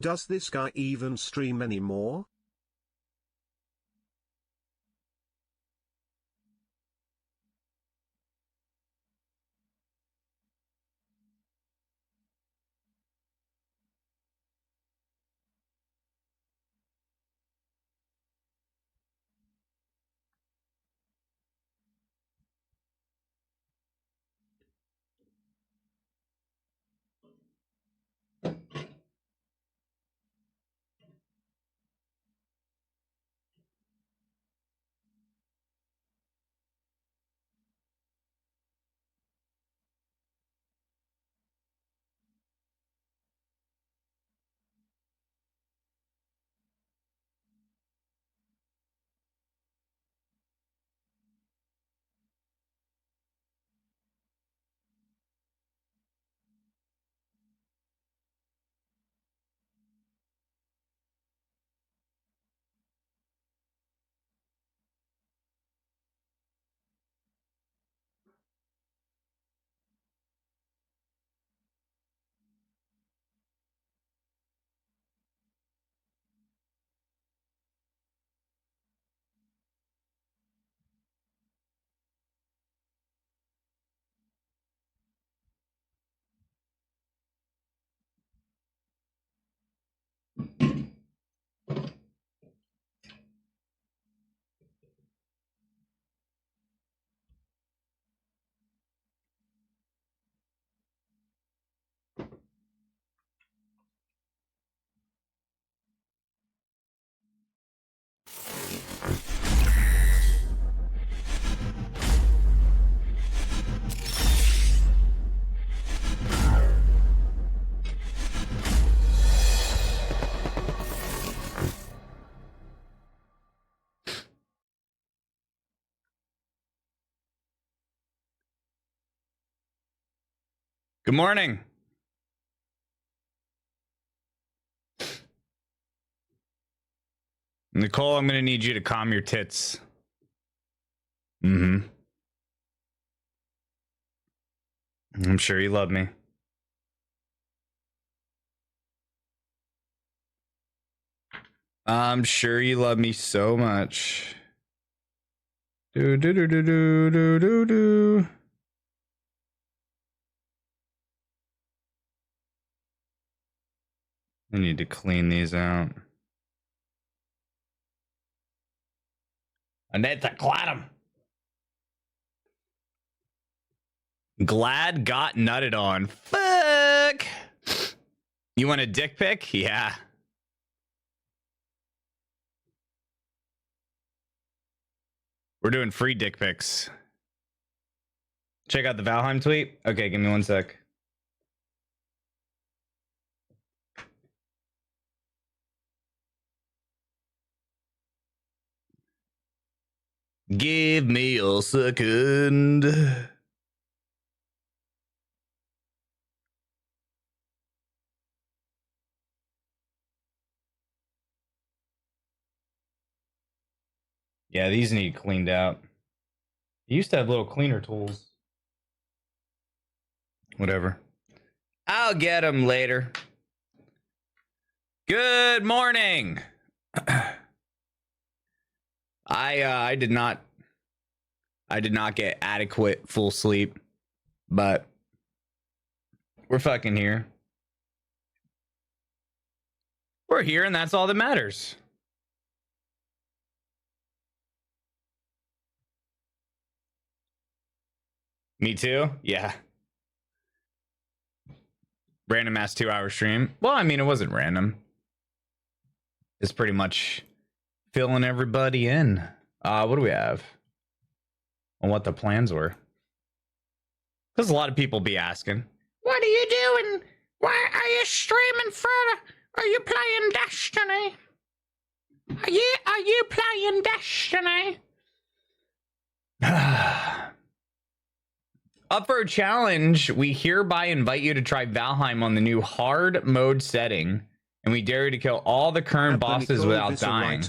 Does this guy even stream anymore? Good morning. Nicole, I'm going to need you to calm your tits. I'm sure you love me. I'm sure you love me so much. Do do do do do do do do. I need to clean these out. I need to clean them. Glad got nutted on. Fuck. You want a dick pic? Yeah. We're doing free dick pics. Check out the Valheim tweet. Okay, give me 1 sec. Give me a second. Yeah, these need cleaned out. You used to have little cleaner tools. Whatever. I'll get them later. Good morning. I did not get adequate full sleep, but we're fucking here. We're here, and that's all that matters. Me too? Yeah. Random ass 2-hour stream. Well, I mean, it wasn't random. It's pretty much filling everybody in. What do we have? On what the plans were. Because a lot of people be asking, what are you doing? Why are you streaming further? Are you playing Destiny? Are you playing Destiny? Up for a challenge, we hereby invite you to try Valheim on the new hard mode setting, and we dare you to kill all the current bosses without dying.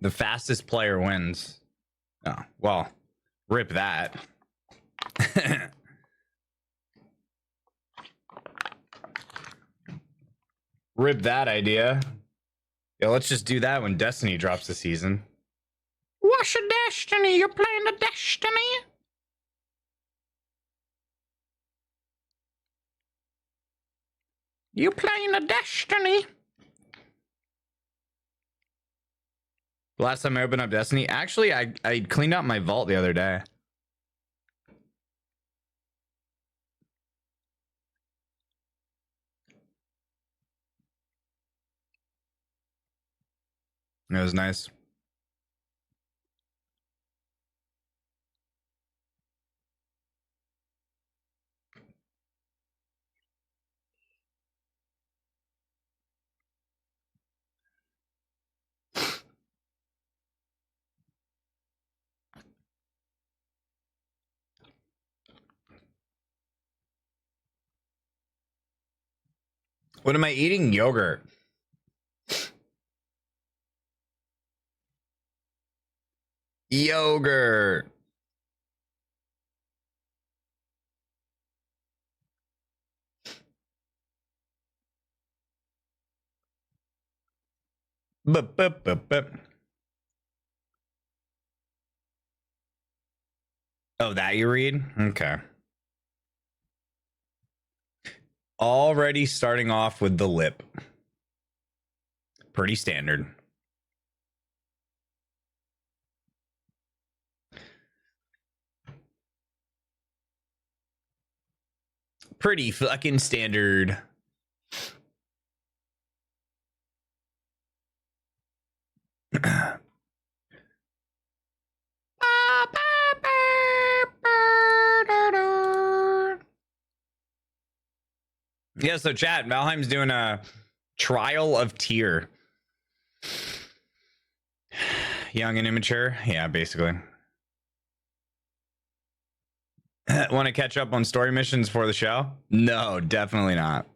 The fastest player wins. Oh, well, rip that. Rip that idea. Yeah, let's just do that when Destiny drops the season. What's your Destiny? You're playing the Destiny? You playing the Destiny? Last time I opened up Destiny, actually, I cleaned out my vault the other day. It was nice. What am I eating? Yogurt. Yogurt. Bup, bup, bup, bup. Oh, that you read? Okay. Already starting off with the lip. Pretty standard. Pretty fucking standard. Yeah, so chat, Valheim's doing a trial of Tyr. Young and immature? Yeah, basically. Want to catch up on story missions for the show? No, definitely not.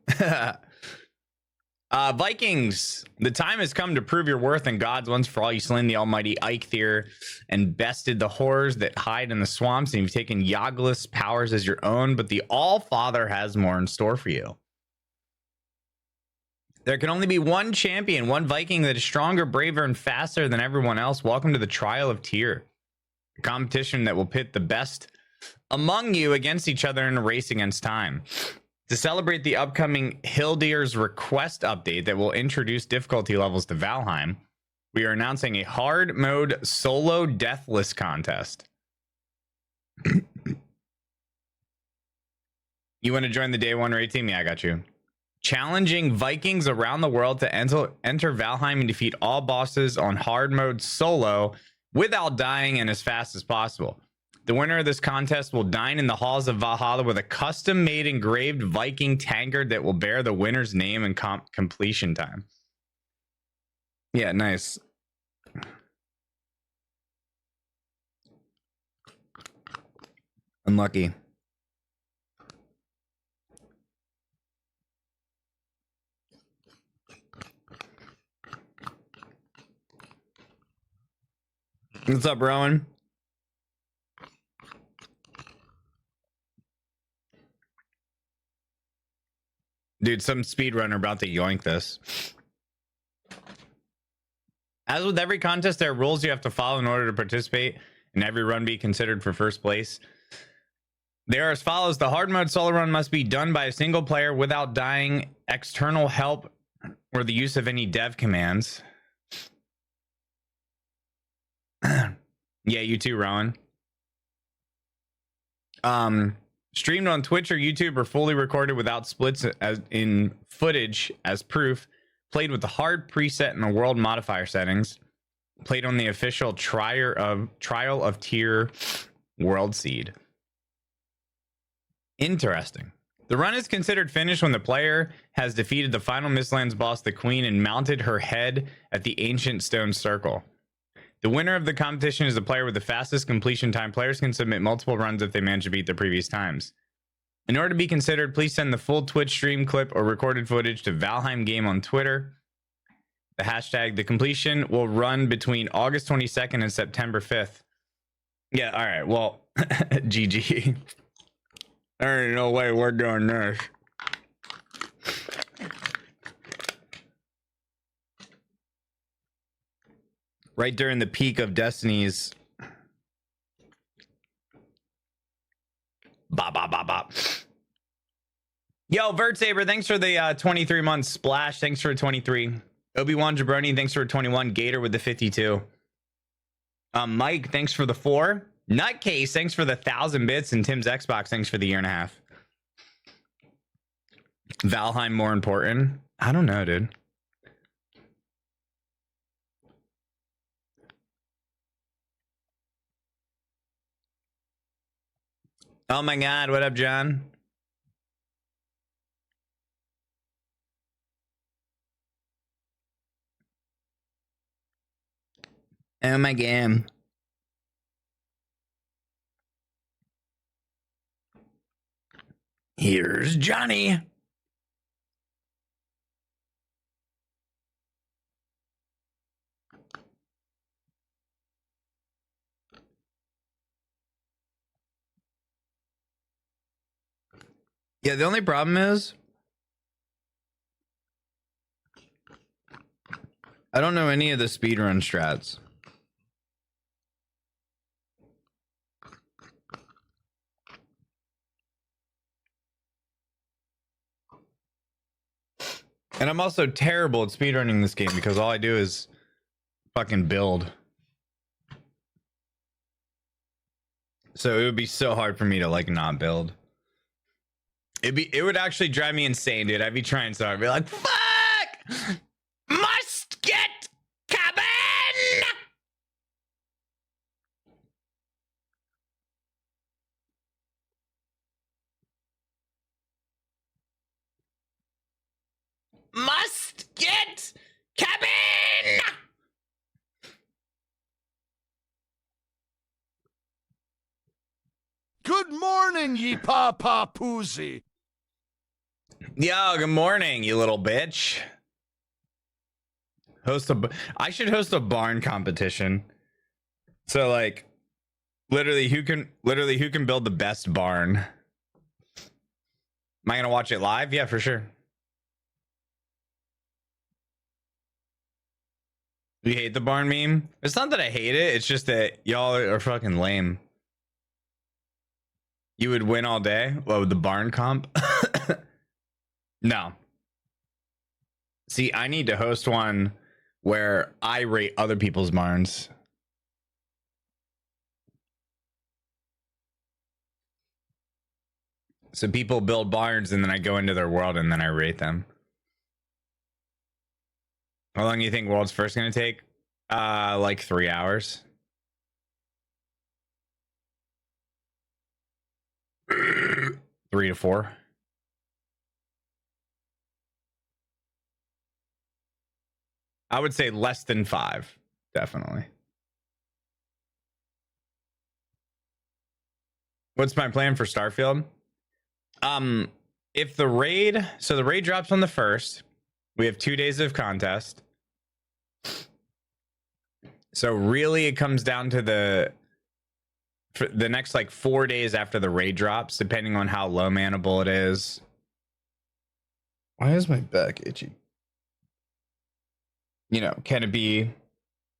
Vikings, the time has come to prove your worth in God's once for all. You slain the almighty Eikthyr and bested the horrors that hide in the swamps, and you've taken Yogla's powers as your own, but the All-Father has more in store for you. There can only be one champion, one Viking that is stronger, braver, and faster than everyone else. Welcome to the Trial of Tyr, a competition that will pit the best among you against each other in a race against time. To celebrate the upcoming Hildyr's Request update that will introduce difficulty levels to Valheim, we are announcing a hard mode solo deathless contest. You want to join the day one raid team? Yeah, I got you. Challenging Vikings around the world to enter Valheim and defeat all bosses on hard mode solo without dying and as fast as possible. The winner of this contest will dine in the halls of Valhalla with a custom-made engraved Viking tankard that will bear the winner's name and completion time. Yeah, nice. Unlucky. What's up, Rowan? Dude, some speedrunner about to yoink this. As with every contest, there are rules you have to follow in order to participate, and every run be considered for first place. They are as follows. The hard mode solo run must be done by a single player without dying, external help, or the use of any dev commands. Yeah, you too, Rowan. Streamed on Twitch or YouTube or fully recorded without splits as in footage as proof. Played with the hard preset and the world modifier settings. Played on the official Trial of Tyr world seed. Interesting. The run is considered finished when the player has defeated the final Mistlands boss, the Queen, and mounted her head at the ancient stone circle. The winner of the competition is the player with the fastest completion time. Players can submit multiple runs if they manage to beat the previous times. In order to be considered, please send the full Twitch stream clip or recorded footage to Valheim Game on Twitter. The hashtag, the completion will run between August 22nd and September 5th. Yeah, all right. Well, GG. There ain't no way we're doing this. right during the peak of Destiny's. Bop, bop, bop, bop. Yo, Vert Saber, thanks for the 23 months. Splash, thanks for 23. Obi-Wan Jabroni, thanks for 21. Gator with the 52. Mike, thanks for the 4. Nutcase, thanks for the 1,000 bits. And Tim's Xbox, thanks for the 1.5 years. Valheim more important? I don't know, dude. Oh my god, what up, John? Oh my game. Here's Johnny. Yeah, the only problem is I don't know any of the speedrun strats. And I'm also terrible at speedrunning this game because all I do is fucking build. So it would be so hard for me to like not build. It would actually drive me insane, dude. I'd be trying so hard. I'd be like, fuck! Must get cabin! Must get cabin! Good morning, ye papa poozy. Yo, good morning, you little bitch. I should host a barn competition. So like literally who can build the best barn? Am I gonna watch it live? Yeah, for sure. You hate the barn meme? It's not that I hate it, it's just that y'all are fucking lame. You would win all day? What, with the barn comp? No. See, I need to host one where I rate other people's barns. So people build barns and then I go into their world and then I rate them. How long do you think World's First gonna take? Like 3 hours. 3 to 4. I would say less than 5, definitely. What's my plan for Starfield? If the raid, so the raid drops on the 1st, we have 2 days of contest. So really it comes down to the next like 4 days after the raid drops, depending on how low manable it is. Why is my back itchy? You know, can it be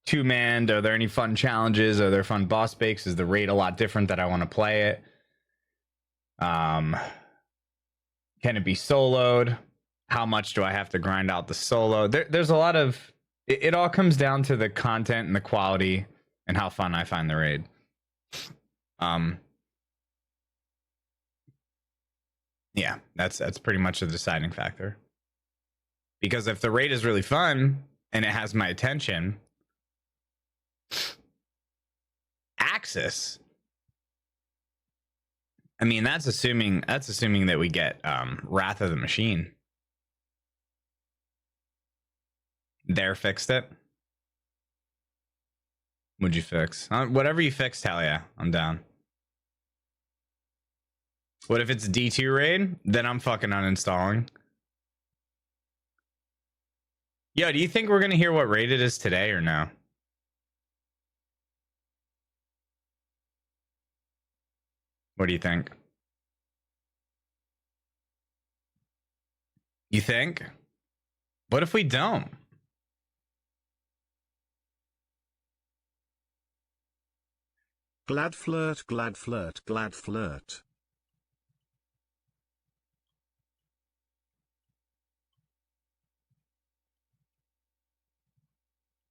2-manned? Are there any fun challenges? Are there fun boss bakes? Is the raid a lot different that I want to play it? Can it be soloed? How much do I have to grind out the solo? There's a lot of it all comes down to the content and the quality and how fun I find the raid. Yeah, that's pretty much the deciding factor. Because if the raid is really fun and it has my attention, Axis. I mean, that's assuming that we get Wrath of the Machine. There fixed it. What'd you fix? Whatever you fixed, hell yeah, I'm down. What if it's D2 raid? Then I'm fucking uninstalling. Yo, do you think we're gonna hear what raid it is today or no? What do you think? You think? What if we don't? Glad flirt, glad flirt, glad flirt.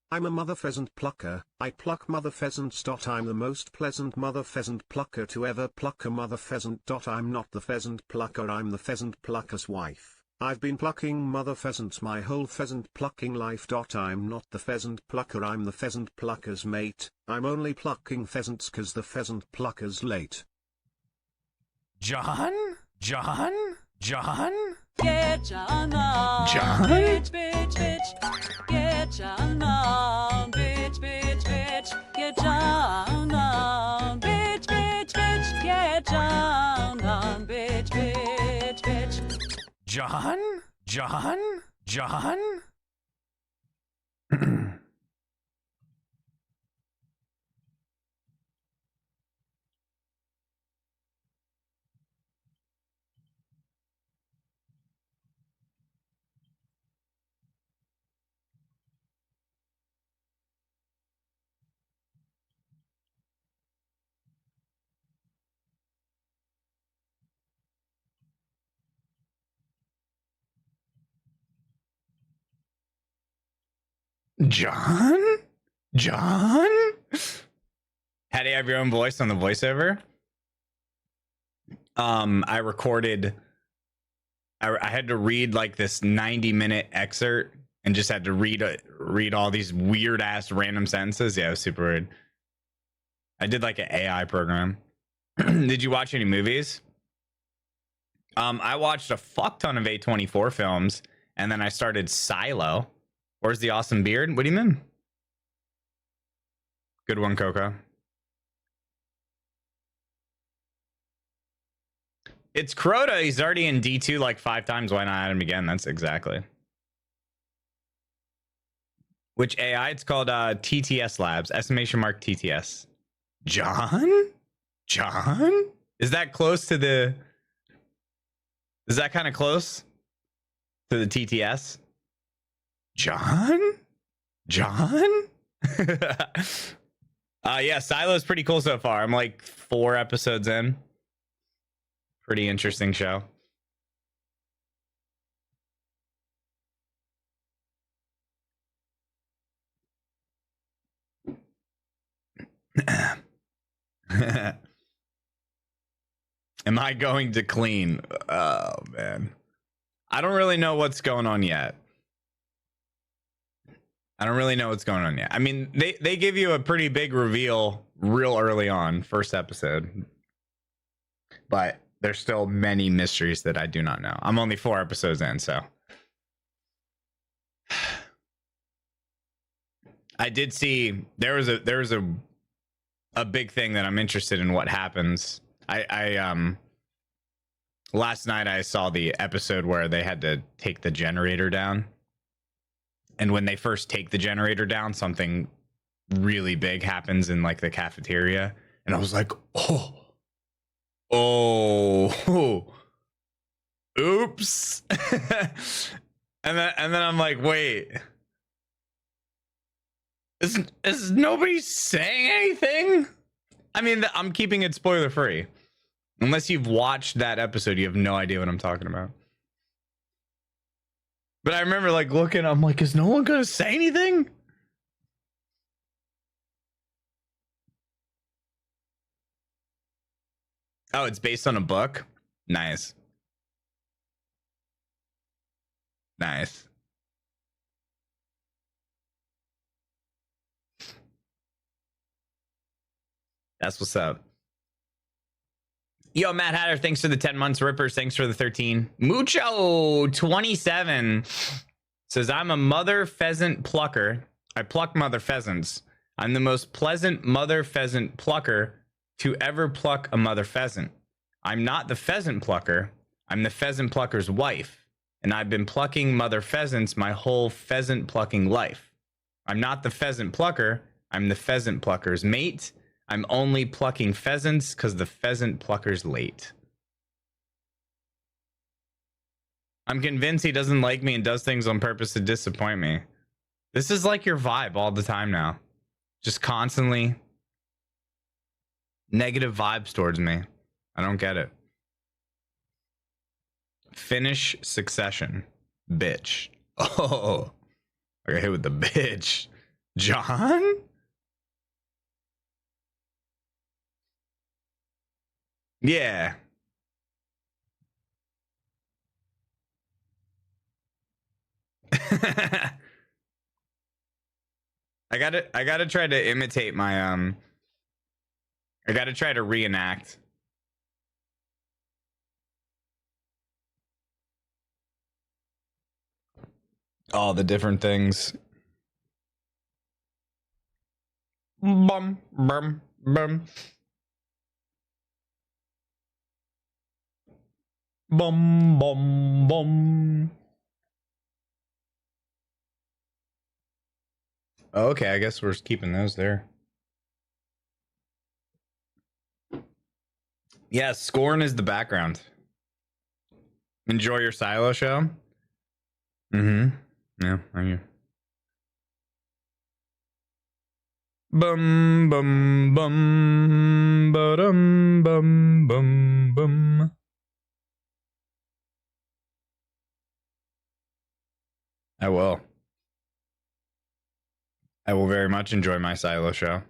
I'm a mother pheasant plucker, I pluck mother pheasants. I'm the most pleasant mother pheasant plucker to ever pluck a mother pheasant. I'm not the pheasant plucker, I'm the pheasant plucker's wife. I've been plucking mother pheasants my whole pheasant plucking life. I'm not the pheasant plucker, I'm the pheasant plucker's mate. I'm only plucking pheasants 'cause the pheasant plucker's late. John? John? John? Get John on, John? bitch, bitch, bitch. Get John on, bitch, bitch, bitch. Get John on, bitch, bitch, bitch. Get John on, bitch, bitch, bitch. John? John? John? John? John? How do you have your own voice on the voiceover? I recorded. I had to read like this 90-minute excerpt and just had to read all these weird ass random sentences. Yeah, it was super weird. I did like an AI program. Did you watch any movies? I watched a fuck ton of A24 films, and then I started Silo. Where's the awesome beard? What do you mean? Good one, Coco. It's Crota. He's already in D2 like 5 times. Why not add him again? That's exactly. Which AI? It's called TTS Labs. Estimation mark TTS. John? John? Is that close to the... Is that kind of close to the TTS? John? John? Yeah, Silo's pretty cool so far. I'm like 4 episodes in. Pretty interesting show. Am I going to clean? Oh, man. I don't really know what's going on yet. I don't really know what's going on yet. I mean, they give you a pretty big reveal real early on, first episode. But there's still many mysteries that I do not know. I'm only 4 episodes in, so. I did see there was a big thing that I'm interested in what happens. I last night I saw the episode where they had to take the generator down. And when they first take the generator down, something really big happens in like the cafeteria. And I was like, oh, oops. and then I'm like, wait, is nobody saying anything? I mean, I'm keeping it spoiler free. Unless you've watched that episode, you have no idea what I'm talking about. But I remember like looking, I'm like, is no one gonna say anything? Oh, it's based on a book? Nice. Nice. That's what's up. Yo, Matt Hatter, thanks for the 10 months. Rippers, thanks for the 13. Mucho27 says, I'm a mother pheasant plucker. I pluck mother pheasants. I'm the most pleasant mother pheasant plucker to ever pluck a mother pheasant. I'm not the pheasant plucker. I'm the pheasant plucker's wife. And I've been plucking mother pheasants my whole pheasant plucking life. I'm not the pheasant plucker. I'm the pheasant plucker's mate. I'm only plucking pheasants because the pheasant plucker's late. I'm convinced he doesn't like me and does things on purpose to disappoint me. This is like your vibe all the time now. Just constantly. Negative vibes towards me. I don't get it. Finish Succession. Bitch. Oh. I got hit with the bitch. John? Yeah. I gotta try to imitate my I gotta try to reenact. All the different things. Bum bum bum. Bum bum bum. Okay, I guess we're keeping those there. Yeah, Scorn is the background. Enjoy your silo show. Mm-hmm. Yeah, thank you. Bum bum bum ba-dum bum bum bum. I will. I will very much enjoy my silo show.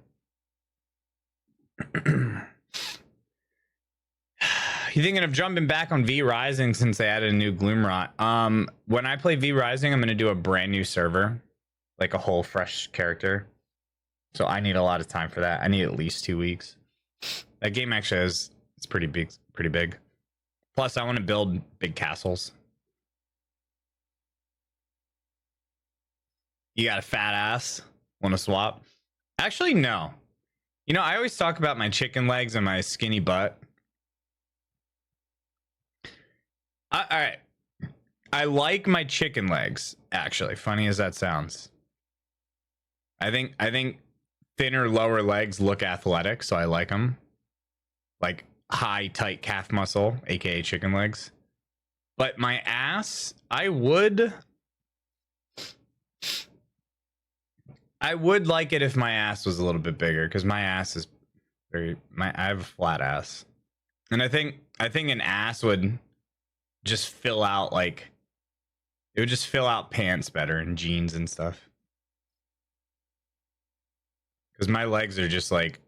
You thinking of jumping back on V Rising since they added a new Gloomrot? When I play V Rising, I'm gonna do a brand new server, like a whole fresh character. So I need a lot of time for that. I need at least 2 weeks. That game actually it's pretty big. Plus, I want to build big castles. You got a fat ass? Want to swap? Actually, no. You know, I always talk about my chicken legs and my skinny butt. All right. I like my chicken legs, actually. Funny as that sounds. I think thinner lower legs look athletic, so I like them. Like high, tight calf muscle, aka chicken legs. But my ass, I would like it if my ass was a little bit bigger, because my ass is I have a flat ass. And I think an ass would just fill out, like, it would just fill out pants better and jeans and stuff. Because my legs are just like,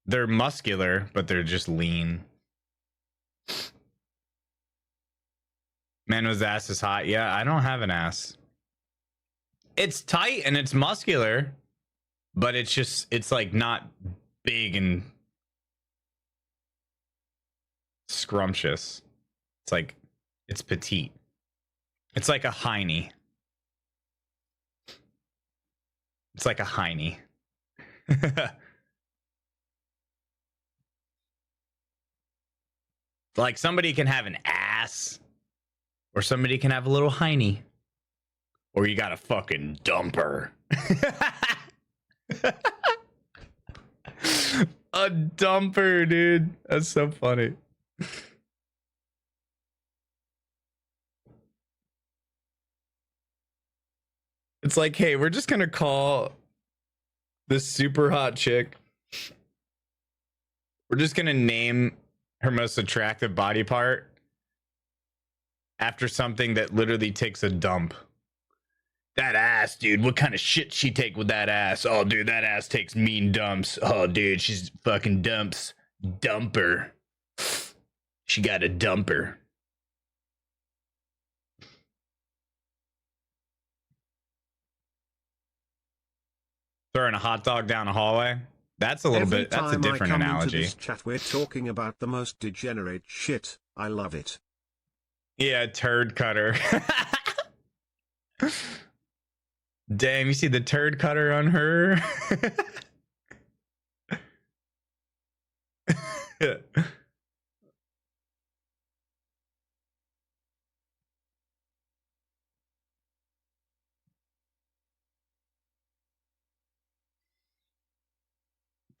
they're muscular, but they're just lean. Mano's ass is hot. Yeah, I don't have an ass. It's tight and it's muscular, but it's like not big and scrumptious. It's like, it's petite. It's like a hiney. It's like a hiney. Like somebody can have an ass, or somebody can have a little hiney, or you got a fucking dumper. A dumper, dude. That's so funny. It's like, hey, we're just gonna call this super hot chick. We're just gonna name her most attractive body part after something that literally takes a dump. That ass, dude. What kind of shit she take with that ass? Oh, dude, that ass takes mean dumps. Oh, dude, she's fucking dumps. Dumper. She got a dumper. Throwing a hot dog down a hallway? That's a little Every bit, that's a time I different come analogy. Into this chat, we're talking about the most degenerate shit. I love it. Yeah, turd cutter. Damn, you see the turd cutter on her?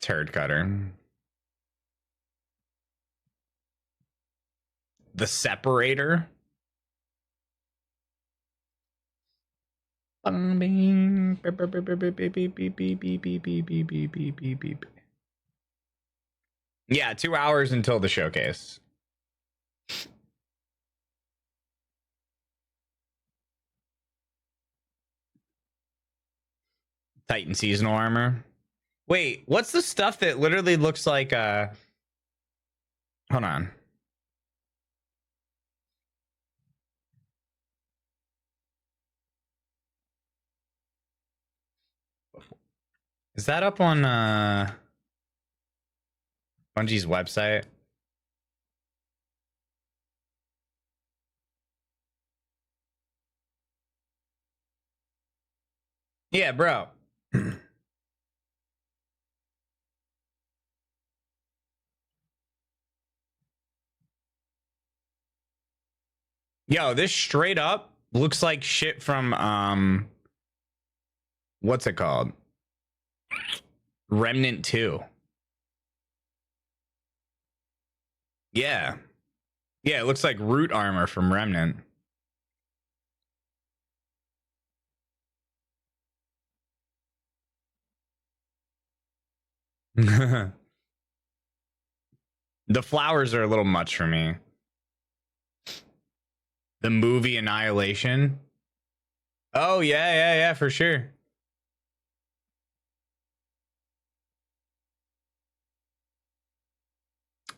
Turd cutter. The separator. Yeah, 2 hours until the showcase. Titan seasonal armor. Wait, what's the stuff that literally looks like hold on. Is that up on Bungie's website? Yeah, bro. Yo, this straight up looks like shit from what's it called? Remnant 2. Yeah. Yeah, it looks like root armor from Remnant. The flowers are a little much for me. The movie Annihilation. Oh, yeah, for sure.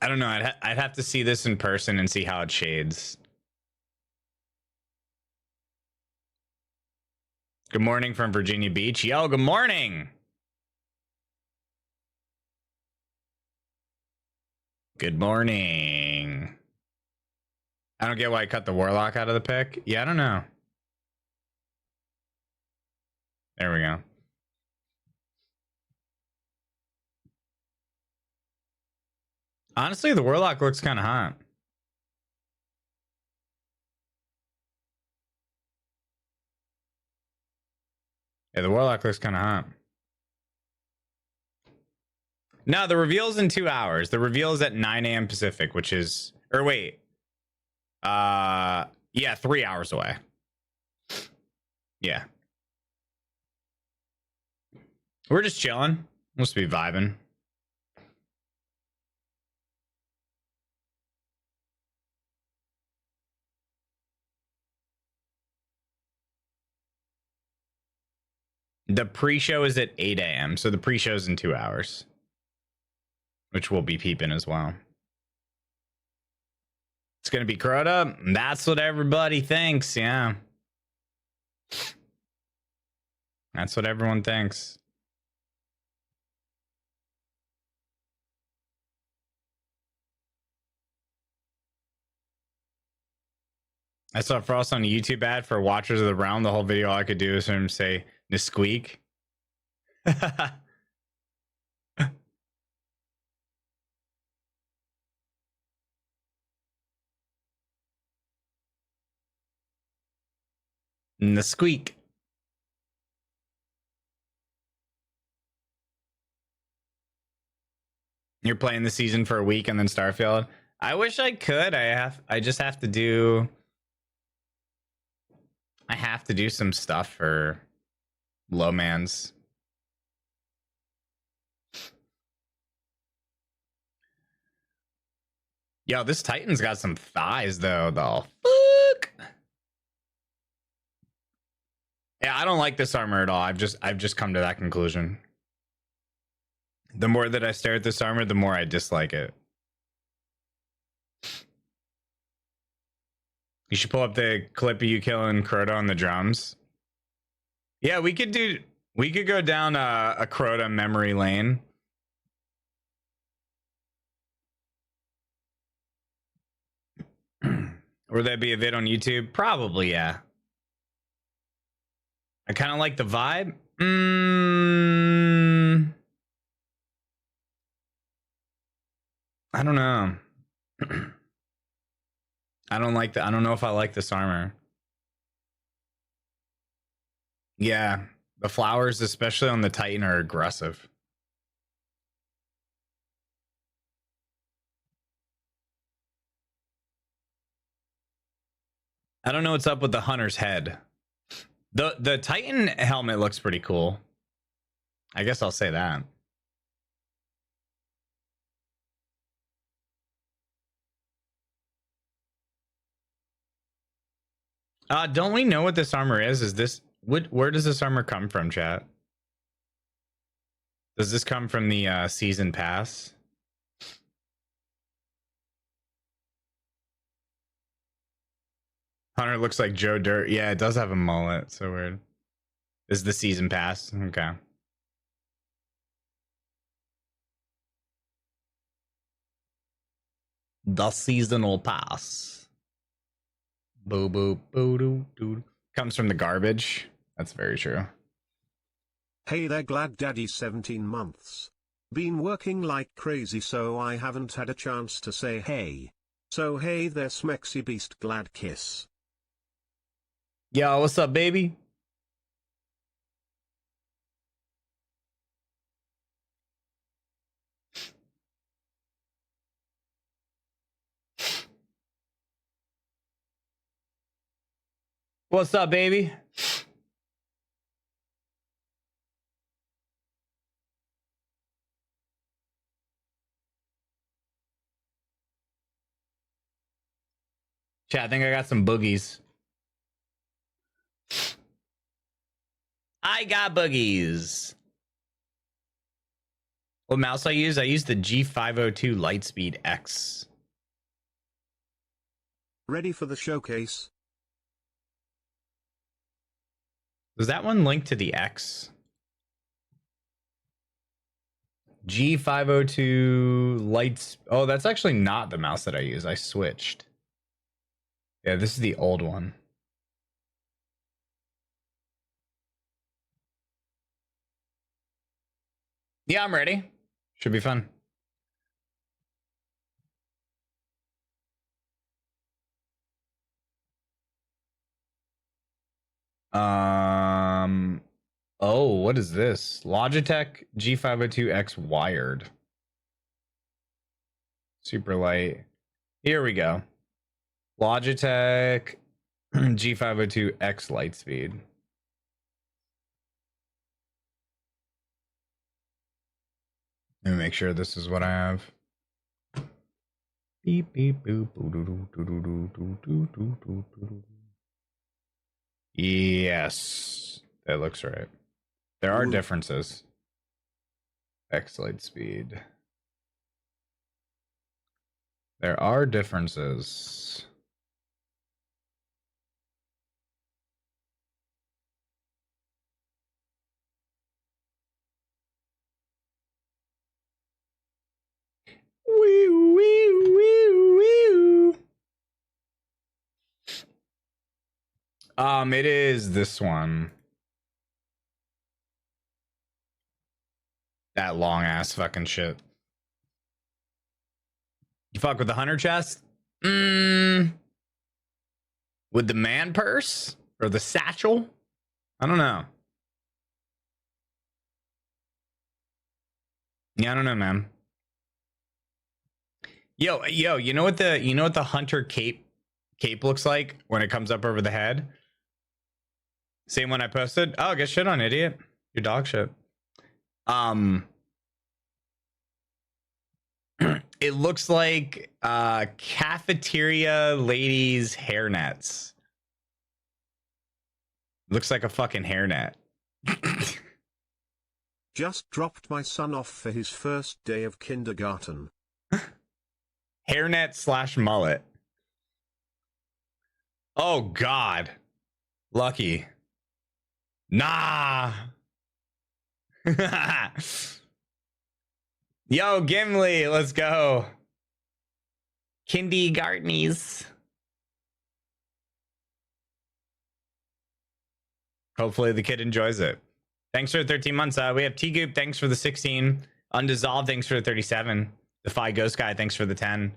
I don't know. I'd have to see this in person and see how it shades. Good morning from Virginia Beach. Yo, good morning. Good morning. I don't get why I cut the Warlock out of the pick. Yeah, I don't know. There we go. Honestly, the Warlock looks kind of hot. Yeah, the Warlock looks kind of hot. No, the reveal's in 2 hours. The reveal is at 9 a.m. Pacific, which is... Or wait. Yeah, 3 hours away. Yeah. We're just chilling. Must be vibing. The pre-show is at 8 a.m. So the pre-show's in 2 hours. Which we'll be peeping as well. It's going to be Crota. That's what everybody thinks, yeah. That's what everyone thinks. I saw Frost on a YouTube ad for Watchers of the Realm. The whole video all I could do is for him to say, Nesqueak. Nesqueak. You're playing the season for a week and then Starfield. I wish I could. I just have to do... I have to do some stuff for Lowmans. Yo, this Titan's got some thighs though. The fuck? Yeah, I don't like this armor at all. I've just come to that conclusion. The more that I stare at this armor, the more I dislike it. You should pull up the clip of you killing Crota on the drums. Yeah, we could go down a Crota memory lane. Would that be a vid on YouTube? Probably, yeah. I kind of like the vibe. I don't know. I don't know if I like this armor. Yeah, the flowers, especially on the Titan, are aggressive. I don't know what's up with the Hunter's head. The Titan helmet looks pretty cool. I guess I'll say that. Don't we know what this armor is? Is this where does this armor come from, chat? Does this come from the season pass? Hunter looks like Joe Dirt. Yeah, it does have a mullet. So weird. This is the season pass. Okay. The seasonal pass. Boo boo boo doo doo. Comes from the garbage. That's very true. Hey there, Glad Daddy 17 months. Been working like crazy, so I haven't had a chance to say hey. So hey there, Smexy Beast Glad Kiss. Yo, what's up, baby? What's up, baby? Chat, I think I got some boogies. I got boogies. What mouse I use? I use the G502 Lightspeed X. Ready for the showcase? Was that one linked to the X? G502 Lights. Oh, that's actually not the mouse that I use. I switched. Yeah, this is the old one. Yeah, I'm ready. Should be fun. Oh, what is this? Logitech G502X wired. Super light. Here we go. Logitech G502X Lightspeed. Let me make sure this is what I have. Beep beep boop. Yes, that looks right. There are differences. X Lightspeed. There are differences. Wee, wee, wee, wee. It is this one. That long ass fucking shit. You fuck with the hunter chest? With the man purse? Or the satchel? I don't know. Yeah, I don't know, man. Yo, you know what the hunter cape looks like when it comes up over the head? Same one I posted? Oh, get shit on, idiot. Your dog shit. It looks like cafeteria ladies hairnets. Looks like a fucking hairnet. Just dropped my son off for his first day of kindergarten. Hairnet / mullet. Oh God. Lucky. Nah. Yo, Gimli, let's go. Kindergartnies. Hopefully the kid enjoys it. Thanks for the 13 months. We have T-Goop, thanks for the 16. Undissolved, thanks for the 37. Defy Ghost Guy, thanks for the 10.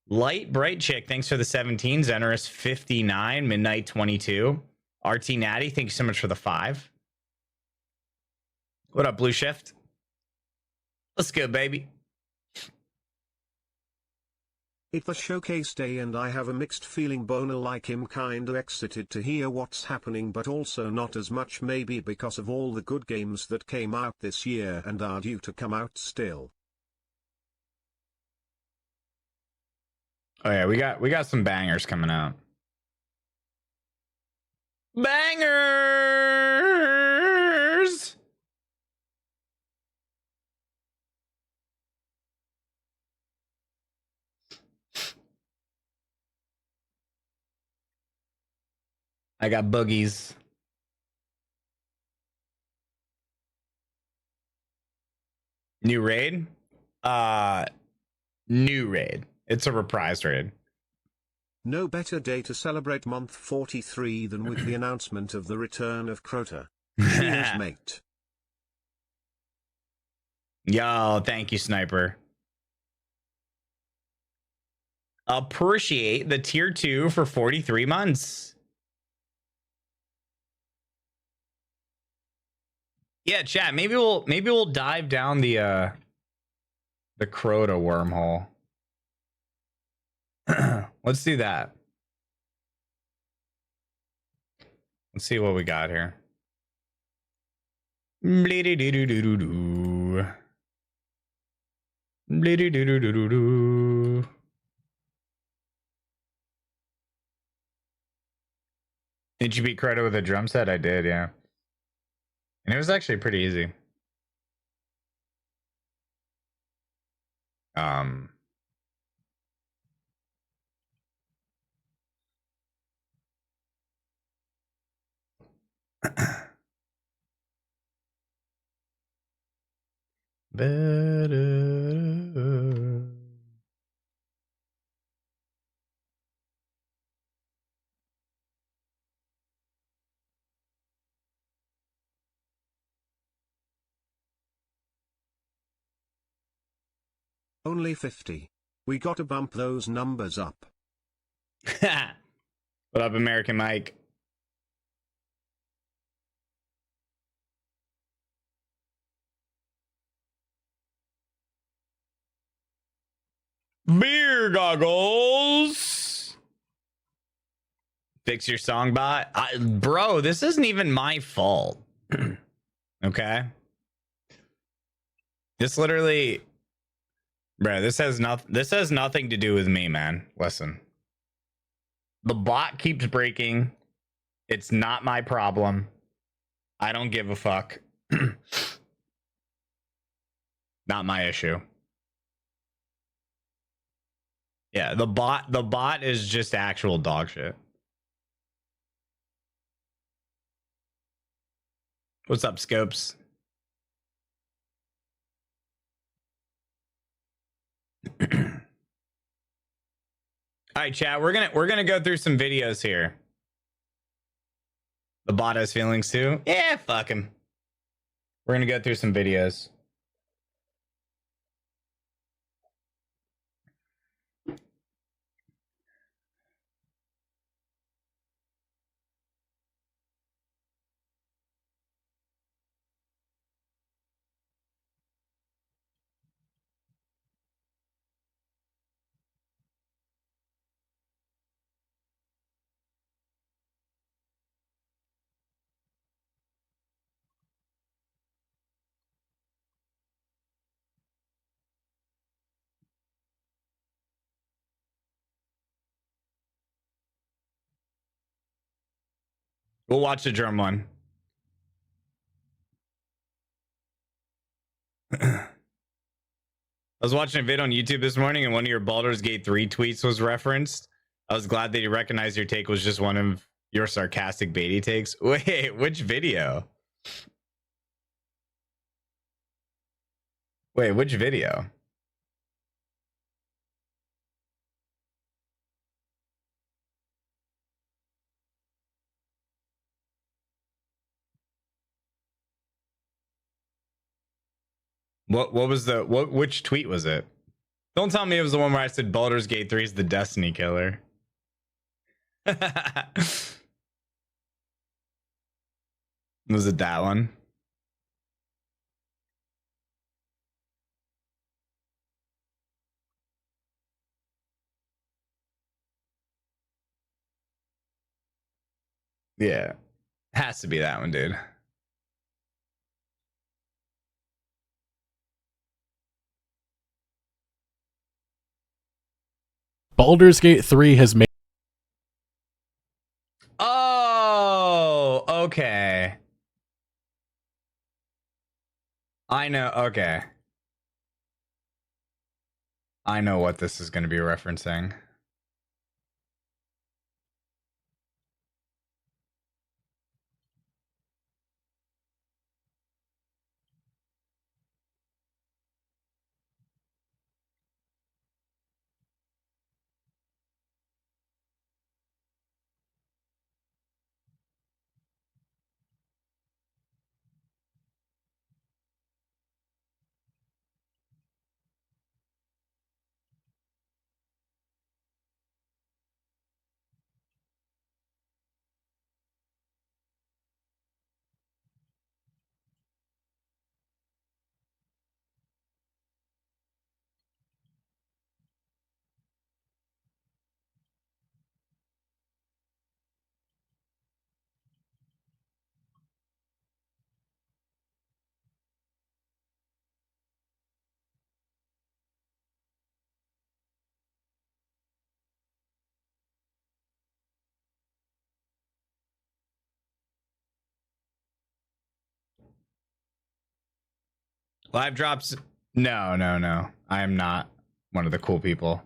Light Bright Chick, thanks for the 17. Zenorous 59. Midnight 22. RT Natty, thank you so much for the 5. What up, Blue Shift? Let's go, baby. It's the showcase day and I have a mixed feeling. Boner like him kinda excited to hear what's happening, but also not as much, maybe because of all the good games that came out this year and are due to come out still. Oh yeah, we got some bangers coming out. Bangers. I got boogies. New raid? New raid. It's a reprised raid. No better day to celebrate month 43 than with the announcement of the return of Crota. Cheers, mate. Yo, thank you, Sniper. Appreciate the tier 2 for 43 months. Yeah, chat. Maybe we'll dive down the Crota wormhole. Let's do that. Let's see what we got here. Bleedy-doo-doo-doo-doo. Bleedy-doo-doo-doo-doo. Did you beat Crota with a drum set? I did, yeah. And it was actually pretty easy. Better. Only 50. We gotta bump those numbers up. What up, American Mike? Beer goggles. Fix your song bot. Bro, this isn't even my fault. Okay. This literally, bro, this has nothing to do with me, man. Listen. The bot keeps breaking. It's not my problem. I don't give a fuck. Not my issue. Yeah, the bot is just actual dog shit. What's up, Scopes? All right, chat. We're gonna go through some videos here. The bot has feelings too. Yeah, fuck him. We're gonna go through some videos. We'll watch the drum one. I was watching a vid on YouTube this morning and one of your Baldur's Gate 3 tweets was referenced. I was glad that you recognized your take was just one of your sarcastic baity takes. Wait, which video? Wait, which video? What was the which tweet was it? Don't tell me it was the one where I said Baldur's Gate 3 is the Destiny killer. Was it that one? Yeah. Has to be that one, dude. Baldur's Gate 3 has made... Oh, Okay. I know. Okay. I know what this is going to be referencing. Live drops. No, no, no. I am not one of the cool people. All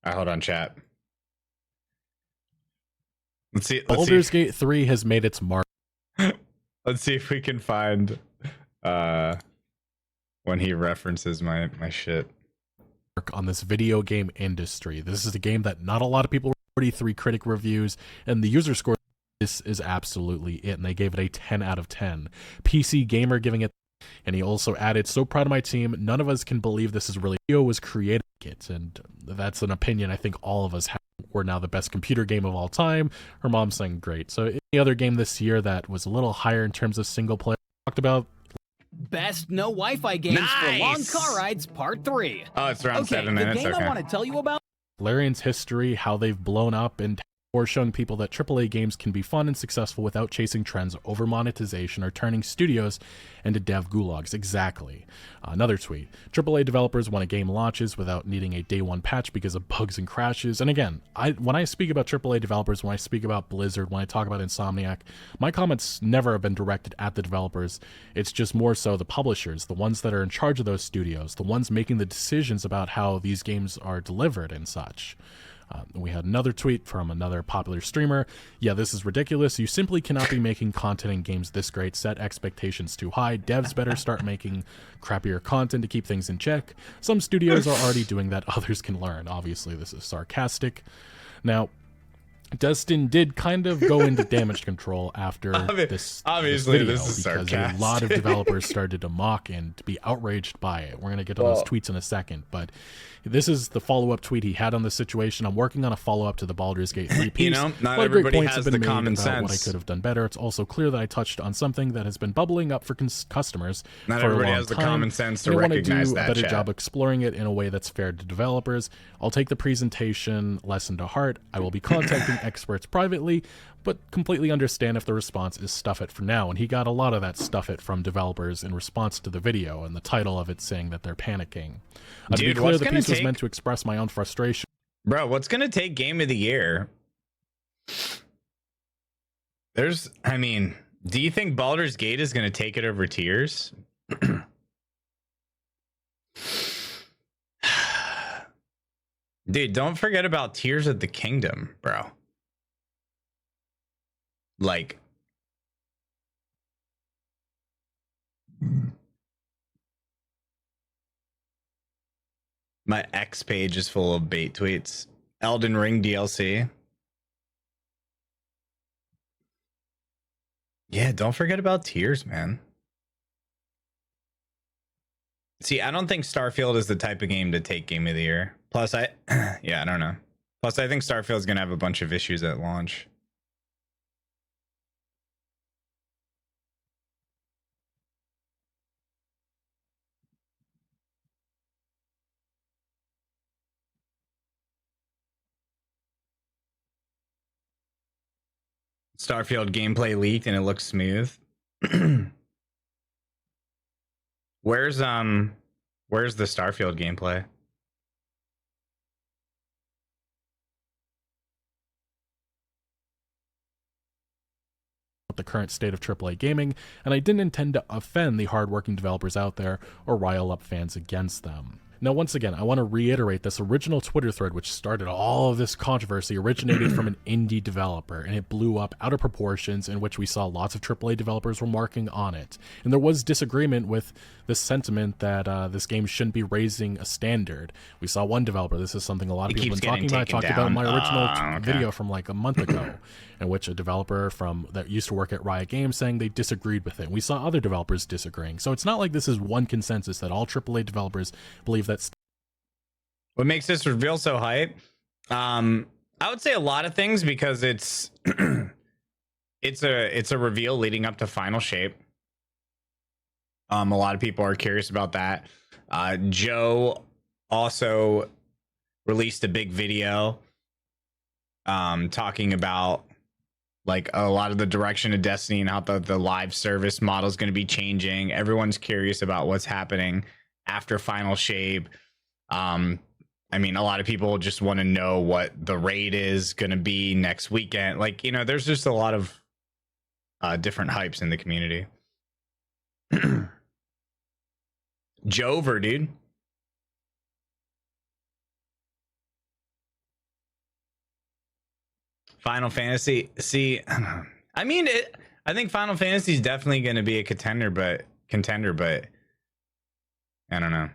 right, hold on, chat. Let's see. Baldur's Gate 3 has made its mark. Let's see if we can find when he references my shit On this video game industry. This is a game that not a lot of people 43 critic reviews, and the user score, this is absolutely it, and they gave it a 10 out of 10. PC Gamer giving it, and he also added, so proud of my team, none of us can believe this is really video was created, and that's an opinion I think all of us have. We're now the best computer game of all time. Her mom's saying great. So any other game this year that was a little higher in terms of single player talked about? Best no Wi-Fi games for long car rides, part 3. Oh, it's around 7 minutes. The game Okay. I want to tell you about. Larian's history, how they've blown up, and or showing people that AAA games can be fun and successful without chasing trends over monetization or turning studios into dev gulags. Exactly. Another tweet. AAA developers want a game launches without needing a day one patch because of bugs and crashes. And again, when I speak about AAA developers, when I speak about Blizzard, when I talk about Insomniac, my comments never have been directed at the developers. It's just more so the publishers, the ones that are in charge of those studios, the ones making the decisions about how these games are delivered and such. We had another tweet from another popular streamer. Yeah, this is ridiculous. You simply cannot be making content in games this great. Set expectations too high. Devs better start making crappier content to keep things in check. Some studios are already doing that. Others can learn. Obviously, this is sarcastic. Now, Destin did kind of go into damage control after this obviously video this is because sarcastic. a lot of developers started to mock and to be outraged by it. We're going to get to those tweets in a second, but this is the follow-up tweet he had on the situation. I'm working on a follow-up to the Baldur's Gate 3 piece. You know, not A lot of great everybody points has have been the made common about what I sense. could have done better. It's also clear that I touched on something that has been bubbling up for customers Not for a everybody long has the time, common sense to and I want recognize to do that, a better chat. job exploring it in a way that's fair to developers. I'll take the presentation lesson to heart. I will be contacting experts privately, but completely understand if the response is stuff it for now. And he got a lot of that stuff it from developers in response to the video and the title of it saying that they're panicking. To be Dude, clear, what's the gonna piece was take- meant to express my own frustration. Bro, what's gonna take game of the year? I mean, do you think Baldur's Gate is gonna take it over Tears? Dude, don't forget about Tears of the Kingdom, bro. Like, my X page is full of bait tweets. Elden Ring DLC. Yeah, don't forget about Tears, man. See, I don't think Starfield is the type of game to take Game of the Year. Plus, yeah, I don't know. Plus, I think Starfield's gonna have a bunch of issues at launch. Starfield gameplay leaked and it looks smooth. Where's the Starfield gameplay? the current state of AAA gaming, and I didn't intend to offend the hardworking developers out there or rile up fans against them. Now, once again, I want to reiterate this original Twitter thread, which started all of this controversy, originated from an indie developer, and it blew up out of proportions, in which we saw lots of AAA developers remarking on it. And there was disagreement with this sentiment that this game shouldn't be raising a standard. We saw one developer, this is something a lot of people have been talking about. I talked about in my original video from like a month ago, in which a developer that used to work at Riot Games saying they disagreed with it. We saw other developers disagreeing. So it's not like this is one consensus that all AAA developers believe that's what makes this reveal so hype. I would say a lot of things, because it's it's a reveal leading up to Final Shape. A lot of people are curious about that. Joe also released a big video talking about like a lot of the direction of Destiny and how the live service model is going to be changing. Everyone's curious about what's happening after Final Shape. I mean, a lot of people just want to know what the raid is going to be next weekend. Like, you know, there's just a lot of different hypes in the community. Jover, dude. Final Fantasy. See, I mean, I think Final Fantasy is definitely going to be a contender, but I don't know.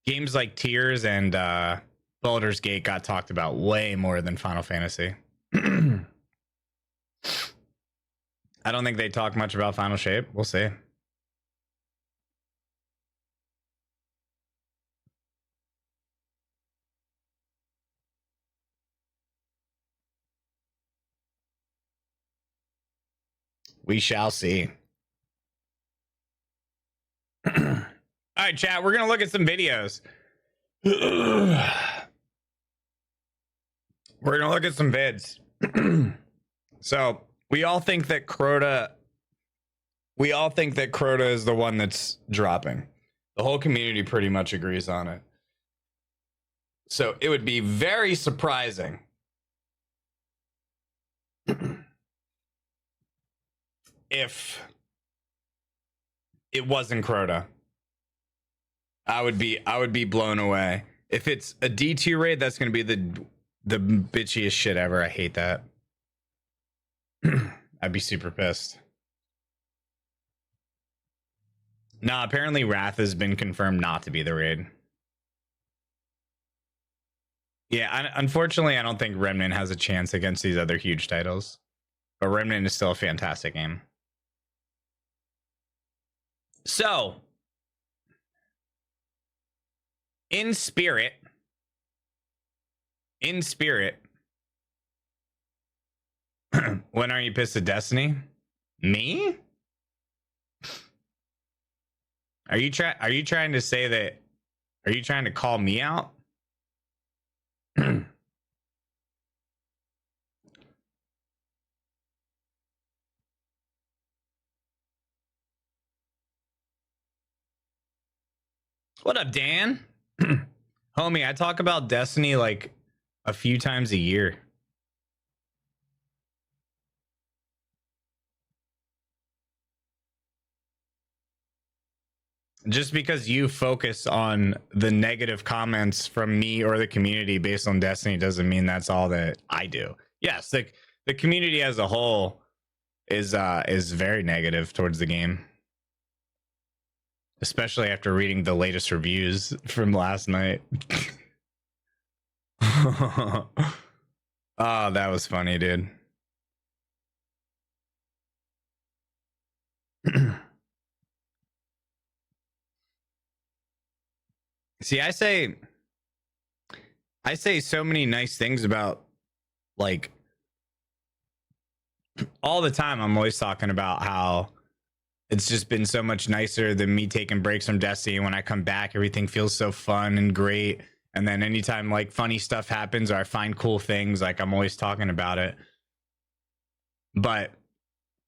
Games like Tears and Baldur's Gate got talked about way more than Final Fantasy. I don't think they talk much about Final Shape. We'll see. We shall see. All right, chat, we're going to look at some videos. We're going to look at some vids. So, we all think that Crota is the one that's dropping. The whole community pretty much agrees on it. So, it would be very surprising if it wasn't Crota. I would be blown away. If it's a D2 raid, that's going to be the bitchiest shit ever. I hate that. I'd be super pissed. Nah, apparently Wrath has been confirmed not to be the raid. Yeah, unfortunately, I don't think Remnant has a chance against these other huge titles. But Remnant is still a fantastic game. So, in spirit, when are you pissed at Destiny? Me? Are you trying to say that? Are you trying to call me out? What up, Dan? Homie, I talk about Destiny like a few times a year. Just because you focus on the negative comments from me or the community based on Destiny doesn't mean that's all that I do. Yes, the community as a whole is very negative towards the game. Especially after reading the latest reviews from last night. Oh, that was funny, dude. See, I say so many nice things about, like, all the time. I'm always talking about how it's just been so much nicer than me taking breaks from Destiny. When I come back, everything feels so fun and great. And then anytime like funny stuff happens or I find cool things, like I'm always talking about it. But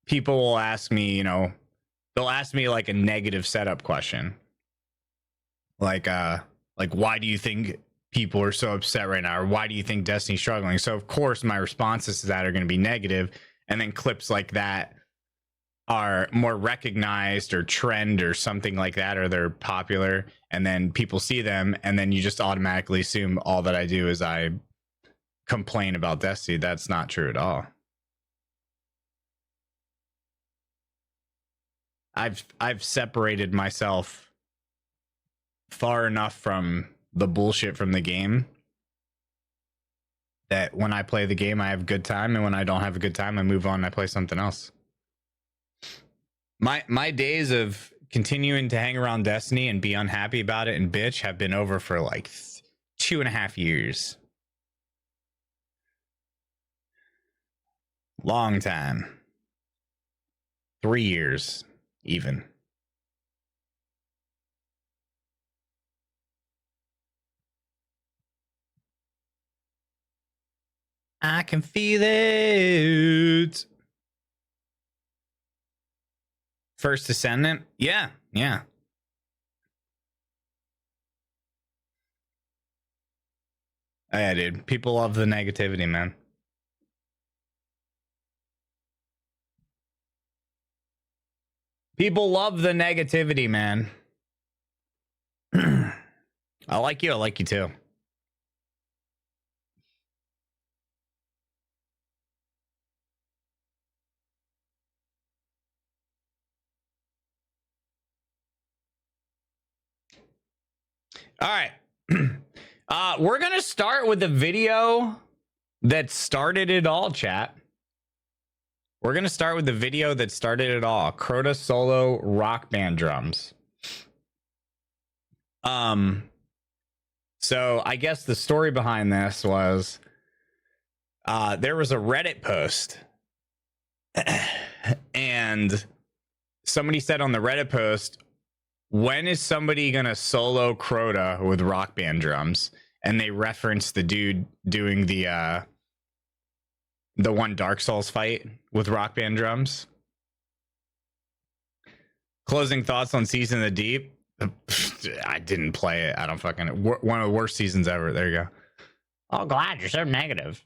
people will ask me, you know, they'll ask me like a negative setup question. Like why do you think people are so upset right now? Or why do you think Destiny's struggling? So of course my responses to that are going to be negative. and then clips like that are more recognized or trend or something like that, or they're popular, and then people see them, and then you just automatically assume all that I do is I complain about Destiny. That's not true at all. I've separated myself far enough from the bullshit from the game that when I play the game, I have a good time, and when I don't have a good time, I move on and I play something else. My days of continuing to hang around Destiny and be unhappy about it and bitch have been over for like 2.5 years. Long time. 3 years, even. I can feel it. First Descendant? Yeah. Oh, yeah, dude. People love the negativity, man. People love the negativity, man. I like you too. All right. We're going to start with the video that started it all, chat. We're going to start with the video that started it all. Crota solo rock band drums. So I guess the story behind this was there was a Reddit post and somebody said on the Reddit post, when is somebody gonna solo Crota with rock band drums? And they referenced the dude doing the one Dark Souls fight with rock band drums. Closing thoughts on Season of the Deep. I didn't play it. I don't fucking... One of the worst seasons ever. There you go. Oh, glad you're so negative.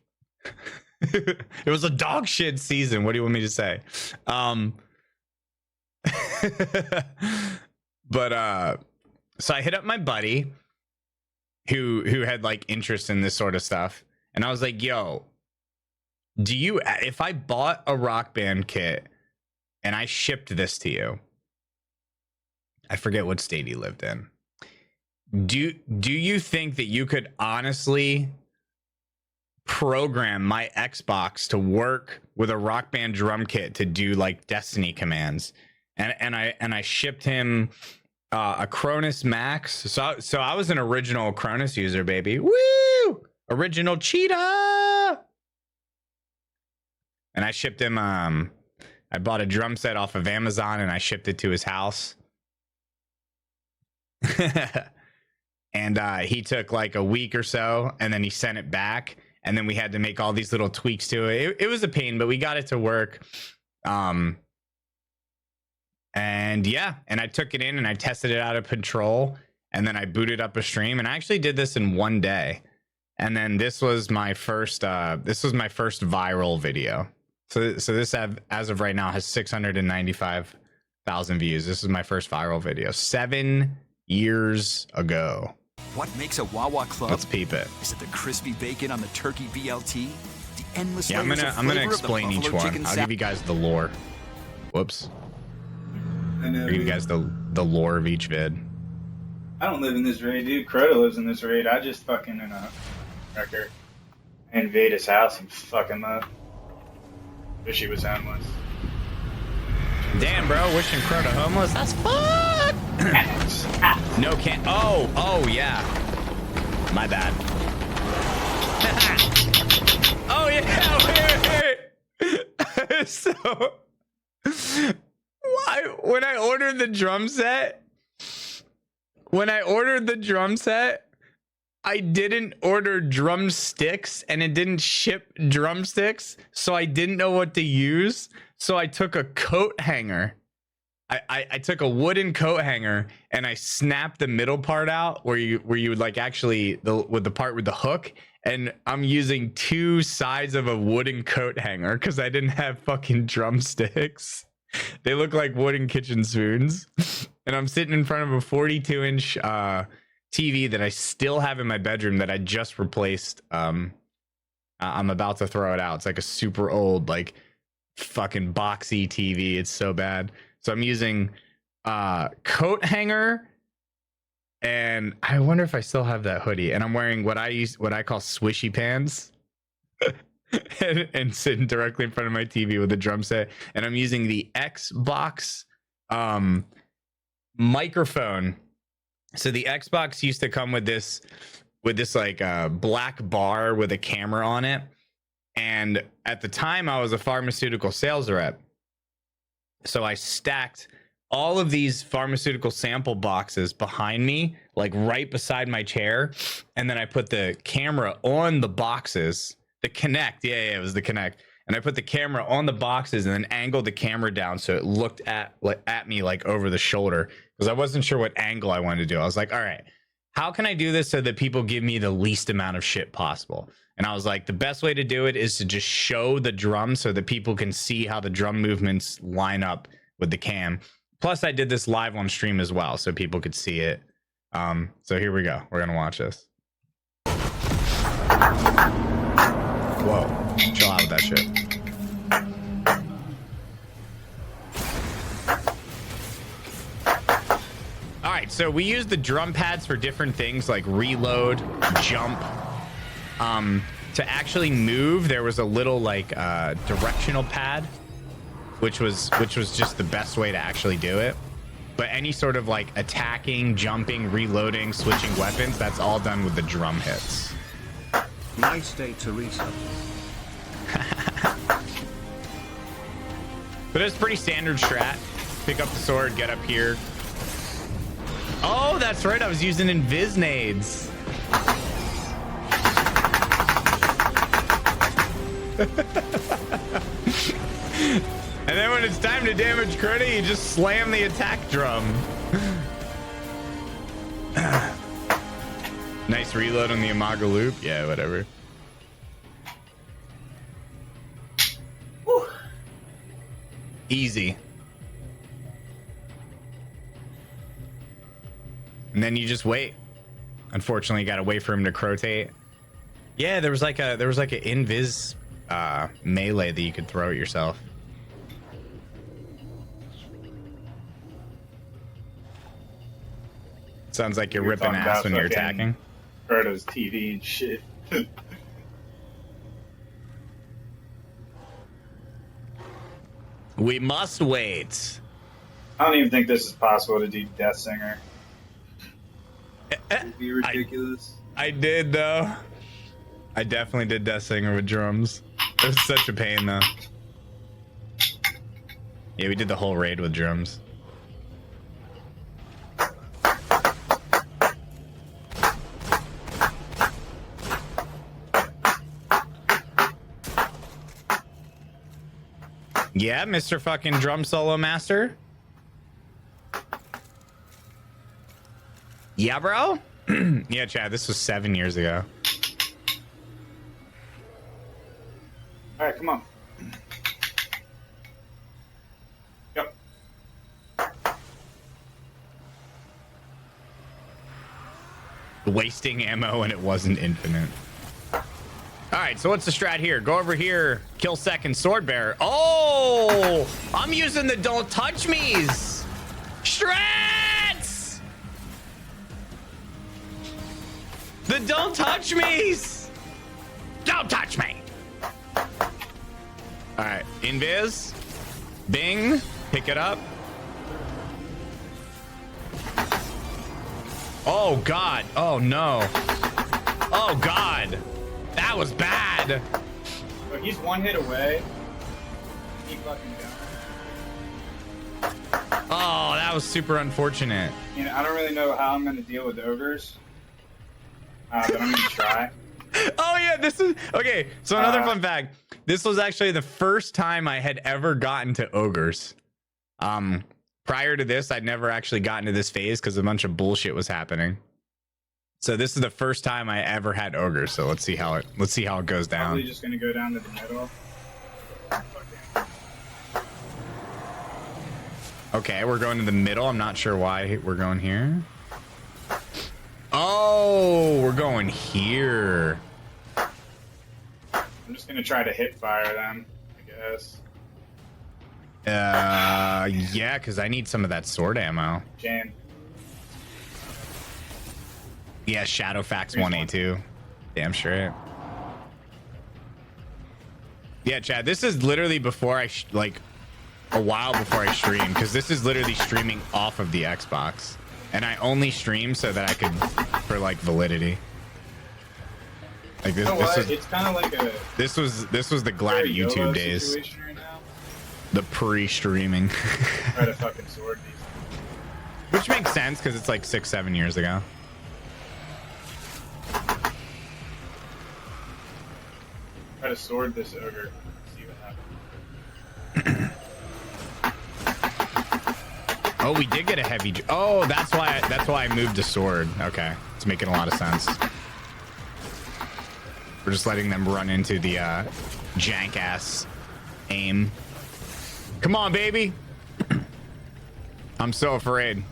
It was a dog shit season. What do you want me to say? But so I hit up my buddy who had like interest in this sort of stuff, and I was like, yo, do you, if I bought a rock band kit and I shipped this to you, I forget what state he lived in, do you think that you could honestly program my Xbox to work with a rock band drum kit to do like Destiny commands? And I shipped him a Cronus Max. So I was an original Cronus user, baby. Woo! Original cheetah. And I shipped him I bought a drum set off of Amazon and I shipped it to his house. And he took like a week or so and then he sent it back, and then we had to make all these little tweaks to it. It was a pain, but we got it to work. And yeah, and I took it in and I tested it out of Control, and then I booted up a stream, and I actually did this in one day. And then this was my first viral video. So this as of right now has 695,000 views. This is my first viral video 7 years ago. What makes a Wawa Club? Let's peep it. Is it the crispy bacon on the turkey BLT? The endless I'm gonna explain each one. I'll give you guys the lore. Whoops. I know, I'll give you guys the lore of each vid. I don't live in this raid, dude. Crota lives in this raid. I just fucking record. I invade his house and fuck him up. Wish he was homeless. Damn, bro, wishing Crota homeless. That's fuck. No can't. Oh yeah. My bad. Oh yeah. Wait. So when I ordered the drum set, I didn't order drumsticks, and it didn't ship drumsticks, so I didn't know what to use. So I took a coat hanger. I took a wooden coat hanger and I snapped the middle part out where you would like actually with the part with the hook, and I'm using 2 sides of a wooden coat hanger because I didn't have fucking drumsticks. They look like wooden kitchen spoons. And I'm sitting in front of a 42-inch TV that I still have in my bedroom that I just replaced. I'm about to throw it out. It's like a super old, like fucking boxy TV. It's so bad. So I'm using coat hanger, and I wonder if I still have that hoodie. And I'm wearing what I call swishy pants. and sitting directly in front of my TV with a drum set, and I'm using the Xbox microphone. So the Xbox used to come with this like black bar with a camera on it, and at the time I was a pharmaceutical sales rep, so I stacked all of these pharmaceutical sample boxes behind me, like right beside my chair, and then I put the camera on the boxes. The Kinect, yeah, it was the Kinect, and I put the camera on the boxes and then angled the camera down so it looked at me like over the shoulder, because I wasn't sure what angle I wanted to do. I was like, all right, how can I do this so that people give me the least amount of shit possible? And I was like, the best way to do it is to just show the drum so that people can see how the drum movements line up with the cam. Plus, I did this live on stream as well so people could see it. So here we go. We're gonna watch this. Whoa, chill out with that shit. All right, so we use the drum pads for different things like reload, jump. To actually move, there was a little like directional pad, which was just the best way to actually do it. But any sort of like attacking, jumping, reloading, switching weapons, that's all done with the drum hits. Nice day, Teresa. But it's pretty standard strat. Pick up the sword, get up here. Oh, that's right. I was using invis nades. And then when it's time to damage credit, you just slam the attack drum. Nice reload on the Imago loop. Yeah, whatever. Whew. Easy. And then you just wait. Unfortunately, you gotta wait for him to rotate. Yeah, there was like an invis melee that you could throw at yourself. Sounds like you're ripping ass when you're attacking. Frodo's TV and shit. We must wait. I don't even think this is possible to do Death Singer. It'd be ridiculous. I did though. I definitely did Death Singer with drums. It was such a pain though. Yeah, we did the whole raid with drums. Yeah, Mr. fucking drum solo master. Yeah, bro. Yeah, Chad, this was 7 years ago. All right, come on. Yep. Wasting ammo and it wasn't infinite. All right, so what's the strat here? Go over here, kill second sword bearer. Oh, I'm using the don't touch me's. Strats! The don't touch me's. Don't touch me. All right, invis, bing, pick it up. Oh God, oh no. Oh God. That was bad. But he's one hit away. Keep fucking going. Oh, that was super unfortunate. You know, I don't really know how I'm going to deal with ogres, but I'm going to try. Oh yeah, this is okay. So another fun fact: this was actually the first time I had ever gotten to ogres. Prior to this, I'd never actually gotten to this phase because a bunch of bullshit was happening. So this is the first time I ever had ogres. So let's see how it goes down. Probably just gonna go down to the middle. Okay, we're going to the middle. I'm not sure why we're going here. Oh, we're going here. I'm just gonna try to hit fire them, I guess. Yeah, because I need some of that sword ammo. Jam. Yeah, Shadowfax 1A2. Damn straight. Yeah, Chad, this is literally before I like a while before I stream, because this is literally streaming off of the Xbox, and I only stream so that I could for like validity. Like this, You know this what? is It's kind of like a this was the glad YOLO YouTube days, situation right now. the pre-streaming, Try to fucking sword these. which makes sense because it's like 6-7 years ago. Try to sword this ogre. See what happens. Oh, we did get a heavy. Oh, that's why I moved to sword. Okay, it's making a lot of sense. We're just letting them run into the jank ass aim. Come on, baby. I'm so afraid.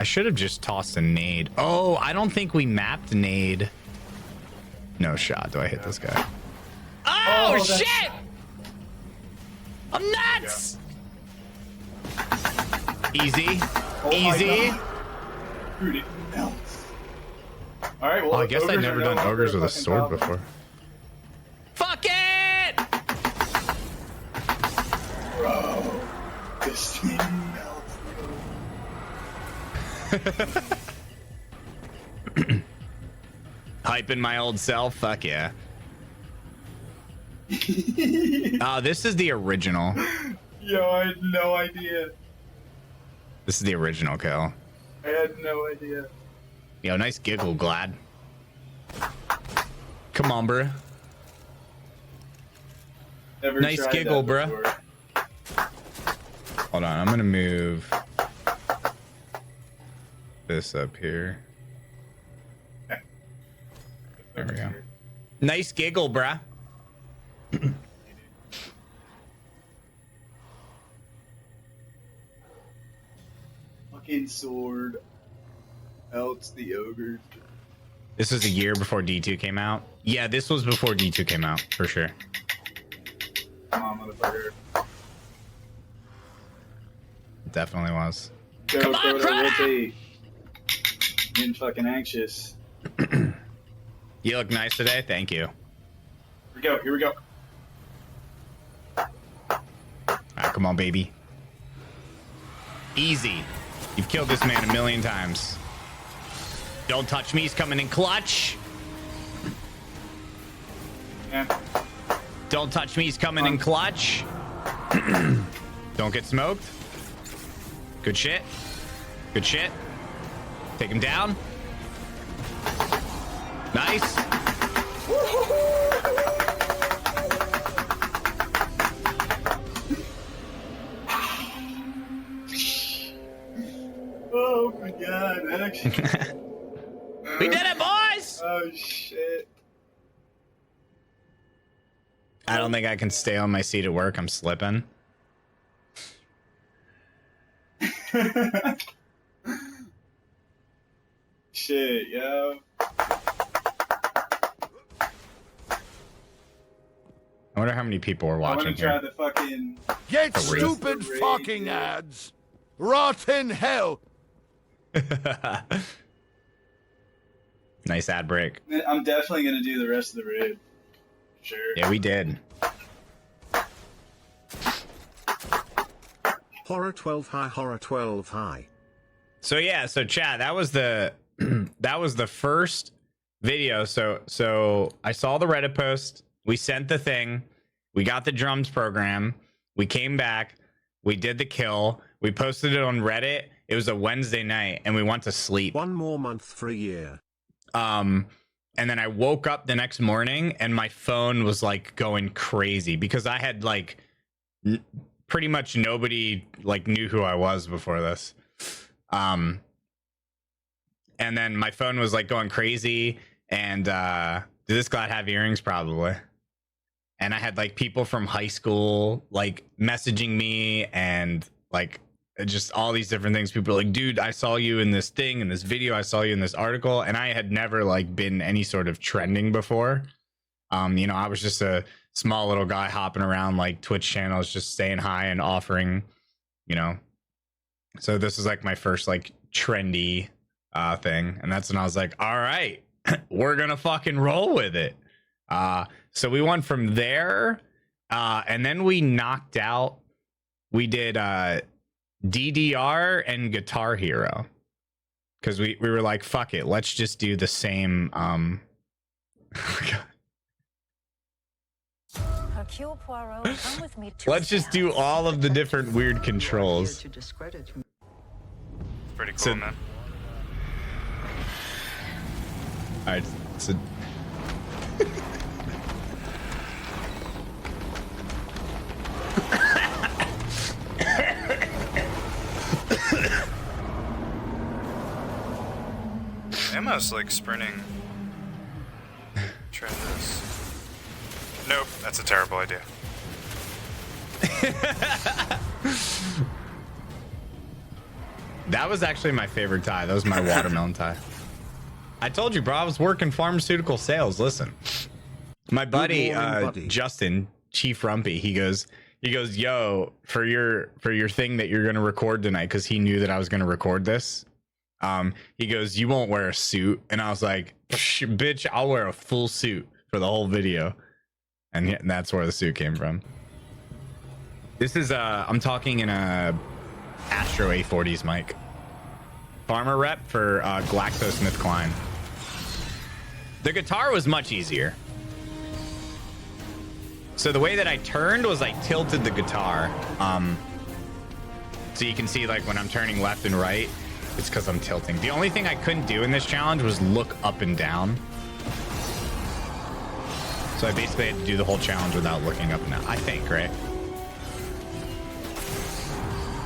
I should have just tossed a nade. Oh, I don't think we mapped nade. No shot. Do I hit this guy? Oh, shit! I'm nuts! Easy. Easy. Dude, it melts. Alright, well, Oh, I guess I've ogres never are no done longer ogres with a fucking sword problem. before. Fuck it! Bro, this thing melts. Hyping my old self? Fuck yeah. Oh, this is the original. Yo, I had no idea. This is the original kill. I had no idea. Yo, nice giggle, Glad. Come on, bruh. Never Nice tried giggle, that bruh. before. Hold on, I'm gonna move this up here. There we go. Nice giggle, bruh. Fucking sword. Melts the ogre. This was a year before D2 came out. Yeah, this was before D2 came out, for sure. Come on, motherfucker. It definitely was. Go, Come on, Frodo, Frodo! we'll be. Getting fucking anxious. You look nice today. Thank you. Here we go, here we go. Alright, come on, baby. Easy. You've killed this man a million times. Don't touch me. He's coming in clutch. Yeah. Don't touch me. He's coming in clutch. Don't get smoked. Good shit. Good shit. Take him down. Nice. Oh my god, that actually. We did it, boys! Oh shit. I don't think I can stay on my seat at work. I'm slipping. Shit, yo. I wonder how many people are I want watching to try here. the fucking. Get For real. stupid Raid, fucking dude. ads. Rot in hell. Nice ad break. I'm definitely gonna do the rest of the raid. Sure. Yeah, we did. Horror 12 high, horror 12 high. So yeah, so Chad, that was the that was the first video. So I saw the Reddit post. We sent the thing. We got the drums program. We came back. We did the kill. We posted it on Reddit. It was a Wednesday night, and we went to sleep. One more month for a year. And then I woke up the next morning, and my phone was like going crazy because I had like pretty much nobody like knew who I was before this. And then my phone was like going crazy, and did this glad have earrings? Probably. And I had like people from high school like messaging me, and like just all these different things. People were like, dude, I saw you in this thing, in this video, I saw you in this article, and I had never like been any sort of trending before. You know, I was just a small little guy hopping around like Twitch channels, just saying hi and offering, you know. So this is like my first like trendy thing, and that's when I was like, all right, we're gonna fucking roll with it. So we went from there, and then we knocked out, we did DDR and Guitar Hero, because we were like, fuck it, let's just do the same Hercule Poirot, come with me to let's just do all of the different weird controls. It's pretty cool, So- man. All right, so Emma's like sprinting. Try this. Nope, that's a terrible idea. that was actually my favorite tie. That was my watermelon tie. I told you, bro, I was working pharmaceutical sales. Listen, my buddy, buddy. Justin, Chief Rumpy, he goes, yo, for your thing that you're gonna record tonight, because he knew that I was gonna record this. He goes, you won't wear a suit, and I was like, bitch, I'll wear a full suit for the whole video, and that's where the suit came from. This is I'm talking in a Astro A40s mic. Farmer rep for GlaxoSmithKline. The guitar was much easier. So the way that I turned was I tilted the guitar. So you can see like when I'm turning left and right, it's because I'm tilting. The only thing I couldn't do in this challenge was look up and down. So I basically had to do the whole challenge without looking up and down. I think, right?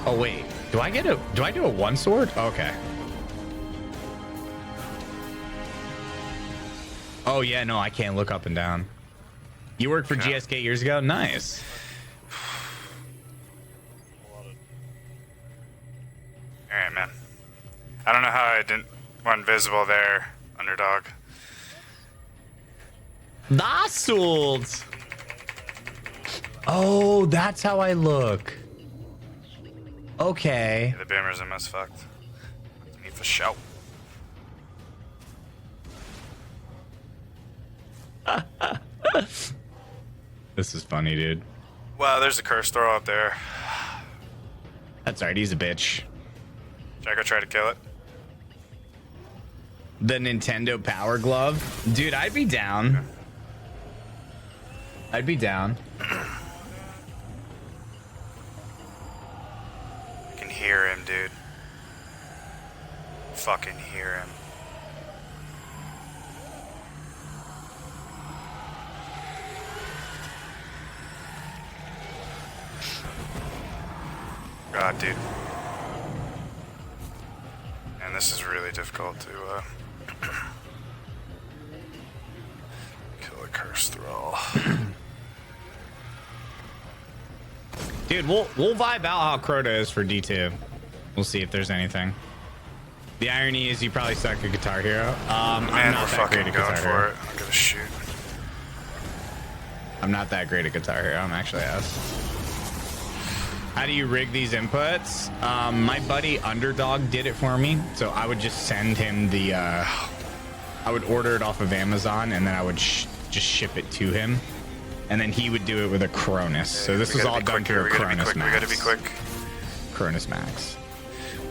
Oh wait, do I do a one sword? Okay. Oh yeah, no, I can't look up and down. You worked for GSK years ago? Nice. Alright, man. I don't know how I didn't went visible there, underdog. That's sold. Oh, that's how I look. Okay. Yeah, the boomers are most fucked. Me for show. This is funny, dude. Wow, there's a curse throw up there. That's alright, he's a bitch. Should I go try to kill it? The Nintendo Power Glove? Dude, I'd be down. I'd be down. I can hear him, dude. Fucking hear him. God, dude. And this is really difficult to kill a curse thrall. Dude, we'll vibe out how Crota is for D2. We'll see if there's anything. The irony is you probably suck at Guitar Hero. I'm Man, not we're that fucking great at going Guitar for Hero. it. I'm gonna shoot. I'm not that great at Guitar Hero. I'm actually ass. How do you rig these inputs? My buddy Underdog did it for me. So I would just send him the, I would order it off of Amazon, and then I would just ship it to him. And then he would do it with a Cronus. So this was all done through a Cronus Max. We gotta be quick. Cronus Max.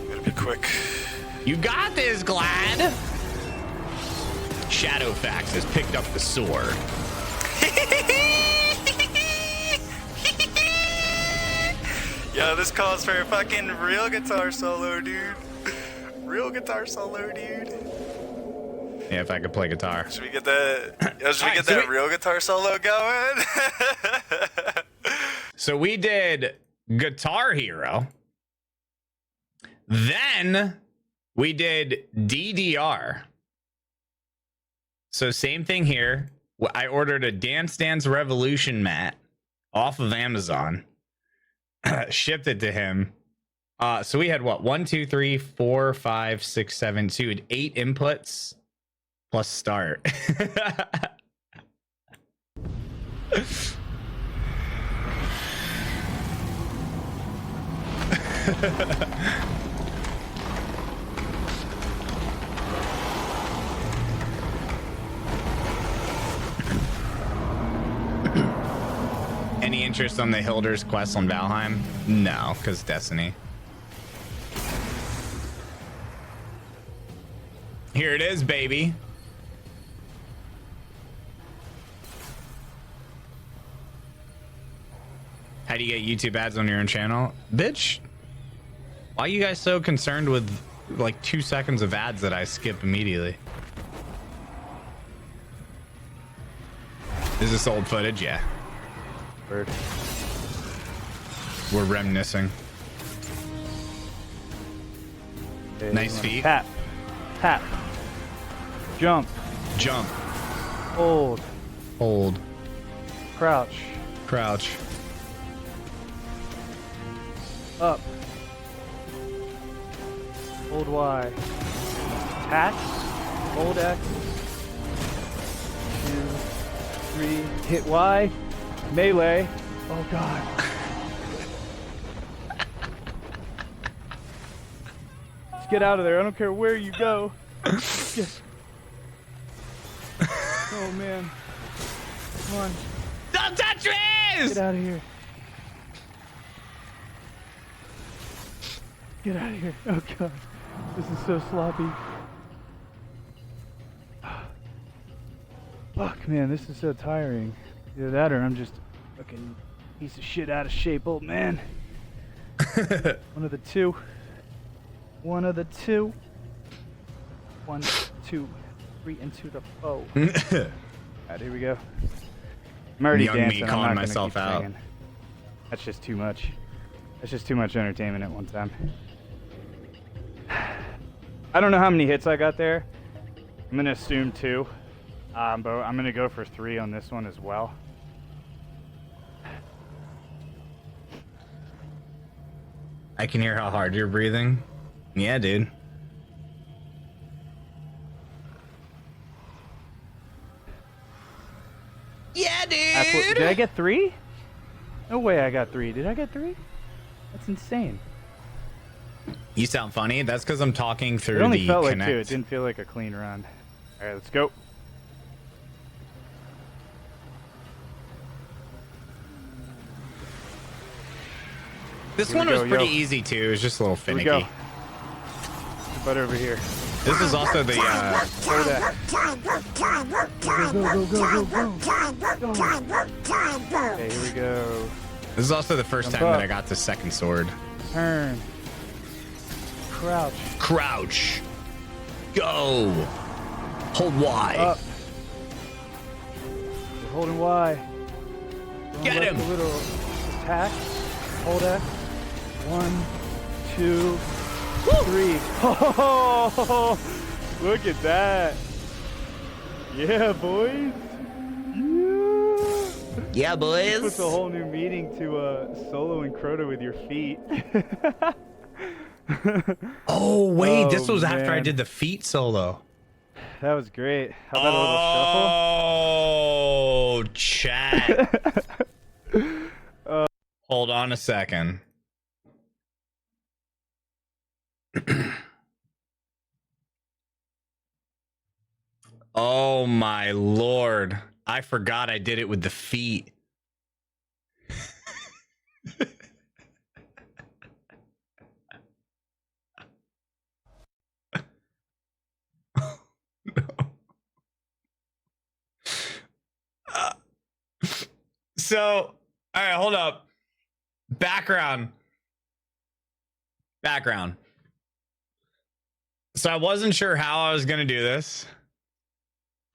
We gotta be quick. You got this, Glad! Shadowfax has picked up the sword. Yo, this calls for a fucking real guitar solo, dude. Real guitar solo, dude. Yeah, if I could play guitar. Should we get that? Yo, should we Alright, get so that real guitar solo going? So we did Guitar Hero. Then We did DDR. So same thing here. I ordered a Dance Dance Revolution mat off of Amazon. Shipped it to him. So we had what? 1, 2, 3, 4, 5, 6, 7, 2, and 8 inputs plus start. Any interest on the Hilder's quest on Valheim? No, because Destiny. Here it is, baby. How do you get YouTube ads on your own channel? Bitch, why are you guys so concerned with like 2 seconds of ads that I skip immediately? Is this old footage? Yeah. Bird. We're reminiscing. Okay, nice feet. Tap. Tap. Jump. Jump. Hold. Hold. Crouch. Crouch. Up. Hold Y. Attack. Hold X. 2, 3. Hit Y. Melee. Oh god. Let's get out of there. I don't care where you go. Oh man. Come on. Don't touch me! Get out of here. Get out of here. Oh god. This is so sloppy. Fuck man, this is so tiring. Either that or I'm just a fucking piece of shit out of shape old man. One of the two. One of the two. 1, 2, 3 into the foe. Alright, here we go. I'm already Young dancing. me calling I'm not myself gonna keep out. singing. That's just too much. That's just too much entertainment at one time. I don't know how many hits I got there. I'm gonna assume 2. But I'm gonna go for 3 on this one as well. I can hear how hard you're breathing. Yeah, dude. Yeah, dude. Did I get 3? No way I got 3. Did I get 3? That's insane. You sound funny. That's because I'm talking through It only the felt Connect. like 2. It didn't feel like a clean run. All right, let's go. This Here one we was go, pretty yo. easy too. It was just a little Here we finicky. go. Butt over here. This is also the Hold that. Go. Okay, here we go. this is also the first Jump time that up. I got the second sword. Turn. Crouch. Crouch. Go. Hold Y. Up. You're holding Y. Going Get left him. A little attack. Hold X. 1, 2, 3. Oh, look at that. Yeah, boys. Yeah, boys. Puts a whole new meaning to solo and Crota with your feet. Oh wait, this Oh, was after I man. did the feet solo. That was great. How about a little Oh, chat. Hold on a second. Oh my lord. I forgot I did it with the feet. So, all right, hold up. Background. So I wasn't sure how I was going to do this.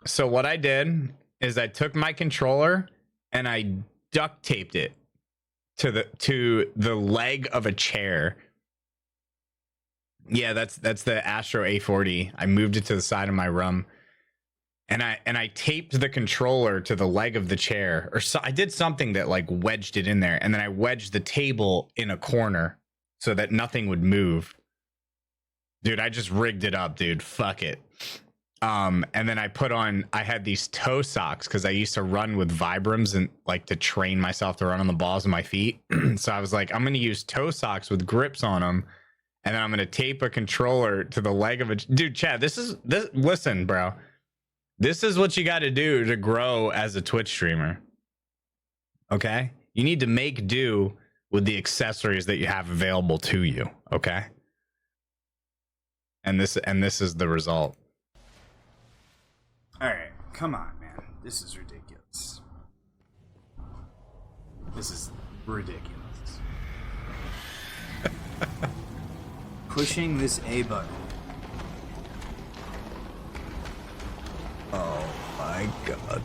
So what I did is I took my controller and I duct taped it to the leg of a chair. Yeah, that's the Astro A40. I moved it to the side of my room, and I taped the controller to the leg of the chair, or so I did something that like wedged it in there, and then I wedged the table in a corner so that nothing would move. Dude, I just rigged it up, dude. Fuck it. And then I had these toe socks because I used to run with Vibrams and like to train myself to run on the balls of my feet. So I was like, I'm gonna use toe socks with grips on them. And then I'm gonna tape a controller to the leg of a dude. Chad, this. Listen, bro, this is what you got to do to grow as a Twitch streamer. Okay, you need to make do with the accessories that you have available to you. Okay, and this is the result. All right, come on, man. This is ridiculous. This is ridiculous. Pushing this A button. Oh my god.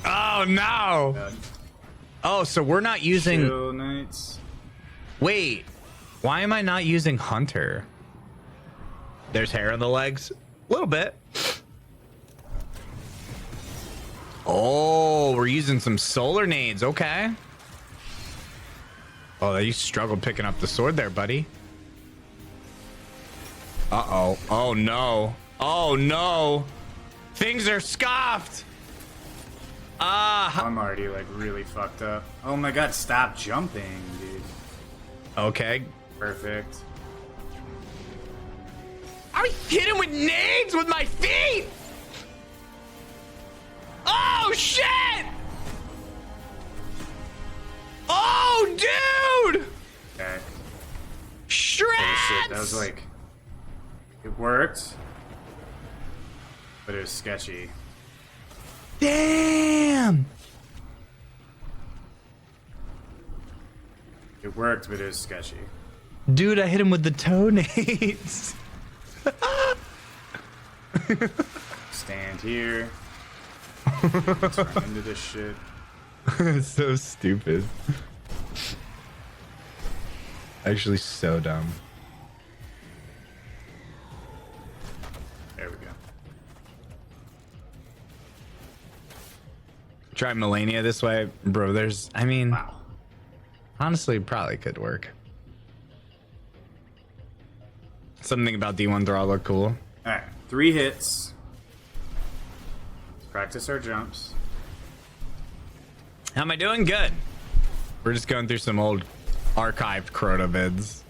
Oh no! Oh, so we're not using. Chill nights. Wait, why am I not using Hunter? There's hair on the legs, a little bit. Oh, we're using some solar nades. Okay. Oh, you struggled picking up the sword there, buddy. Uh-oh. Oh no. Oh no. Things are scoffed. I'm already like really fucked up. Oh my god, stop jumping, dude. Okay. Perfect. I hit him with nades with my feet. Oh shit! Oh dude! Okay. Shreds! Oh shit, that was like, it worked, but it was sketchy. Damn! It worked, but it was sketchy. Dude, I hit him with the toe nades. Stand here. Let's run into this shit. It's so stupid. Actually, so dumb. There we go. Try Melania this way, bro. Wow. Honestly, probably could work. Something about D1 Thrall look cool. Alright, 3 hits. Let's practice our jumps. How am I doing? Good. We're just going through some old archived Crota vids.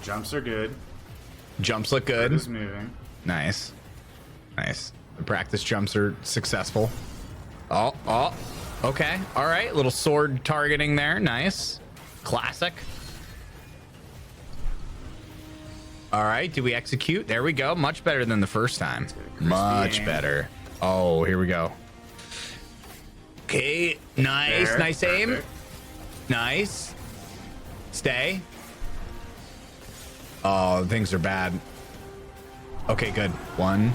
Jumps are good. Jumps look good. Is moving. Nice. Nice. The practice jumps are successful. Oh. Okay. All right. Little sword targeting there. Nice. Classic. All right. Do we execute? There we go. Much better than the first time. Much better. Oh, here we go. Okay. Nice. There. Nice aim. Perfect. Nice. Stay. Oh, things are bad. Okay, good. 1,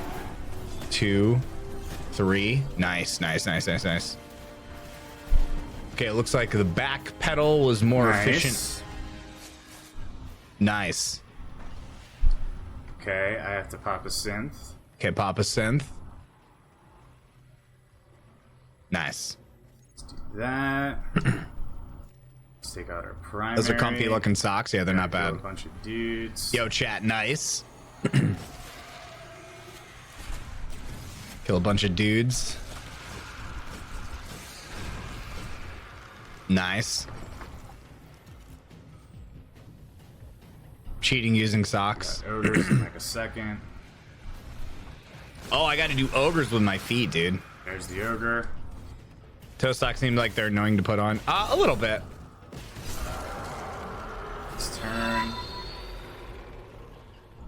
2, 3. Nice. Okay, it looks like the back pedal was more efficient. Nice. Okay, I have to pop a synth. Okay, pop a synth. Nice. Let's do that. Let's take out our primary. Those are comfy looking socks. Yeah, they're not bad. A bunch of dudes. Yo, chat, nice. Kill a bunch of dudes. Nice. Cheating using socks. Got ogres in like a second. Oh, I got to do ogres with my feet, dude. There's the ogre. Toe socks seem like they're annoying to put on. A little bit. Let's turn.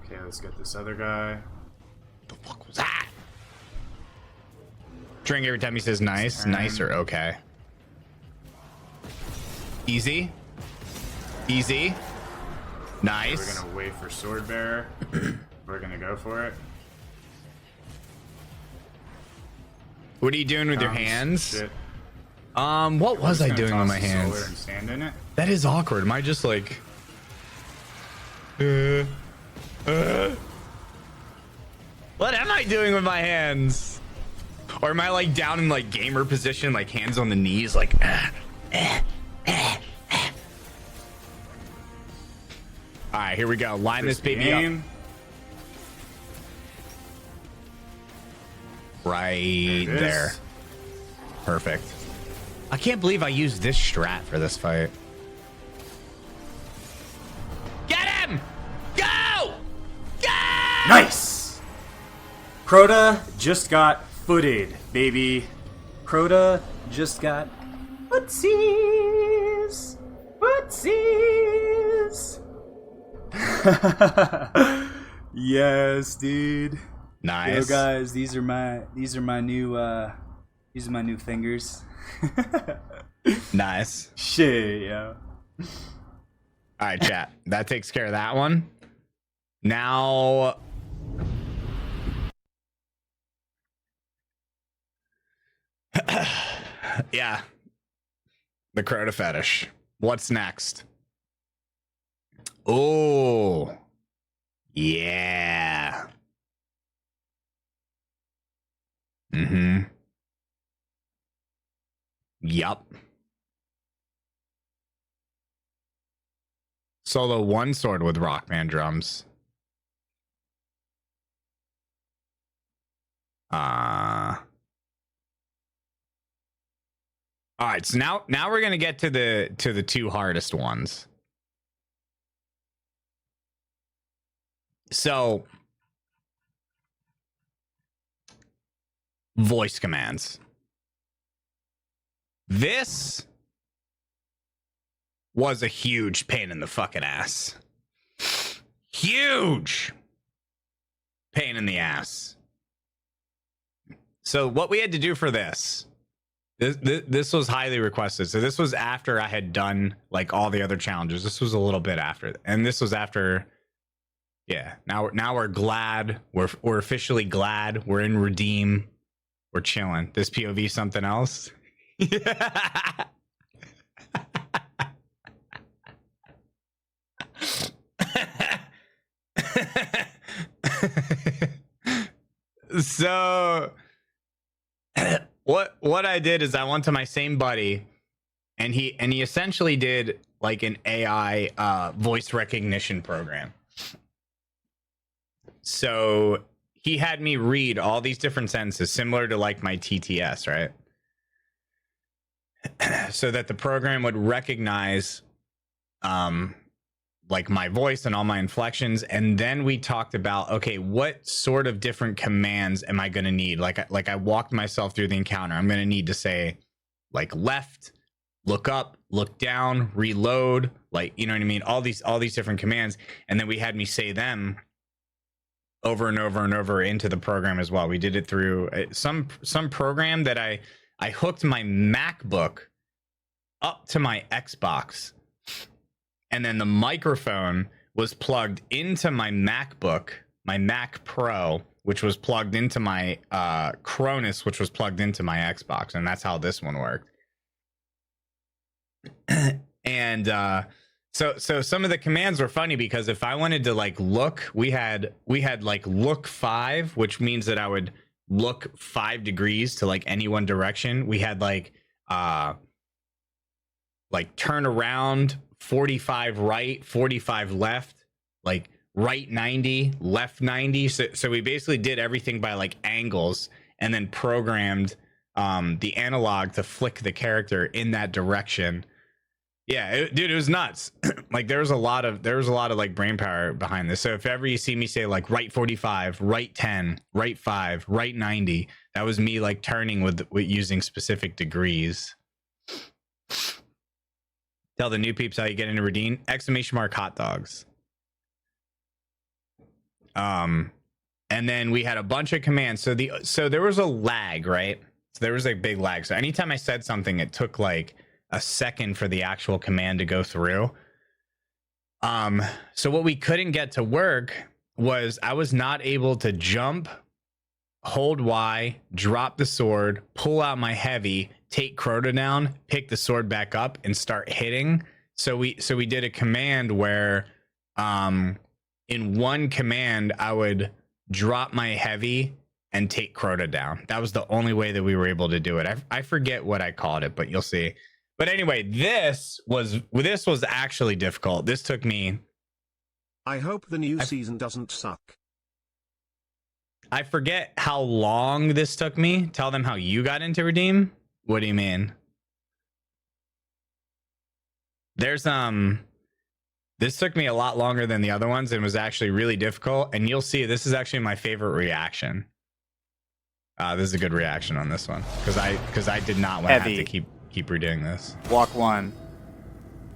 Okay, let's get this other guy. The fuck was that? Drink every time he says nice, nice or okay. Easy. Easy. Nice. Okay, we're gonna wait for Sword Bearer. We're gonna go for it. What are you doing with your hands? Shit. What was I doing with my hands? Solar and sand in it. That is awkward. Am I just like... What am I doing with my hands? Or am I like down in like gamer position, like hands on the knees, like... Alright, here we go. Line this baby up. Right there. Perfect. I can't believe I used this strat for this fight. Get him! Go! Go! Nice! Crota just got footed, baby. Crota just got footsies. Footsies. Yes, dude. Nice. Yo, guys, these are my new fingers. Nice. Shit, yo. All right, chat. That takes care of that one. Now, yeah, the Crota fetish. What's next? Oh, yeah. Mm-hmm. Yup. Solo one sword with Rockman drums. All right, so now we're gonna get to the two hardest ones. So, voice commands. This was a huge pain in the fucking ass. Huge pain in the ass. So what we had to do for this was highly requested. So this was after I had done like all the other challenges. This was a little bit after, and this was after. Yeah. Now we're glad. We're officially glad. We're in Redeem. We're chilling. This POV something else. So what I did is I went to my same buddy, and he essentially did like an AI voice recognition program. So he had me read all these different sentences similar to like my TTS, right? So that the program would recognize like my voice and all my inflections. And then we talked about, okay, what sort of different commands am I going to need? Like I walked myself through the encounter. I'm going to need to say like left, look up, look down, reload, like, you know what I mean? All these different commands. And then we had me say them over and over and over into the program as well. We did it through some program that I hooked my MacBook up to my Xbox, and then the microphone was plugged into my MacBook, my Mac Pro, which was plugged into my Cronus, which was plugged into my Xbox, and that's how this one worked. And so some of the commands were funny because if I wanted to like look, we had like look 5, which means that I would look 5 degrees to like any one direction. We had like turn around 45 right, 45 left, like right 90, left 90. So we basically did everything by like angles and then programmed the analog to flick the character in that direction. Yeah, dude, it was nuts. Like there was a lot of like brain power behind this. So if ever you see me say like right 45, right 10, right 5, right 90, that was me like turning with using specific degrees. Tell the new peeps how you get into Redeem. ! Hot dogs. And then we had a bunch of commands. So there was a lag, right? So there was a big lag. So anytime I said something, it took like a second for the actual command to go through. So what we couldn't get to work was I was not able to jump, hold Y, drop the sword, pull out my heavy, take Crota down, pick the sword back up, and start hitting. So we did a command where in one command I would drop my heavy and take Crota down. That was the only way that we were able to do it. I forget what I called it, but you'll see. But anyway, this was actually difficult. This took me. I hope the new season doesn't suck. I forget how long this took me. Tell them how you got into Redeem. What do you mean? There's this took me a lot longer than the other ones and was actually really difficult. And you'll see this is actually my favorite reaction. This is a good reaction on this one because I did not want to have to keep redoing this. Walk 1,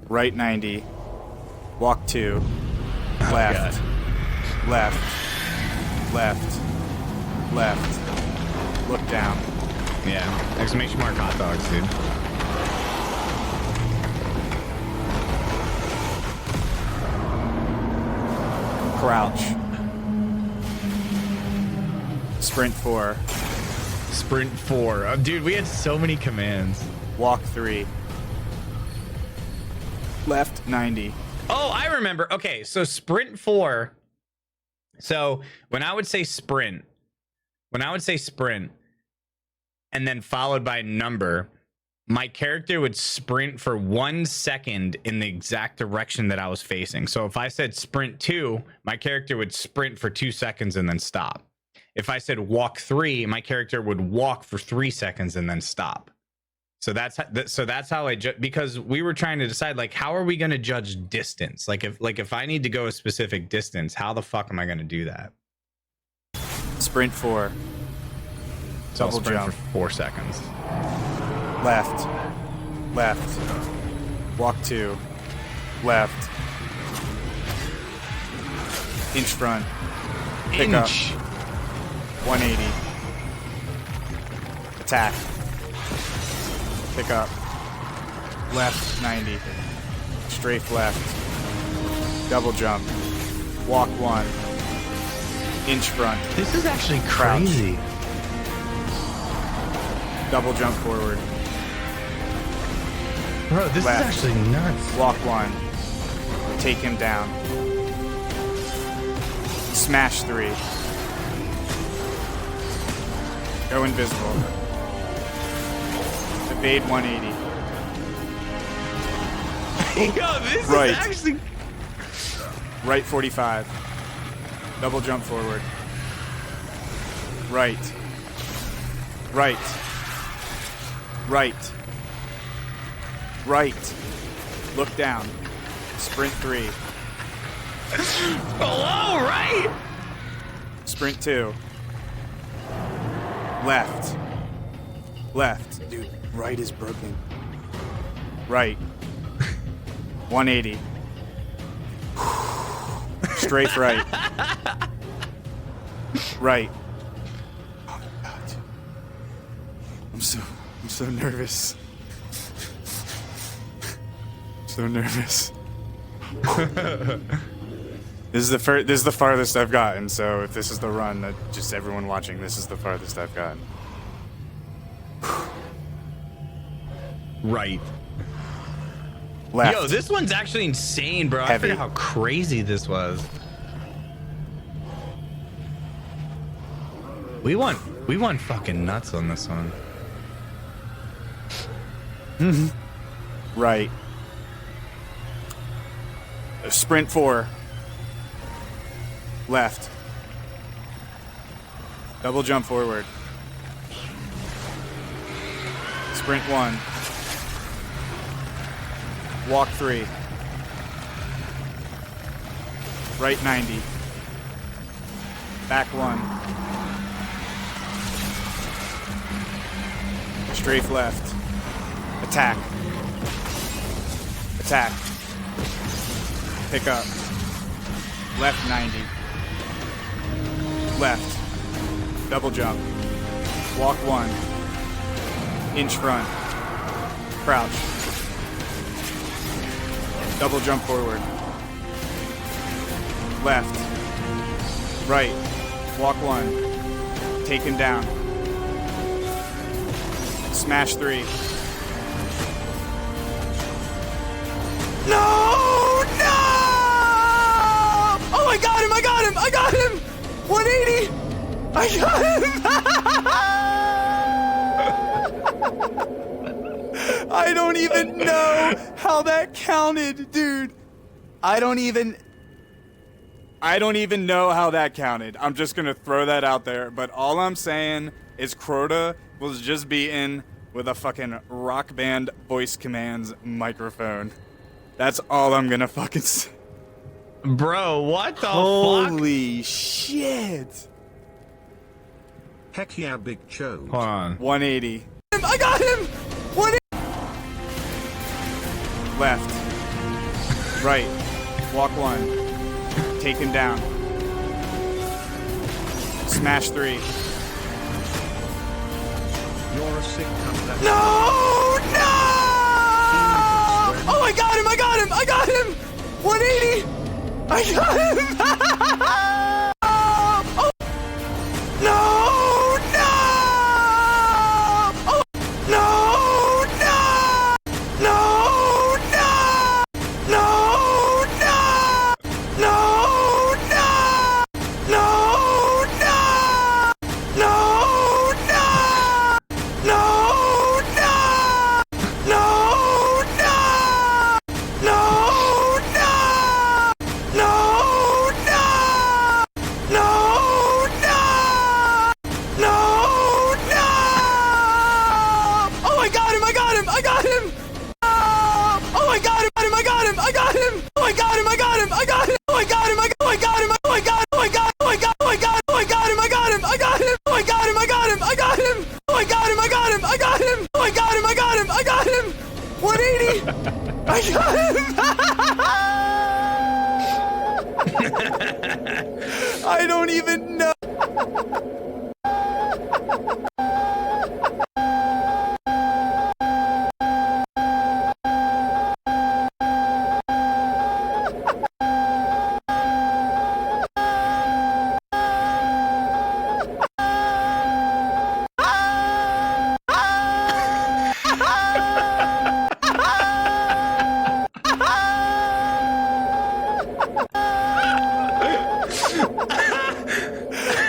right 90, walk 2, left, left, left, left, look down. Yeah, ! Hot dogs, dude. Crouch. Sprint 4. Sprint 4. Oh, dude, we had so many commands. Walk 3. Left 90. Oh, I remember. Okay, so sprint 4. So when I would say sprint, and then followed by number, my character would sprint for 1 second in the exact direction that I was facing. So if I said sprint 2, my character would sprint for 2 seconds and then stop. If I said walk 3, my character would walk for 3 seconds and then stop. So that's how I because we were trying to decide, like, how are we going to judge distance? Like if I need to go a specific distance, how the fuck am I going to do that? Sprint 4. So Double sprint jump for 4 seconds. Left, left, walk 2, left, inch front, pick up, 180, attack, pick up, left 90, strafe left, double jump, walk 1, inch front. This is actually crouch, crazy. double jump forward. Bro, this left, is actually nuts. Walk 1, take him down, smash 3, go invisible, evade 180. Yo, this right. is actually Right 45, double jump forward, right, right, right, right, look down, sprint 3. Hello, right? Sprint 2. Left. Left. Dude, right is broken. Right. 180. Strafe right. Right. Oh my God. I'm so nervous. So nervous. This is the farthest I've gotten, so if this is the run, just everyone watching, this is the farthest I've gotten. Right. Left. Yo, this one's actually insane, bro. Heavy. I forget how crazy this was. We went fucking nuts on this one. Right. Sprint 4. Left. Double jump forward. Sprint 1. Walk 3. Right 90. Back 1. Strafe left. Attack. Attack. Pick up. Left 90. Left. Double jump. Walk 1. Inch front. Crouch. Double jump forward. Left. Right. Walk 1. Take him down. Smash 3. No! No! Oh, I got him! I got him! I got him! 180! I got him! I don't even know how that counted, dude. I don't even know how that counted. I'm just gonna throw that out there. But all I'm saying is Crota was just beaten with a fucking Rock Band voice commands microphone. That's all I'm gonna fucking say. Bro, what the fuck? Holy shit. Heck yeah, Big Cho. Hold on. 180. I got him! 180. Left. Right. Walk 1. Take him down. Smash 3. You're a sick cunt. No! No! Oh, I got him! I got him! I got him! 180! I got him! Oh! No! No! Oh! No! No! No! No! No! No! No! No! No! No! I don't even know.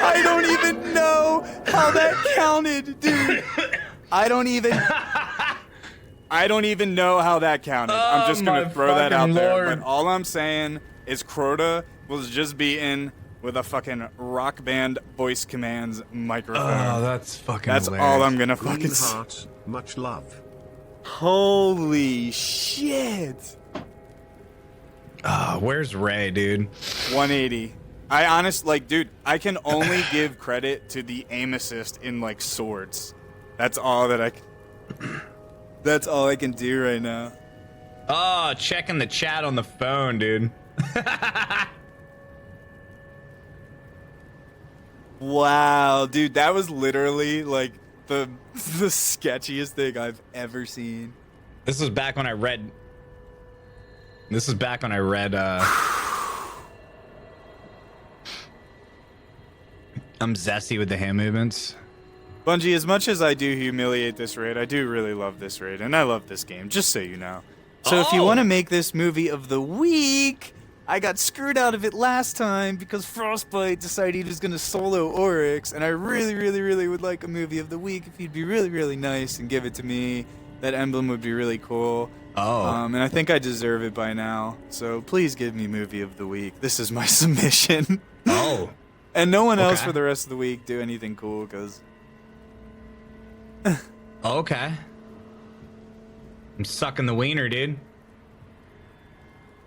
I don't even know how that counted, dude. I don't even know how that counted. I'm just gonna throw that out there. But all I'm saying is Crota was just beaten with a fucking Rock Band voice commands microphone. Oh, that's fucking That's hilarious. all I'm gonna fucking say. Heart, much love. Holy shit. Where's Ray, dude? 180. I honestly, like, dude, I can only give credit to the aim assist in, like, swords. That's all that that's all I can do right now. Oh, checking the chat on the phone, dude. Wow, dude, that was literally, like, the sketchiest thing I've ever seen. This was back when I read... I'm zesty with the hand movements. Bungie, as much as I do humiliate this raid, I do really love this raid, and I love this game, just so you know. So if you want to make this movie of the week, I got screwed out of it last time because Frostbite decided he was going to solo Oryx, and I really, really, really would like a movie of the week if you'd be really, really nice and give it to me. That emblem would be really cool. And I think I deserve it by now, so please give me movie of the week. This is my submission. And no one else for the rest of the week do anything cool, because... Okay. I'm sucking the wiener, dude.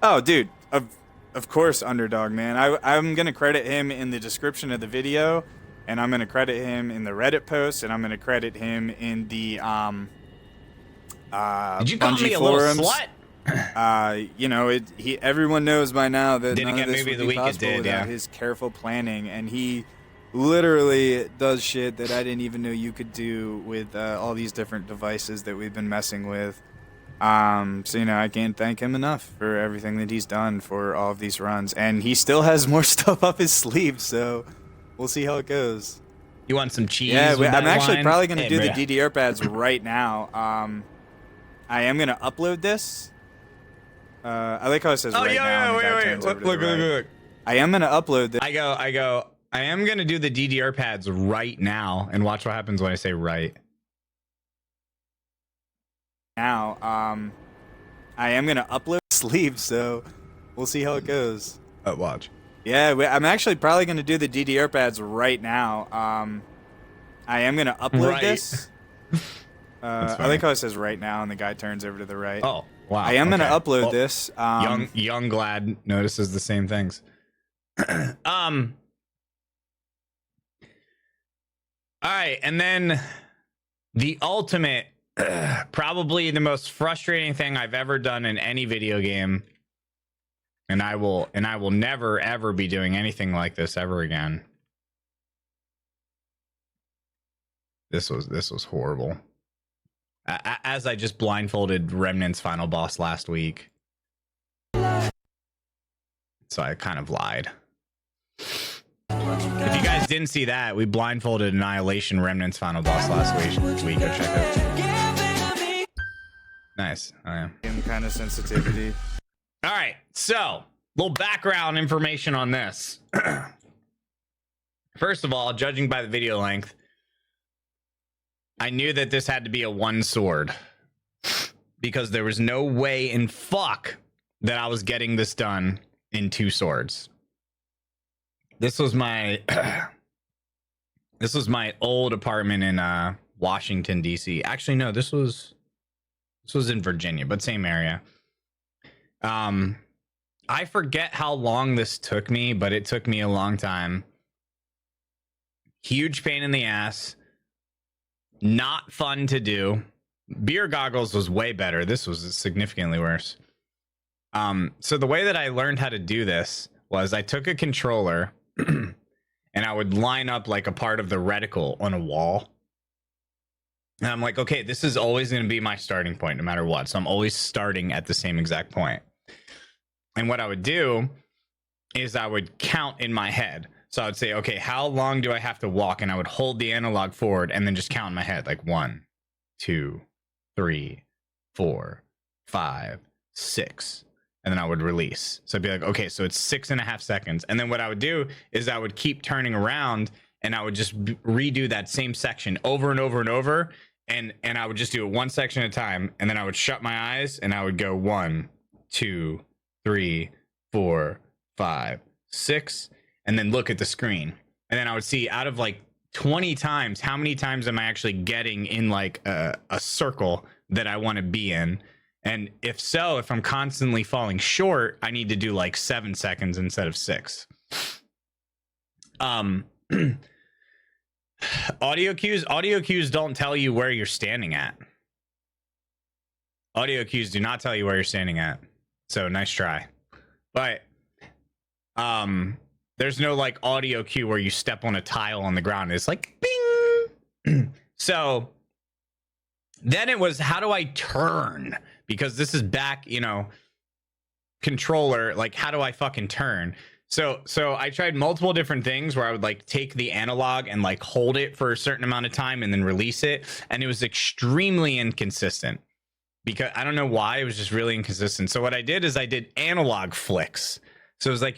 Oh, dude. Of course, Underdog, man. I'm going to credit him in the description of the video, and I'm going to credit him in the Reddit post, and I'm going to credit him in the Did you call me a little slut? You know, everyone knows by now that Didn't none get of this movie would of the be week, it possible did, without yeah. his careful planning, and he literally does shit that I didn't even know you could do with all these different devices that we've been messing with. So, you know, I can't thank him enough for everything that he's done for all of these runs, and he still has more stuff up his sleeve, so we'll see how it goes. You want some cheese? Yeah, with I'm that actually wine? probably going to Hey, do the bruh. DDR pads right now. I am going to upload this. I like how it says right now. And the guy turns over to the right. Look. I am going to upload this. I am going to do the DDR pads right now, and watch what happens when I say right. Now, I am going to upload sleeves, so we'll see how it goes. Watch. Yeah, I'm actually probably going to do the DDR pads right now. I am going to upload Right. this. I like how it says right now, and the guy turns over to the right. Oh, wow. I am going to okay. upload Well, this. young Glad notices the same things. All right, and then the ultimate, probably the most frustrating thing I've ever done in any video game, and I will never ever be doing anything like this ever again. This was horrible. As I just blindfolded Remnant's final boss last week, so I kind of lied. If you guys didn't see that, we blindfolded Annihilation Remnant's final boss last week. Go check it. Nice. Oh, yeah. Game kind of sensitivity. All right, so little background information on this. First of all, judging by the video length, I knew that this had to be a one sword because there was no way in fuck that I was getting this done in two swords. This was my old apartment in Washington D.C. Actually, no, this was in Virginia, but same area. I forget how long this took me, but it took me a long time. Huge pain in the ass. Not fun to do. Beer Goggles was way better. This was significantly worse. So the way that I learned how to do this was I took a controller and I would line up like a part of the reticle on a wall. And I'm like, okay, this is always going to be my starting point no matter what. So I'm always starting at the same exact point. And what I would do is I would count in my head. So I would say, okay, how long do I have to walk? And I would hold the analog forward and then just count in my head, like 1, 2, 3, 4, 5, 6. And then I would release. So I'd be like, okay, so it's 6.5 seconds. And then what I would do is I would keep turning around and I would just redo that same section over and over and over. And I would just do it one section at a time. And then I would shut my eyes and I would go 1, 2, 3, 4, 5, 6. And then look at the screen. And then I would see out of like 20 times, how many times am I actually getting in like a circle that I want to be in? And if so, if I'm constantly falling short, I need to do like 7 seconds instead of 6. Audio cues don't tell you where you're standing at. Audio cues do not tell you where you're standing at. So nice try. But there's no like audio cue where you step on a tile on the ground. It's like bing. So then it was, how do I turn? Because this is back, controller, like how do I fucking turn? So I tried multiple different things where I would like take the analog and like hold it for a certain amount of time and then release it. And it was extremely inconsistent because I don't know why, it was just really inconsistent. So what I did is I did analog flicks. So it was like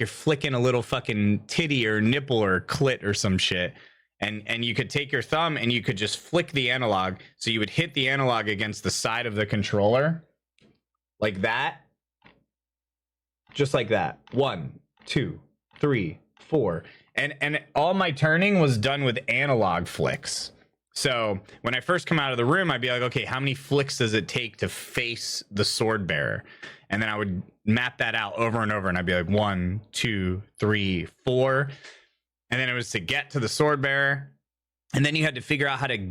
you're flicking a little fucking titty or nipple or clit or some shit. And you could take your thumb and you could just flick the analog. So you would hit the analog against the side of the controller like that. Just like that. 1, 2, 3, 4. And all my turning was done with analog flicks. So when I first come out of the room, I'd be like, okay, how many flicks does it take to face the sword bearer? And then I would map that out over and over. And I'd be like 1, 2, 3, 4. And then it was to get to the sword bearer. And then you had to figure out how to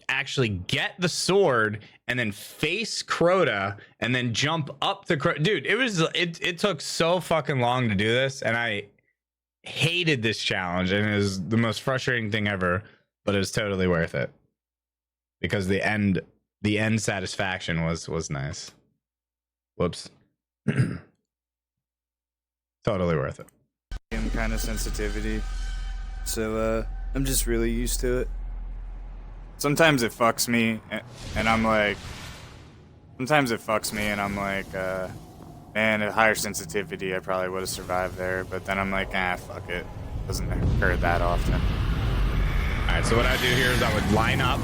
actually get the sword and then face Crota and then jump up to Crota. Dude, it took so fucking long to do this, and I hated this challenge, and it was the most frustrating thing ever, but it was totally worth it because the end satisfaction was nice. Whoops. Totally worth it. Kind of sensitivity, so I'm just really used to it. Sometimes it fucks me, and I'm like, man, at higher sensitivity, I probably would have survived there. But then I'm like, fuck it. Doesn't occur that often. All right, so what I do here is I would line up.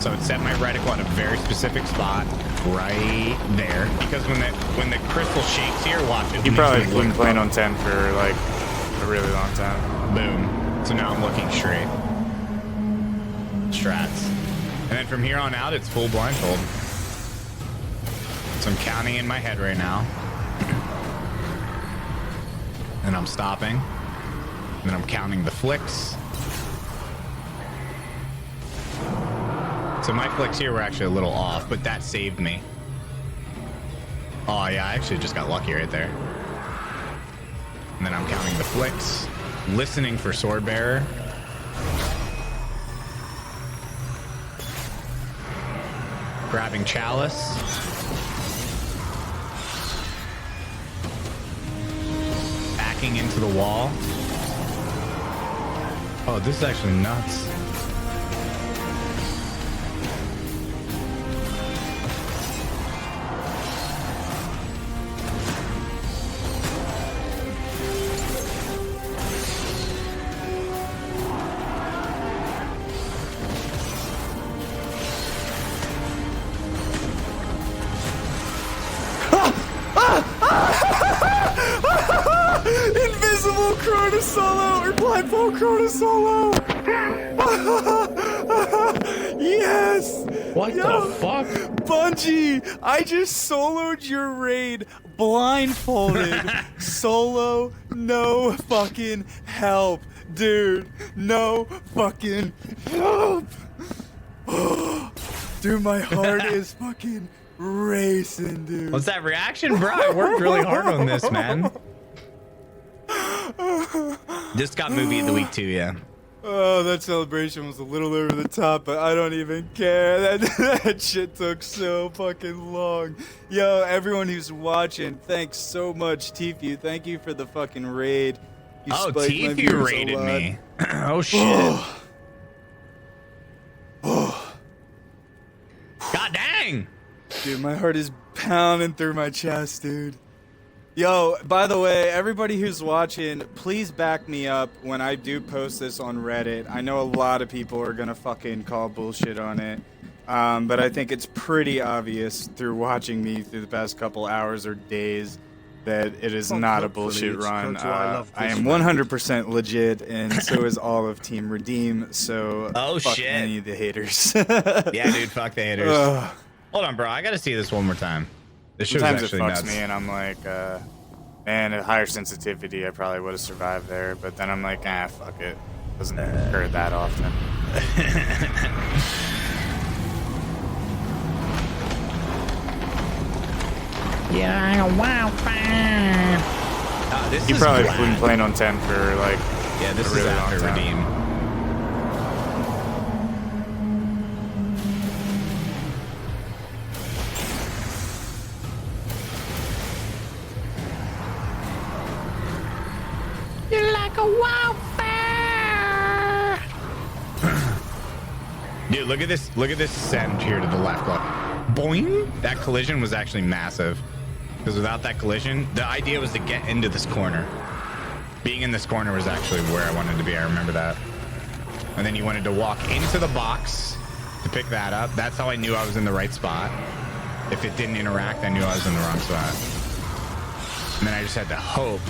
So I would set my reticle at a very specific spot, right there. Because when the crystal shakes here, watch it. You probably been playing on 10 for like a really long time. Boom. So now I'm looking straight. Strats. And then from here on out, it's full blindfold. So I'm counting in my head right now. And I'm stopping. And then I'm counting the flicks. So my flicks here were actually a little off, but that saved me. Oh yeah, I actually just got lucky right there. And then I'm counting the flicks, listening for sword bearer. Grabbing chalice. Backing into the wall. Oh, this is actually nuts. Invisible Crota solo or blindfold Crota solo. Yes. What the fuck? Bungie, I just soloed your raid blindfolded. Solo, no fucking help. Dude, no fucking help. Dude, my heart is fucking racing, dude. What's that reaction, bro? I worked really hard on this, man. This got movie of the week too, yeah. Oh, that celebration was a little over the top, but I don't even care. That shit took so fucking long. Yo, everyone who's watching, thanks so much, Tfue. Thank you for the fucking raid. You Oh, spiked my Tfue viewers a raided lot. me. Oh shit. God dang! Dude, my heart is pounding through my chest, dude. Yo, by the way, everybody who's watching, please back me up when I do post this on Reddit. I know a lot of people are gonna fucking call bullshit on it, but I think it's pretty obvious through watching me through the past couple hours or days that it is not a bullshit run. I am 100% legit, and so is all of Team Redeem, so fuck shit. any of the haters. Yeah, dude, fuck the haters. Ugh. Hold on, bro. I gotta see this one more time. This show's Sometimes it actually fucks nuts. me, and I'm like, man, at higher sensitivity, I probably would have survived there. But then I'm like, fuck it. Doesn't occur that often. Yeah, wow, this You is probably rad. been playing on 10 for like Yeah, this a is really after long time. Redeem. You're like a wildfire. Dude, look at this. Look at this send here to the left. Look. Boing! That collision was actually massive. Because without that collision, the idea was to get into this corner. Being in this corner was actually where I wanted to be. I remember that. And then you wanted to walk into the box to pick that up. That's how I knew I was in the right spot. If it didn't interact, I knew I was in the wrong spot. And then I just had to hope.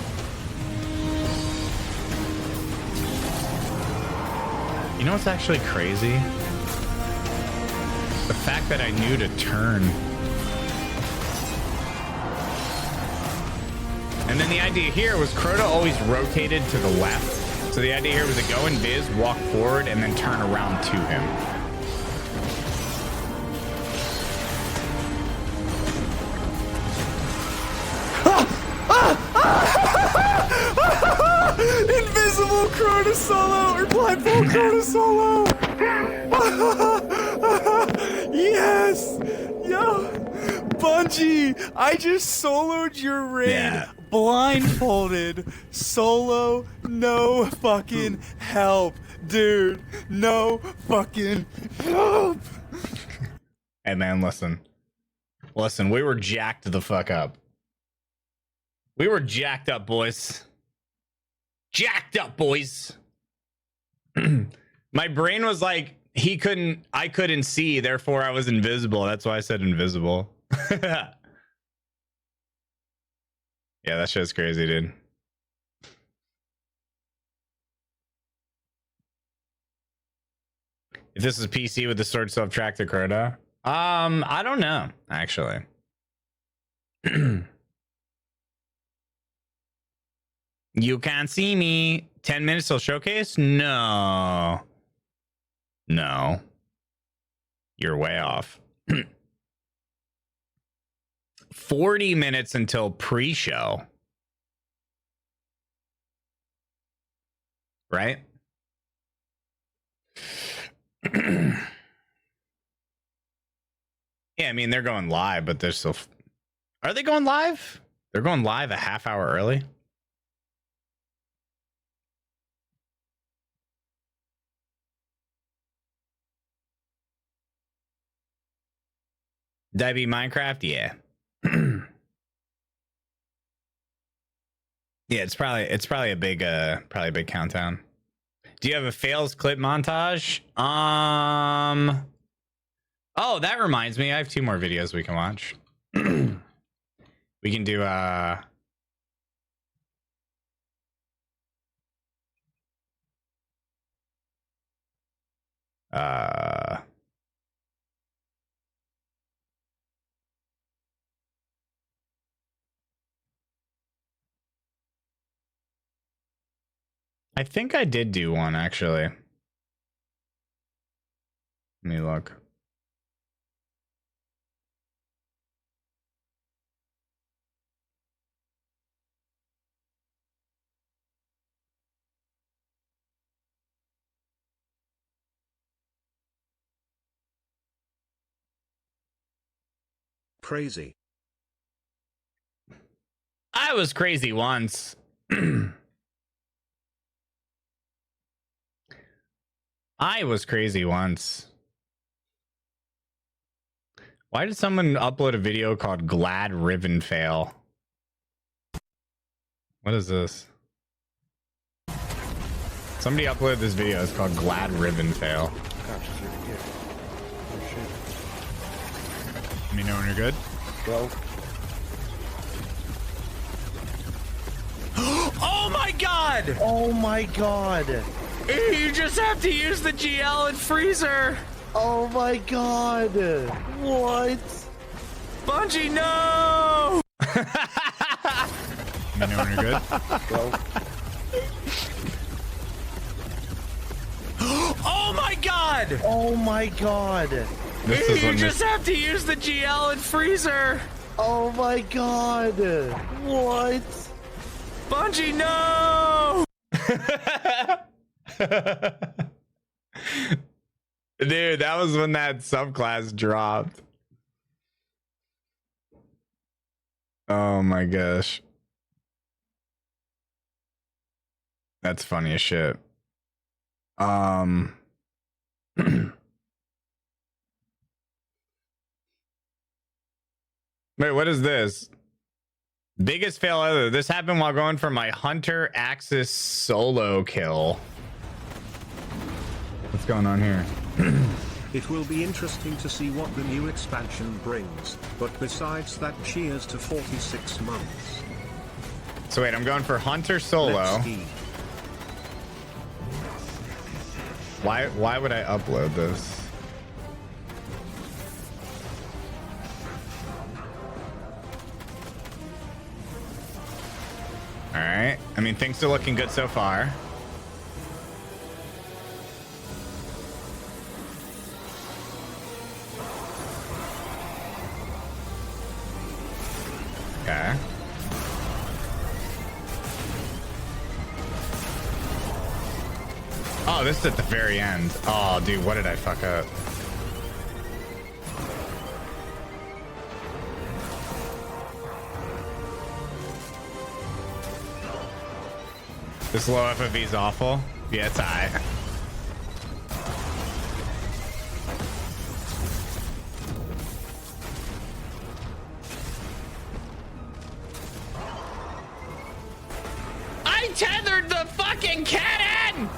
You know what's actually crazy? The fact that I knew to turn. And then the idea here was Crota always rotated to the left. So the idea here was to go in Viz, walk forward, and then turn around to him. Crota solo or blindfold Crota solo. Yes, yo, Bungie, I just soloed your raid blindfolded solo. No fucking help, dude. No fucking help. Hey man, listen, we were jacked the fuck up. We were jacked up, boys. Jacked up, boys. My brain was like, I couldn't see, therefore I was invisible. That's why I said invisible. Yeah, that shit's crazy, dude. If this is PC, would the sword still track the Crota? I don't know, actually. You can't see me. 10 minutes till showcase? No. No. You're way off. 40 minutes until pre-show. Right? Yeah, I mean, they're going live, but they're still... Are they going live? They're going live a half hour early? Did I beat Minecraft? Yeah. Yeah, it's probably a big countdown. Do you have a fails clip montage? Oh, that reminds me. I have 2 more videos we can watch. We can do I think I did do one, actually. Let me look. Crazy. I was crazy once. I was crazy once. Why did someone upload a video called Glad Ribbon Fail? What is this? Somebody uploaded this video. It's called Glad Ribbon Fail. Let me know when you're good. Go. Oh my god! Oh my god! You just have to use the GL and freezer. Oh my god! What? Bungie, no! Let me know when you're good. Go. Oh my god! Oh my god! You just have to use the GL and freezer. Oh my god! What? Bungie, no! Dude, that was when that subclass dropped. Oh my gosh. That's funny as shit. Wait, what is this? Biggest fail ever. This happened while going for my Hunter Axis solo kill. What's going on here? It will be interesting to see what the new expansion brings, but besides that, cheers to 46 months. So wait, I'm going for Hunter solo. Why would I upload this? All right. I mean, things are looking good so far. Okay. Oh, this is at the very end. Oh, dude, what did I fuck up? This low FFV is awful. Yeah, it's high. I tethered the fucking cannon!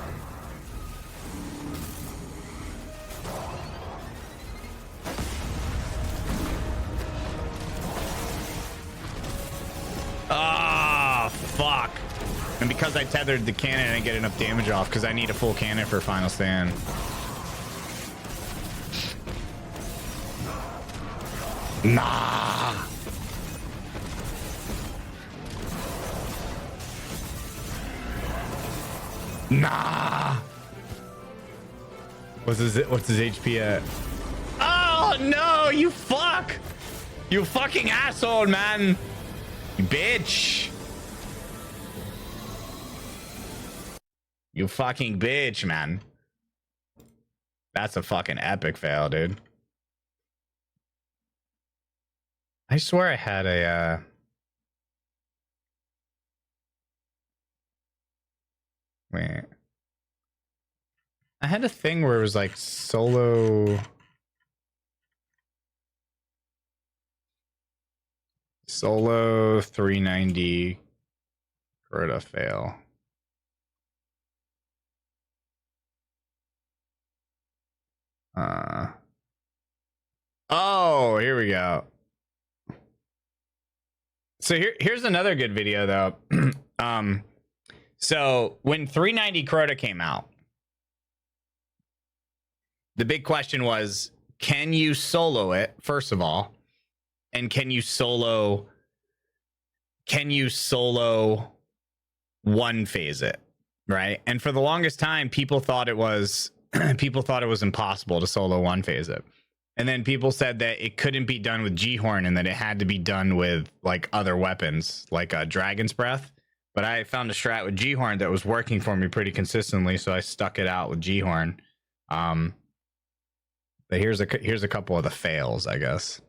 Ah, fuck. And because I tethered the cannon, I didn't get enough damage off because I need a full cannon for Final Stand. Nah. Nah. What's his HP at? Oh no, you fuck. You fucking asshole, man. You bitch. You fucking bitch, man. That's a fucking epic fail, dude. I swear I had a wait. I had a thing where it was like solo 390 Crota fail. Oh, here we go. So here's another good video though. So when 390 Crota came out, the big question was, can you solo it, first of all? And can you solo one phase it, right? And for the longest time, people thought it was impossible to solo one phase it. And then people said that it couldn't be done with G-Horn and that it had to be done with like other weapons, like Dragon's Breath. But I found a strat with G-Horn that was working for me pretty consistently, so I stuck it out with G-Horn. But here's a couple of the fails, I guess.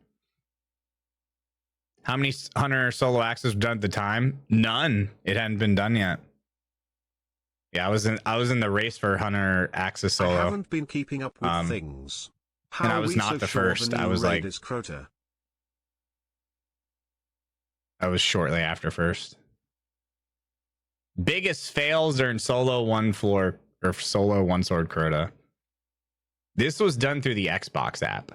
How many Hunter solo axes were done at the time? None. It hadn't been done yet. Yeah, I was in the race for Hunter Axis solo. I haven't been keeping up with things. How and I was not the first. I was like, I was shortly after first. Biggest fails during solo one floor or solo one sword Crota. This was done through the Xbox app.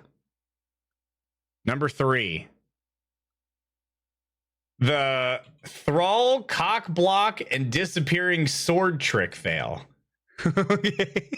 Number 3. The Thrall cock block and disappearing sword trick fail. Okay.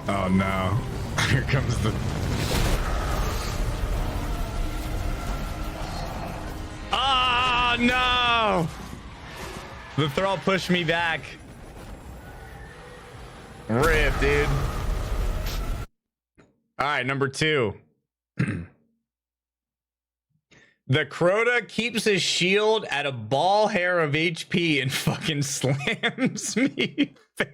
Oh no. Here comes the... Oh no! The Thrall pushed me back. Rip, dude. Alright, number 2. The Crota keeps his shield at a ball hair of HP and fucking slams me. Fail.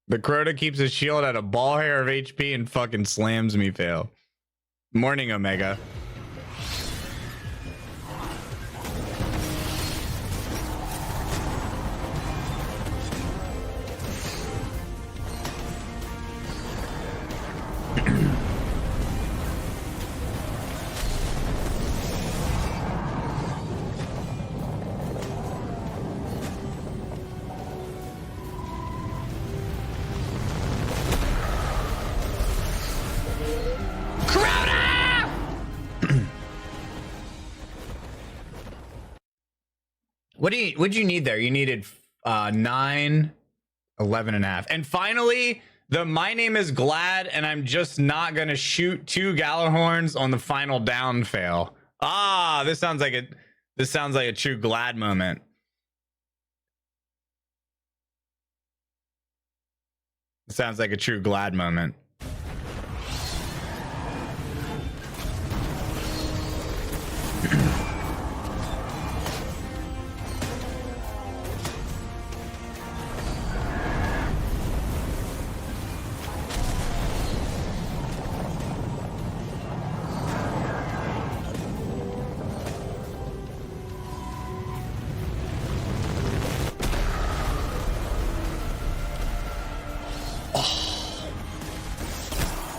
The Crota keeps his shield at a ball hair of HP and fucking slams me. Fail. Morning, Omega. What'd you need there? You needed 9, 11 and a half. And finally, my name is Glad, and I'm just not gonna shoot 2 Galahorns on the final down fail. Ah, this sounds like a true Glad moment. It sounds like a true Glad moment.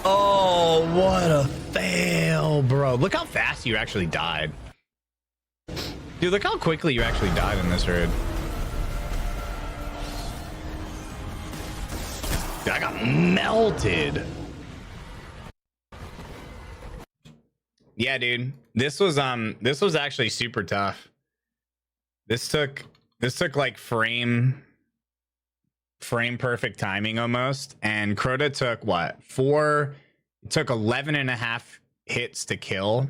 Oh, what a fail, bro. Look how fast you actually died. Dude, look how quickly you actually died in this raid. Dude, I got melted. Yeah, dude. This was actually super tough. This took like frame perfect timing almost, and Crota took what, 11 and a half hits to kill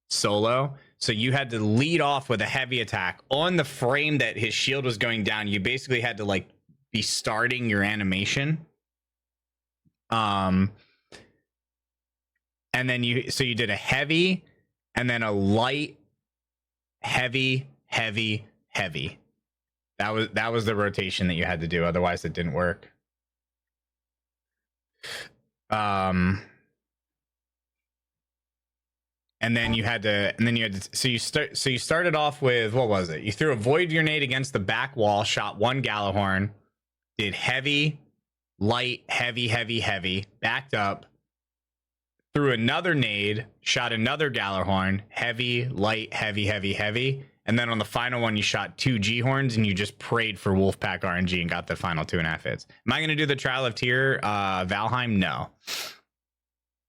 solo. So you had to lead off with a heavy attack on the frame that his shield was going down. You basically had to like be starting your animation, and then you did a heavy and then a light, heavy. That was the rotation that you had to do. Otherwise, it didn't work. And then you had to. So you started off with, what was it? You threw a void grenade against the back wall, shot 1 Galahorn, did heavy, light, heavy, backed up, threw another nade, shot another Galahorn, heavy, light, heavy. And then on the final one, you shot 2 G-Horns and you just prayed for Wolfpack RNG and got the final 2.5 hits. Am I going to do the Trial of Tyr, Valheim? No.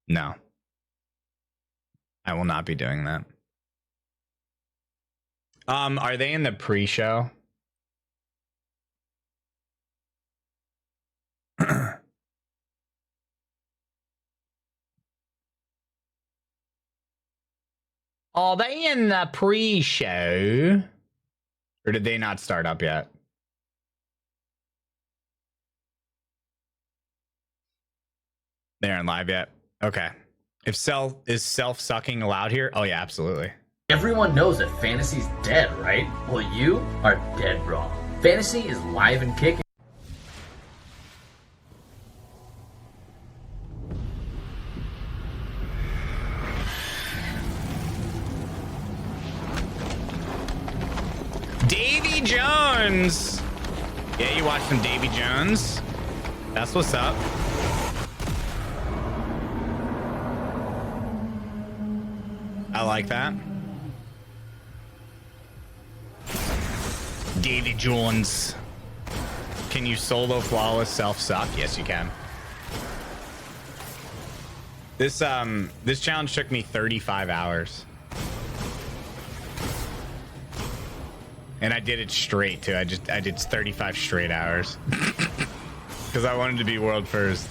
No. I will not be doing that. Are they in the pre-show? Are they in the pre-show? Or did they not start up yet? They aren't live yet. Okay. Is self-sucking allowed here? Oh yeah, absolutely. Everyone knows that fantasy's dead, right? Well, you are dead wrong. Fantasy is live and kicking. Davy Jones. Yeah, you watch some Davy Jones. That's what's up. I like that. Davy Jones. Can you solo flawless self-suck? Yes, you can. This challenge took me 35 hours. And I did it straight too. I did 35 straight hours. Because I wanted to be world first.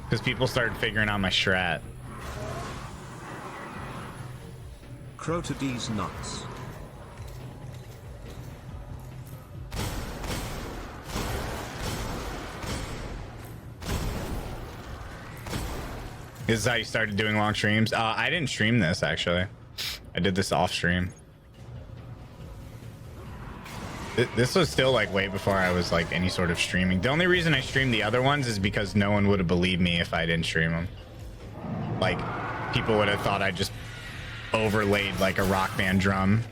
Because people started figuring out my strat. Crota D's nuts. This is how you started doing long streams? I didn't stream this actually. I did this off stream. This was still like way before I was like any sort of streaming. The only reason I streamed the other ones is because no one would have believed me if I didn't stream them. Like, people would have thought I just overlaid like a Rock Band drum.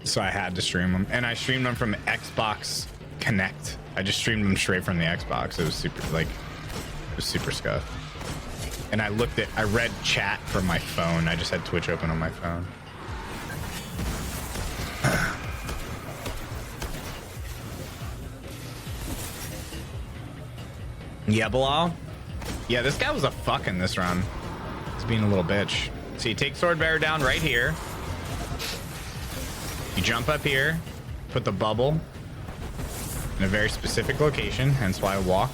So I had to stream them. And I streamed them from Xbox Connect. I just streamed them straight from the Xbox. It was super, like, it was super scuffed. And I read chat from my phone. I just had Twitch open on my phone. Yeah, Bilal? Yeah, this guy was a fuck in this run. He's being a little bitch. So you take Swordbearer down right here. You jump up here, put the bubble in a very specific location, hence why I walk.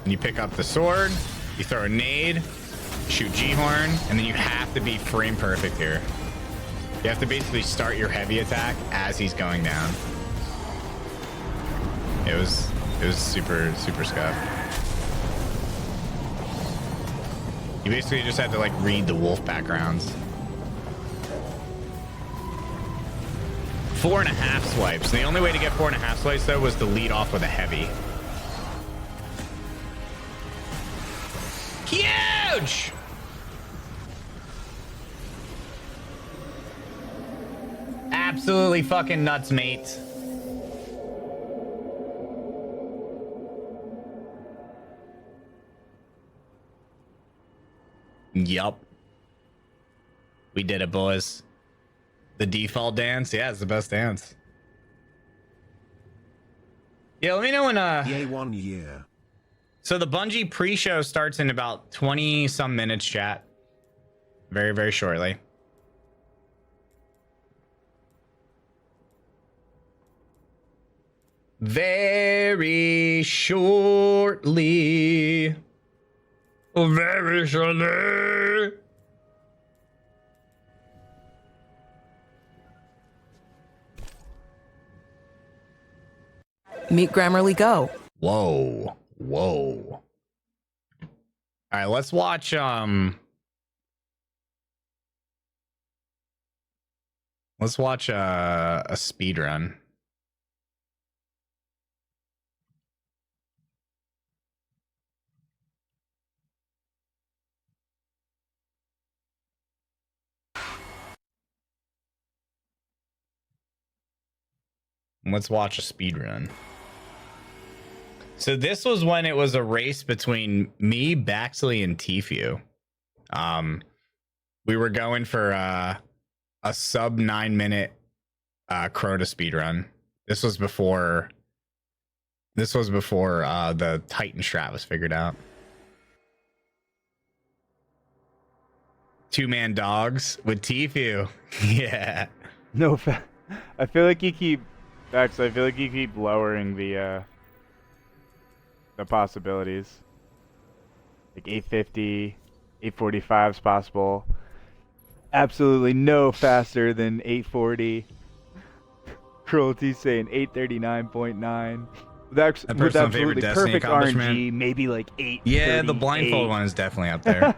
And you pick up the sword, you throw a nade, shoot G-Horn, and then you have to be frame perfect here. You have to basically start your heavy attack as he's going down. It was super scuff. You basically just had to like read the wolf backgrounds. 4.5 swipes. The only way to get 4.5 swipes though was to lead off with a heavy. Huge! Absolutely fucking nuts, mate. Yup. We did it, boys. The default dance? Yeah, it's the best dance. Yeah, let me know when Yay, 1 year. So the Bungie pre-show starts in about 20 some minutes, chat. Very, very shortly. Very shortly. Very shortly. Meet Grammarly Go. Whoa. Whoa. All right, let's watch a speed run. Let's watch a speed run. So this was when it was a race between me, Baxley, and Tfue. We were going for a sub 9-minute Crota speed run. This was before the Titan strat was figured out. 2-man dogs with Tfue. Yeah. No, I feel like you keep lowering the possibilities. Like 850, 845 is possible. Absolutely no faster than 840. Cruelty saying 839.9. That's with absolutely perfect RNG, maybe like 8. Yeah, the blindfold one is definitely up there.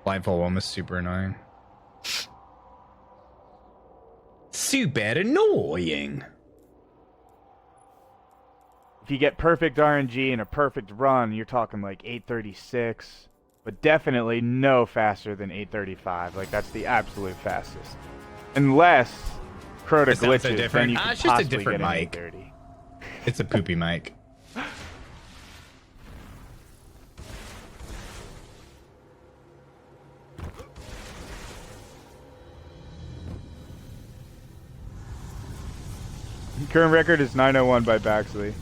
Blindfold one was super annoying. Super annoying. If you get perfect RNG and a perfect run, you're talking like 836, but definitely no faster than 835. Like that's the absolute fastest. Unless Crota glitches, then you can it's just a possibly different get an mic. 830. It's a poopy mic. Current record is 901 by Baxley.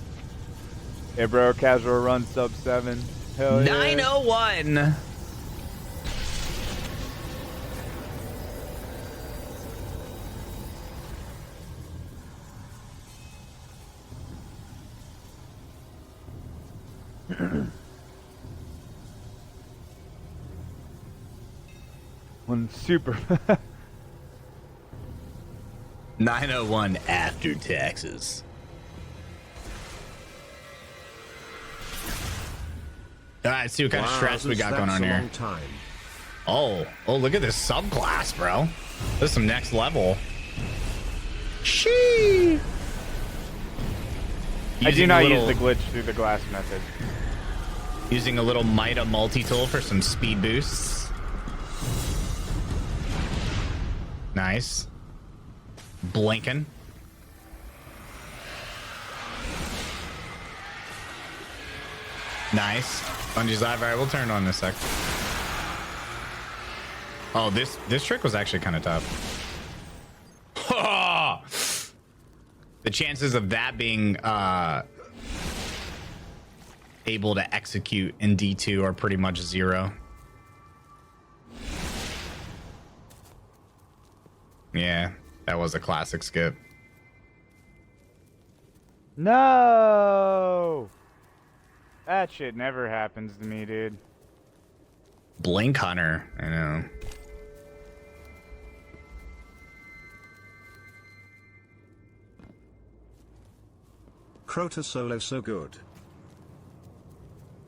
Hey bro, casual run sub 7. Hell yeah. 901. One super 901 after taxes. All right, let's see what kind of stress we got going on here. Oh, look at this subclass, bro. This is some next level. Shee. I do not use the glitch through the glass method. Using a little Mida multi-tool for some speed boosts. Nice. Blinking. Nice. Bungie's live. All right, we'll turn it on in a sec. Oh, this trick was actually kind of tough. The chances of that being able to execute in D2 are pretty much 0. Yeah, that was a classic skip. No! That shit never happens to me, dude. Blink Hunter, I know. Crota solo so good.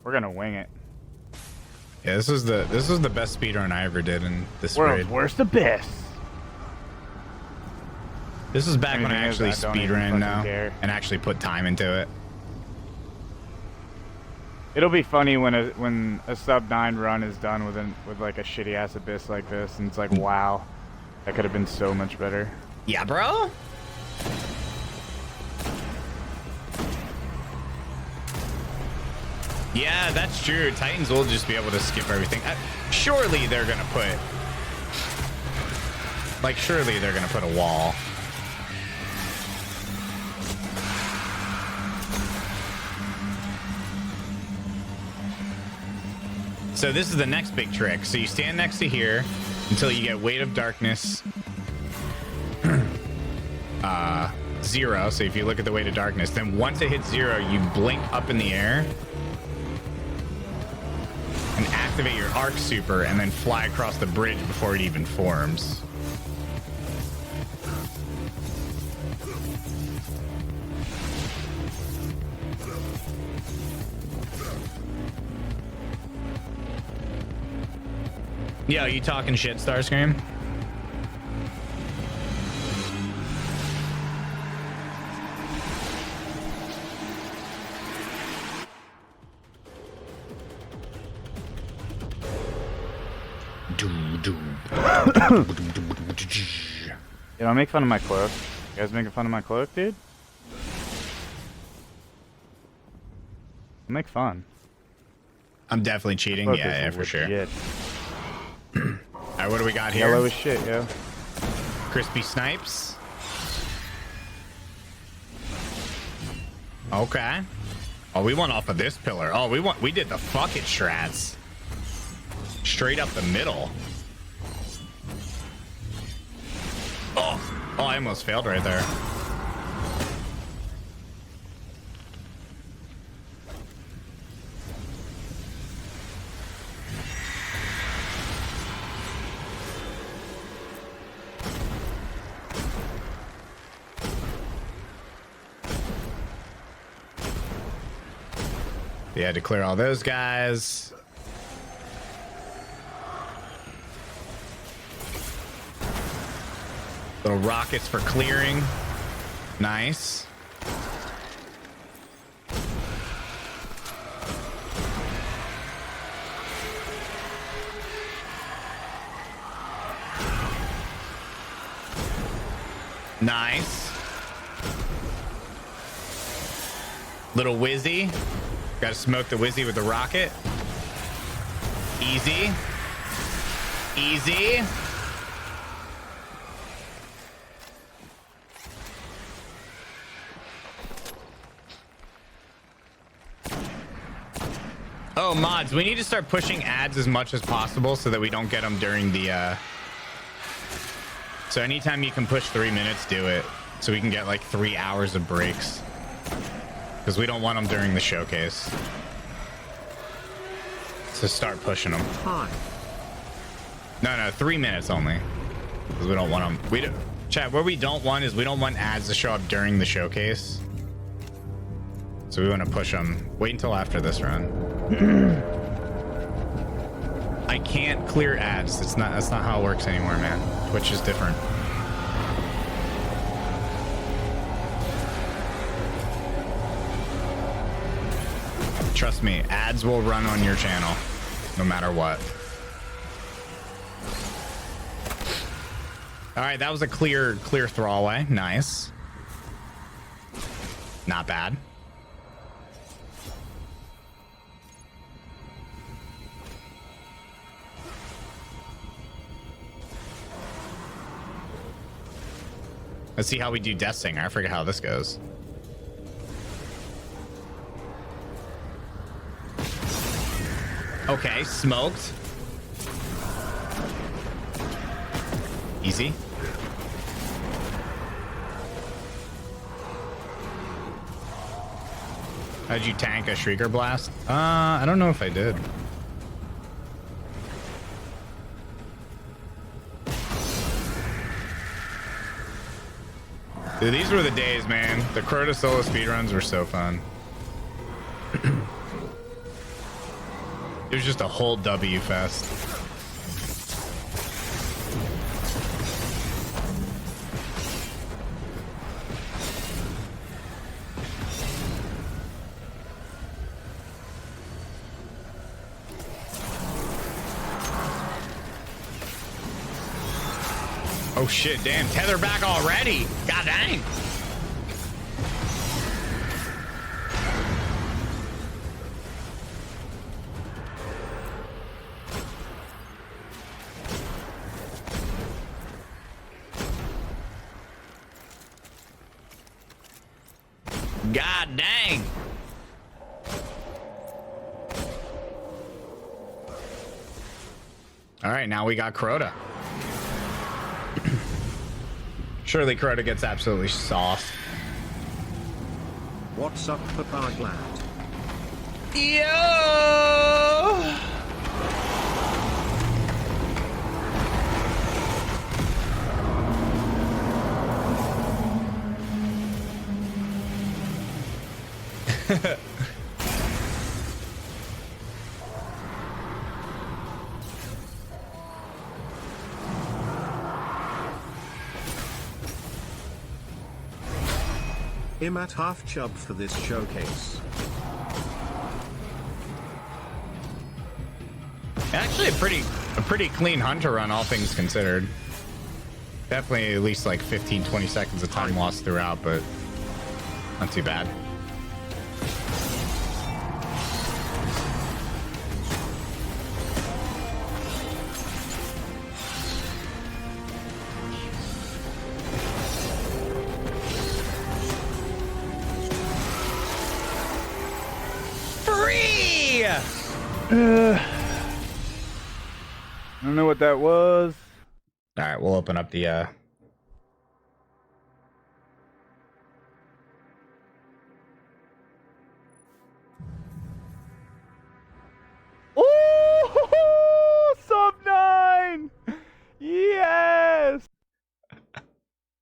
We're gonna wing it. Yeah, this was the best speedrun I ever did in this World's raid. worst abyss. This was back when I Anything actually is, I don't even speedran fucking now care. and actually put time into it. It'll be funny when a sub 9 run is done with like a shitty ass abyss like this, and it's like, wow, that could have been so much better. Yeah, bro. Yeah, that's true. Titans will just be able to skip everything. Surely they're gonna put, like, surely they're gonna put a wall. So this is the next big trick. So you stand next to here until you get Weight of Darkness 0. So if you look at the Weight of Darkness, then once it hits 0, you blink up in the air and activate your arc super and then fly across the bridge before it even forms. Yo, you talking shit, Starscream? You know, make fun of my cloak. You guys making fun of my cloak, dude? Make fun. I'm definitely cheating. Cloak Yeah, is for sure. legit. Alright, what do we got here? Yellow as shit, yo. Crispy snipes. Okay. Oh, we went off of this pillar. Oh, we did the fuck it strats. Straight up the middle. Oh, I almost failed right there. You had to clear all those guys. Little rockets for clearing. Nice. Nice. Little Wizzy. Gotta smoke the Wizzy with the rocket. Easy. Easy. Oh, mods, we need to start pushing ads as much as possible so that we don't get them during the, So anytime you can push 3 minutes, do it. So we can get like 3 hours of breaks. Because we don't want them during the showcase. So start pushing them. No, 3 minutes only. Because we don't want them. Chat, what we don't want is we don't want ads to show up during the showcase. So we want to push them. Wait until after this run. I can't clear ads. That's not how it works anymore, man. Twitch is different. Trust me, ads will run on your channel no matter what. All right, that was a clear throwaway. Nice. Not bad. Let's see how we do Death Singer. I forget how this goes. Okay, smoked. Easy. How'd you tank a Shrieker Blast? I don't know if I did. Dude, these were the days, man. The Crota solo speedruns were so fun. It was just a whole W fest. Oh shit, damn, tether back already. God dang. God dang. All right, now we got Crota. Surely Crota gets absolutely sauced. What's up, Papa Glad? Yo! I'm at half chub for this showcase. Actually, a pretty clean hunter run, all things considered. Definitely at least like 15-20 seconds of time lost throughout, but not too bad. I don't know what that was. All right, we'll open up the Oh, sub 9. Yes.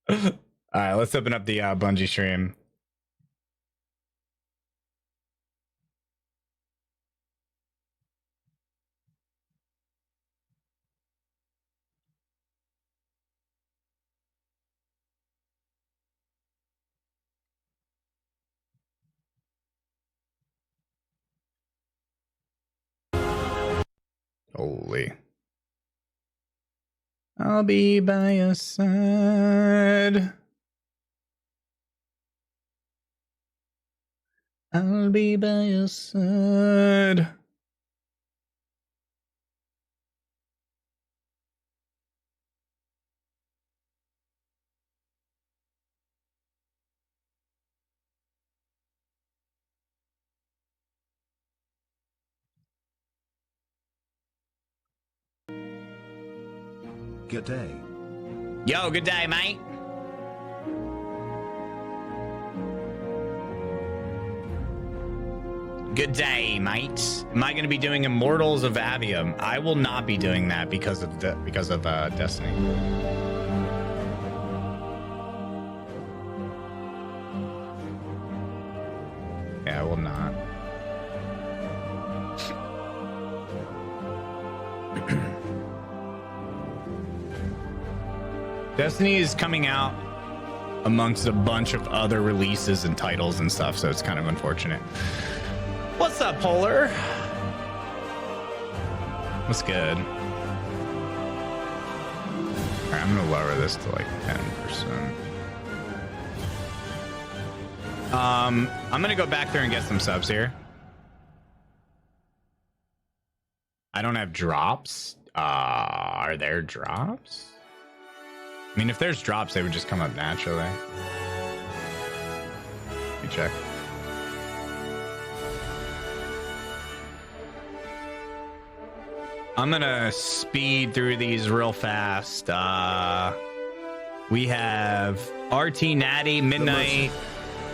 All right, let's open up the Bungie stream. Holy. I'll be by your side. I'll be by your side. Good day. Yo, good day, mate. Good day, mate. Am I going to be doing Immortals of Avium? I will not be doing that because of Destiny. Yeah, I will not. Destiny is coming out amongst a bunch of other releases and titles and stuff, so it's kind of unfortunate. What's up, Polar? What's good? All right, I'm gonna lower this to like 10%. I'm gonna go back there and get some subs here. I don't have drops. Are there drops? I mean, if there's drops, they would just come up naturally. Let me check. I'm gonna speed through these real fast. We have RT Natty, Midnight,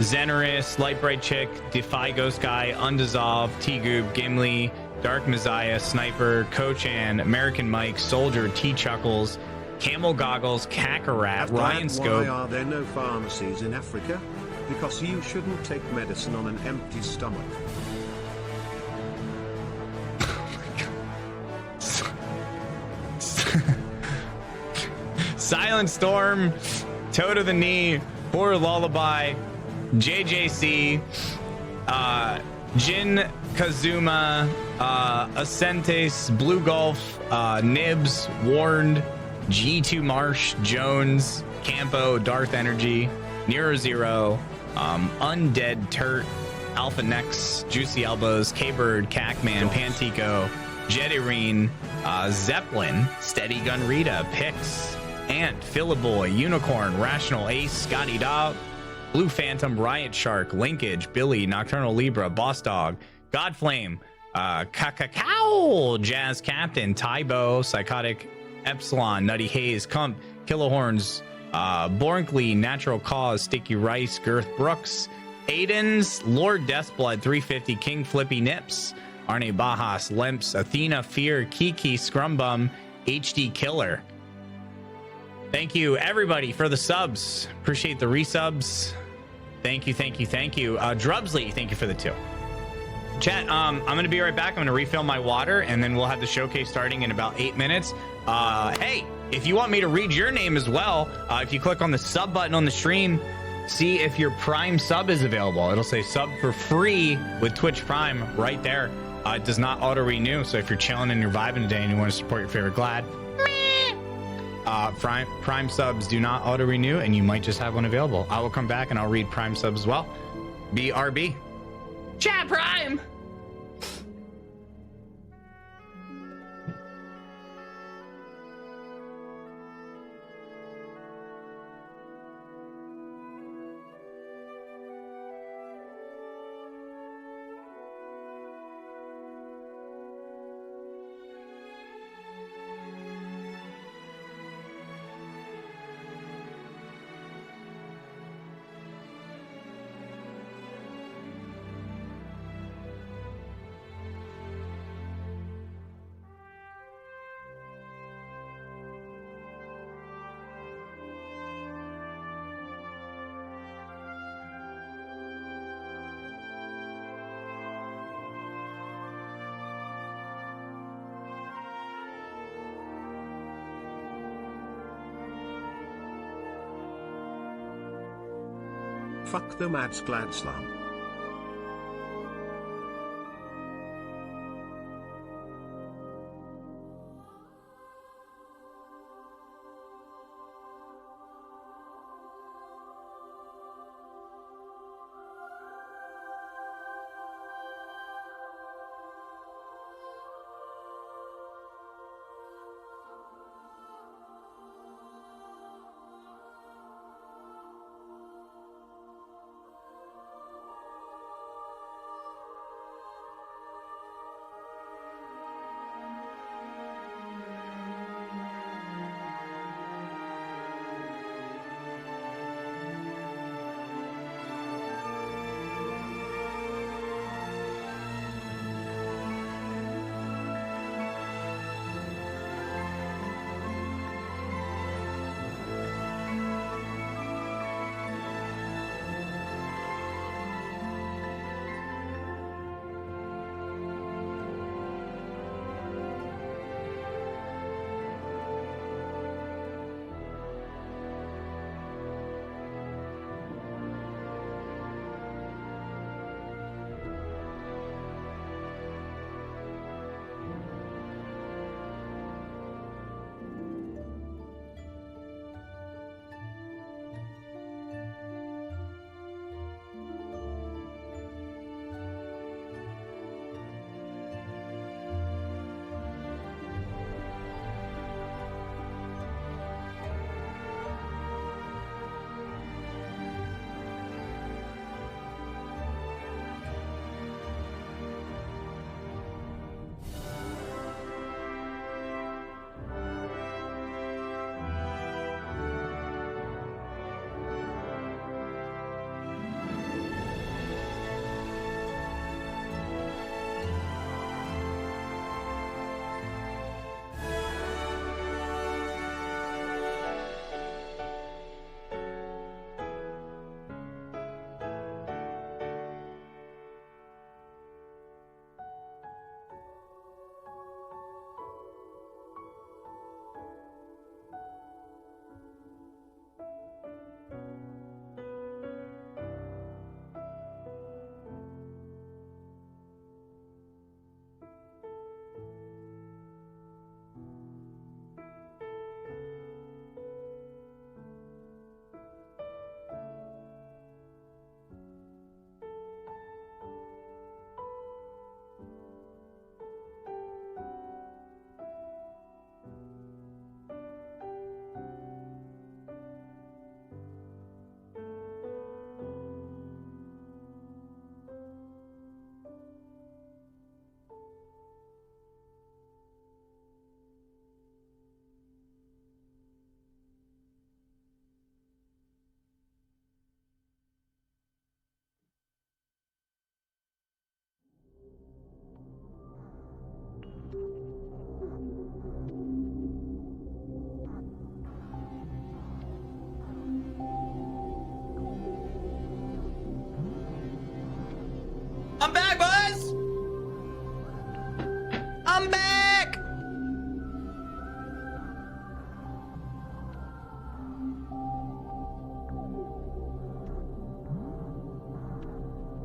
Zenorous, Light Bright Chick, Defy Ghost Guy, Undissolved, T-Goob, Gimli, Dark Messiah, Sniper, Kochan, American Mike, Soldier, T-Chuckles, Camel Goggles, Kakarot, Ryan Why Scope. are there no pharmacies in Africa? Because you shouldn't take medicine on an empty stomach. Silent Storm, Toe to the Knee, Horror Lullaby, JJC, Jin Kazuma, Ascentes, Blue Gulf, Nibs, Warned, G2 Marsh, Jones, Campo, Darth Energy, Nero Zero, Undead Turt, Alpha Nex, Juicy Elbows, K-Bird, Cacman, Pantico, Jetirine, Zeppelin, Steady Gun Rita, Pix, Ant, Philaboy, Unicorn, Rational Ace, Scotty Dog, Blue Phantom, Riot Shark, Linkage, Billy, Nocturnal Libra, Boss Dog, Godflame, Kakakao, Jazz Captain, Tybo, Psychotic Epsilon, Nutty Haze, Cump, Kilohorns, Bornkley, Natural Cause, Sticky Rice, Girth Brooks, Aiden's, Lord Deathblood, 350, King Flippy Nips, Arne Bajas, Lemps, Athena, Fear, Kiki, Scrumbum, HD Killer. Thank you, everybody, for the subs. Appreciate the resubs. Thank you, thank you, thank you. Drubsley, thank you for the 2. Chat, I'm going to be right back. I'm going to refill my water, and then we'll have the showcase starting in about 8 minutes. Hey, if you want me to read your name as well, if you click on the sub button on the stream, see if your Prime sub is available. It'll say sub for free with Twitch Prime right there. It does not auto-renew, so if you're chilling and you're vibing today and you want to support your favorite Glad, Prime subs do not auto-renew, and you might just have one available. I will come back and I'll read Prime subs as well. BRB. Chat Prime! Fuck the Mads Gladslam.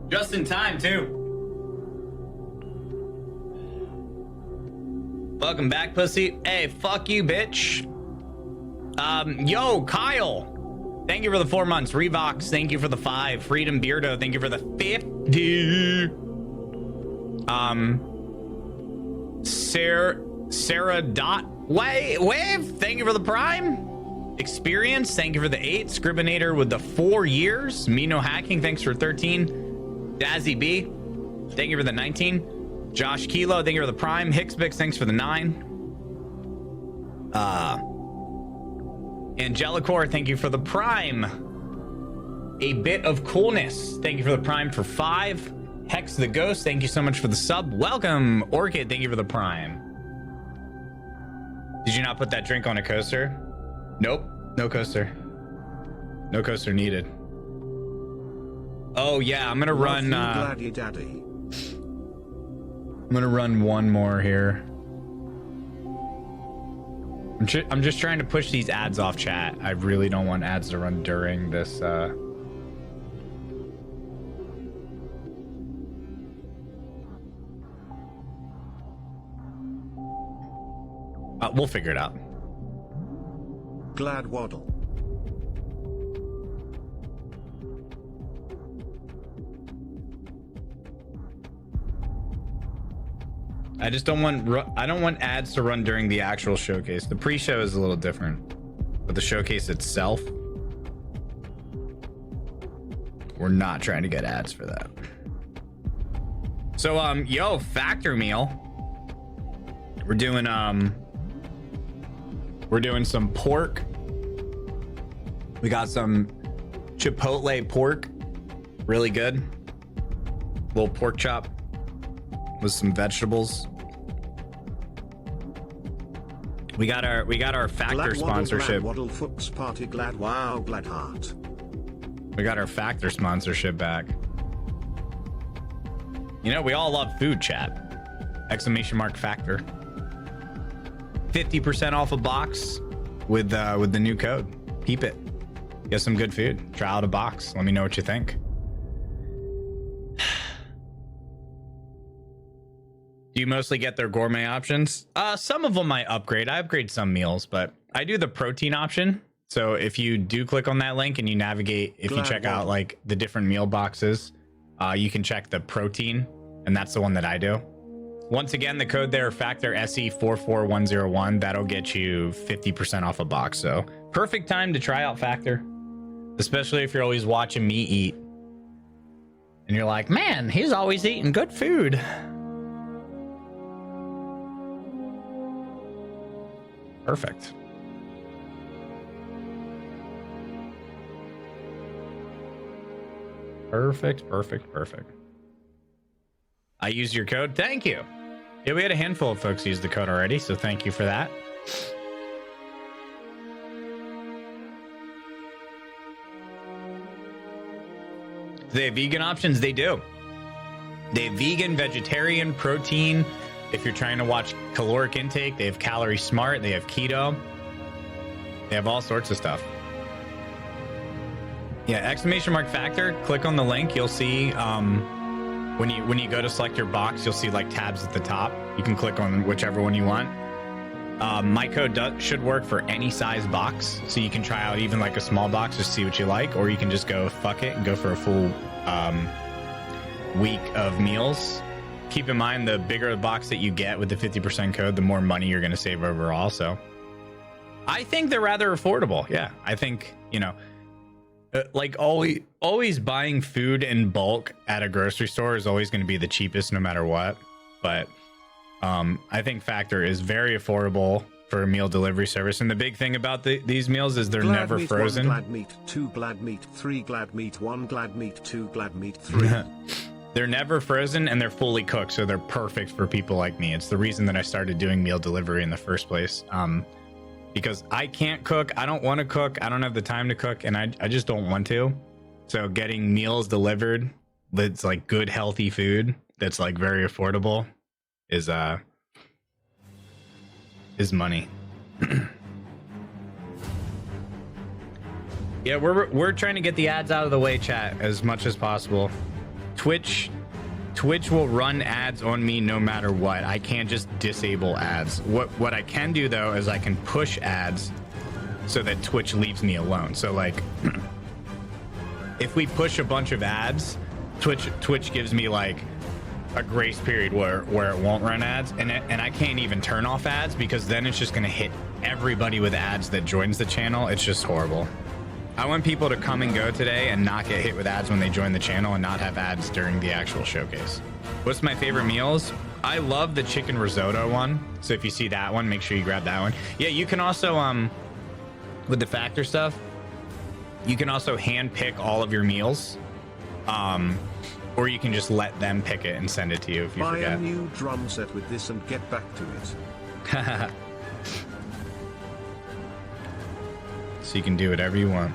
Just in time, too. Welcome back, pussy. Hey, fuck you, bitch. Yo, Kyle. Thank you for the 4 months. Revox, thank you for the 5. Freedom Beardo, thank you for the 50. Sarah Dot Wave, thank you for the Prime. Experience, thank you for the 8. Scribinator with the 4 years. Mino Hacking, thanks for 13. Dazzy B, thank you for the 19. Josh Kilo, thank you for the Prime. Hicksbix, thanks for the 9. Angelicor, thank you for the Prime. A Bit of Coolness, thank you for the Prime for 5. Hex the Ghost, thank you so much for the sub. Welcome. Orchid, thank you for the Prime. Did you not put that drink on a coaster? Nope, no coaster. No coaster needed. Oh yeah, I'm gonna run. Daddy. I'm gonna run one more here. I'm just trying to push these ads off chat. I really don't want ads to run during this. We'll figure it out. Glad Waddle. I just don't want I don't want ads to run during the actual showcase. The pre-show is a little different, but the showcase itself, we're not trying to get ads for that. So yo, Factor Meal. We're doing some pork. We got some Chipotle pork, really good. Little pork chop with some vegetables. We got our Factor Glad sponsorship. Waddle, glad Waddle, Fuchs Party, glad wow, glad heart. We got our Factor sponsorship back. You know, we all love food, chat. Exclamation mark Factor. 50% off a box with the new code. Keep it. Get some good food. Try out a box. Let me know what you think. Do you mostly get their gourmet options? Some of them I upgrade. I upgrade some meals, but I do the protein option. So if you do click on that link and you navigate, if you check out like the different meal boxes, you can check the protein, and that's the one that I do. Once again, the code there, Factor SE44101, that'll get you 50% off a box. So perfect time to try out Factor, especially if you're always watching me eat and you're like, man, he's always eating good food. Perfect. Perfect. I used your code. Thank you. Yeah, we had a handful of folks use the code already, so thank you for that. Do they have vegan options? They do. They have vegan, vegetarian, protein. If you're trying to watch caloric intake, they have Calorie Smart. They have keto. They have all sorts of stuff. Yeah, exclamation mark Factor. Click on the link. You'll see when you go to select your box, you'll see like tabs at the top. You can click on whichever one you want. My code should work for any size box, so you can try out even like a small box to see what you like, or you can just go fuck it and go for a full week of meals. Keep in mind, the bigger the box that you get with the 50% code, the more money you're going to save overall. So I think they're rather affordable. Yeah, I think, you know, like always buying food in bulk at a grocery store is always going to be the cheapest no matter what. But I think Factor is very affordable for a meal delivery service. And the big thing about these meals is they're glad never meat, frozen. 1 glad meat, 2 glad meat, 3 glad meat, 1 glad meat, 2 glad meat, 3. They're never frozen and they're fully cooked, so they're perfect for people like me. It's the reason that I started doing meal delivery in the first place. Because I can't cook, I don't want to cook, I don't have the time to cook, and I just don't want to. So getting meals delivered that's like good healthy food that's like very affordable is money. Yeah, we're trying to get the ads out of the way, chat, as much as possible. Twitch will run ads on me no matter what. I can't just disable ads. What I can do though is I can push ads so that Twitch leaves me alone. So like if we push a bunch of ads, Twitch gives me like a grace period where it won't run ads, and I can't even turn off ads because then it's just gonna hit everybody with ads that joins the channel. It's just horrible. I want people to come and go today and not get hit with ads when they join the channel and not have ads during the actual showcase. What's my favorite meals? I love the chicken risotto one. So if you see that one, make sure you grab that one. Yeah, you can also, with the Factor stuff, you can also hand pick all of your meals. Or you can just let them pick it and send it to you if you Buy forget. a new drum set with this and get back to it. So you can do whatever you want.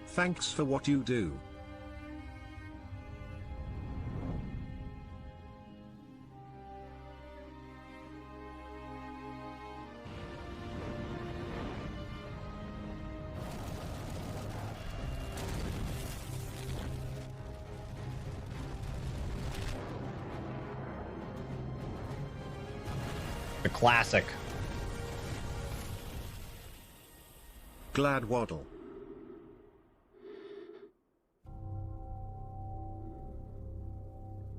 Thanks for what you do. The classic. Glad Waddle.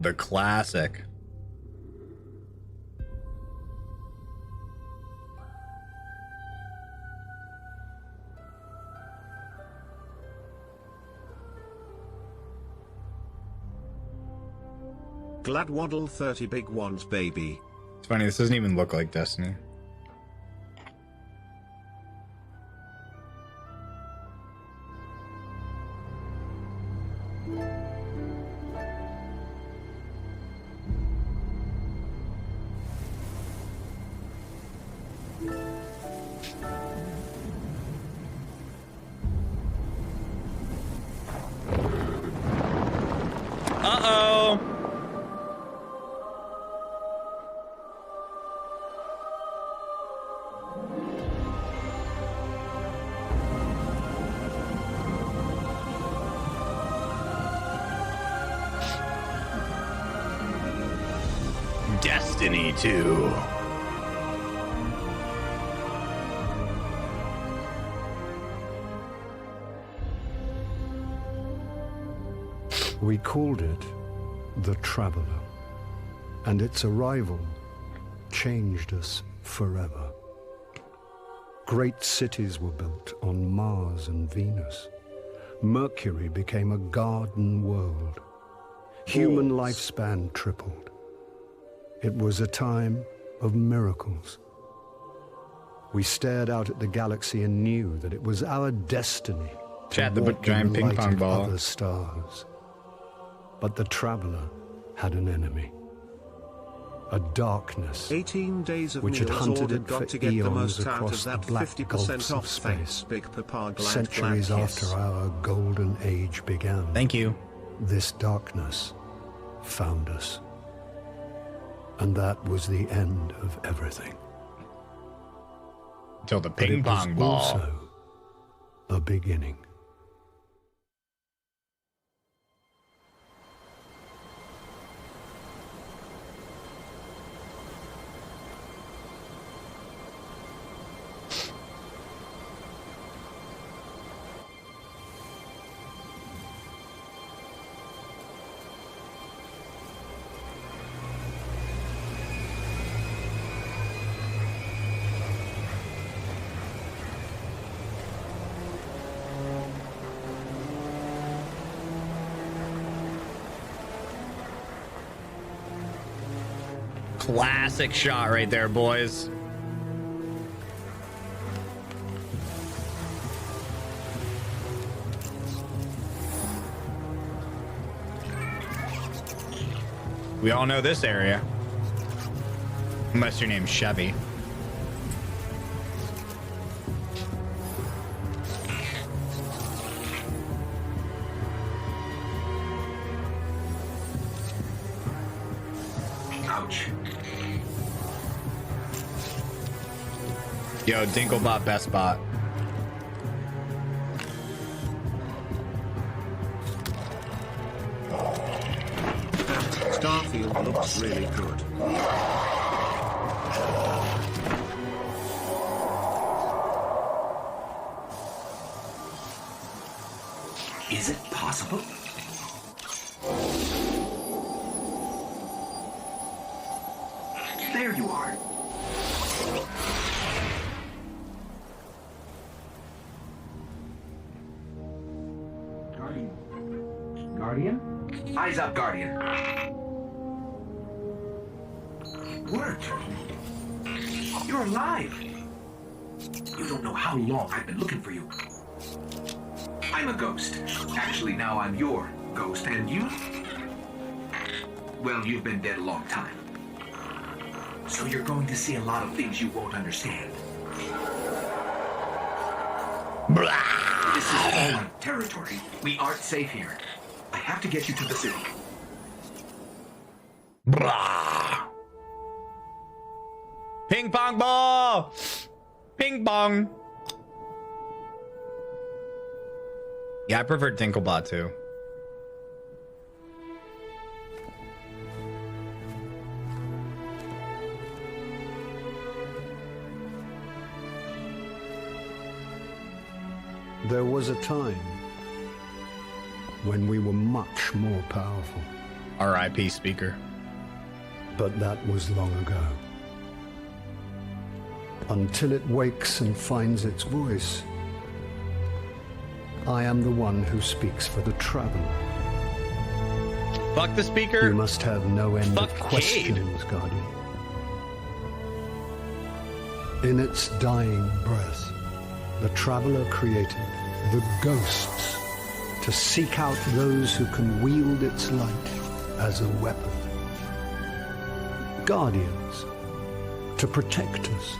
The classic. Glad Waddle 30 big ones, baby. It's funny, this doesn't even look like Destiny. Uh-oh. Destiny 2. We called it the Traveler, and its arrival changed us forever. Great cities were built on Mars and Venus. Mercury became a garden world. Human lifespan tripled. It was a time of miracles. We stared out at the galaxy and knew that it was our destiny Chat, to the walk giant in the ping light pong of ball. other stars. But the Traveler had an enemy. A darkness 18 days of which had meals hunted ordered it for got to get the eons most out across of that the black 50% gulfs off. of Thanks, space. Big Papa. Glad Centuries glad after kiss. our golden age began. Thank you. This darkness found us. And that was the end of everything. Till the But ping it was pong ball. also the beginning. Classic shot right there, boys. We all know this area. Unless your name's Chevy. Ouch. Yo, Dinklebot best bot. Starfield looks really good. Is it possible? There you are. Guardian? Eyes up, Guardian. It worked. You're alive. You don't know how long I've been looking for you. I'm a ghost. Actually, now I'm your ghost. And you? Well, you've been dead a long time. So you're going to see a lot of things you won't understand. Blah. This is fallen territory. We aren't safe here. I have to get you to the city. Blah. Ping pong ball! Ping pong! Yeah, I prefer Dinklebot too. There was a time when we were much more powerful. R.I.P. Speaker. But that was long ago. Until it wakes and finds its voice, I am the one who speaks for the Traveler. Fuck the Speaker. You must have no end Fuck of questions, Guardian. In its dying breath, the Traveler created the Ghosts to seek out those who can wield its light as a weapon. Guardians to protect us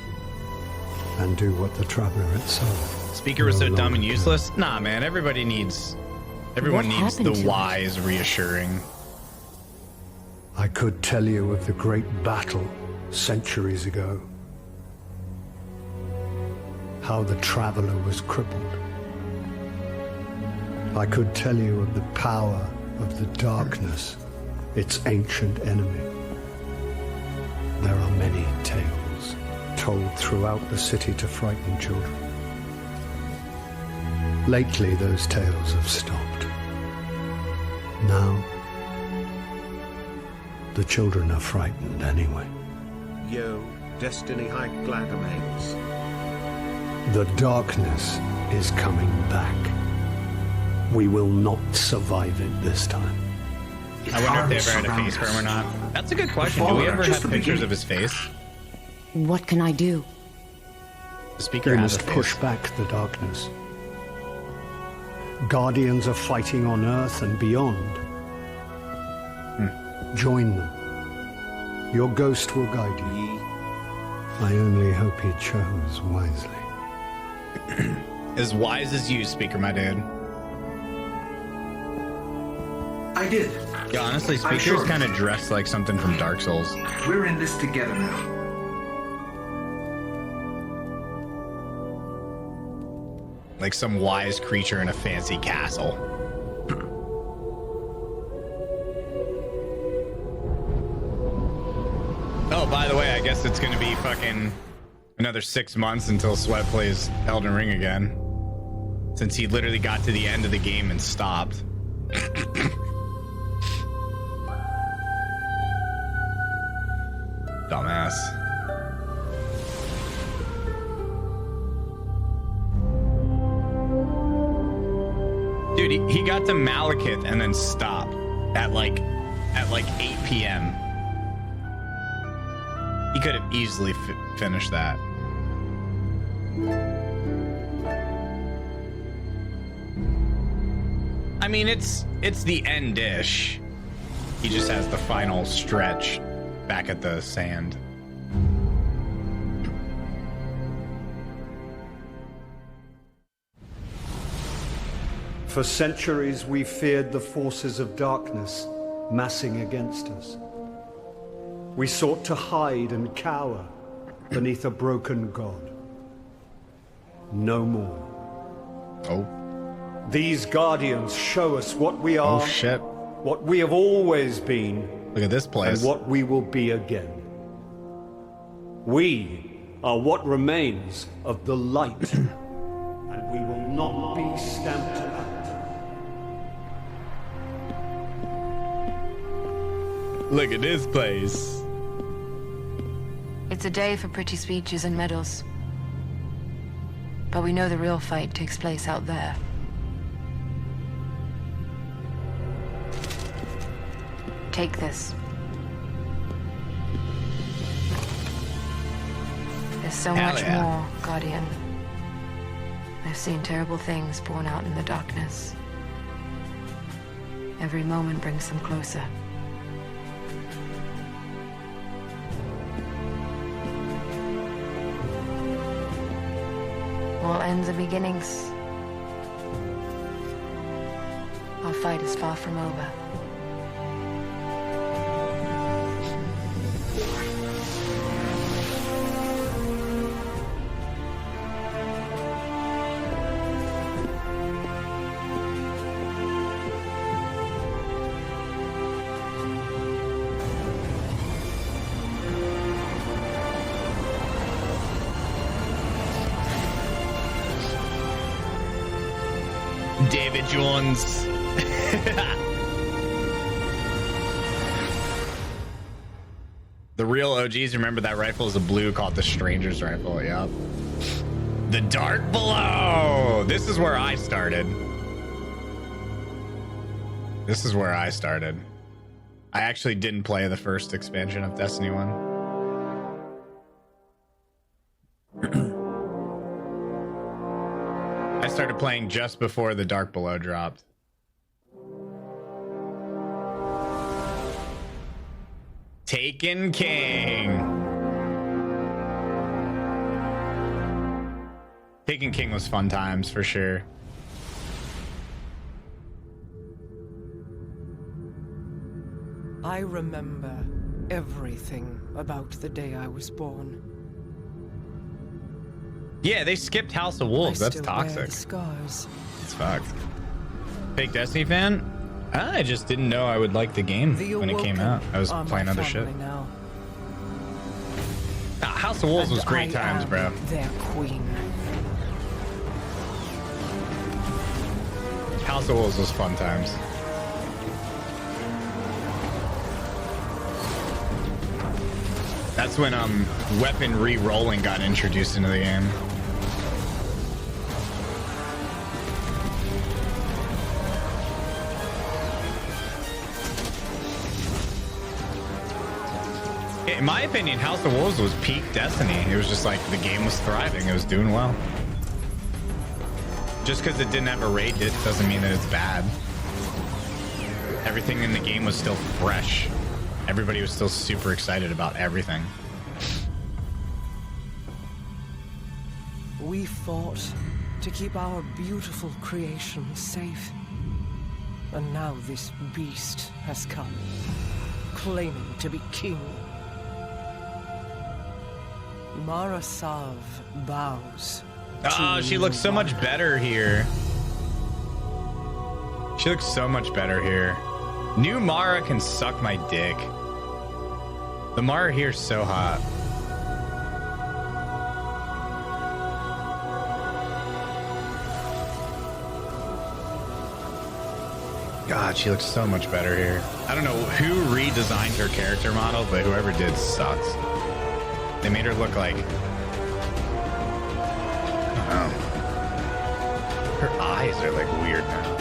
and do what the Traveler itself. Speaker was no so dumb and longer useless? Nah, man, everyone needs the wise reassuring. I could tell you of the great battle centuries ago. How the Traveler was crippled. I could tell you of the power of the darkness, its ancient enemy. There are many tales told throughout the city to frighten children. Lately, those tales have stopped. Now, the children are frightened anyway. Yo, Destiny Hike Gladamates. The darkness is coming back. We will not survive it this time. I wonder if they ever had a face for him or not. That's a good question. Do we ever have pictures of his face? What can I do? The Speaker You has must a face. push back the darkness. Guardians are fighting on Earth and beyond. Join them. Your ghost will guide you. I only hope he chose wisely. As wise as you, Speaker, my dude. I did. Yeah, honestly, I'm Speaker's sure. kind of dressed like something from Dark Souls. We're in this together now. Like some wise creature in a fancy castle. Oh, by the way, I guess it's gonna be fucking another 6 months until Sweat plays Elden Ring again. Since he literally got to the end of the game and stopped. Dumbass. Dude, he got to Malekith and then stopped at like 8 p.m. He could have easily finished that. I mean, it's the end dish. He just has the final stretch back at the sand. For centuries, we feared the forces of darkness massing against us. We sought to hide and cower beneath a broken god. No more. Oh. These guardians show us what we are. Oh shit. What we have always been. Look at this place. And what we will be again. We are what remains of the light. And we will not be stamped out. Look at this place. It's a day for pretty speeches and medals. But we know the real fight takes place out there. Take this. There's so much more, Guardian. I've seen terrible things born out in the darkness. Every moment brings them closer. All ends are beginnings. Our fight is far from over. David Jones. The real OGs remember that rifle is a blue called the Stranger's Rifle. Yep. The Dark Below. This is where I started. This is where I started. I actually didn't play the first expansion of Destiny 1. I started playing just before the Dark Below dropped. Taken King. Taken King was fun times for sure. I remember everything about the day I was born. Yeah, they skipped House of Wolves. That's Wear the toxic. scars. It's fucked. Fake Destiny fan? I just didn't know I would like the game when it came out. I was playing other shit. Now. House of Wolves was great times, bro. Their queen. House of Wolves was fun times. That's when weapon re-rolling got introduced into the game. In my opinion, House of Wolves was peak Destiny. It was just like the game was thriving. It was doing well. Just because it didn't have a raid it doesn't mean that it's bad. Everything in the game was still fresh. Everybody was still super excited about everything. We fought to keep our beautiful creation safe. And now this beast has come, claiming to be king. Mara Sav bows. Oh, she looks so much better here. She looks so much better here. New Mara can suck my dick. The Mara here is so hot. God, she looks so much better here. I don't know who redesigned her character model, but whoever did sucks. They made her look like... Oh. Her eyes are like weird now.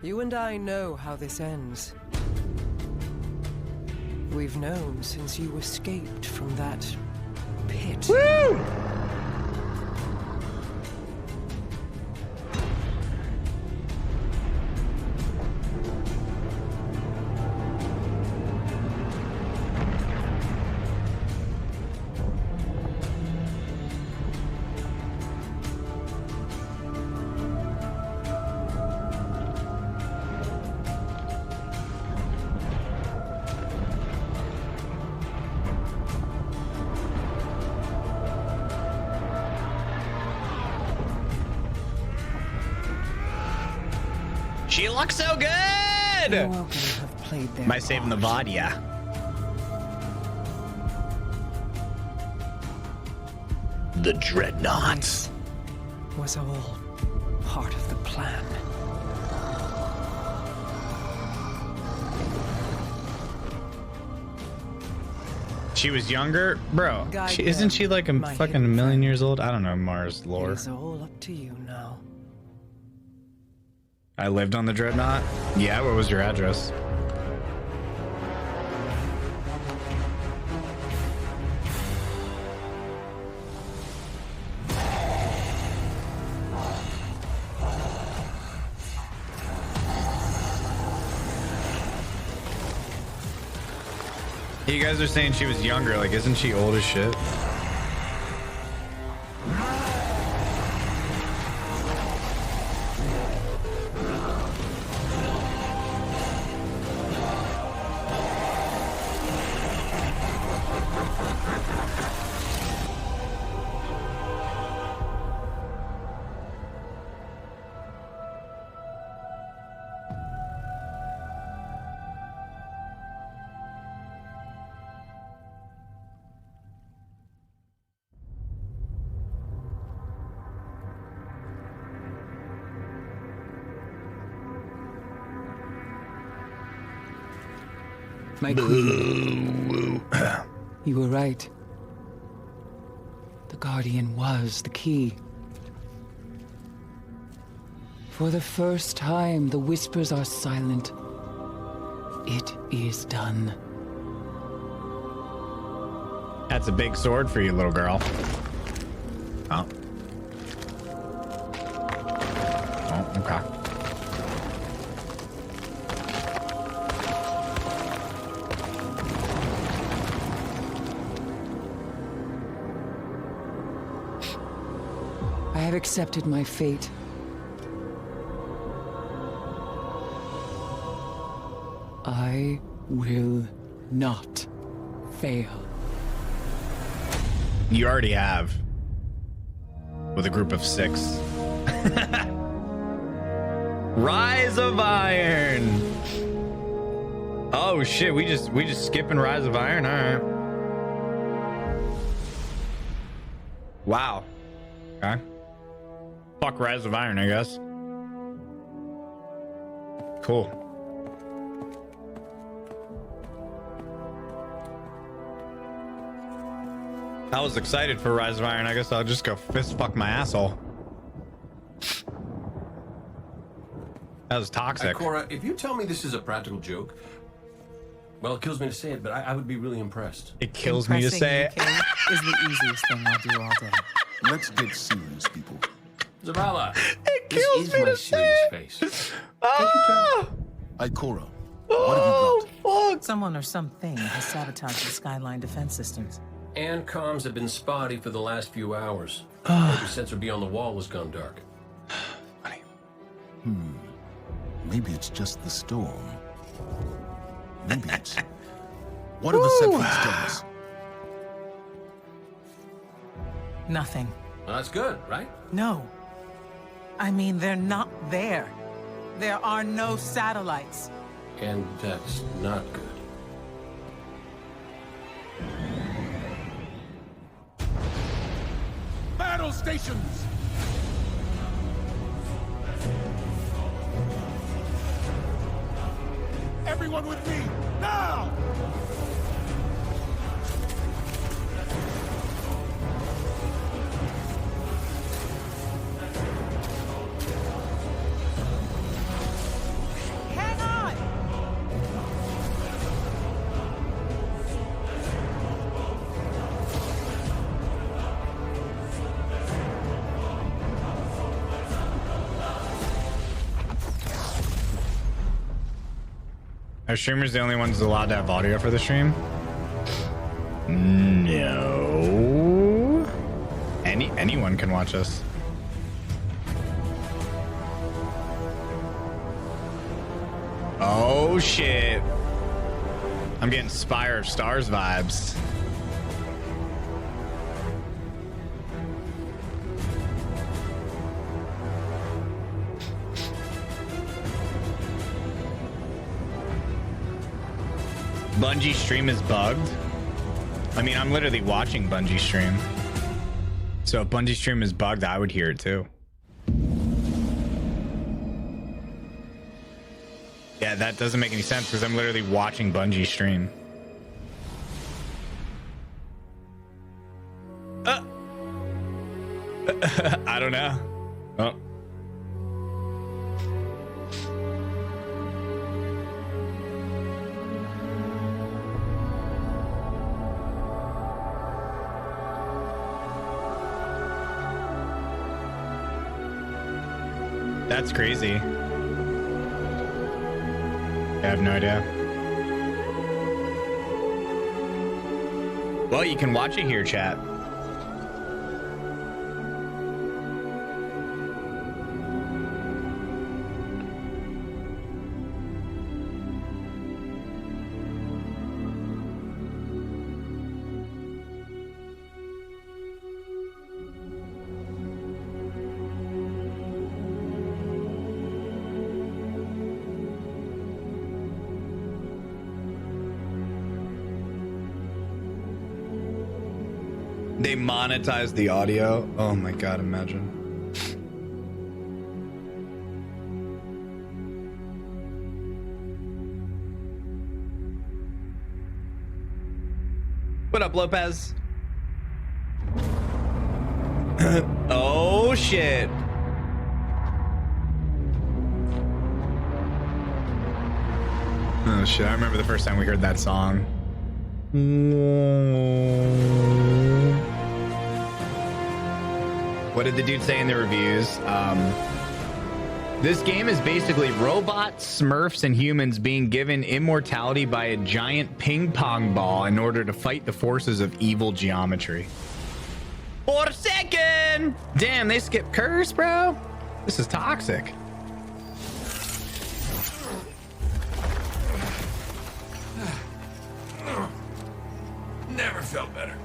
You and I know how this ends. we've known since you escaped from that pit. Woo! She looks so good! Am I saving the Vadia? The Dreadnoughts. Was all part of the plan. She was younger? Bro, isn't she like a fucking a million years old? I don't know Mars lore. It's all up to you now. I lived on the Dreadnought? Yeah, what was your address? You guys are saying she was younger, like isn't she old as shit? My queen. You were right. The Guardian was the key. For the first time, the whispers are silent. It is done. That's a big sword for you, little girl. Oh. Oh, okay. I have accepted my fate. I will not fail. You already have. With a group of 6. Rise of Iron. Oh shit, we just skipping Rise of Iron? Alright. Wow. Okay. Fuck Rise of Iron, I guess. Cool. I was excited for Rise of Iron. I guess I'll just go fist fuck my asshole. That was toxic. Cora, if you tell me this is a practical joke, well, it kills me to say it, but I would be really impressed. It kills me to say it. Is the easiest thing I'll do all day. Let's get serious, people. Zavala, it kills me to say it. Face. Ah! Ikora, what have you got? Someone or something has sabotaged the Skyline defense systems. And comms have been spotty for the last few hours. Every sensor beyond the wall has gone dark. Maybe it's just the storm. Maybe it's... What have the Sephiroths done us? Nothing. Well, that's good, right? No. I mean, they're not there. There are no satellites. And that's not good. Battle stations! Everyone with me, now! Hang on! Are streamers the only ones allowed to have audio for the stream? No. Anyone can watch us. Oh shit. I'm getting Spire of Stars vibes. Bungie stream is bugged. I mean, I'm literally watching Bungie stream. So if Bungie stream is bugged, I would hear it too. Yeah, that doesn't make any sense because I'm literally watching Bungie stream. I don't know. Oh. That's crazy. I have no idea. Well, you can watch it here, chat. They monetize the audio. Oh my god, imagine. What up, Lopez? Oh shit. Oh shit, I remember the first time we heard that song. What did the dude say in the reviews? This game is basically robots, Smurfs, and humans being given immortality by a giant ping pong ball in order to fight the forces of evil geometry. Forsaken! Damn, they skipped curse, bro. This is toxic. Never felt better.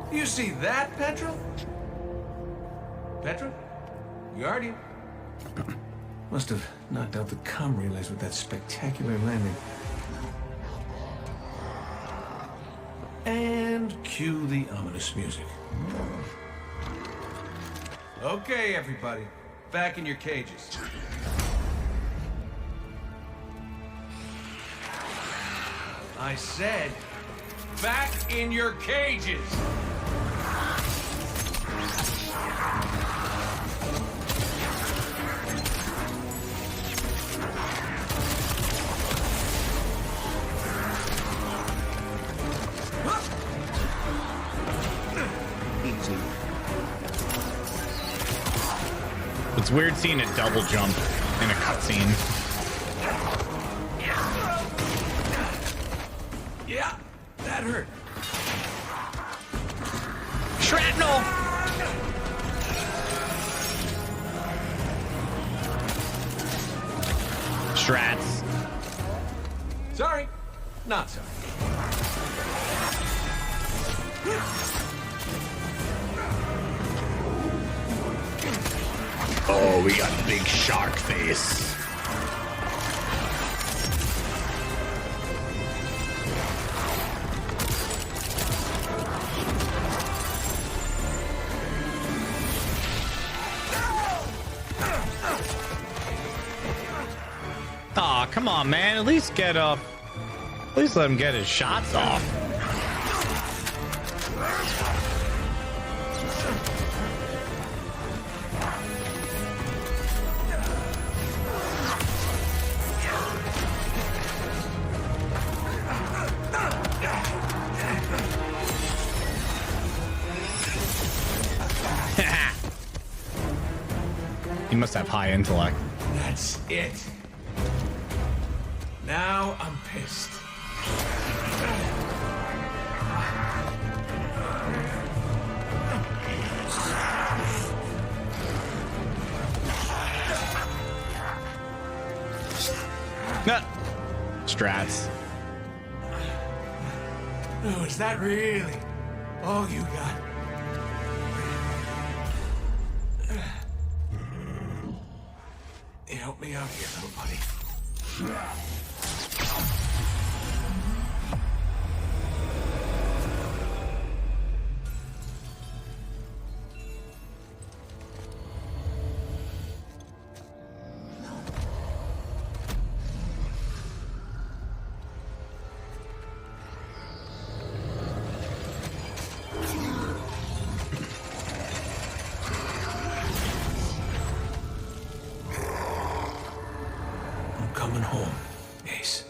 You see that, Petra? Petra? Guardian? Must have knocked out the comm relays with that spectacular landing. And cue the ominous music. Okay, everybody. Back in your cages. I said, back in your cages! It's weird seeing a double jump in a cutscene. Yeah, that hurt. Shrapnel! Strats. Sorry, not sorry. Oh, we got big shark face. Aw, come on, man. At least get up. At least let him get his shots off. He must have high intellect. That's it. Now I'm pissed. Strats. Oh, is that really all you got? You help me out here, little buddy. I'm coming home, Ace.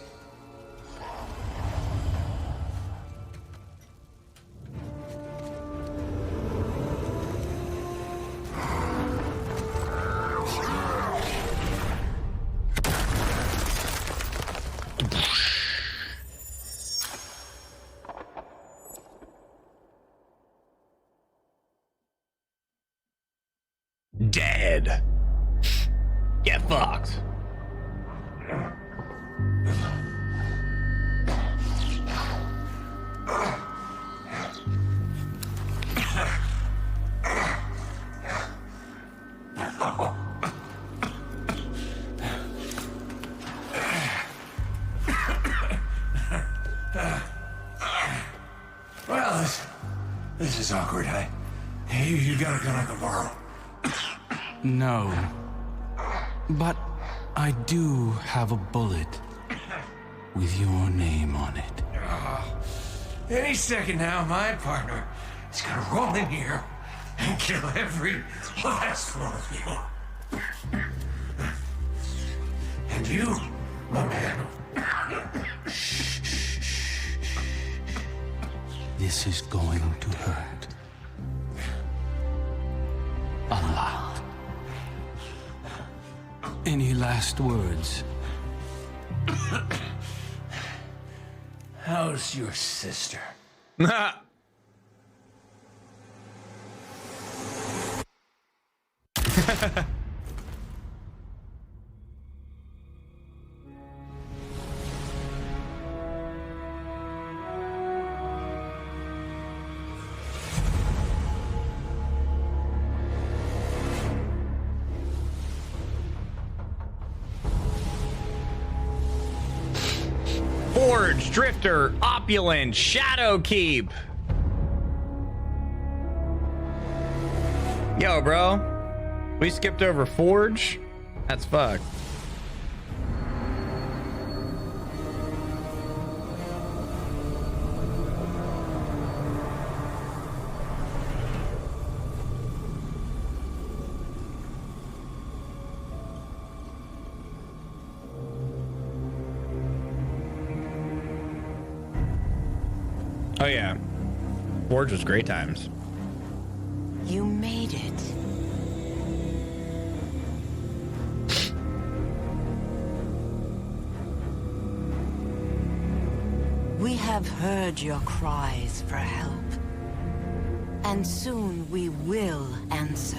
Dead. Get fucked. Well, this is awkward. You got a gun I can borrow? No. But I do have a bullet with your name on it. Any second now, my partner is gonna roll in here and kill every last one of you. And you, my man. This is going to hurt. A lot. Any last words? How's your sister? Forge, Drifter, Opulent, Shadowkeep. Yo, bro. We skipped over Forge? That's fucked. Oh yeah, Forge was great times. You made it. We have heard your cries for help. And soon we will answer.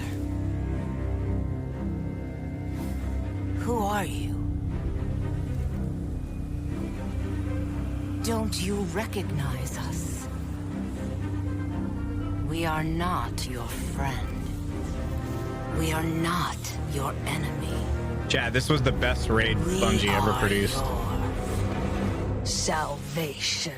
Who are you? Don't you recognize us? We are not your friend. We are not your enemy. Chad, this was the best raid Bungie ever produced. Salvation.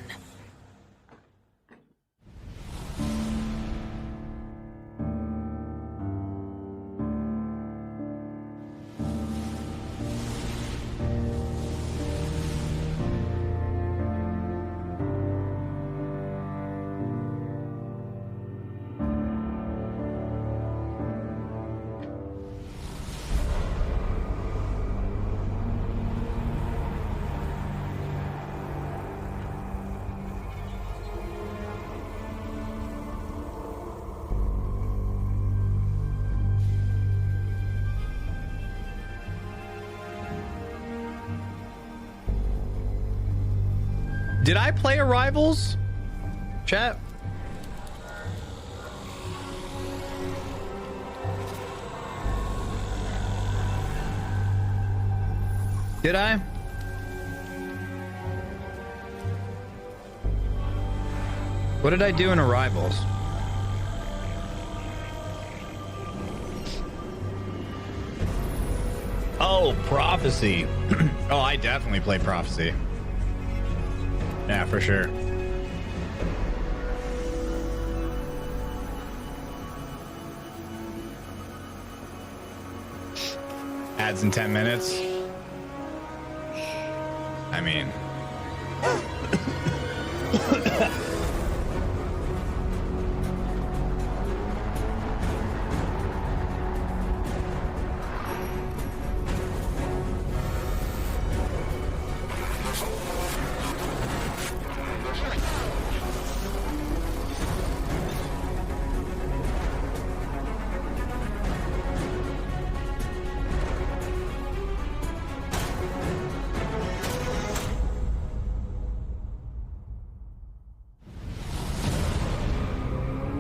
Did I play Arrivals? Chat? Did I? What did I do in Arrivals? Oh, Prophecy. Oh, I definitely played Prophecy. Yeah, for sure. Ads in 10 minutes. I mean...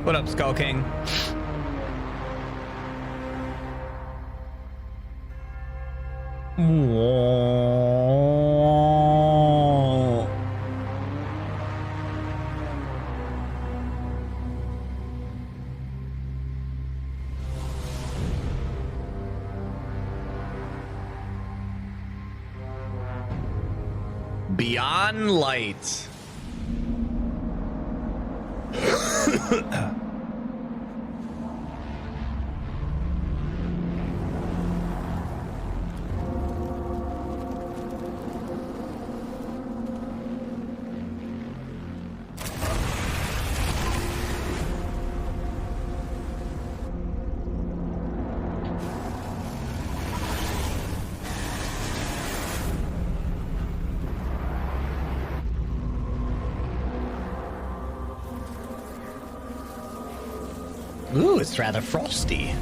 What up, Skull King? Whoa. Beyond Light. Ooh, it's rather frosty.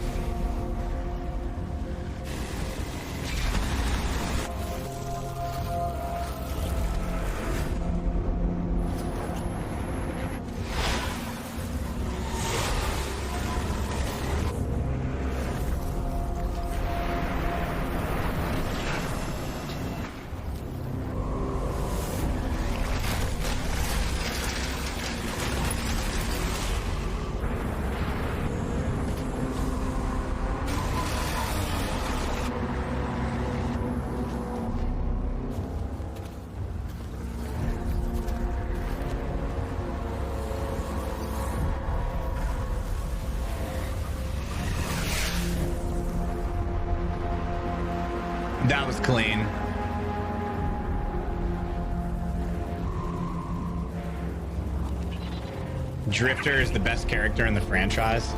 That was clean. Drifter is the best character in the franchise.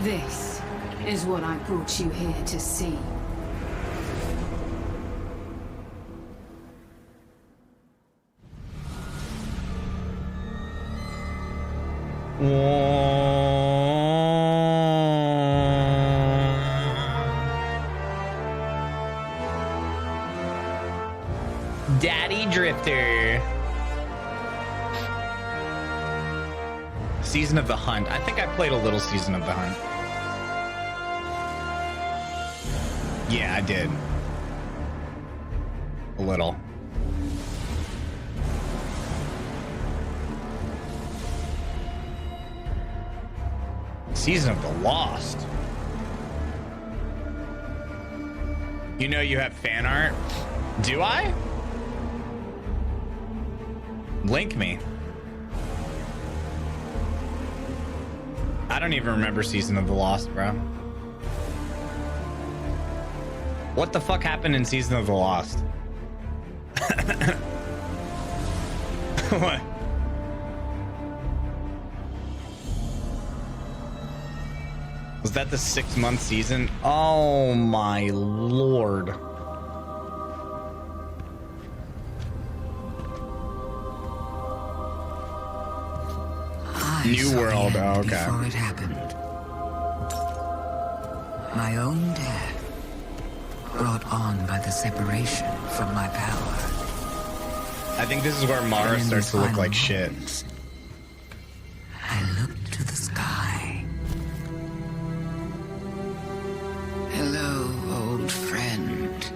This is what I brought you here to see. Daddy Drifter. Season of the Hunt. I think I played a little Season of the Hunt. Yeah, I did. A little. Season of the Lost. You know you have fan art? Do I? Link me. I don't even remember Season of the Lost, bro. What the fuck happened in Season of the Lost? What? Was that the 6-month season? Oh my lord. New World, oh, okay. Before it happened. My own death, brought on by the separation from my power. I think this is where Mara starts to look like shit. I look to the sky. Hello, old friend.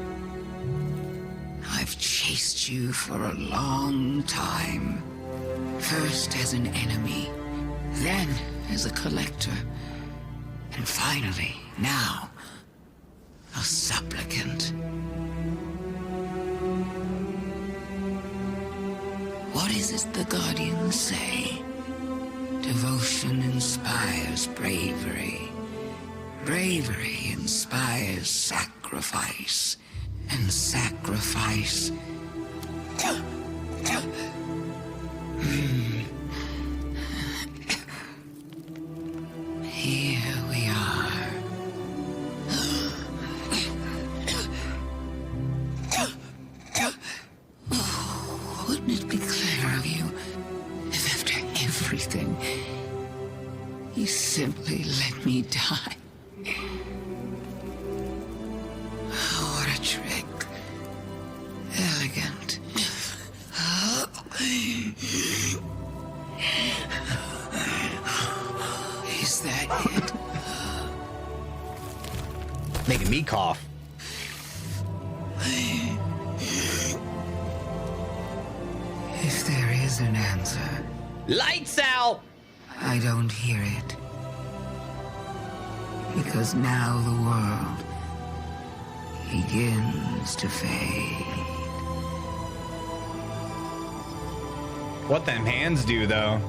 I've chased you for a long time. First as an enemy, then as a collector, and finally, now, a supplicant. What is it the Guardians say? Devotion inspires bravery. Bravery inspires sacrifice. And sacrifice... Here we are. Wouldn't it be clever of you if after everything, you simply let me die? What a trick. Elegant. Is that it? Making me cough. If there is an answer... Lights out! I don't hear it. Because now the world begins to fade. What them hands do, though.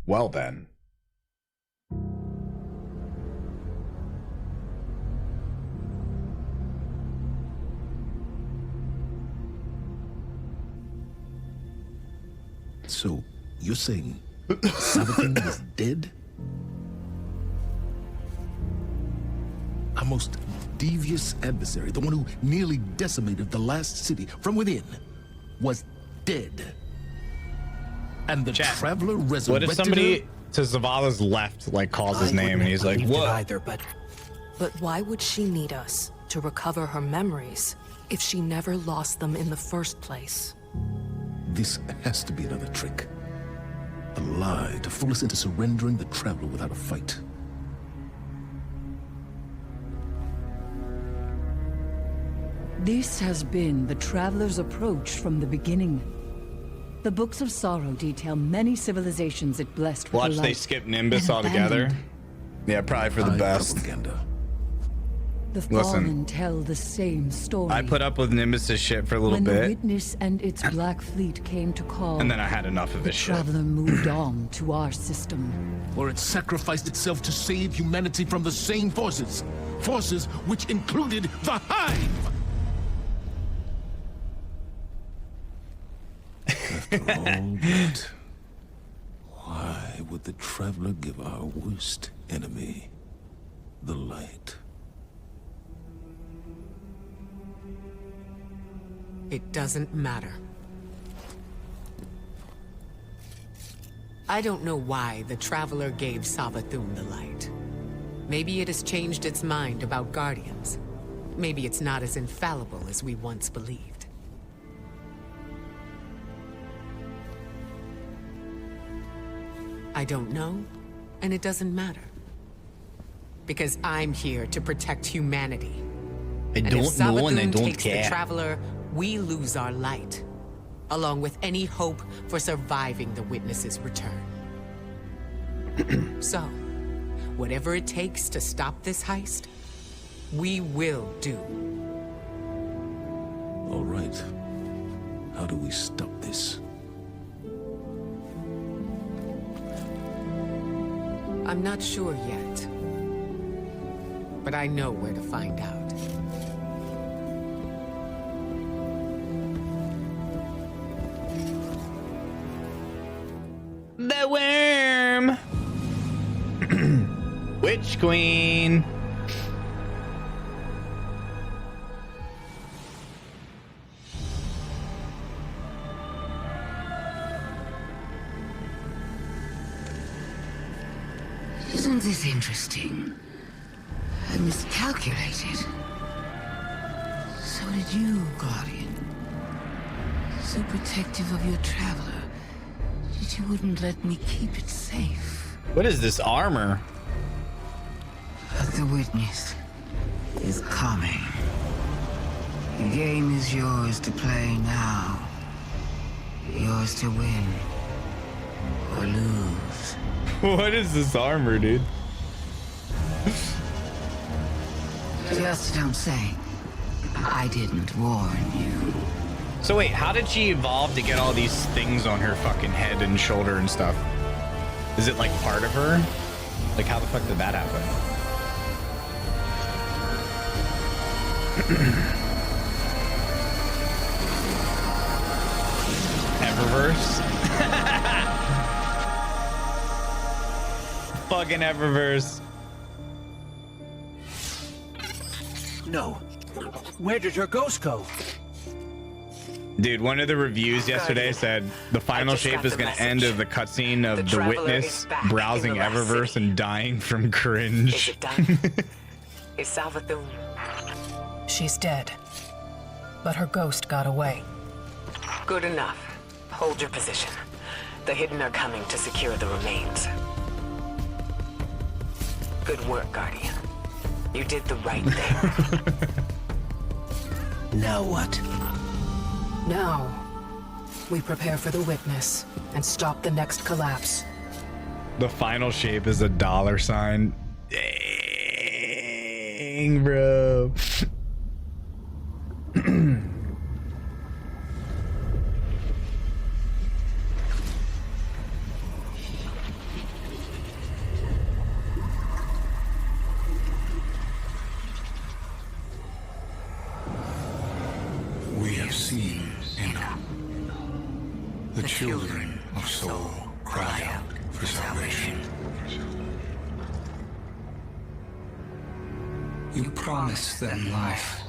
Well then. So, you're saying Savathun is dead? Our most devious adversary, the one who nearly decimated the last city from within, was dead. And the traveler resurrected What if somebody her? to Zavala's left like calls his name and he's like, "What?" Either, but why would she need us to recover her memories if she never lost them in the first place? This has to be another trick. A lie to fool us into surrendering the traveler without a fight. This has been the Traveler's approach from the beginning. The Books of Sorrow detail many civilizations it blessed with Watch light they skip Nimbus and altogether. abandoned. Yeah, probably for the best. The Listen. Fallen tell the same story. I put up with Nimbus's shit for a little when the bit, Witness and its Black Fleet came to call, and then I had enough of the his shit. Traveler moved on to our system. Where it sacrificed itself to save humanity from the same forces. Forces which included the Hive! After all that, why would the Traveler give our worst enemy the light? It doesn't matter. I don't know why the Traveler gave Savathun the light. Maybe it has changed its mind about Guardians. Maybe it's not as infallible as we once believed. I don't know, and it doesn't matter. Because I'm here to protect humanity. I And if don't know and I Savathun don't takes care. the Traveler, we lose our light, along with any hope for surviving the Witness's return. So, whatever it takes to stop this heist, we will do. All right. How do we stop this? I'm not sure yet, but I know where to find out. The worm. Witch Queen. Isn't this interesting? I miscalculated. So did you, Guardian. So protective of your traveler that you wouldn't let me keep it safe. What is this armor? But the witness is coming. The game is yours to play now. Yours to win or lose. What is this armor, dude? Just don't say I didn't warn you. So wait, how did she evolve to get all these things on her fucking head and shoulder and stuff? Is it like part of her? Like how the fuck did that happen? Eververse? Fucking Eververse. No. Where did your ghost go? Dude, one of the reviews yesterday said the final shape is going to end of the cutscene of the witness browsing Eververse and dying from cringe. Is it done? Is Salvatore? She's dead. But her ghost got away. Good enough. Hold your position. The Hidden are coming to secure the remains. Good work, Guardian. You did the right thing. Now what? Now, we prepare for the witness and stop the next collapse. The final shape is a $sign. Dang, bro. We have seen enough. The children of Soul cry out for salvation. You promise them life,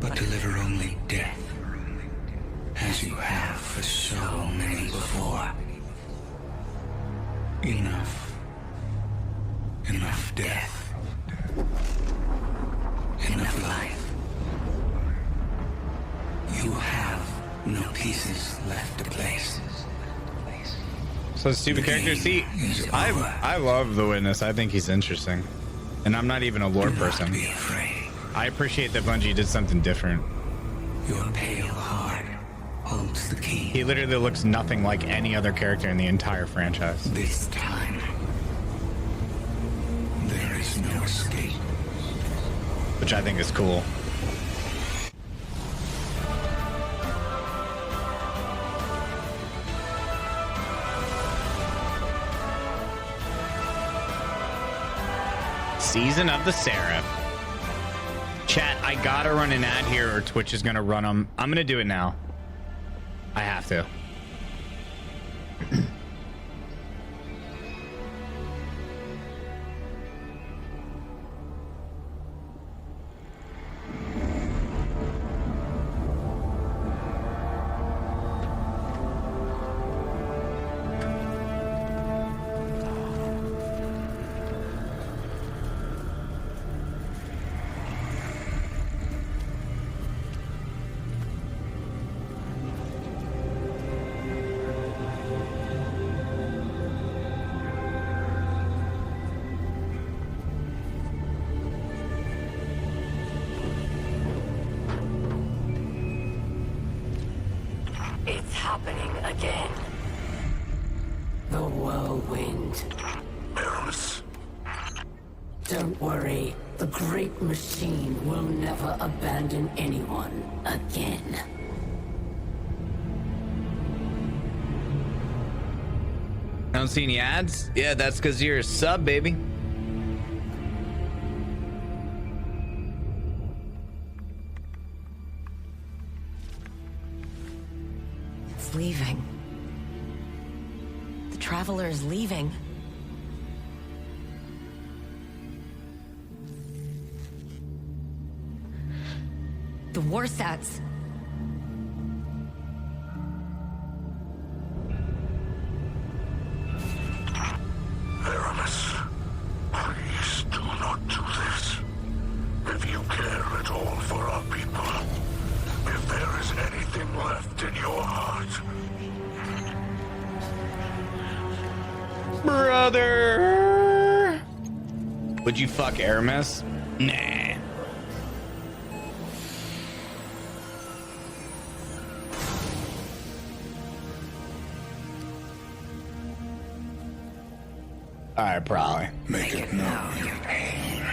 but deliver only death, as you have for so many before. Enough. Enough death. Enough life. You have no pieces left to place. So stupid character. See, I love the witness. I think he's interesting, and I'm not even a lore person. I appreciate that Bungie did something different. Your pale heart holds the key. He literally looks nothing like any other character in the entire franchise. This time, there is no escape. Which I think is cool. Season of the Seraph. Chat, I gotta run an ad here or Twitch is gonna run them. I'm gonna do it now. I have to. It's happening again. The whirlwind. Eris. Don't worry. The great machine will never abandon anyone again. I don't see any ads? Yeah, that's because you're a sub, baby. It's leaving. The Traveler is leaving. The Warsats. There are brother. Would you fuck Aramis? Nah. Alright, probably. Make it known your pain.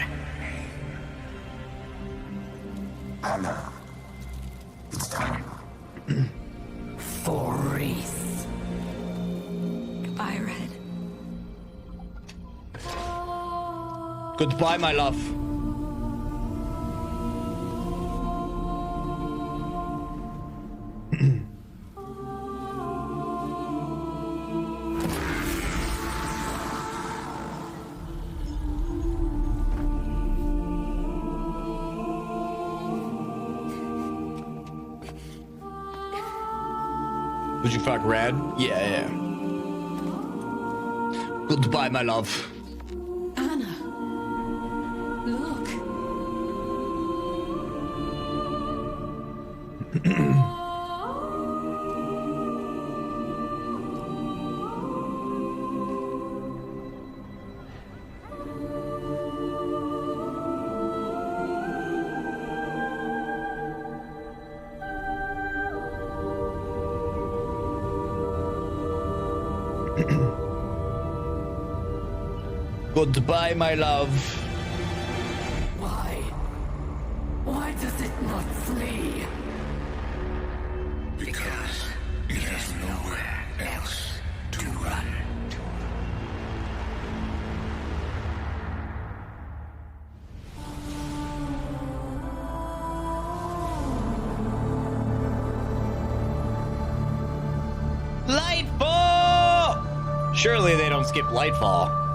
Anna. It's time. For Wreath. Goodbye, Red. Goodbye, my love. Would you fuck Red? Yeah. Goodbye, my love. Anna. Look. Goodbye, my love. Why? Why does it not flee? Because it has nowhere else to run. Lightfall! Surely they don't skip Lightfall.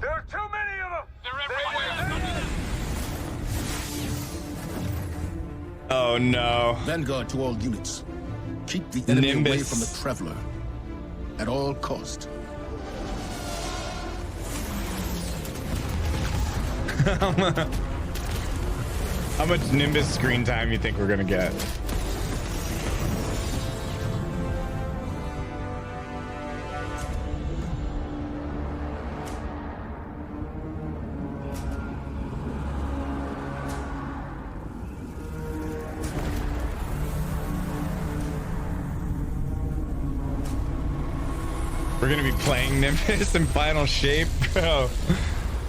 There are too many of them! They're everywhere! Oh no. Vanguard to all units. Keep the enemy away Nimbus. from the Traveler. At all cost. How much Nimbus screen time you think we're gonna get? We're gonna be playing Nimbus in final shape, bro.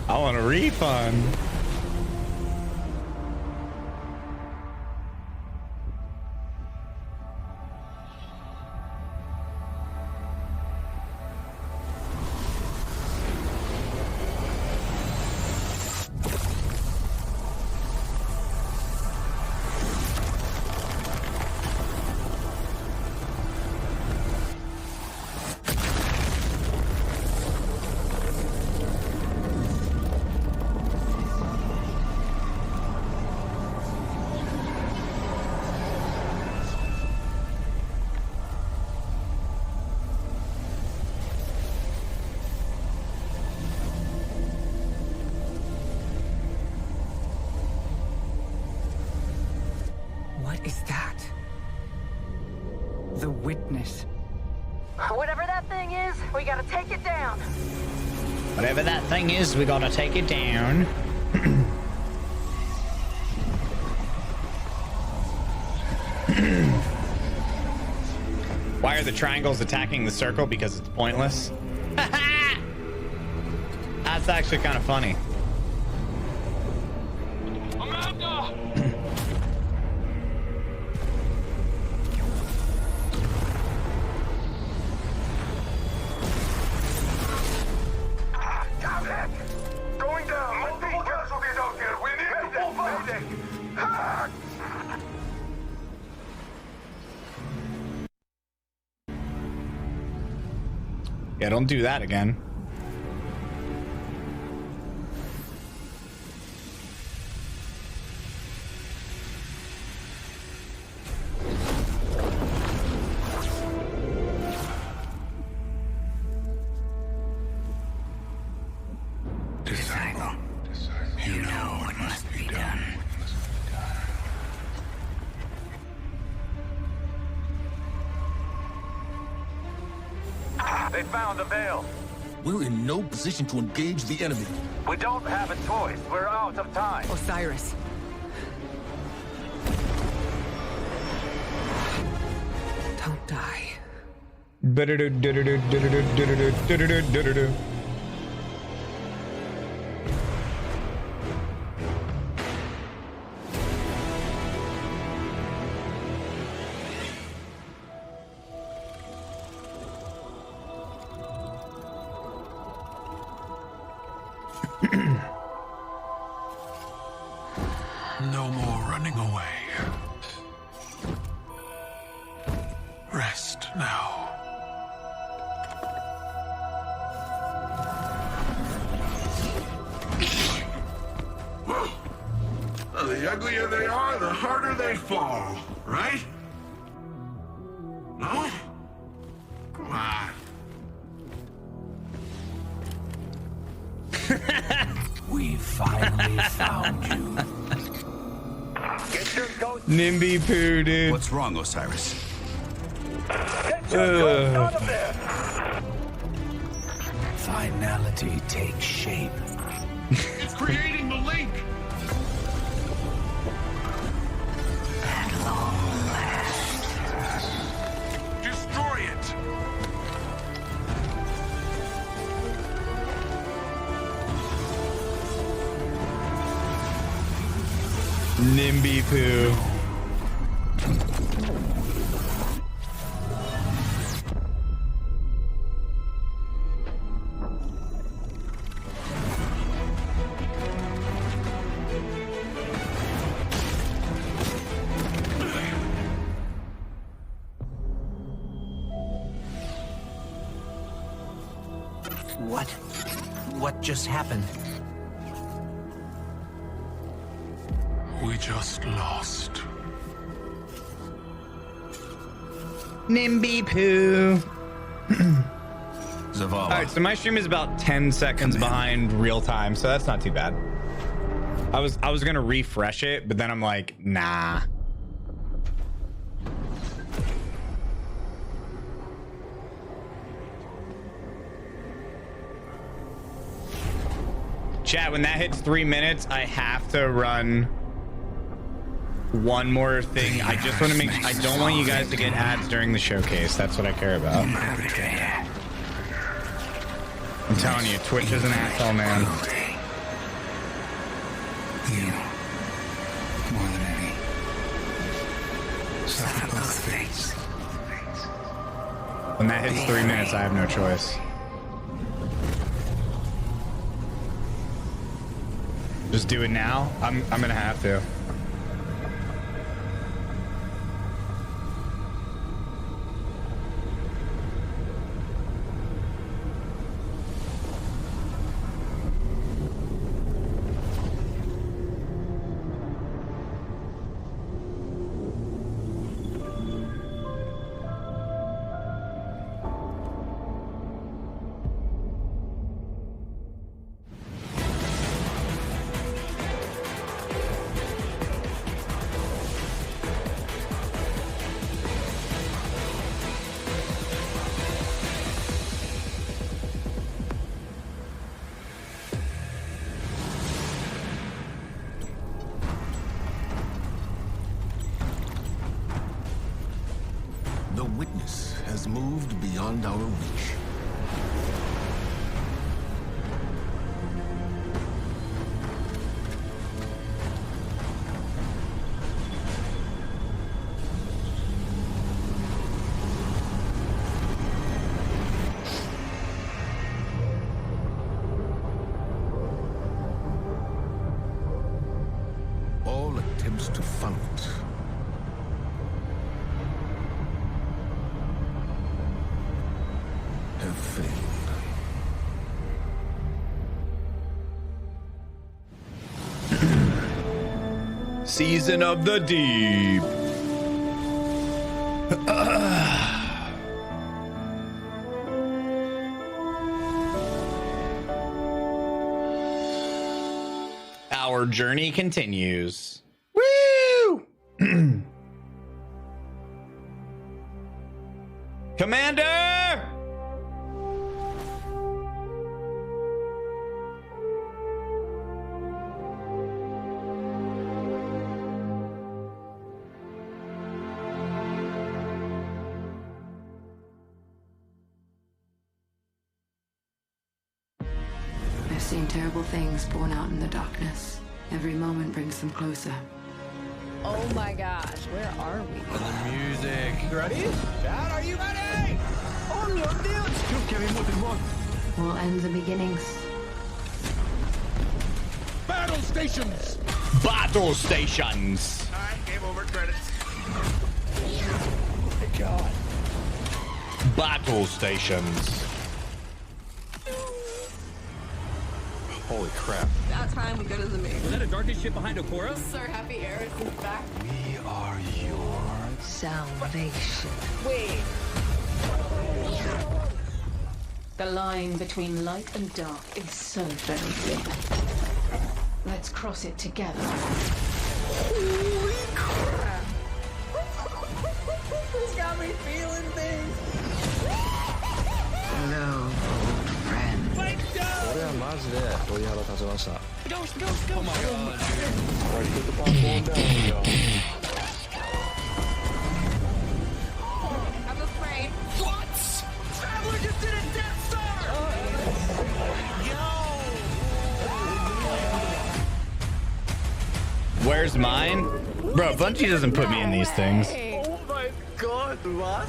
I want a refund. What is that? The Witness. Whatever that thing is, we gotta take it down. Whatever that thing is, we gotta take it down. Why are the triangles attacking the circle? Because it's pointless. That's actually kind of funny. Damn it! Going down! Multiple casualties out here! We need to move back! Yeah, don't do that again. Disciple, you know what must be done. They found the veil. We're in no position to engage the enemy. We don't have a choice. We're out of time. Osiris. Don't die. No more running away. Rest now. The uglier they are, the harder they fall, right? No? Come on. We finally found you. Get your ghost. Nimby poo, dude. What's wrong, Osiris? Get your ghost out of there. Finality takes shape. It's creating the link. At long last. Destroy it. Nimby poo. What just happened? We just lost. Nimby poo. Zavala. All right, so my stream is about 10 seconds behind real time, so that's not too bad. I was gonna refresh it, but then I'm like, nah. Chat, when that hits 3 minutes, I have to run one more thing. I just want to make, I don't want you guys to get ads during the showcase. That's what I care about. I'm telling you, Twitch is an asshole, man. You, more than any, suffer both fates. When that hits 3 minutes, I have no choice. Just do it now. I'm gonna have to. The witness has moved beyond our reach. All attempts to follow it have failed. Season of the Deep. Our journey continues. Woo! Commander! seen terrible things born out in the darkness. Every moment brings them closer. Oh my gosh, where are we? The music. Ready? Dad, are you ready? On your deals! You'll carry more than one. We'll end the beginnings. Battle stations! Battle stations! Alright, game over, credits. Oh my god. Battle stations. Holy crap. About time we go to the moon. Was that a darkest ship behind Okora? Sir Happy Eris is back. We are your Salvation. Wait. The line between light and dark is so very thin. Let's cross it together. Holy crap. This got me feeling things. Hello, old friend. 俺はマジで鳥肌立ちました Oh my god. Alright, put the popcorn down, y'all. I'm afraid. What? Traveler just did a Death Star! Where's mine? Bro, Bungie doesn't put me in these things. Oh my god, what?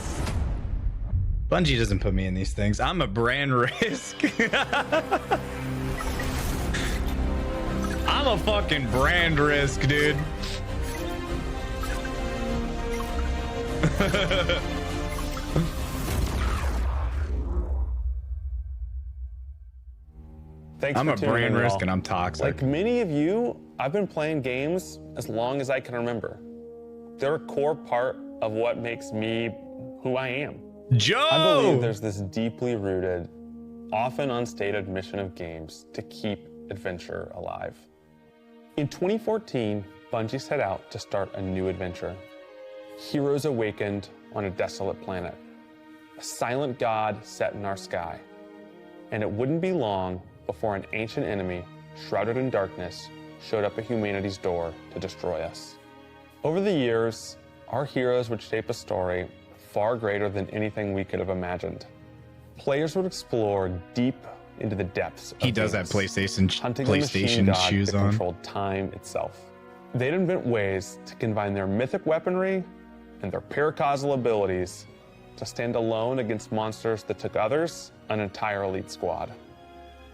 Bungie doesn't put me in these things. I'm a brand risk. I'm a fucking brand risk, dude. Thanks I'm for a tuning brand in, risk y'all. and I'm toxic. Like many of you, I've been playing games as long as I can remember. They're a core part of what makes me who I am. Joe! I believe there's this deeply rooted, often unstated mission of games to keep adventure alive. In 2014, Bungie set out to start a new adventure. Heroes awakened on a desolate planet. A silent god set in our sky. And it wouldn't be long before an ancient enemy, shrouded in darkness, showed up at humanity's door to destroy us. Over the years, our heroes would shape a story far greater than anything we could have imagined. Players would explore deep into the depths of He does have games, PlayStation hunting the machine god shoes that on. controlled time itself. They'd invent ways to combine their mythic weaponry and their paracausal abilities to stand alone against monsters that took others an entire elite squad.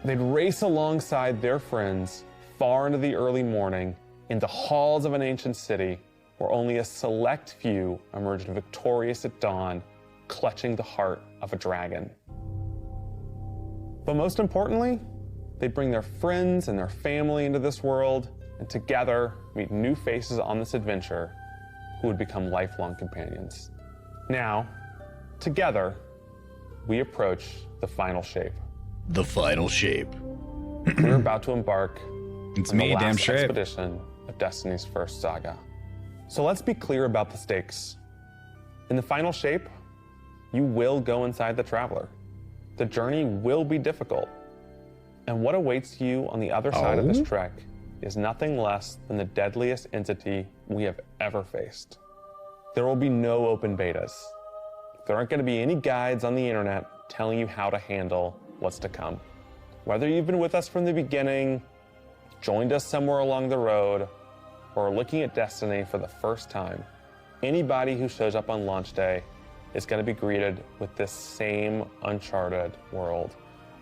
They'd race alongside their friends far into the early morning in the halls of an ancient city where only a select few emerged victorious at dawn, clutching the heart of a dragon. But most importantly, they'd bring their friends and their family into this world, and together meet new faces on this adventure who would become lifelong companions. Now, together, we approach the final shape. The final shape. We're about to embark It's on me, the damn last shape. expedition of Destiny's first saga. So let's be clear about the stakes. In the final shape, you will go inside the Traveler. The journey will be difficult. And what awaits you on the other side of this trek is nothing less than the deadliest entity we have ever faced. There will be no open betas. There aren't going to be any guides on the internet telling you how to handle what's to come. Whether you've been with us from the beginning, joined us somewhere along the road, or are looking at Destiny for the first time, anybody who shows up on launch day is going to be greeted with this same uncharted world,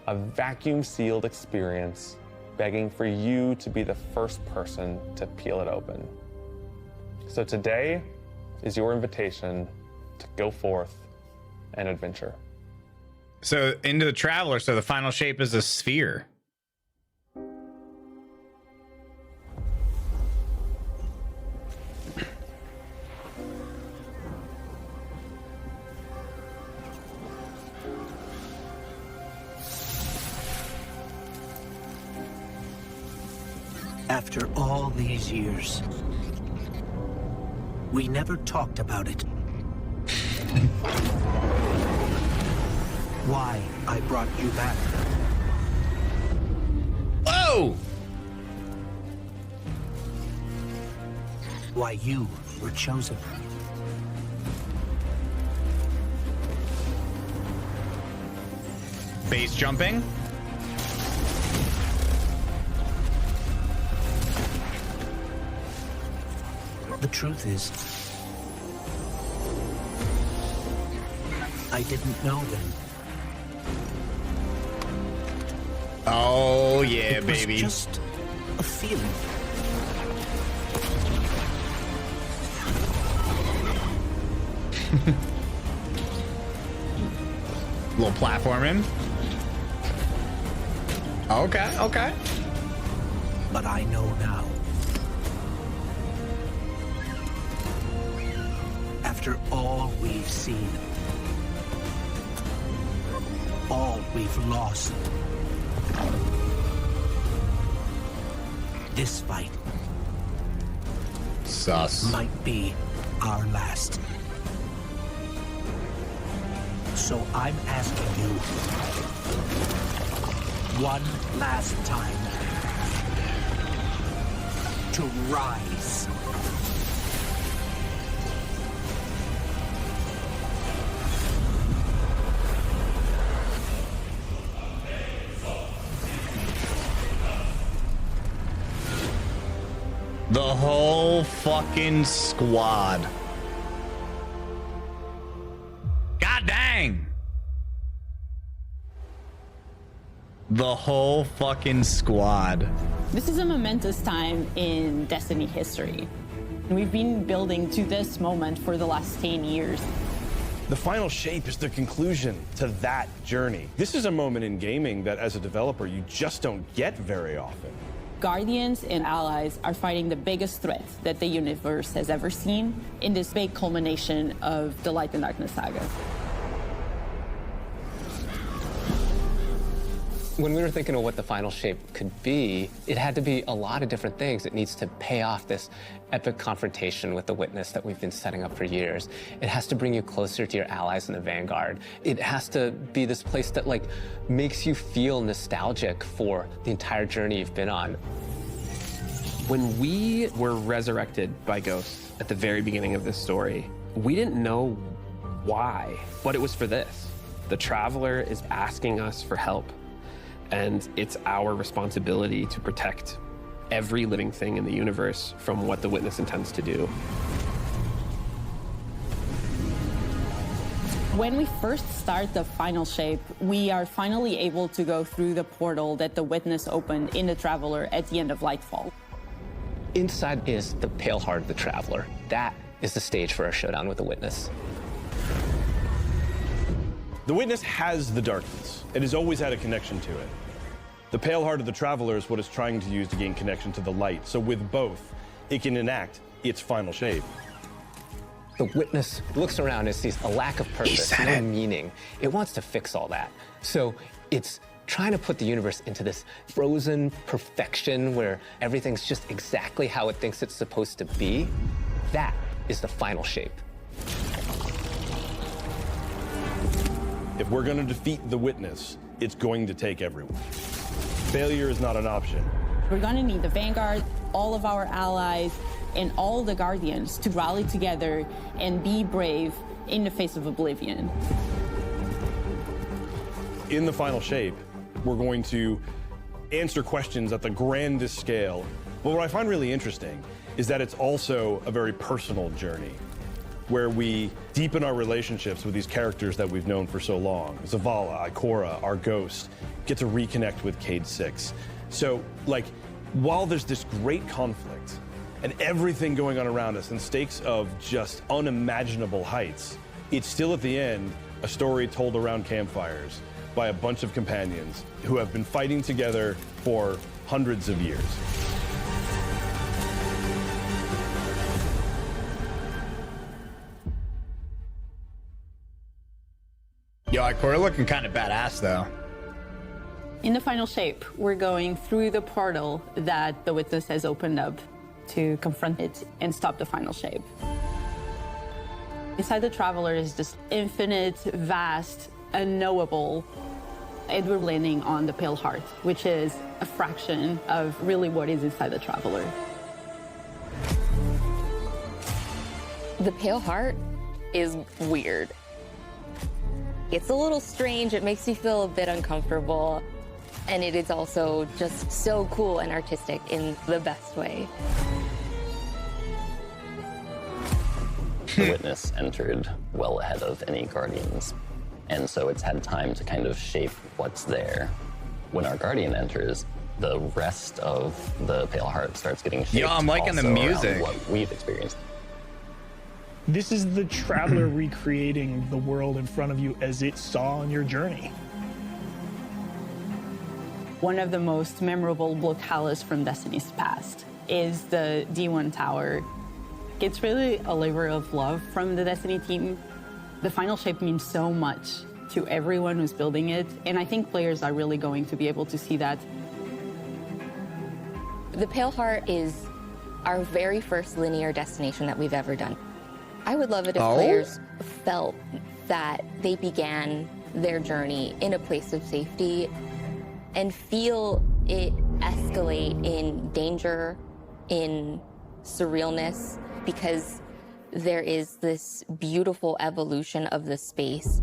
a vacuum-sealed experience begging for you to be the first person to peel it open. So today is your invitation to go forth and adventure. So into the Traveler, so the final shape is a sphere. After all these years, we never talked about it. Why I brought you back. Whoa! Why you were chosen. Base jumping. truth is, I didn't know then. Oh yeah, It baby. was just a feeling. Little platforming. Okay, okay. But I know now. After all we've seen, all we've lost, this fight Sus. might be our last. So I'm asking you one last time to rise. The whole fucking squad. God dang. The whole fucking squad. This is a momentous time in Destiny history. We've been building to this moment for the last 10 years. The final shape is the conclusion to that journey. This is a moment in gaming that as a developer you just don't get very often. Guardians and allies are fighting the biggest threat that the universe has ever seen in this big culmination of the Light and Darkness saga. When we were thinking of what the final shape could be, it had to be a lot of different things. It needs to pay off this epic confrontation with the Witness that we've been setting up for years. It has to bring you closer to your allies in the Vanguard. It has to be this place that like makes you feel nostalgic for the entire journey you've been on. When we were resurrected by ghosts at the very beginning of this story, we didn't know why, but it was for this. The Traveler is asking us for help. And it's our responsibility to protect every living thing in the universe from what the Witness intends to do. When we first start the final shape, we are finally able to go through the portal that the Witness opened in the Traveler at the end of Lightfall. Inside is the pale heart of the Traveler. That is the stage for our showdown with the Witness. The Witness has the darkness. It has always had a connection to it. The pale heart of the Traveler is what it's trying to use to gain connection to the light. So with both, it can enact its final shape. The Witness looks around and sees a lack of purpose, no meaning. It wants to fix all that. So it's trying to put the universe into this frozen perfection where everything's just exactly how it thinks it's supposed to be. That is the final shape. If we're going to defeat the Witness, it's going to take everyone. Failure is not an option. We're going to need the Vanguard, all of our allies, and all the Guardians to rally together and be brave in the face of Oblivion. In the final shape, we're going to answer questions at the grandest scale. But what I find really interesting is that it's also a very personal journey where we deepen our relationships with these characters that we've known for so long. Zavala, Ikora, our ghost, get to reconnect with Cayde 6. So, like, while there's this great conflict and everything going on around us and stakes of just unimaginable heights, it's still at the end a story told around campfires by a bunch of companions who have been fighting together for hundreds of years. Yo, Ikora looking kind of badass though. In the final shape, we're going through the portal that the Witness has opened up to confront it and stop the final shape. Inside the Traveler is this infinite, vast, unknowable, and we're landing on the Pale Heart, which is a fraction of really what is inside the Traveler. The Pale Heart is weird. It's a little strange, it makes you feel a bit uncomfortable, and it is also just so cool and artistic in the best way. The Witness entered well ahead of any Guardians, and so it's had time to kind of shape what's there. When our Guardian enters, the rest of the Pale Heart starts getting shaped. Yo, I'm liking the also music. around what we've experienced. This is the Traveler recreating the world in front of you as it saw on your journey. One of the most memorable locales from Destiny's past is the D1 Tower. It's really a labor of love from the Destiny team. The final shape means so much to everyone who's building it, and I think players are really going to be able to see that. The Pale Heart is our very first linear destination that we've ever done. I would love it if players felt that they began their journey in a place of safety and feel it escalate in danger, in surrealness, because there is this beautiful evolution of the space.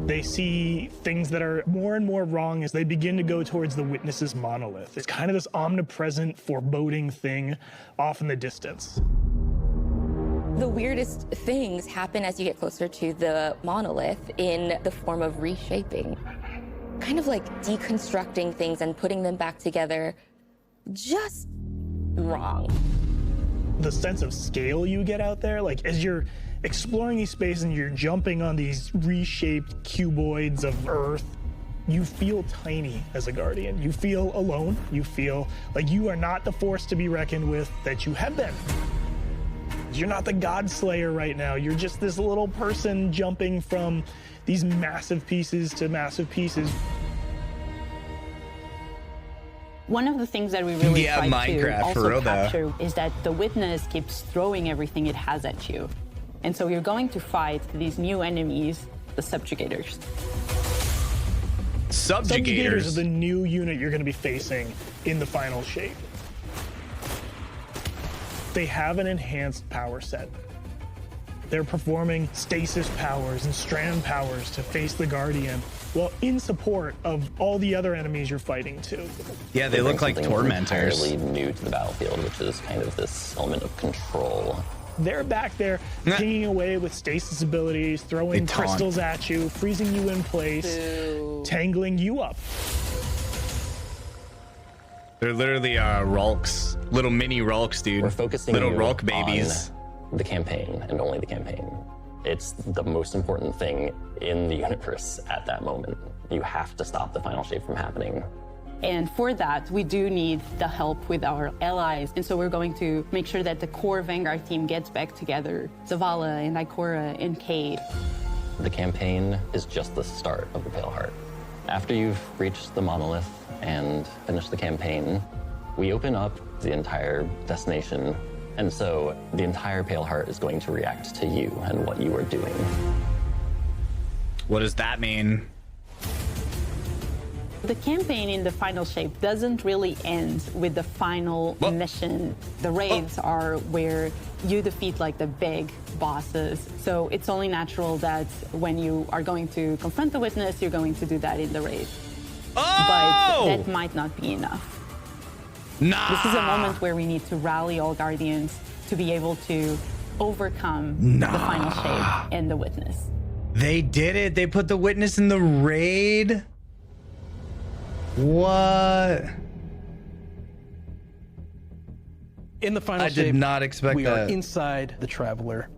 They see things that are more and more wrong as they begin to go towards the Witness's monolith. It's kind of this omnipresent, foreboding thing off in the distance. The weirdest things happen as you get closer to the monolith in the form of reshaping. Kind of like deconstructing things and putting them back together just wrong. The sense of scale you get out there, like as you're exploring these spaces and you're jumping on these reshaped cuboids of Earth, you feel tiny as a Guardian. You feel alone. You feel like you are not the force to be reckoned with that you have been. You're not the God Slayer right now. You're just this little person jumping from these massive pieces to massive pieces. One of the things that we really try to Minecraft, for also real, though. capture is that the Witness keeps throwing everything it has at you. And so you're going to fight these new enemies, the Subjugators. Subjugators are the new unit you're going to be facing in the final shape. They have an enhanced power set. They're performing stasis powers and strand powers to face the Guardian, while in support of all the other enemies you're fighting too. Yeah, they look like tormentors. Entirely new to the battlefield, which is kind of this element of control. They're back there pinging away with stasis abilities, throwing crystals at you, freezing you in place, tangling you up. They're literally Rulks, little mini Rulks, dude. We're focusing little you Rulk babies. on the campaign and only the campaign. It's the most important thing in the universe at that moment. You have to stop the final shape from happening. And for that, we do need the help with our allies. And so we're going to make sure that the core Vanguard team gets back together. Zavala and Ikora and Cade. The campaign is just the start of the Pale Heart. After you've reached the monolith and finished the campaign, we open up the entire destination. And so the entire Pale Heart is going to react to you and what you are doing. What does that mean? The campaign in the final shape doesn't really end with the final mission. The raids are where you defeat like the big bosses. So it's only natural that when you are going to confront the Witness, you're going to do that in the raid. But that might not be enough. This is a moment where we need to rally all Guardians to be able to overcome the final shape and the Witness. They did it. They put the Witness in the raid. What? In the final I shape, did not expect we that. are inside the Traveler,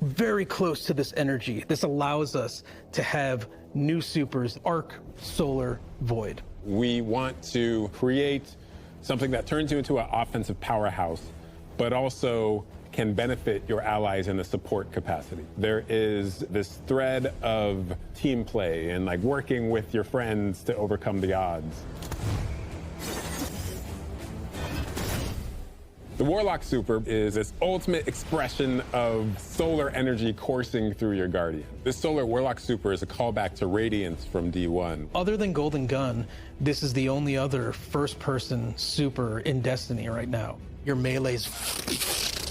very close to this energy. This allows us to have new supers, Arc, Solar, Void. We want to create something that turns you into an offensive powerhouse, but also can benefit your allies in a support capacity. There is this thread of team play and like working with your friends to overcome the odds. The Warlock Super is this ultimate expression of solar energy coursing through your Guardian. This Solar Warlock Super is a callback to Radiance from D1. Other than Golden Gun, this is the only other first-person super in Destiny right now. Your melee's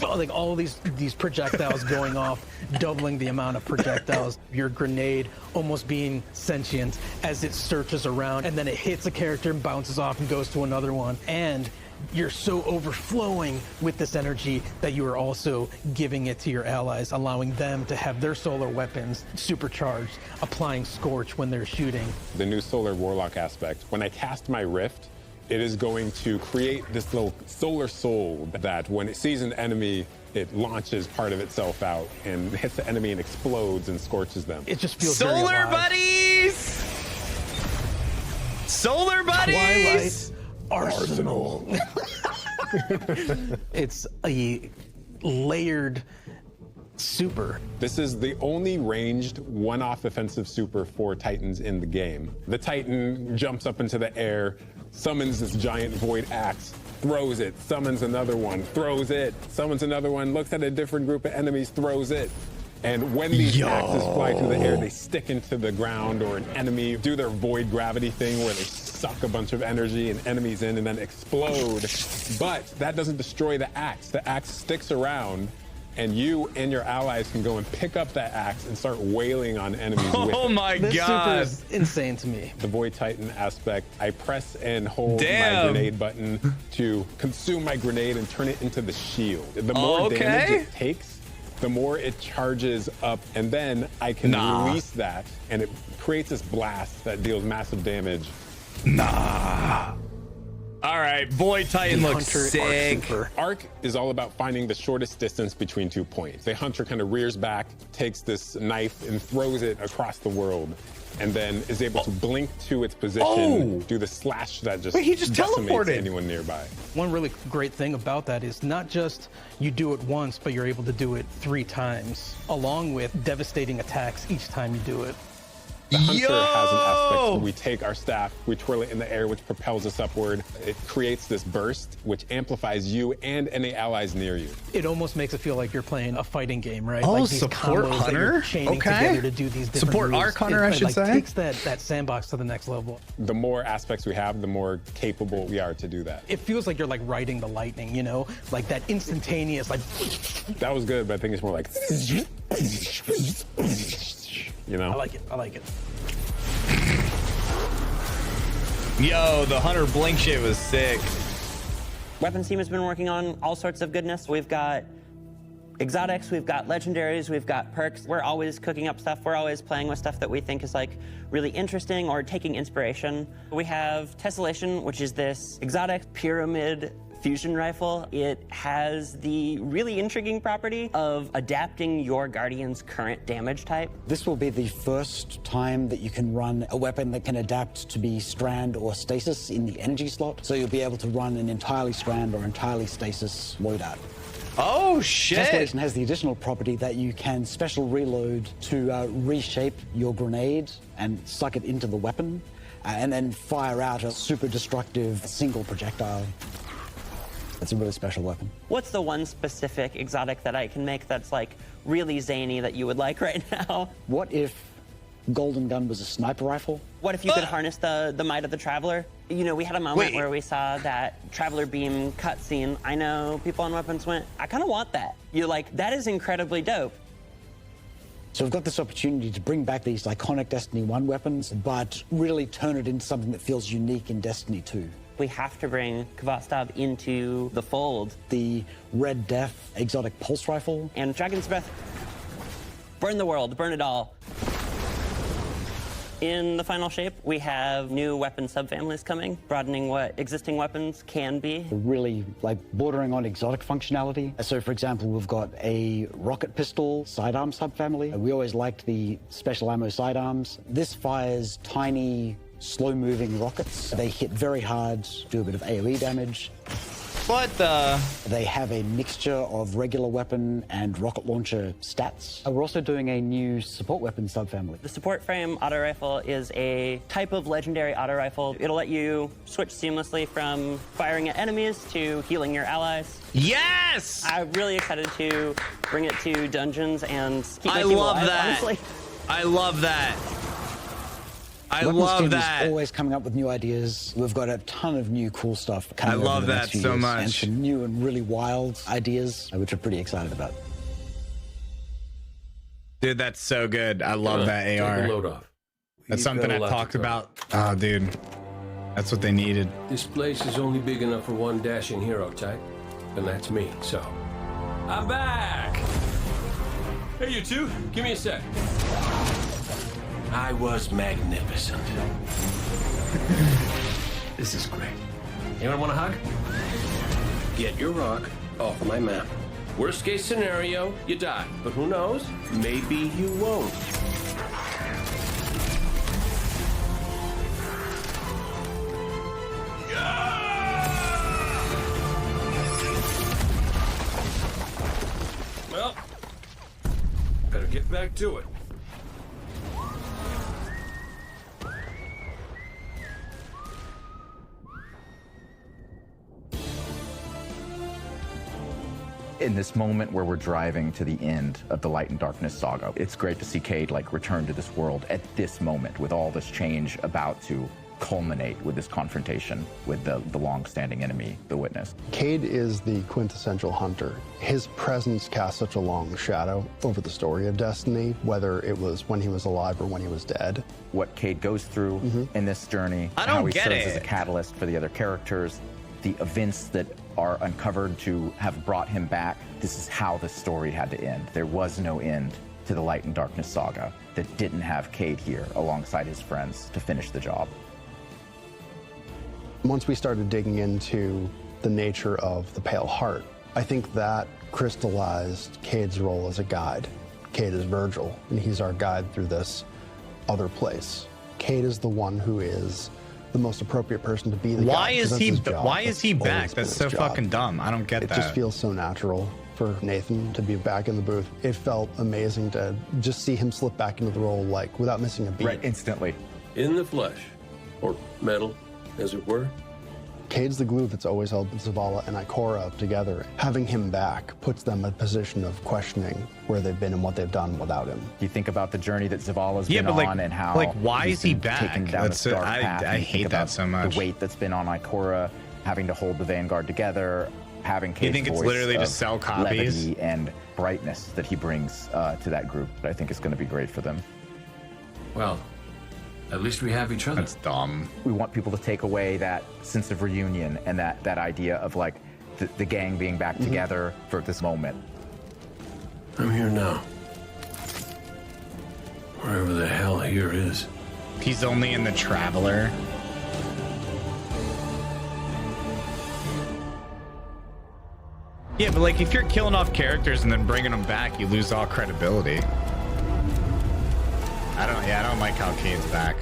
like all these projectiles going off, doubling the amount of projectiles. Your grenade almost being sentient as it searches around, and then it hits a character and bounces off and goes to another one. And You're so overflowing with this energy that you are also giving it to your allies, allowing them to have their solar weapons supercharged, applying Scorch when they're shooting. The new Solar Warlock aspect, when I cast my Rift, it is going to create this little solar soul that when it sees an enemy, it launches part of itself out and hits the enemy and explodes and scorches them. It just feels Solar very alive. buddies! Solar buddies! Twilight Arsenal. It's a layered super. This is the only ranged one-off offensive super for Titans in the game. The Titan jumps up into the air, summons this giant void axe, throws it, summons another one, throws it, summons another one, looks at a different group of enemies, throws it. And when these axes fly through the air, they stick into the ground or an enemy, do their void gravity thing where they suck a bunch of energy and enemies in and then explode. But that doesn't destroy the axe. The axe sticks around and you and your allies can go and pick up that axe and start wailing on enemies with it. Oh my This god. super is insane to me. The Void Titan aspect, I press and hold Damn. my grenade button to consume my grenade and turn it into the shield. The more damage it takes, the more it charges up, and then I can release that, and it creates this blast that deals massive damage. All right, Void Titan The looks Hunter sick. Arc is all about finding the shortest distance between 2 points. The Hunter kind of rears back, takes this knife and throws it across the world, and then is able to blink to its position, do the slash that just, Wait, he just decimates teleported. anyone nearby. One really great thing about that is not just you do it once, but you're able to do it 3 times, along with devastating attacks each time you do it. The Hunter has an aspect where we take our staff, we twirl it in the air, which propels us upward. It creates this burst, which amplifies you and any allies near you. It almost makes it feel like you're playing a fighting game, right? Oh, like these support combos that you're Hunter? chaining Okay. together to do these different Support moves. Arc Hunter, I should say. Takes that sandbox to the next level. The more aspects we have, the more capable we are to do that. It feels like you're like riding the lightning, you know? Like that instantaneous, like... That was good, but I think it's more like, you know? I like it, I like it. Yo, the Hunter blink shit was sick. Weapons team has been working on all sorts of goodness. We've got exotics, we've got legendaries, we've got perks. We're always cooking up stuff. We're always playing with stuff that we think is like really interesting or taking inspiration. We have Tessellation, which is this exotic pyramid fusion rifle. It has the really intriguing property of adapting your Guardian's current damage type. This will be the first time that you can run a weapon that can adapt to be strand or stasis in the energy slot. So you'll be able to run an entirely strand or entirely stasis loadout. Oh, shit. Tessellation has the additional property that you can special reload to reshape your grenade and suck it into the weapon and then fire out a super destructive single projectile. It's a really special weapon. What's the one specific exotic that I can make that's like really zany that you would like right now? What if Golden Gun was a sniper rifle? What if you could harness the might of the Traveler? You know, we had a moment where we saw that Traveler beam cutscene. I know people on Weapons went, I kind of want that. You're like, that is incredibly dope. So we've got this opportunity to bring back these iconic Destiny 1 weapons, but really turn it into something that feels unique in Destiny 2. We have to bring Khvostov into the fold. The Red Death exotic pulse rifle. And Dragon's Breath. Burn the world, burn it all. In the final shape, we have new weapon subfamilies coming, broadening what existing weapons can be. Really like bordering on exotic functionality. So for example, we've got a rocket pistol sidearm subfamily. We always liked the special ammo sidearms. This fires tiny, slow-moving rockets. They hit very hard, do a bit of AoE damage. What the? They have a mixture of regular weapon and rocket launcher stats. We're also doing a new support weapon subfamily. The support frame auto rifle is a type of legendary auto rifle. It'll let you switch seamlessly from firing at enemies to healing your allies. Yes! I'm really excited to bring it to dungeons and keep my I team love alive, that. honestly. I love that. I Weapons love team that. is always coming up with new ideas. We've got a ton of new cool stuff coming over love the next that few so years, much. and some new and really wild ideas, which we're pretty excited about. Dude, that's so good. I love that Take AR. a load off. That's He's something got a I lot to talked cover. about. Oh, dude. That's what they needed. This place is only big enough for one dashing hero type, and that's me, so. I'm back! Hey, you two, give me a sec. I was magnificent. This is great. Anyone want a hug? Get your rock off of my map. Worst case scenario, you die. But who knows? Maybe you won't. Well, better get back to it. In this moment where we're driving to the end of the Light and Darkness saga, it's great to see Cade like return to this world at this moment with all this change about to culminate with this confrontation with the long-standing enemy, the Witness. Cade is the quintessential hunter. His presence casts such a long shadow over the story of Destiny, whether it was when he was alive or when he was dead. What Cade goes through in this journey, how he serves as a catalyst for the other characters, the events that are uncovered to have brought him back. This is how the story had to end. There was no end to the Light and Darkness saga that didn't have Cade here alongside his friends to finish the job. Once we started digging into the nature of the Pale Heart, I think that crystallized Cade's role as a guide. Cade is Virgil, and he's our guide through this other place. Cade is the one who is the most appropriate person to be the Why guide. is he? Why is he back? That's so fucking dumb. I don't get that. It just feels so natural for Nathan to be back in the booth. It felt amazing to just see him slip back into the role, like without missing a beat. Right, instantly. In the flesh, or metal, as it were. Cade's the glue that's always held Zavala and Ikora together. Having him back puts them in a position of questioning where they've been and what they've done without him. You think about the journey that Zavala's been on and how why he's is he been back? taken down this dark path. I And you hate think that about so much. The weight that's been on Ikora, having to hold the Vanguard together, having Cade's think it's voice literally to of sell copies? levity and brightness that he brings to that group. I think is going to be great for them. Well, at least we have each other. That's dumb. We want people to take away that sense of reunion and that idea of like the gang being back together for this moment. I'm here now. Wherever the hell here is. He's only in the Traveler. Yeah, but like if you're killing off characters and then bringing them back, you lose all credibility. I don't like how Cade's back.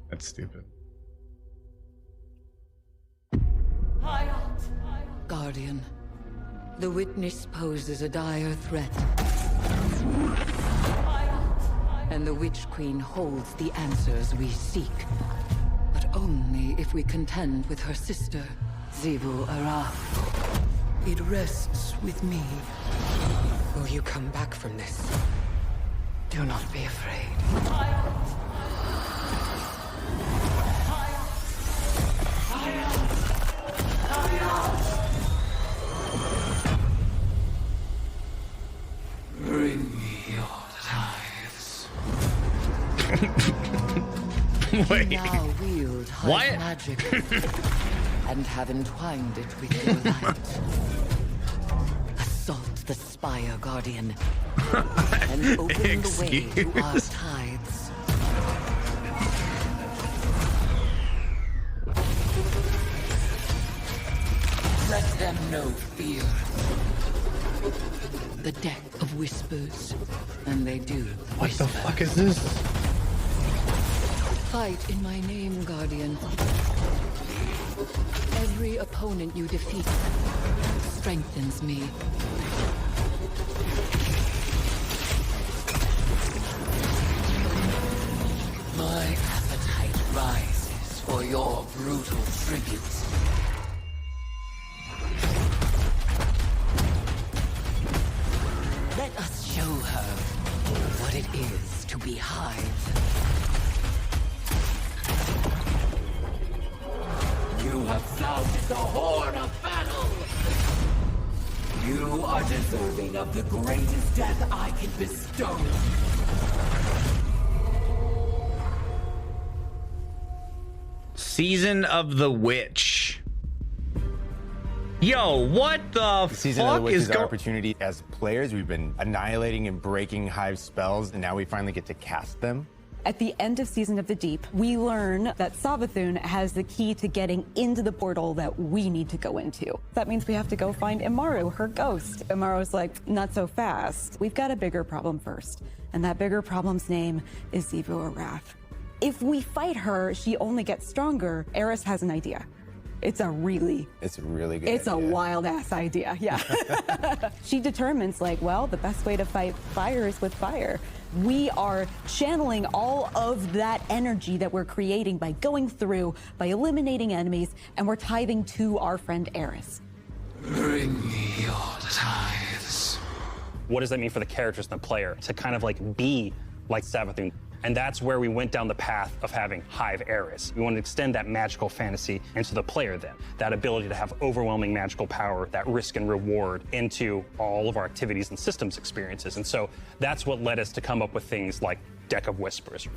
That's stupid. Guardian, the Witness poses a dire threat. And the Witch Queen holds the answers we seek. But only if we contend with her sister, Xivu Arath. It rests with me. Will you come back from this? Do not be afraid. Bring me your tithes. Wait. You now wield high What? magic and have entwined it with your light. Assault the Spire, Guardian, and open the way to our tithes. Let them know fear. The deck of whispers, and they do What the fuck is this? Fight in my name, Guardian. Every opponent you defeat strengthens me. My appetite rises for your brutal tribute. Let us show her what it is to be Hive. You have found the horn of battle! You are deserving of the greatest death I can bestow. Season of the Witch. Yo, what the Season fuck of the Witch is is our going? opportunity as players. We've been annihilating and breaking Hive spells, and now we finally get to cast them. At the end of Season of the Deep, we learn that Savathun has the key to getting into the portal that we need to go into. That means we have to go find Imaru, her ghost. Imaru's like, not so fast. We've got a bigger problem first, and that bigger problem's name is Xivu Arath. If we fight her, she only gets stronger. Eris has an idea. It's a really good It's idea. a wild ass idea, yeah. She determines, like, well, the best way to fight fire is with fire. We are channeling all of that energy that we're creating by going through, by eliminating enemies, and we're tithing to our friend Eris. Bring me your tithes. What does that mean for the characters and the player to kind of like be like Savathun? And that's where we went down the path of having Hive Eris. We wanted to extend that magical fantasy into the player then. That ability to have overwhelming magical power, that risk and reward into all of our activities and systems experiences. And so that's what led us to come up with things like Deck of Whispers.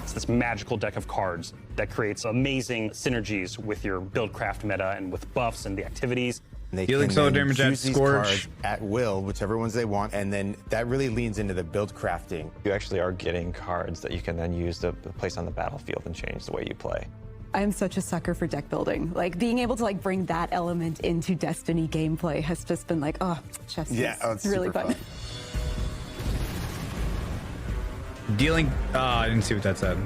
It's this magical deck of cards that creates amazing synergies with your buildcraft meta and with buffs and the activities. They Healing can soul then damage at choose these Scorch. cards at will, whichever ones they want, and then that really leans into the build crafting. You actually are getting cards that you can then use to place on the battlefield and change the way you play. I'm such a sucker for deck building. Like, being able to like bring that element into Destiny gameplay has just been like, oh, chef's Yeah, kiss. oh, it's really super fun. Dealing. I didn't see what that said.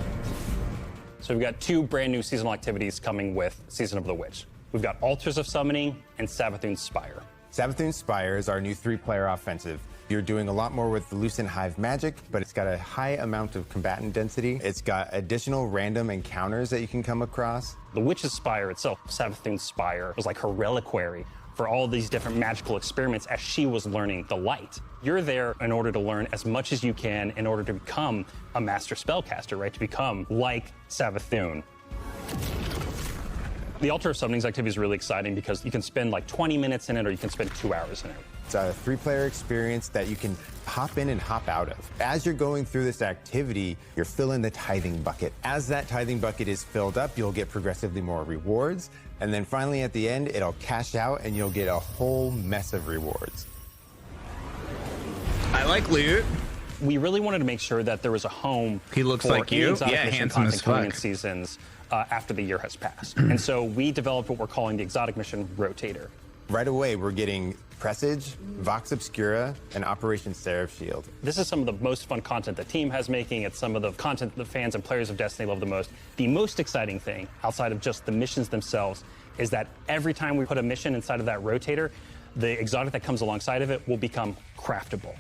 So we've got 2 brand new seasonal activities coming with Season of the Witch. We've got Altars of Summoning and Savathun's Spire. Savathun's Spire is our new 3-player offensive. You're doing a lot more with the Lucent Hive magic, but it's got a high amount of combatant density. It's got additional random encounters that you can come across. The Witch's Spire itself, Savathun's Spire, was like her reliquary for all these different magical experiments as she was learning the light. You're there in order to learn as much as you can in order to become a master spellcaster, right? To become like Savathun. The Altar of Summonings activity is really exciting because you can spend like 20 minutes in it or you can spend 2 hours in it. It's a 3-player experience that you can hop in and hop out of. As you're going through this activity, you're filling the tithing bucket. As that tithing bucket is filled up, you'll get progressively more rewards. And then finally at the end, it'll cash out and you'll get a whole mess of rewards. I like loot. We really wanted to make sure that there was a home. He looks for like you. any exotic Yeah, mission handsome as content coming in fuck. seasons after the year has passed. And so we developed what we're calling the Exotic Mission Rotator. Right away, we're getting Presage, Vox Obscura, and Operation Seraph Shield. This is some of the most fun content the team has making. It's some of the content the fans and players of Destiny love the most. The most exciting thing, outside of just the missions themselves, is that every time we put a mission inside of that rotator, the exotic that comes alongside of it will become craftable.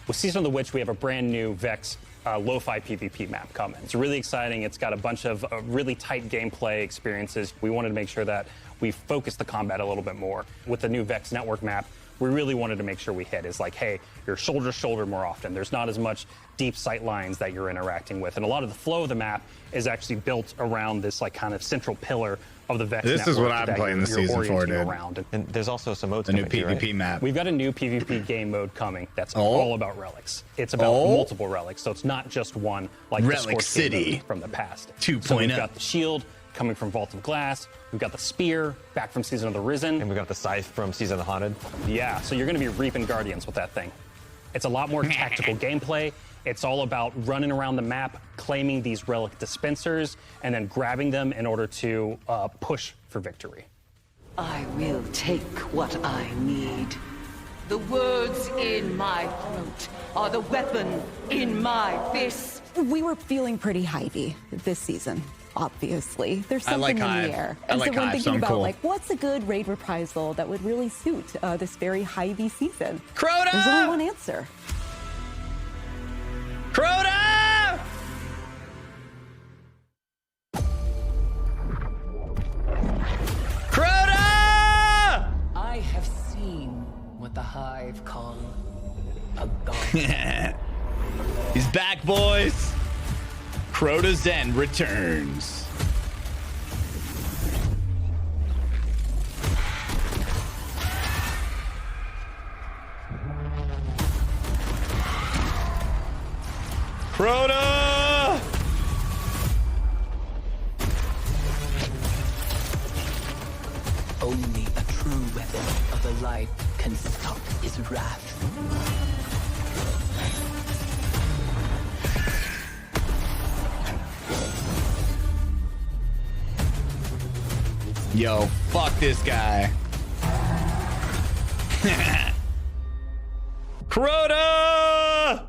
With Season of the Witch, we have a brand new Vex lo-fi PvP map coming. It's really exciting. It's got a bunch of really tight gameplay experiences. We wanted to make sure that we focus the combat a little bit more. With the new Vex network map, we really wanted to make sure we hit is like, hey, you're shoulder to shoulder more often. There's not as much deep sight lines that you're interacting with. And a lot of the flow of the map is actually built around this like kind of central pillar of the Vex This network is what I'm that playing the you're season for, orienting dude. around. And there's also some modes The new coming too, PvP right? map. We've got a new PvP game mode coming that's all about relics. It's about multiple relics, so it's not just one like Relic the Scorch game City mode from the past. 2.0. So we've got the shield coming from Vault of Glass. We've got the spear back from Season of the Risen. And we got the scythe from Season of the Haunted. Yeah, so you're going to be reaping Guardians with that thing. It's a lot more tactical gameplay. It's all about running around the map, claiming these relic dispensers, and then grabbing them in order to push for victory. I will take what I need. The words in my throat are the weapon in my fist. We were feeling pretty Hivey this season, obviously. There's I something like in Hive. the air. I And like so we're Hive, thinking so I'm about cool. like, what's a good raid reprisal that would really suit this very Hivey season? Crota! There's only one answer. Crota! Crota! I have seen what the Hive call a god. He's back, boys. Crota's End returns. Crota! Only a true weapon of the light can stop his wrath. Yo, fuck this guy. Crota!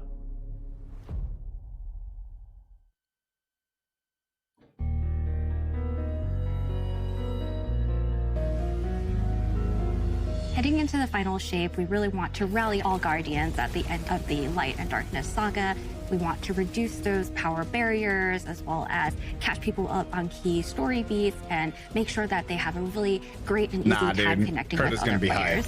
Heading into the final shape, we really want to rally all Guardians at the end of the Light and Darkness saga. We want to reduce those power barriers, as well as catch people up on key story beats and make sure that they have a really great and easy time connecting with other players.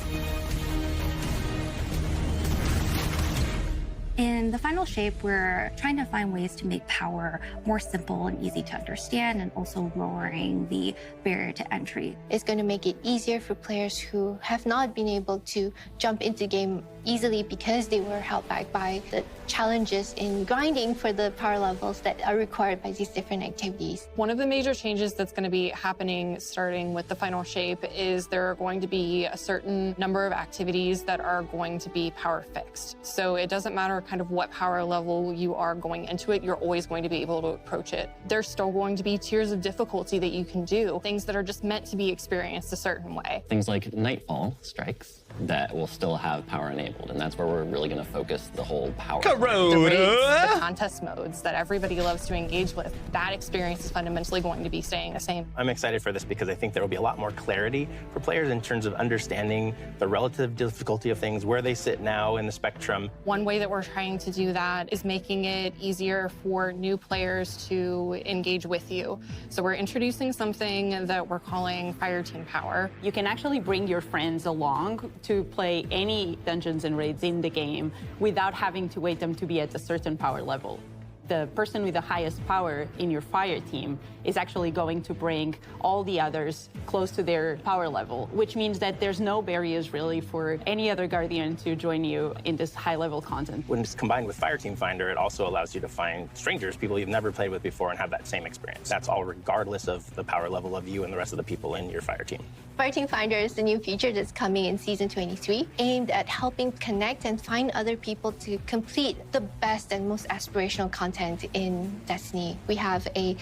In the final shape, we're trying to find ways to make power more simple and easy to understand, and also lowering the barrier to entry. It's going to make it easier for players who have not been able to jump into game easily because they were held back by the challenges in grinding for the power levels that are required by these different activities. One of the major changes that's going to be happening starting with the final shape is there are going to be a certain number of activities that are going to be power fixed. So it doesn't matter kind of what power level you are going into it, you're always going to be able to approach it. There's still going to be tiers of difficulty that you can do, things that are just meant to be experienced a certain way. Things like Nightfall strikes that will still have power enabled, and that's where we're really going to focus the whole power. The raids, the contest modes that everybody loves to engage with, that experience is fundamentally going to be staying the same. I'm excited for this because I think there will be a lot more clarity for players in terms of understanding the relative difficulty of things, where they sit now in the spectrum. One way that we're trying to do that is making it easier for new players to engage with you. So we're introducing something that we're calling Fireteam Power. You can actually bring your friends along to play any dungeons and raids in the game without having to wait them to be at a certain power level. The person with the highest power in your fire team is actually going to bring all the others close to their power level, which means that there's no barriers really for any other Guardian to join you in this high-level content. When it's combined with Fireteam Finder, it also allows you to find strangers, people you've never played with before, and have that same experience. That's all regardless of the power level of you and the rest of the people in your fire team. Fireteam Finder is the new feature that's coming in Season 23, aimed at helping connect and find other people to complete the best and most aspirational content in Destiny. We have a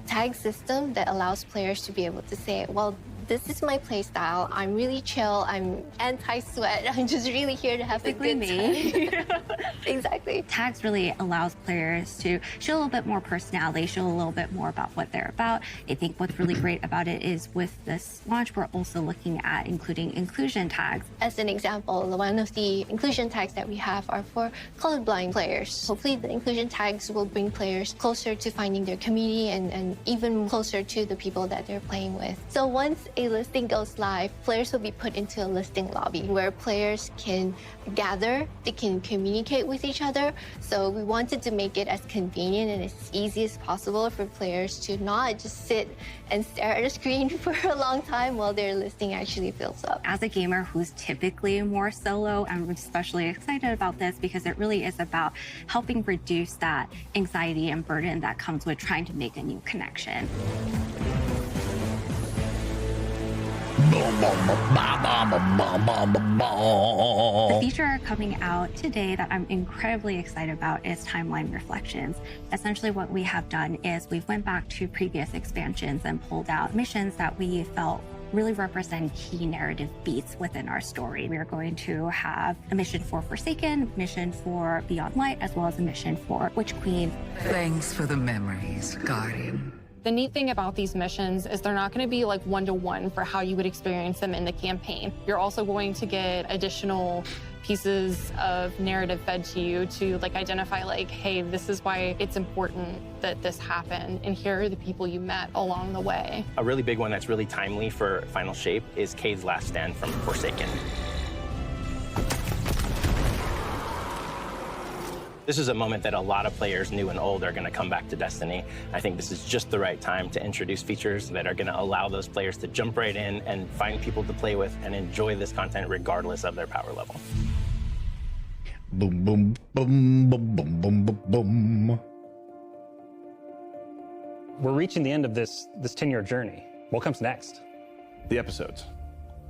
tag system that allows players to be able to say, well, this is my play style. I'm really chill. I'm anti-sweat. I'm just really here to have a good time. Exactly. Tags really allows players to show a little bit more personality, show a little bit more about what they're about. I think what's really great about it is with this launch, we're also looking at including inclusion tags. As an example, one of the inclusion tags that we have are for colorblind players. Hopefully the inclusion tags will bring players closer to finding their community and even closer to the people that they're playing with. So once a listing goes live, players will be put into a listing lobby where players can gather, they can communicate with each other. So we wanted to make it as convenient and as easy as possible for players to not just sit and stare at a screen for a long time while their listing actually fills up. As a gamer who's typically more solo, I'm especially excited about this because it really is about helping reduce that anxiety and burden that comes with trying to make a new connection. The feature coming out today that I'm incredibly excited about is Timeline Reflections. Essentially what we have done is we've went back to previous expansions and pulled out missions that we felt really represent key narrative beats within our story. We are going to have a mission for Forsaken, mission for Beyond Light, as well as a mission for Witch Queen. Thanks for the memories, Guardian. The neat thing about these missions is they're not going to be like one-to-one for how you would experience them in the campaign. You're also going to get additional pieces of narrative fed to you to like identify like, hey, this is why it's important that this happened, and here are the people you met along the way. A really big one that's really timely for Final Shape is Cayde's Last Stand from Forsaken. This is a moment that a lot of players, new and old, are going to come back to Destiny. I think this is just the right time to introduce features that are going to allow those players to jump right in and find people to play with and enjoy this content regardless of their power level. Boom, boom, boom, boom, boom, boom, boom, boom. We're reaching the end of this 10-year journey. What comes next? The episodes.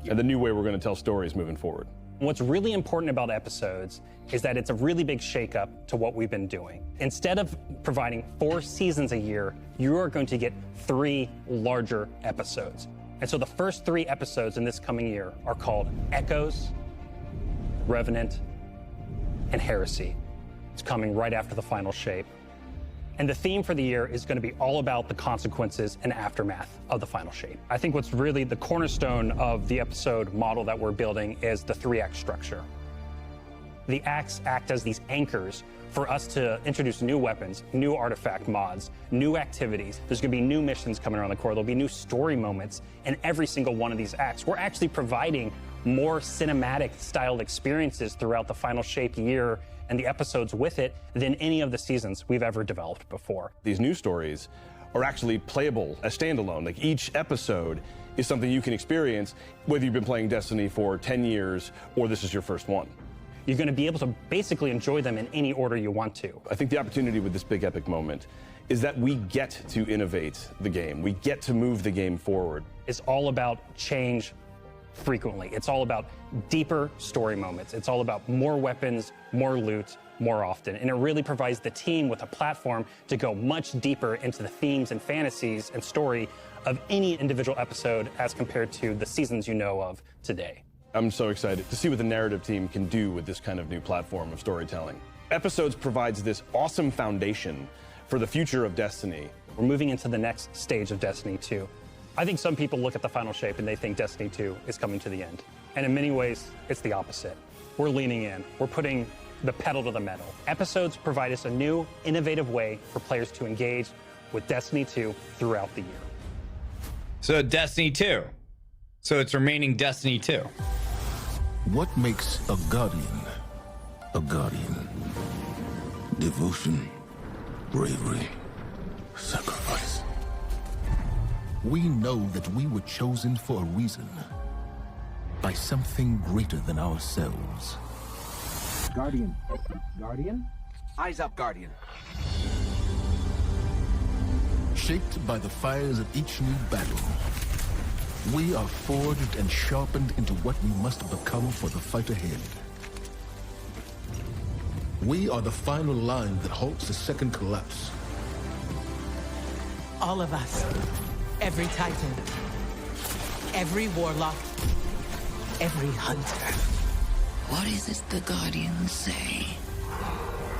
And the new way we're going to tell stories moving forward. What's really important about episodes is that it's a really big shakeup to what we've been doing. Instead of providing 4 seasons a year, you are going to get 3 larger episodes. And so the first 3 episodes in this coming year are called Echoes, Revenant, and Heresy. It's coming right after the final shape. And the theme for the year is going to be all about the consequences and aftermath of the final shape. I think what's really the cornerstone of the episode model that we're building is the 3-act structure. The acts act as these anchors for us to introduce new weapons, new artifact mods, new activities. There's going to be new missions coming around the core. There'll be new story moments in every single one of these acts. We're actually providing more cinematic styled experiences throughout the final shape year and the episodes with it than any of the seasons we've ever developed before. These new stories are actually playable as standalone. Like each episode is something you can experience whether you've been playing Destiny for 10 years or this is your first one. You're going to be able to basically enjoy them in any order you want to. I think the opportunity with this big epic moment is that we get to innovate the game. We get to move the game forward. It's all about change frequently. It's all about deeper story moments. It's all about more weapons, more loot, more often. And it really provides the team with a platform to go much deeper into the themes and fantasies and story of any individual episode as compared to the seasons you know of today. I'm so excited to see what the narrative team can do with this kind of new platform of storytelling. Episodes provides this awesome foundation for the future of Destiny. We're moving into the next stage of Destiny 2. I think some people look at the final shape and they think Destiny 2 is coming to the end. And in many ways, it's the opposite. We're leaning in. We're putting the pedal to the metal. Episodes provide us a new, innovative way for players to engage with Destiny 2 throughout the year. So Destiny 2. So it's remaining Destiny 2. What makes a guardian a guardian? Devotion, bravery, sacrifice. We know that we were chosen for a reason, by something greater than ourselves. Guardian. Guardian? Eyes up, Guardian. Shaped by the fires of each new battle, we are forged and sharpened into what we must become for the fight ahead. We are the final line that halts the second collapse. All of us. Every Titan. Every Warlock. Every Hunter. What is it the Guardians say?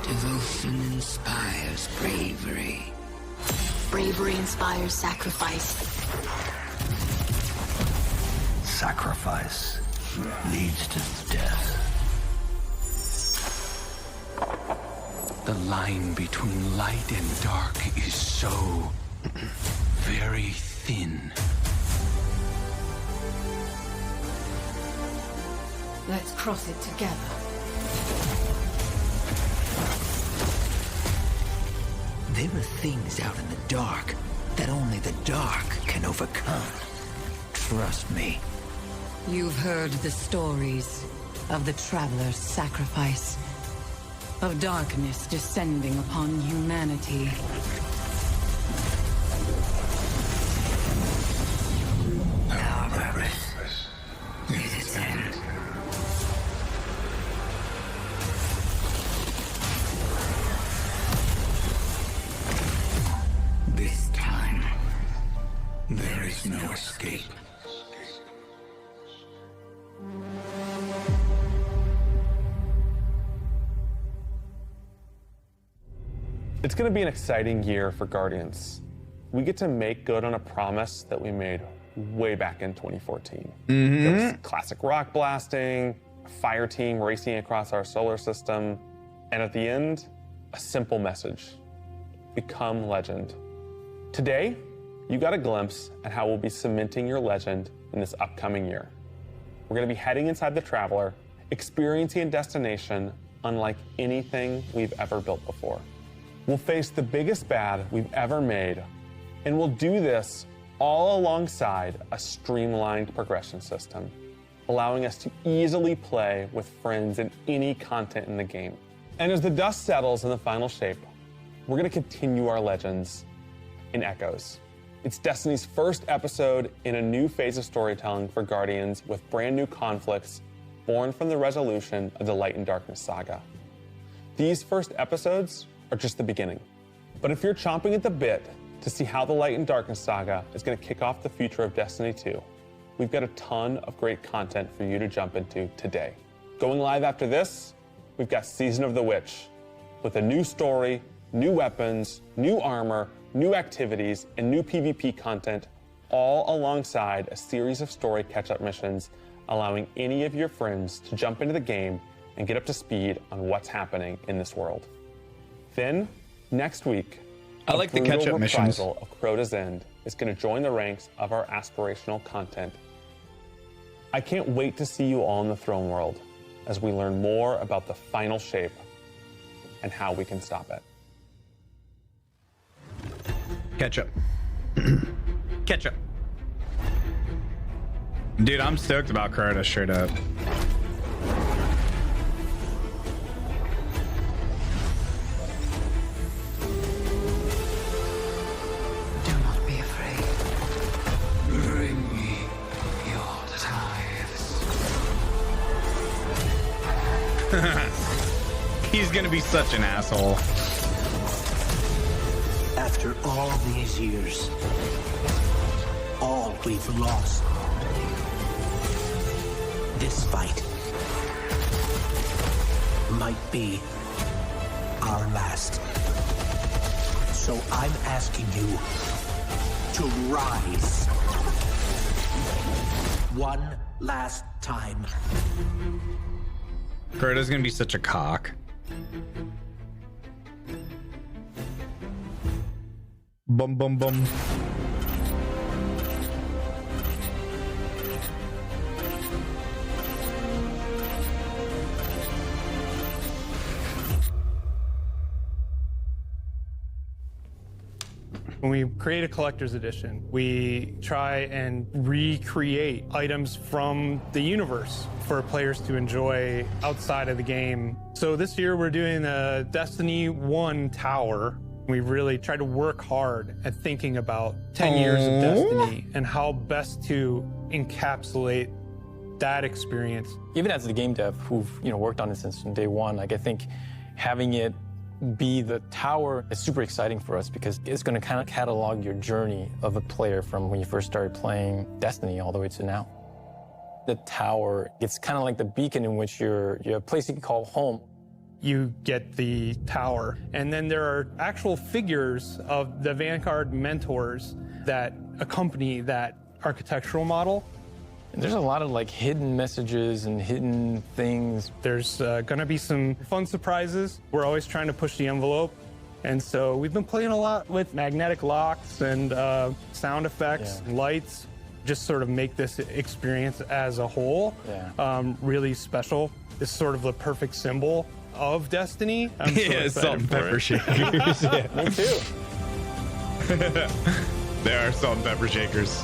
Devotion inspires bravery. Bravery inspires sacrifice. Sacrifice leads to death. The line between light and dark is so very thin. Let's cross it together. There are things out in the dark that only the dark can overcome. Trust me. You've heard the stories of the Traveler's sacrifice, of darkness descending upon humanity. Our purpose is its end. This time, there is no escape. It's going to be an exciting year for Guardians. We get to make good on a promise that we made way back in 2014. There was classic rock blasting, a fire team racing across our solar system, and at the end, a simple message: become legend. Today, you got a glimpse at how we'll be cementing your legend in this upcoming year. We're going to be heading inside the Traveler, experiencing a destination unlike anything we've ever built before. We'll face the biggest bad we've ever made, and we'll do this all alongside a streamlined progression system. allowing us to easily play with friends in any content in the game. And as the dust settles in the final shape, we're going to continue our legends in Echoes. It's Destiny's first episode in a new phase of storytelling for Guardians with brand new conflicts born from the resolution of the Light and Darkness saga. These first episodes are just the beginning. But if you're chomping at the bit to see how the Light and Darkness saga is going to kick off the future of Destiny 2, we've got a ton of great content for you to jump into today. Going live after this, we've got Season of the Witch, with a new story, new weapons, new armor, new activities, and new PvP content, all alongside a series of story catch-up missions, allowing any of your friends to jump into the game and get up to speed on what's happening in this world. Then, next week, I like the catch-up missions. Of Crota's End is going to join the ranks of our aspirational content. I can't wait to see you all in the throne world as we learn more about the final shape and how we can stop it. Ketchup. Ketchup. Dude, I'm stoked about Crota, straight up. Do not be afraid. Bring me your tithes. He's gonna be such an asshole. After all these years, all we've lost, this fight might be our last. So I'm asking you to rise one last time. Crota's gonna be such a cock. Bum bum bum. When we create a collector's edition, we try and recreate items from the universe for players to enjoy outside of the game. So this year we're doing a Destiny 1 tower. We really tried to work hard at thinking about 10 years of Destiny and how best to encapsulate that experience. Even as the game dev who've worked on it since day one, like I think having it be the tower is super exciting for us because it's going to kind of catalog your journey of a player from when you first started playing Destiny all the way to now. The tower, it's kind of like the beacon in which you're a place you can call home. You get the tower, and then there are actual figures of the Vanguard mentors that accompany that architectural model. And there's a lot of like hidden messages and hidden things. There's gonna be some fun surprises. We're always trying to push the envelope. And so we've been playing a lot with magnetic locks and sound effects, lights, just sort of make this experience as a whole really special. It's sort of the perfect symbol of Destiny. I'm so salt and pepper shakers. Me too. There are salt and pepper shakers.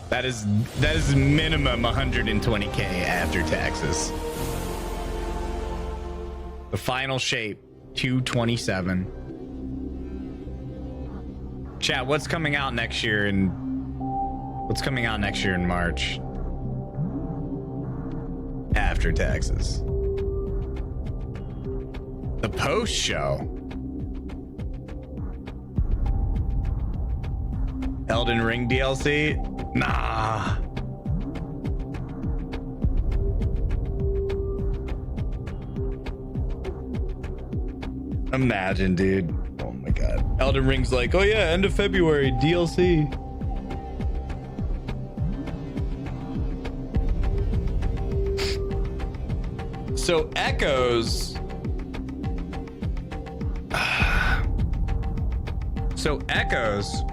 That is minimum 120K after taxes. The final shape, 227. Chat, what's coming out next year in March? After taxes. The post show. Elden Ring DLC? Nah. Imagine, dude. Oh my god. Elden Ring's like, oh yeah, end of February, DLC. So Echoes. So Echoes.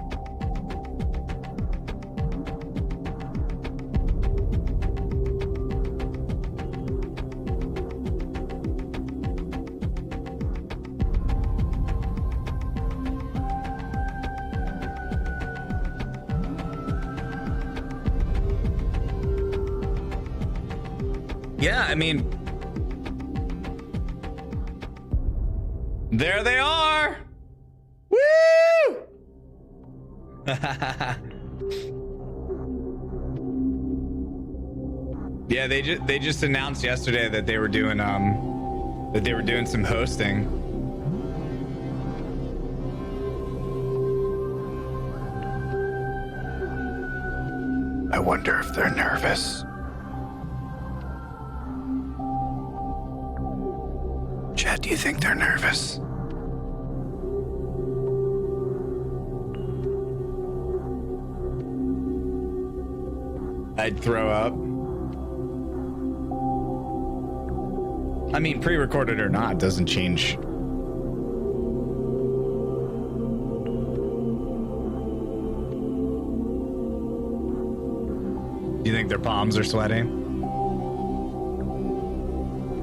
Yeah, I mean, there they are. Woo! Yeah, they just announced yesterday that they were doing some hosting. I wonder if they're nervous. Chad, do you think they're nervous? I'd throw up. I mean, pre-recorded or not, doesn't change. Do you think their palms are sweating?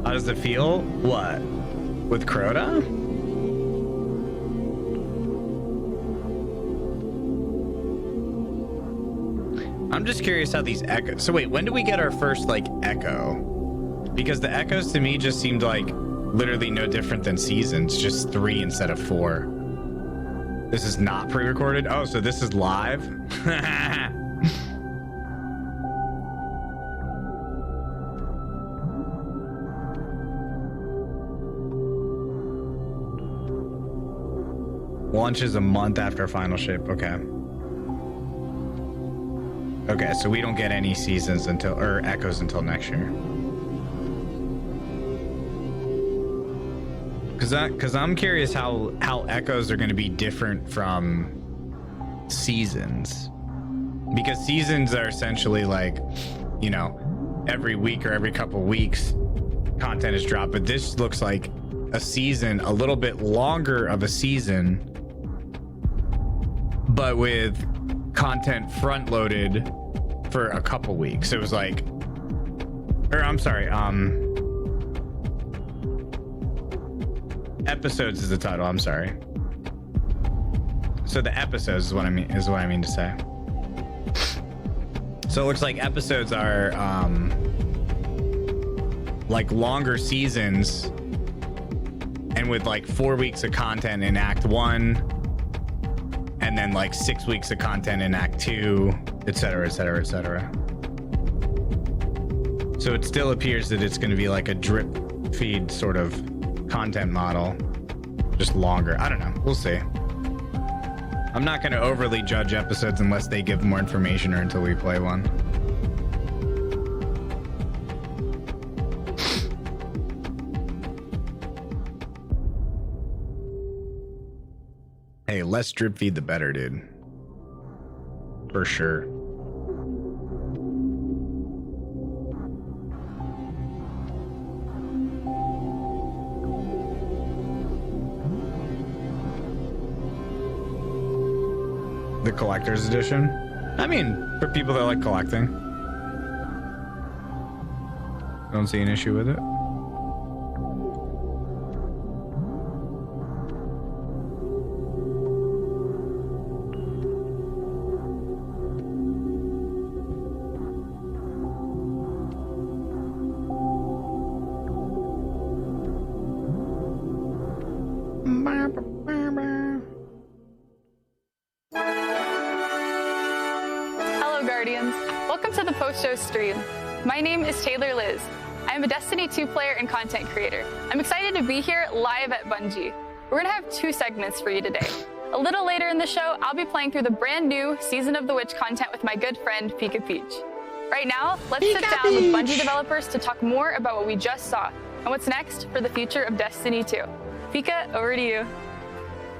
How does it feel? What? With Crota? I'm just curious how these echoes. So wait, when do we get our first like echo? Because the echoes to me just seemed like literally no different than seasons, just 3 instead of 4. This is not pre-recorded. Oh, so this is live? Launch is a month after Final Shape. Okay. Okay, so we don't get any seasons until, or echoes until next year. Because I'm curious how echoes are going to be different from seasons. Because seasons are essentially like, you know, every week or every couple weeks content is dropped. But this looks like a season, a little bit longer of a season, but with content front loaded for a couple weeks. It was like, or I'm sorry, episodes is the title. I'm sorry. So the episodes is what I mean to say. So it looks like episodes are like longer seasons, and with like 4 weeks of content in Act 1, and then like 6 weeks of content in Act 2, etc., etc., etc. So it still appears that it's going to be like a drip feed sort of content model, just longer. I don't know. We'll see. I'm not going to overly judge episodes unless they give more information or until we play one. Hey, less drip feed the better, dude. For sure. The collector's edition? I mean, for people that like collecting. Don't see an issue with it. Stream. My name is Taylor Liz. I'm a Destiny 2 player and content creator. I'm excited to be here live at Bungie. We're gonna have 2 segments for you today. A little later in the show, I'll be playing through the brand new Season of the Witch content with my good friend Pika Peach. Right now, let's sit down with Bungie developers to talk more about what we just saw and what's next for the future of Destiny 2. Pika, over to you.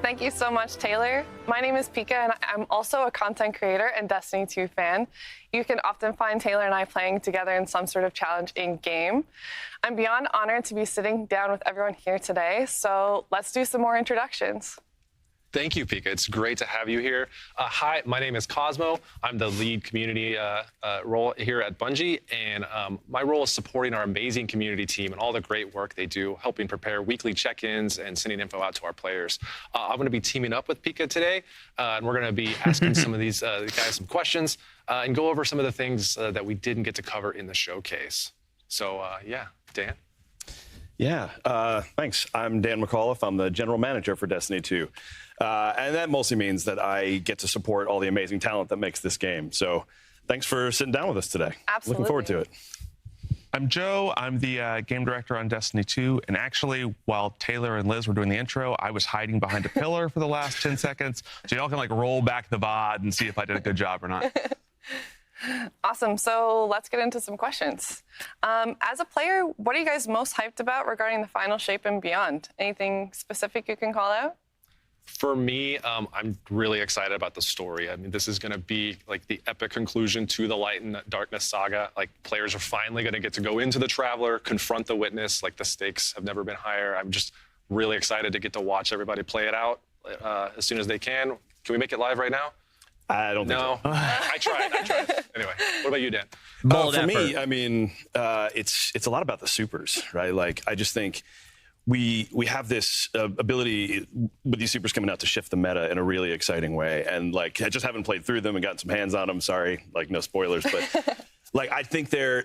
Thank you so much, Taylor. My name is Pika, and I'm also a content creator and Destiny 2 fan. You can often find Taylor and I playing together in some sort of challenge in-game. I'm beyond honored to be sitting down with everyone here today, so let's do some more introductions. Thank you, Pika. It's great to have you here. Hi, my name is Cosmo. I'm the lead community role here at Bungie, and my role is supporting our amazing community team and all the great work they do, helping prepare weekly check-ins and sending info out to our players. I'm going to be teaming up with Pika today, and we're going to be asking some of these guys some questions and go over some of the things that we didn't get to cover in the showcase. So yeah, Dan. Yeah, thanks. I'm Dan McAuliffe. I'm the general manager for Destiny 2. And that mostly means that I get to support all the amazing talent that makes this game. So thanks for sitting down with us today. Absolutely. Looking forward to it. I'm Joe. I'm the game director on Destiny 2. And actually, while Taylor and Liz were doing the intro, I was hiding behind a pillar for the last 10 seconds. So y'all can like roll back the VOD and see if I did a good job or not. Awesome. So let's get into some questions. As a player, what are you guys most hyped about regarding the final shape and beyond? Anything specific you can call out? For me, I'm really excited about the story. I mean, this is going to be like the epic conclusion to the Light and Darkness saga. Like, players are finally going to get to go into the Traveler, confront the Witness. Like, the stakes have never been higher. I'm just really excited to get to watch everybody play it out as soon as they can. Can we make it live right now? I don't think so. I tried. Anyway, what about you, Dan? For me, I mean, it's a lot about the supers, right? Like, I just think we have this ability with these supers coming out to shift the meta in a really exciting way. And like, I just haven't played through them and gotten some hands on them. Sorry, like no spoilers, but like, I think they're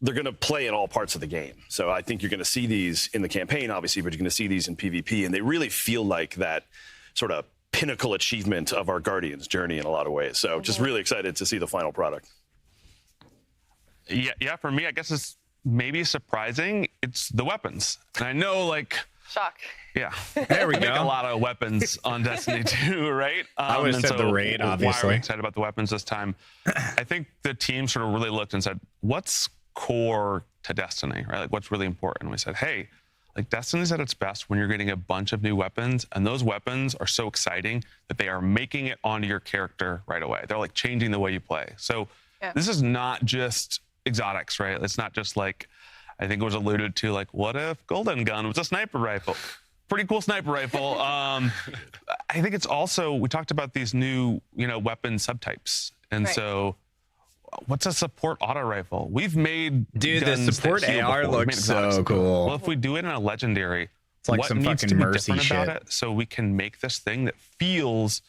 going to play in all parts of the game. So I think you're going to see these in the campaign, obviously, but you're going to see these in PvP, and they really feel like that sort of pinnacle achievement of our Guardian's journey in a lot of ways. So just really excited to see the final product. Yeah, for me, I guess it's maybe surprising. It's the weapons. And I know, like... Shock. Yeah. There we go. Make a lot of weapons on Destiny 2, right? I would have said the raid, obviously. Why are we excited about the weapons this time? I think the team sort of really looked and said, what's core to Destiny, right? Like, what's really important? And we said, hey, like, Destiny's at its best when you're getting a bunch of new weapons, and those weapons are so exciting that they are making it onto your character right away. They're like changing the way you play. So this is not just exotics, right? It's not just like, I think it was alluded to, like, what if Golden Gun was a sniper rifle? Pretty cool sniper rifle. I think it's also, we talked about these new, weapon subtypes. And so what's a support auto rifle? We've made the support AR looks so cool. Well, if we do it in a legendary, it's like what some needs fucking to be Mercy different shit about it so we can make this thing that feels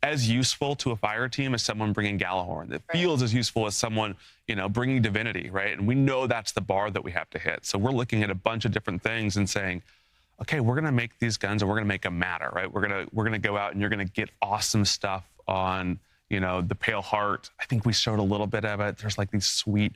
as useful to a fire team as someone bringing Galahorn, that feels as useful as someone, bringing Divinity, right? And we know that's the bar that we have to hit. So we're looking at a bunch of different things and saying, okay, we're going to make these guns and we're going to make them matter, right? We're going to go out and you're going to get awesome stuff on, the Pale Heart. I think we showed a little bit of it. There's like these sweet,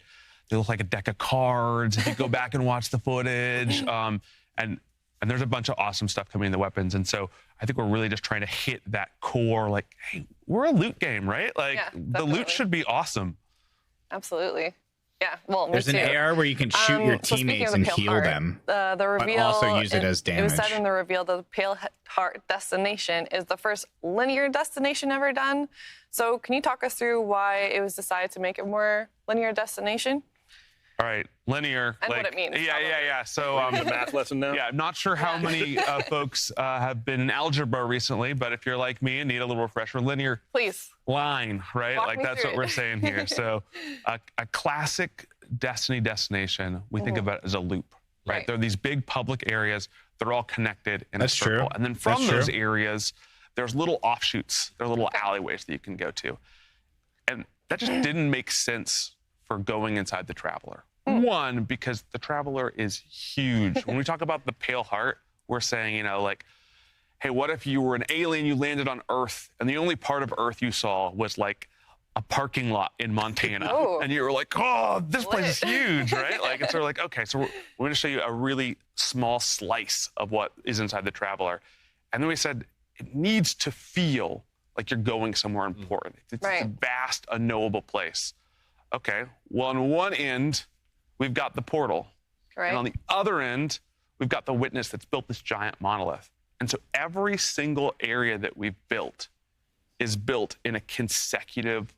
they look like a deck of cards if you go back and watch the footage. And there's a bunch of awesome stuff coming in the weapons. And so I think we're really just trying to hit that core, like, hey, we're a loot game, right? Like, the loot should be awesome. Absolutely. Yeah, well, there's an AR where you can shoot your teammates and heal them. The reveal, but also use it as damage. It was said in the reveal that the Pale Heart destination is the first linear destination ever done. So can you talk us through why it was decided to make it more linear destination? All right, linear. And what it means. Yeah. So the math lesson now. Yeah, I'm not sure how many folks have been in algebra recently, but if you're like me and need a little refresher, linear. Please. Line, right? Walk like me that's through what it. we're saying here. So a classic Destiny destination, we think of it as a loop, right? There are these big public areas. They're all connected in a circle. And then from those areas, there's little offshoots. There are little alleyways that you can go to. And that just didn't make sense for going inside the Traveler. One, because the Traveler is huge. When we talk about the Pale Heart, we're saying, like, hey, what if you were an alien, you landed on Earth, and the only part of Earth you saw was like a parking lot in Montana. And you were like, oh, this place is huge, right? Like, it's sort of like, okay, so we're going to show you a really small slice of what is inside the Traveler. And then we said, it needs to feel like you're going somewhere important. It's a vast, unknowable place. Okay, well, on one end, we've got the portal. And on the other end, we've got the Witness that's built this giant monolith. And so every single area that we've built is built in a consecutive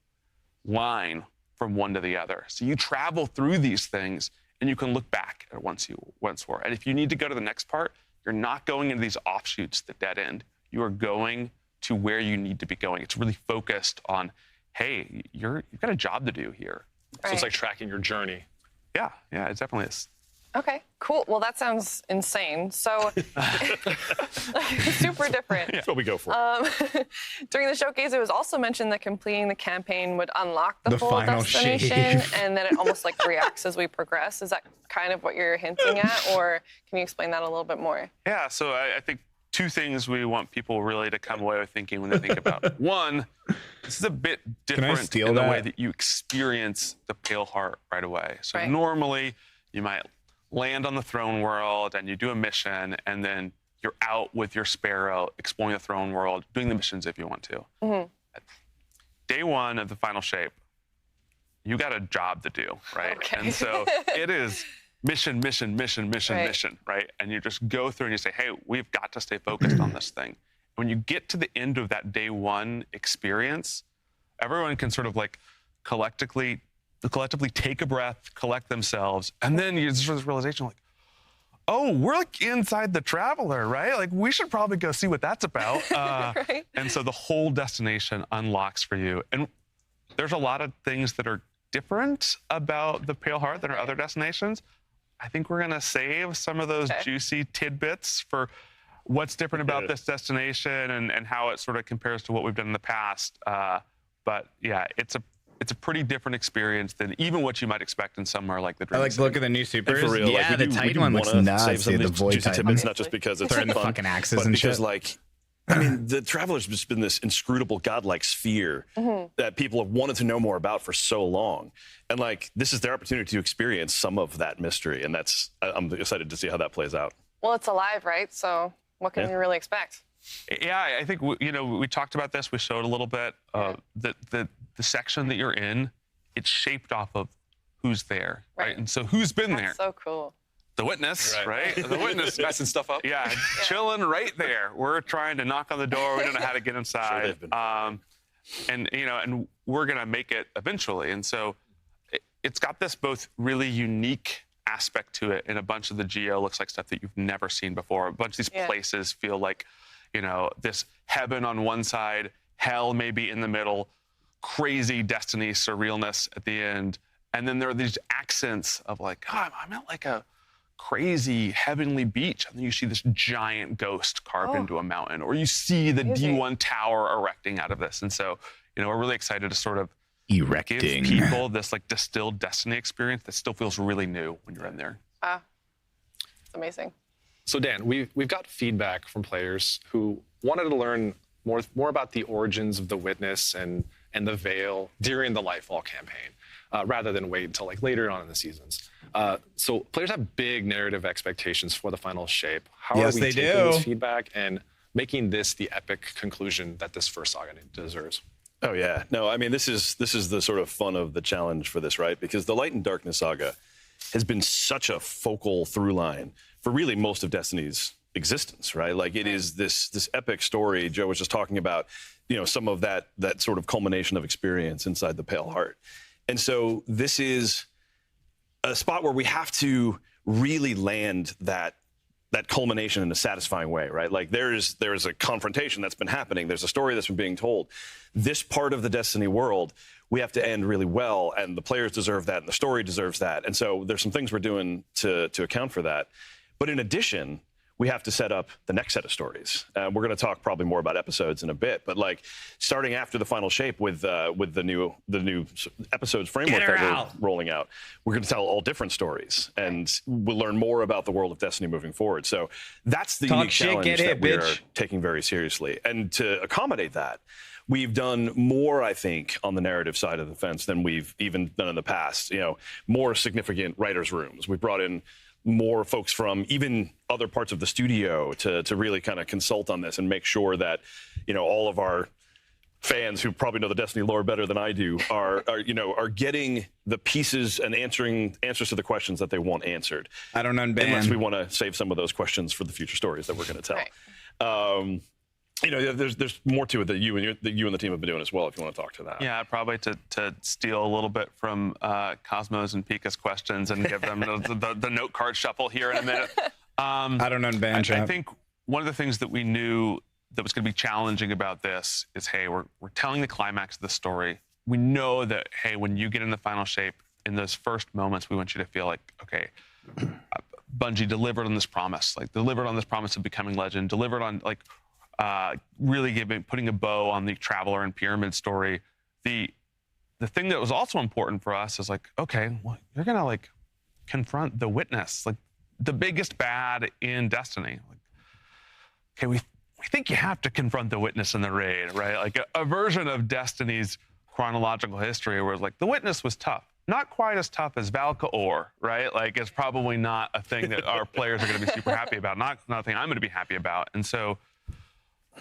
line from one to the other. So you travel through these things and you can look back at once were. And if you need to go to the next part, you're not going into these offshoots that dead end. You are going to where you need to be going. It's really focused on, hey, you've got a job to do here. So it's like tracking your journey. Yeah, it definitely is. Okay, cool. Well, that sounds insane. So super different. That's what we go for. During the showcase, it was also mentioned that completing the campaign would unlock the full final destination, shape. and then it almost like reacts as we progress. Is that kind of what you're hinting at, or can you explain that a little bit more? Yeah, so I think two things we want people really to come away with thinking when they think about. One, this is a bit different steal in the that? way that you experience the Pale Heart right away. So Right. normally you might land on the throne world and you do a mission, and then you're out with your Sparrow exploring the throne world, doing the missions if you want to. Mm-hmm. Day one of the final shape, you got a job to do, right? Okay. And so it is mission, Right. mission, right? And you just go through and you say, hey, we've got to stay focused on this thing. When you get to the end of that day one experience, everyone can sort of like collectively take a breath, collect themselves, and then you just have this realization like, oh, we're like inside the Traveler, right? Like we should probably go see what that's about. Right. And so the whole destination unlocks for you. And there's a lot of things that are different about the Pale Heart than our other destinations. I think we're gonna save some of those juicy tidbits for what's different about this destination and how it sort of compares to what we've done in the past. But yeah, it's a pretty different experience than even what you might expect in somewhere like the I Dream like to City. look at the new supers. And for real, Yeah, like, we the do Titan one looks wanna nuts. save some Dude, of the these Void juicy Titan. tidbits, not just because it's Throwing the fun, fucking axes but and because shit. like, I mean, the Traveler's just been this inscrutable godlike sphere that people have wanted to know more about for so long. And like, this is their opportunity to experience some of that mystery. And I'm excited to see how that plays out. Well, it's alive, right? So what can Yeah. we really expect? Yeah, I think we talked about this. We showed a little bit. The section that you're in, it's shaped off of who's there, right? And so who's been there? That's so cool. The witness, right? The witness messing stuff up. Yeah, chilling right there. We're trying to knock on the door. We don't know how to get inside. And we're gonna make it eventually. And so it's got this both really unique aspect to it, and a bunch of the geo looks like stuff that you've never seen before. A bunch of these places feel like, this heaven on one side, hell maybe in the middle, crazy destiny surrealness at the end. And then there are these accents of like, oh, I'm at like a crazy heavenly beach. And then you see this giant ghost carved into a mountain, or you see the D1 tower erecting out of this. And so, we're really excited to sort of give people this like distilled destiny experience that still feels really new when you're in there. It's amazing. So Dan, we've got feedback from players who wanted to learn more about the origins of the Witness and the Veil during the Lightfall campaign, rather than wait until like later on in the seasons. So players have big narrative expectations for the final shape. How Yes, are we they taking do. this feedback and making this the epic conclusion that this first saga deserves? Oh yeah, no, I mean this is the sort of fun of the challenge for this, right? Because the Light and Darkness saga has been such a focal through line for really most of Destiny's existence, right? Like it is this epic story. Joe was just talking about, some of that sort of culmination of experience inside the Pale Heart, and so this is a spot where we have to really land that culmination in a satisfying way, right? Like there is a confrontation that's been happening. There's a story that's been being told. This part of the Destiny world, we have to end really well, and the players deserve that, and the story deserves that. And so there's some things we're doing to account for that. But in addition, we have to set up the next set of stories. We're going to talk probably more about episodes in a bit, but like starting after the final shape with the new episodes framework that we're rolling out, we're going to tell all different stories, and we'll learn more about the world of Destiny moving forward. So that's the unique challenge that we are taking very seriously. And to accommodate that, we've done more, I think, on the narrative side of the fence than we've even done in the past. More significant writers' rooms. We brought in more folks from even other parts of the studio to really kind of consult on this and make sure that, all of our fans who probably know the Destiny lore better than I do are getting the pieces and answers to the questions that they want answered. I don't unban. Unless we want to save some of those questions for the future stories that we're going to tell. There's more to it that you and the team have been doing as well, if you want to talk to that. Yeah, probably to steal a little bit from Cosmos and Pika's questions and give them the note card shuffle here in a minute. I don't unban. I think one of the things that we knew that was going to be challenging about this is, hey, we're telling the climax of the story. We know that, hey, when you get in the final shape, in those first moments, we want you to feel like, okay, Bungie delivered on this promise, delivered on this promise of becoming legend, delivered on really putting a bow on the Traveler and Pyramid story. The thing that was also important for us is okay, well, you're gonna confront the Witness, the biggest bad in Destiny. Okay, we think you have to confront the Witness in the raid, right? A version of Destiny's chronological history where it's the Witness was tough. Not quite as tough as Valkaor, right? It's probably not a thing that our players are going to be super happy about. Not a thing I'm going to be happy about. And so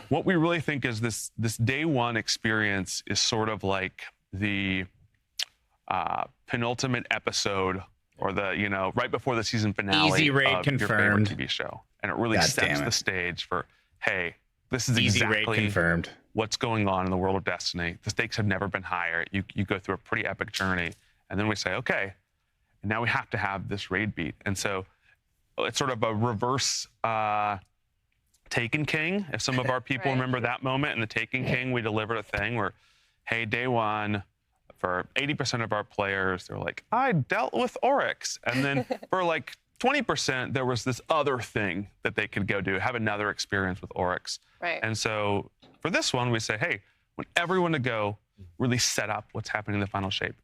what we really think is this day one experience is sort of the penultimate episode or the, right before the season finale Easy raid of confirmed. your favorite TV show. And it really God sets damn the it. stage for, hey, this is Easy raid exactly confirmed. what's going on in the world of Destiny. The stakes have never been higher. You go through a pretty epic journey. And then we say, okay, and now we have to have this raid beat. And so it's sort of a reverse Taken King. If some of our people remember that moment in the Taken King, we delivered a thing where, hey, day one, for 80% of our players, they're like, I dealt with Oryx. And then for 20%, there was this other thing that they could go do, have another experience with Oryx. Right. And so for this one, we say, hey, I want everyone to go really set up what's happening in the final shape.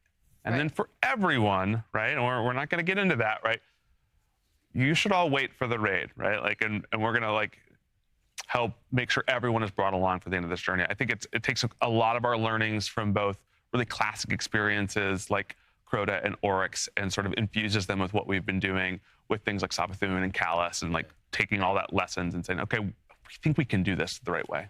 And then for everyone, right, and we're not going to get into that, right, you should all wait for the raid, right? And we're going to help make sure everyone is brought along for the end of this journey. I think it takes a lot of our learnings from both really classic experiences like Crota and Oryx and sort of infuses them with what we've been doing with things like Savathûn and Callus and taking all that lessons and saying, okay, we think we can do this the right way.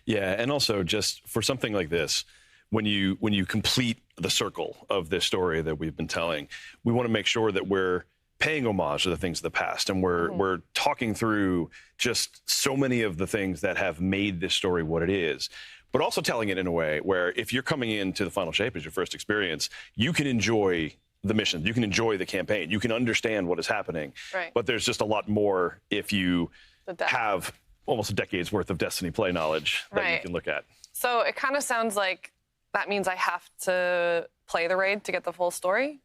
Yeah, and also just for something like this, when you complete the circle of this story that we've been telling, we want to make sure that we're paying homage to the things of the past, and we're talking through just so many of the things that have made this story what it is, but also telling it in a way where if you're coming into the final shape as your first experience, you can enjoy the mission, you can enjoy the campaign, you can understand what is happening. Right. But there's just a lot more if you have almost a decade's worth of Destiny play knowledge that you can look at. So it kind of sounds like that means I have to play the raid to get the full story?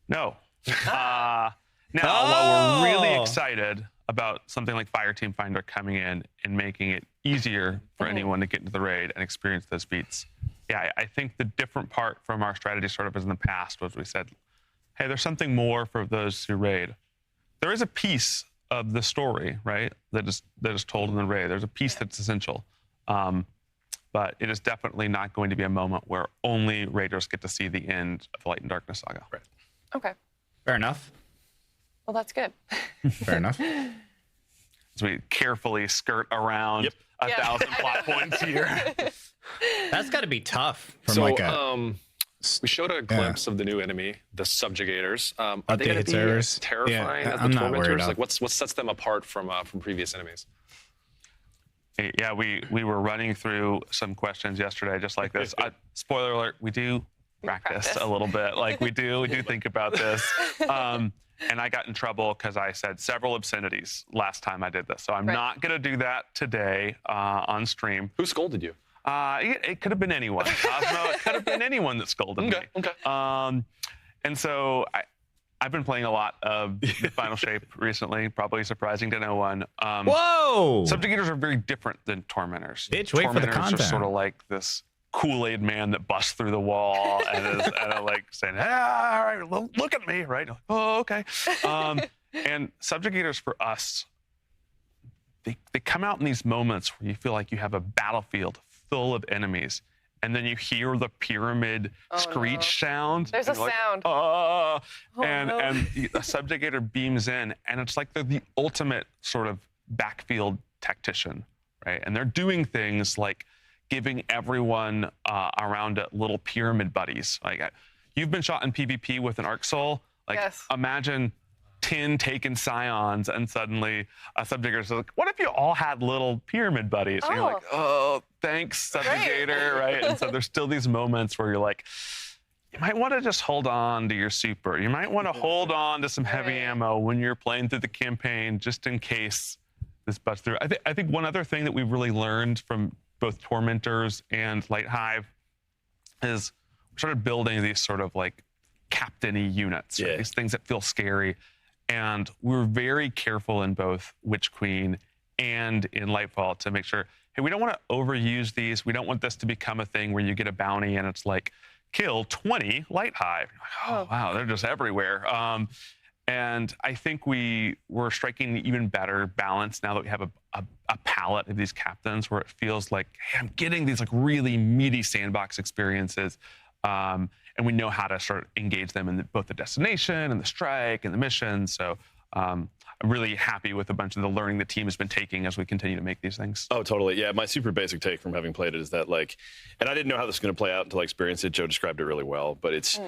No. Now, while we're really excited about something like Fireteam Finder coming in and making it easier for anyone to get into the raid and experience those beats, yeah, I think the different part from our strategy sort of as in the past was we said, hey, there's something more for those who raid. There is a piece of the story, right, that is told in the raid. There's a piece that's essential. But it is definitely not going to be a moment where only raiders get to see the end of the Light and Darkness saga. Right. Okay. Fair enough. Well, that's good. Fair enough. As we carefully skirt around 1,000 plot points here. That's got to be tough. So, we showed a glimpse of the new enemy, the Subjugators. Are they going to be servers. terrifying as the I'm not worried Tormentors? What sets them apart from previous enemies? Yeah, we were running through some questions yesterday just like this. Spoiler alert, we do practice a little bit. We do think about this. And I got in trouble because I said several obscenities last time I did this. So I'm not going to do that today on stream. Who scolded you? It could have been anyone. Cosmo, it could have been anyone that scolded me. Okay. And so I've been playing a lot of the Final Shape recently, probably surprising to no one. Whoa! Subjugators are very different than Tormentors. Bitch, wait for the Tormentors are content. sort of like this Kool-Aid man that busts through the wall and is saying, all right, look at me, right? Oh, okay. And Subjugators for us, they come out in these moments where you feel like you have a battlefield full of enemies. And then you hear the pyramid screech sound. There's a sound. And a Subjugator beams in, and it's like they're the ultimate sort of backfield tactician, right? And they're doing things like giving everyone around it little pyramid buddies. You've been shot in PvP with an Arc Soul. Imagine 10 taken Scions, and suddenly a Subjugator says, what if you all had little pyramid buddies? And you're like, oh, thanks, Subjugator, right? And so there's still these moments where you're like, you might want to just hold on to your super. You might want to hold on to some heavy ammo when you're playing through the campaign, just in case this busts through. I think one other thing that we've really learned from both Tormentors and Light Hive is we started building these sort of captain-y units, right? These things that feel scary. And we were very careful in both Witch Queen and in Lightfall to make sure, hey, we don't want to overuse these. We don't want this to become a thing where you get a bounty and it's like, kill 20 Light Hive. Oh, wow, they're just everywhere. And I think we were striking an even better balance now that we have a palette of these captains where it feels like, hey, I'm getting these like really meaty sandbox experiences. And we know how to sort of engage them in both the destination and the strike and the mission. So I'm really happy with a bunch of the learning the team has been taking as we continue to make these things. Oh, totally. Yeah, my super basic take from having played it is that, like, and I didn't know how this was going to play out until I experienced it. Joe described it really well, but it's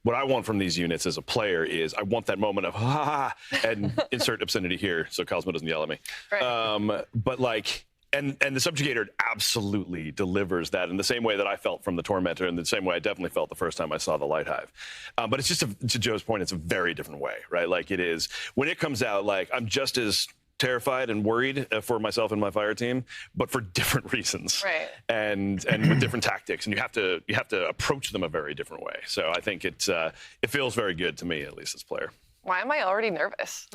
what I want from these units as a player is I want that moment of ha and insert obscenity here so Cosmo doesn't yell at me. Right. But like, and the Subjugator absolutely delivers that in the same way that I felt from the Tormentor and the same way I definitely felt the first time I saw the Light Hive. But it's just, to Joe's point, it's a very different way, right? Like it is, when it comes out, like I'm just as terrified and worried for myself and my fire team, but for different reasons, right? And with different tactics, and you have to approach them a very different way. So I think it feels very good to me, at least as a player. Why am I already nervous?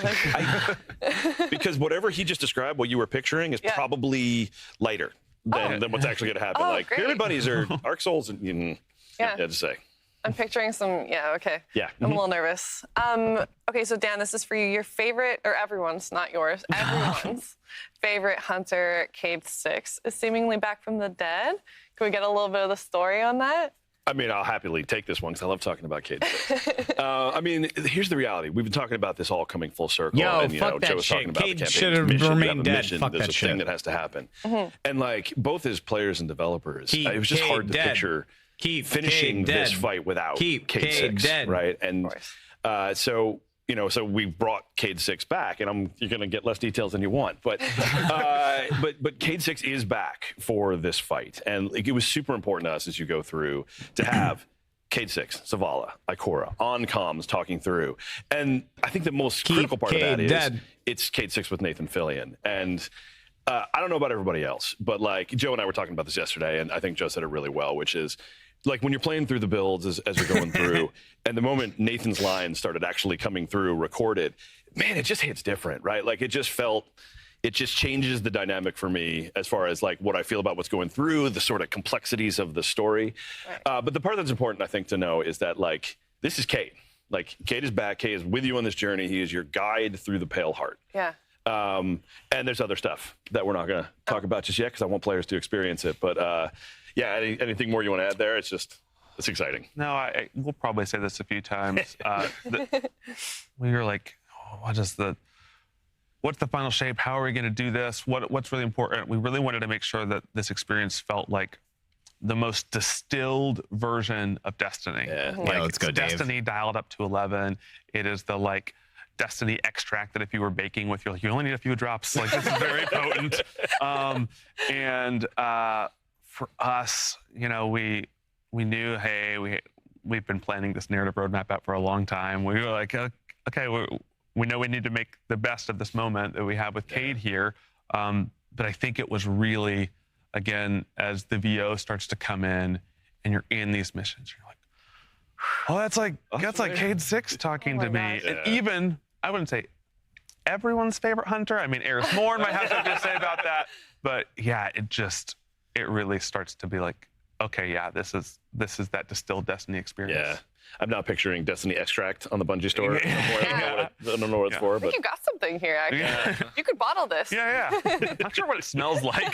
Because whatever he just described, what you were picturing, is probably lighter than what's actually going to happen. Like Pyramid Buddies are Arc Souls, and yeah, to say. I'm picturing some, okay. Yeah. I'm a little nervous. Okay, so Dan, this is for you. Your favorite, or everyone's, not yours, everyone's favorite hunter, Cayde 6, is seemingly back from the dead. Can we get a little bit of the story on that? I mean, I'll happily take this one because I love talking about Cayde 6. I mean, here's the reality. We've been talking about this all coming full circle. Yo, and, fuck that Joe was shit. talking about Cayde the should campaign. have remained dead. Mission, Fuck there's that a shit. thing that has to happen. And like, both as players and developers, it was just hard to picture finishing this fight without Cayde 6, right? And so we brought Cayde 6 back, and you're going to get less details than you want, but Cayde 6 is back for this fight, and it was super important to us as you go through to have Cayde 6, Zavala, Ikora, on comms talking through, and I think the most critical part of that is it's Cayde 6 with Nathan Fillion, and I don't know about everybody else, but like Joe and I were talking about this yesterday, and I think Joe said it really well, which is, like when you're playing through the builds as you're going through, and the moment Nathan's line started actually coming through recorded, man, it just hits different, right? Like it just changes the dynamic for me as far as like what I feel about what's going through, the sort of complexities of the story. Right. But the part that's important, I think, to know is that like, this is Cayde. Like Cayde is back, Cayde is with you on this journey. He is your guide through the Pale Heart. Yeah. And there's other stuff that we're not going to talk about just yet because I want players to experience it. But yeah, anything more you want to add there? It's exciting. No, we'll probably say this a few times. We were like, what's the final shape? How are we going to do this? What's really important? We really wanted to make sure that this experience felt like the most distilled version of Destiny. Yeah, like, let's go, Dave. Destiny dialed up to 11. It is the like Destiny extract that if you were baking with, you only need a few drops. Like this is very potent. For us, we knew, hey, we've been planning this narrative roadmap out for a long time. We were like, okay, we know we need to make the best of this moment that we have with Cayde here. But I think it was really, again, as the VO starts to come in and you're in these missions, you're like, oh, that's like Cayde 6 talking to me. Yeah. And even, I wouldn't say everyone's favorite hunter. I mean, Eris Morn might have something to say about that. But yeah, it really starts to be like, okay, yeah, this is that distilled Destiny experience. Yeah. I'm now picturing Destiny extract on the Bungie store. I don't know what it's for, I think but you got something here, actually. You could bottle this. Yeah. Not sure what it smells like.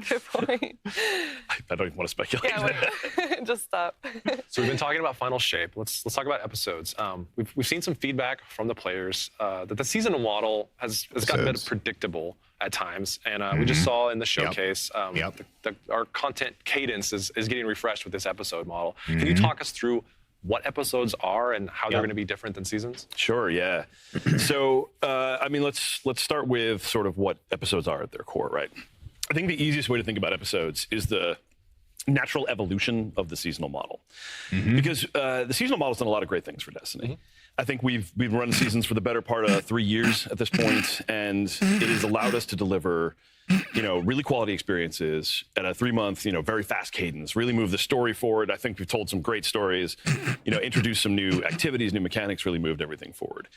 Good point. I don't even want to speculate. Yeah, just stop. So we've been talking about Final Shape. Let's talk about episodes. We've seen some feedback from the players that the seasonal model has gotten a bit predictable at times, and we just saw in the showcase our content cadence is getting refreshed with this episode model. Can you talk us through what episodes are and how they're going to be different than seasons? Sure, yeah. So, I mean, let's start with sort of what episodes are at their core, right? I think the easiest way to think about episodes is the natural evolution of the seasonal model. Because the seasonal model's done a lot of great things for Destiny. I think we've run seasons for the better part of 3 years at this point, and it has allowed us to deliver, really quality experiences at a 3-month, very fast cadence, really move the story forward. I think we've told some great stories, introduced some new activities, new mechanics, really moved everything forward.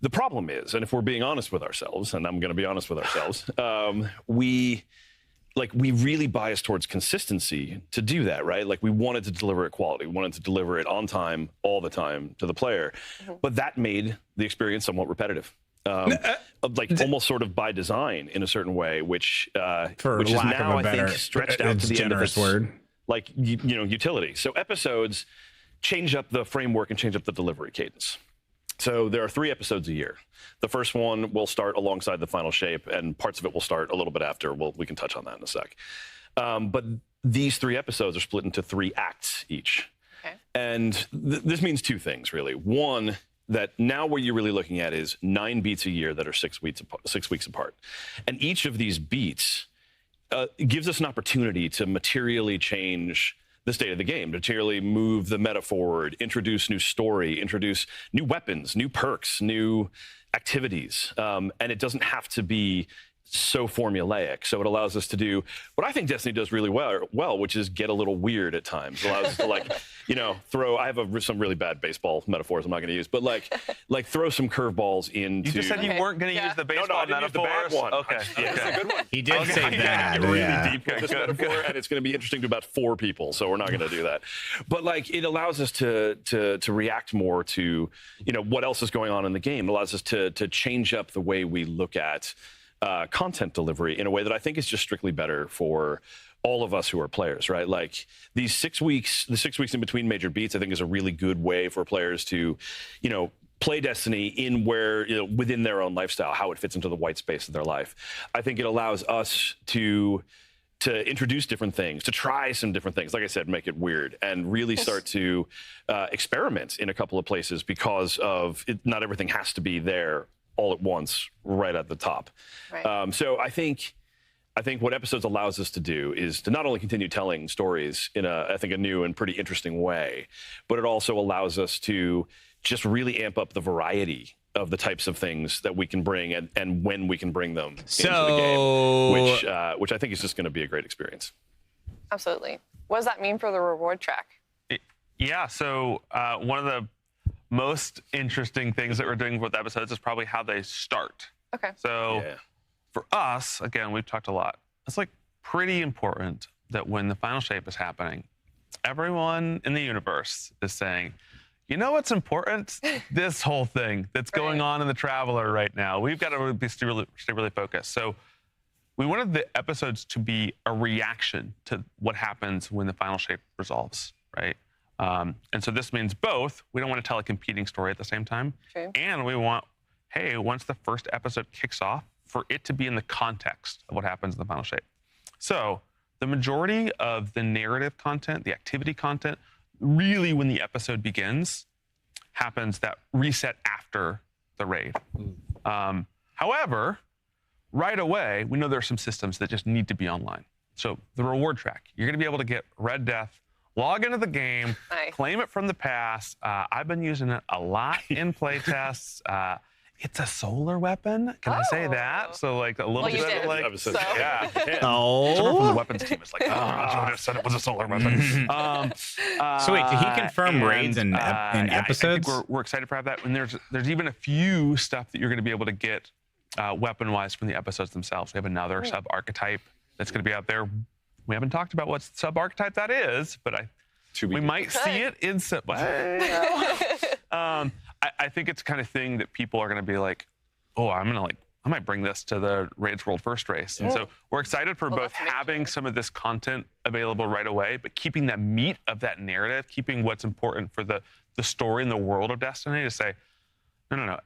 The problem is, and if we're being honest with ourselves, and I'm going to be honest with ourselves, we really bias towards consistency to do that, right? Like we wanted to deliver it quality. We wanted to deliver it on time, all the time to the player. But that made the experience somewhat repetitive. Almost sort of by design in a certain way, which is now, I think, stretched out to the end of its utility. So episodes change up the framework and change up the delivery cadence. So there are 3 episodes a year. The first one will start alongside the final shape, and parts of it will start a little bit after. We can touch on that in a sec. But these 3 episodes are split into 3 acts each. Okay. And this means 2 things, really. One, that now what you're really looking at is 9 beats a year that are 6 weeks apart. And each of these beats gives us an opportunity to materially change the state of the game, to materially move the meta forward, introduce new story, introduce new weapons, new perks, new activities. And it doesn't have to be so formulaic. So it allows us to do what I think Destiny does really well, which is get a little weird at times. It allows us to throw, I have some really bad baseball metaphors I'm not going to use, but like throw some curveballs into. You just said you weren't going to use the baseball metaphor. Use the bad one. Okay. It's a good one. He did say that. Really deep with this metaphor, and it's going to be interesting to about 4 people, so we're not going to do that. But it allows us to react more to, what else is going on in the game. It allows us to change up the way we look at content delivery in a way that I think is just strictly better for all of us who are players, right? Like these 6 weeks, the 6 weeks in between major beats, I think is a really good way for players to, play Destiny in within their own lifestyle, how it fits into the white space of their life. I think it allows us to introduce different things, to try some different things, like I said, make it weird, and really start to experiment in a couple of places because of not everything has to be there all at once, right at the top. Right. So I think what episodes allows us to do is to not only continue telling stories in a new and pretty interesting way, but it also allows us to just really amp up the variety of the types of things that we can bring and when we can bring them into the game, which I think is just going to be a great experience. Absolutely. What does that mean for the reward track? Yeah, so one of the most interesting things that we're doing with episodes is probably how they start. Okay. So for us, again, we've talked a lot. It's pretty important that when the final shape is happening, everyone in the universe is saying, you know what's important? This whole thing that's going on in the Traveler right now. We've got to stay really focused. So we wanted the episodes to be a reaction to what happens when the final shape resolves, right? And so this means both. We don't want to tell a competing story at the same time. True. And we want, once the first episode kicks off, for it to be in the context of what happens in the final shape. So the majority of the narrative content, the activity content, really when the episode begins, happens that reset after the raid. However, right away, we know there are some systems that just need to be online. So the reward track, you're going to be able to get Red Death, log into the game, claim it from the past. I've been using it a lot in playtests. It's a solar weapon. Can I say that? So a little bit yeah. Someone from the weapons team is I said it was a solar weapon. So wait, did he confirm raids and episodes? I think we're excited for that. And there's even a few stuff that you're going to be able to get weapon-wise from the episodes themselves. We have another sub-archetype that's going to be out there. We haven't talked about what sub-archetype that is, but we might see it in I think it's the kind of thing that people are going to be like, oh, I might bring this to the Raids World First race. And so we're excited for both having some of this content available right away, but keeping that meat of that narrative, keeping what's important for the story and the world of Destiny to say, no.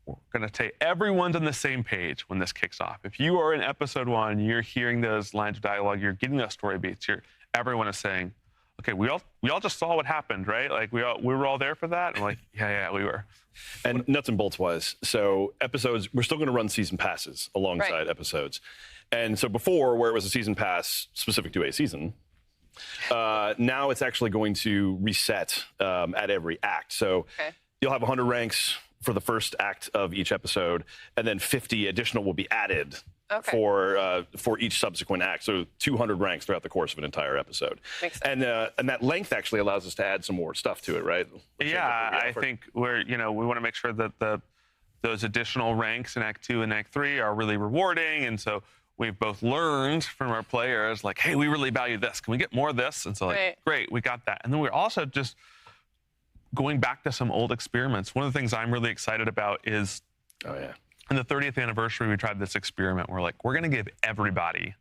We're going to take everyone's on the same page when this kicks off. If you are in episode 1, you're hearing those lines of dialogue, you're getting those story beats, everyone is saying, okay, we all just saw what happened, right? We were all there for that. And yeah, we were. And nuts and bolts wise, so episodes, we're still going to run season passes alongside episodes. And so before, where it was a season pass specific to a season, now it's actually going to reset at every act. So you'll have 100 ranks for the first act of each episode, and then 50 additional will be added for each subsequent act. So 200 ranks throughout the course of an entire episode. And that length actually allows us to add some more stuff to it, right? Yeah, I think we want to make sure that those additional ranks in Act 2 and Act 3 are really rewarding. And so we've both learned from our players, like, hey, we really value this. Can we get more of this? And so, like, great, we got that. And then we're also just going back to some old experiments. One of the things I'm really excited about is, in the 30th anniversary, we tried this experiment. We're like, we're going to give everybody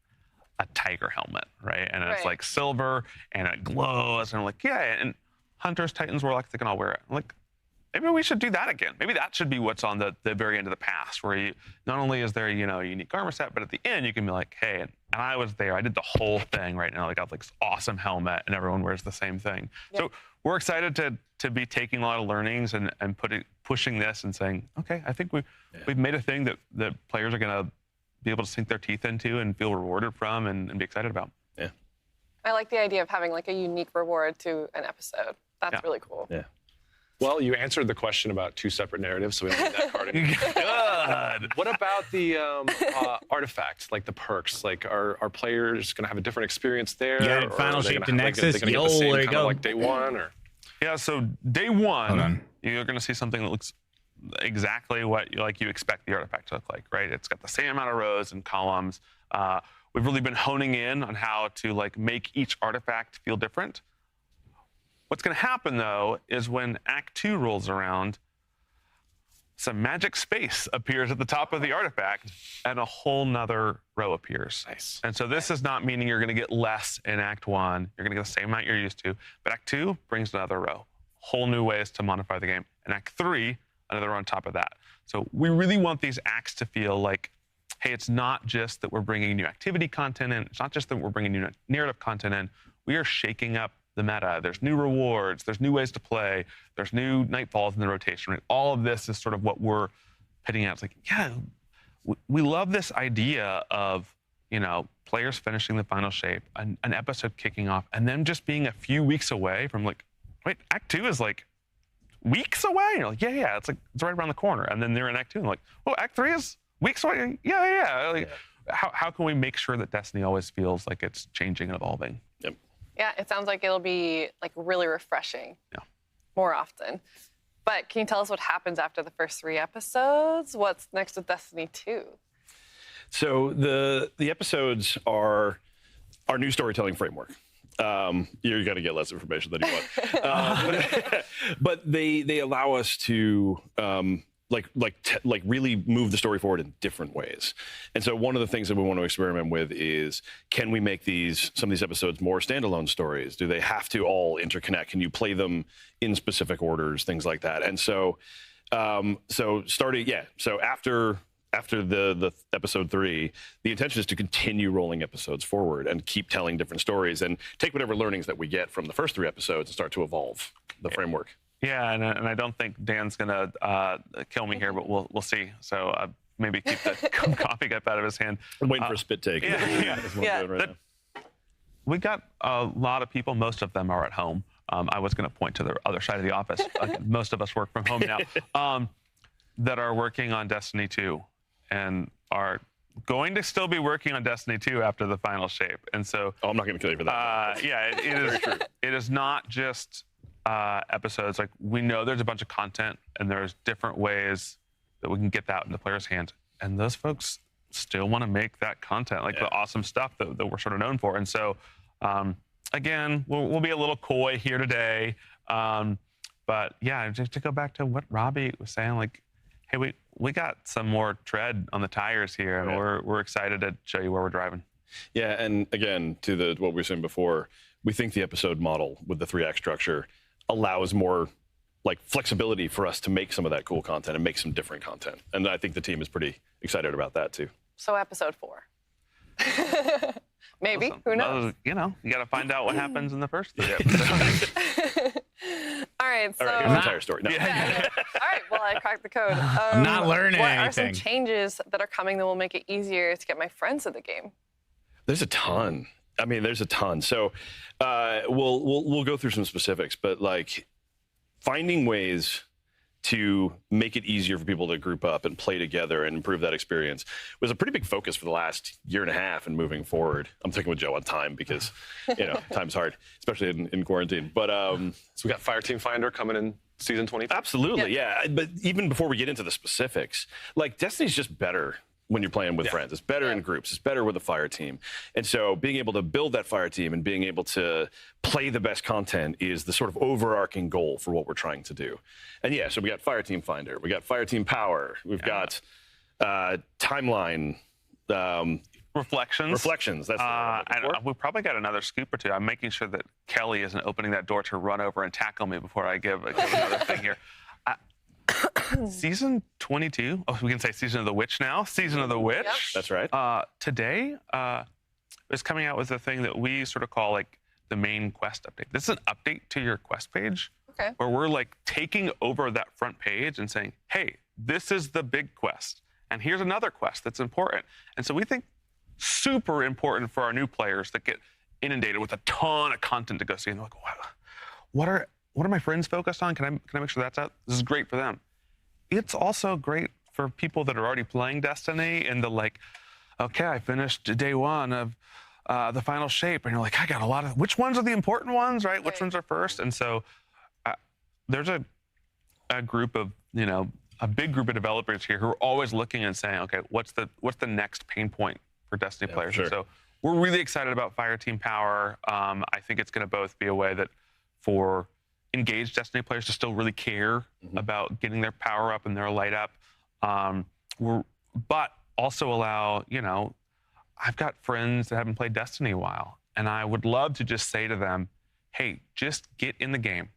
a tiger helmet, right? And it's like silver and it glows. And I'm like, yeah. And Hunters, Titans, Warlocks, they can all wear it. I'm like, maybe we should do that again. Maybe that should be what's on the very end of the pass, where you not only is there, a unique armor set, but at the end you can be like, hey, and I was there. I did the whole thing right now. I got like this awesome helmet, and everyone wears the same thing. Yep. So we're excited to be taking a lot of learnings and pushing this and saying, okay, I think we've made a thing that players are going to be able to sink their teeth into and feel rewarded from and be excited about. Yeah. I like the idea of having like a unique reward to an episode. That's really cool. Yeah. Well, you answered the question about 2 separate narratives, so we don't need that card anymore. Good. What about the artifacts, like the perks? Like, are players going to have a different experience there? Yeah, Final Shape to Nexus. There you go. Like day 1, or? Yeah, so day 1, you're going to see something that looks exactly what you expect the artifact to look like, right? It's got the same amount of rows and columns. We've really been honing in on how to make each artifact feel different. What's going to happen, though, is when Act 2 rolls around, some magic space appears at the top of the artifact, and a whole nother row appears. Nice. And so this is not meaning you're going to get less in Act 1. You're going to get the same amount you're used to. But Act 2 brings another row. Whole new ways to modify the game. And Act 3, another row on top of that. So we really want these acts to feel like, hey, it's not just that we're bringing new activity content in. It's not just that we're bringing new narrative content in. We are shaking up the meta. There's new rewards, there's new ways to play, there's new nightfalls in the rotation. Right? All of this is sort of what we're pitting out. It's like, yeah, we love this idea of, players finishing the final shape, an episode kicking off, and then just being a few weeks away from wait, Act 2 is like weeks away? And you're like, yeah, it's right around the corner. And then they're in Act 2 and like, oh, Act 3 is weeks away? Yeah. Like, how can we make sure that Destiny always feels like it's changing and evolving? Yep. Yeah, it sounds like it'll be really refreshing more often. But can you tell us what happens after the first 3 episodes? What's next with Destiny 2? So the episodes are our new storytelling framework. You're going to get less information than you want. But they allow us to really move the story forward in different ways. And so one of the things that we want to experiment with is, can we make some of these episodes more standalone stories? Do they have to all interconnect? Can you play them in specific orders, things like that? And so after the episode 3, the intention is to continue rolling episodes forward and keep telling different stories and take whatever learnings that we get from the first 3 episodes and start to evolve the framework. Yeah, and I don't think Dan's gonna kill me here, but we'll see. So maybe keep the coffee cup out of his hand. I'm waiting for a spit take. We got a lot of people. Most of them are at home. I was gonna point to the other side of the office. Most of us work from home now. That are working on Destiny 2, and are going to still be working on Destiny 2 after the final shape. And so, I'm not gonna kill you for that. It is true. It is not just episodes. Like, we know there's a bunch of content and there's different ways that we can get that in the player's hands, and those folks still want to make that content, the awesome stuff that we're sort of known for. And so again, we'll be a little coy here today, but yeah, just to go back to what Robbie was saying, like, hey, we got some more tread on the tires here, and we're excited to show you where we're driving. Yeah, and again, to what we were saying before, we think the episode model with the 3-act structure allows more flexibility for us to make some of that cool content and make some different content. And I think the team is pretty excited about that too. So episode 4. Maybe, awesome. Who knows? You got to find out what happens in the first 3 episodes. All right, so... All right, here's the entire story. No. All right, well, I cracked the code. I'm not learning what anything. What are some changes that are coming that will make it easier to get my friends in the game? There's a ton. I mean, there's a ton. So we'll go through some specifics, but finding ways to make it easier for people to group up and play together and improve that experience was a pretty big focus for the last year and a half and moving forward. I'm thinking with Joe on time because, time's hard, especially in quarantine. But so we got Fireteam Finder coming in season 20. Absolutely, yeah. But even before we get into the specifics, like Destiny's just better when you're playing with friends. It's better in groups. It's better with a fire team. And so being able to build that fire team and being able to play the best content is the sort of overarching goal for what we're trying to do. And yeah, so we got Fireteam Finder, we got Fireteam Power, we've got Timeline. Reflections. That's and we probably got another scoop or two. I'm making sure that Kelly isn't opening that door to run over and tackle me before I give another thing here. Season 22. Oh, we can say Season of the Witch now. Season of the Witch. Yep. That's right. Today is coming out with a thing that we sort of call like the main quest update. This is an update to your quest page. Okay. Where we're like taking over that front page and saying, hey, this is the big quest. And here's another quest that's important. And so we think super important for our new players that get inundated with a ton of content to go see. And they're like, what are my friends focused on? Can I make sure that's out? This is great for them. It's also great for people that are already playing Destiny and the like, okay, I finished day one of the final shape. And you're like, I got a lot of, which ones are the important ones, right? Which ones are first? And so there's a group of, a big group of developers here who are always looking and saying, okay, what's the next pain point for Destiny players? Sure. And so we're really excited about Fireteam Power. I think it's going to both be a way that for engaged Destiny players to still really care about getting their power up and their light up, but also allow, I've got friends that haven't played Destiny in a while, and I would love to just say to them, hey, just get in the game.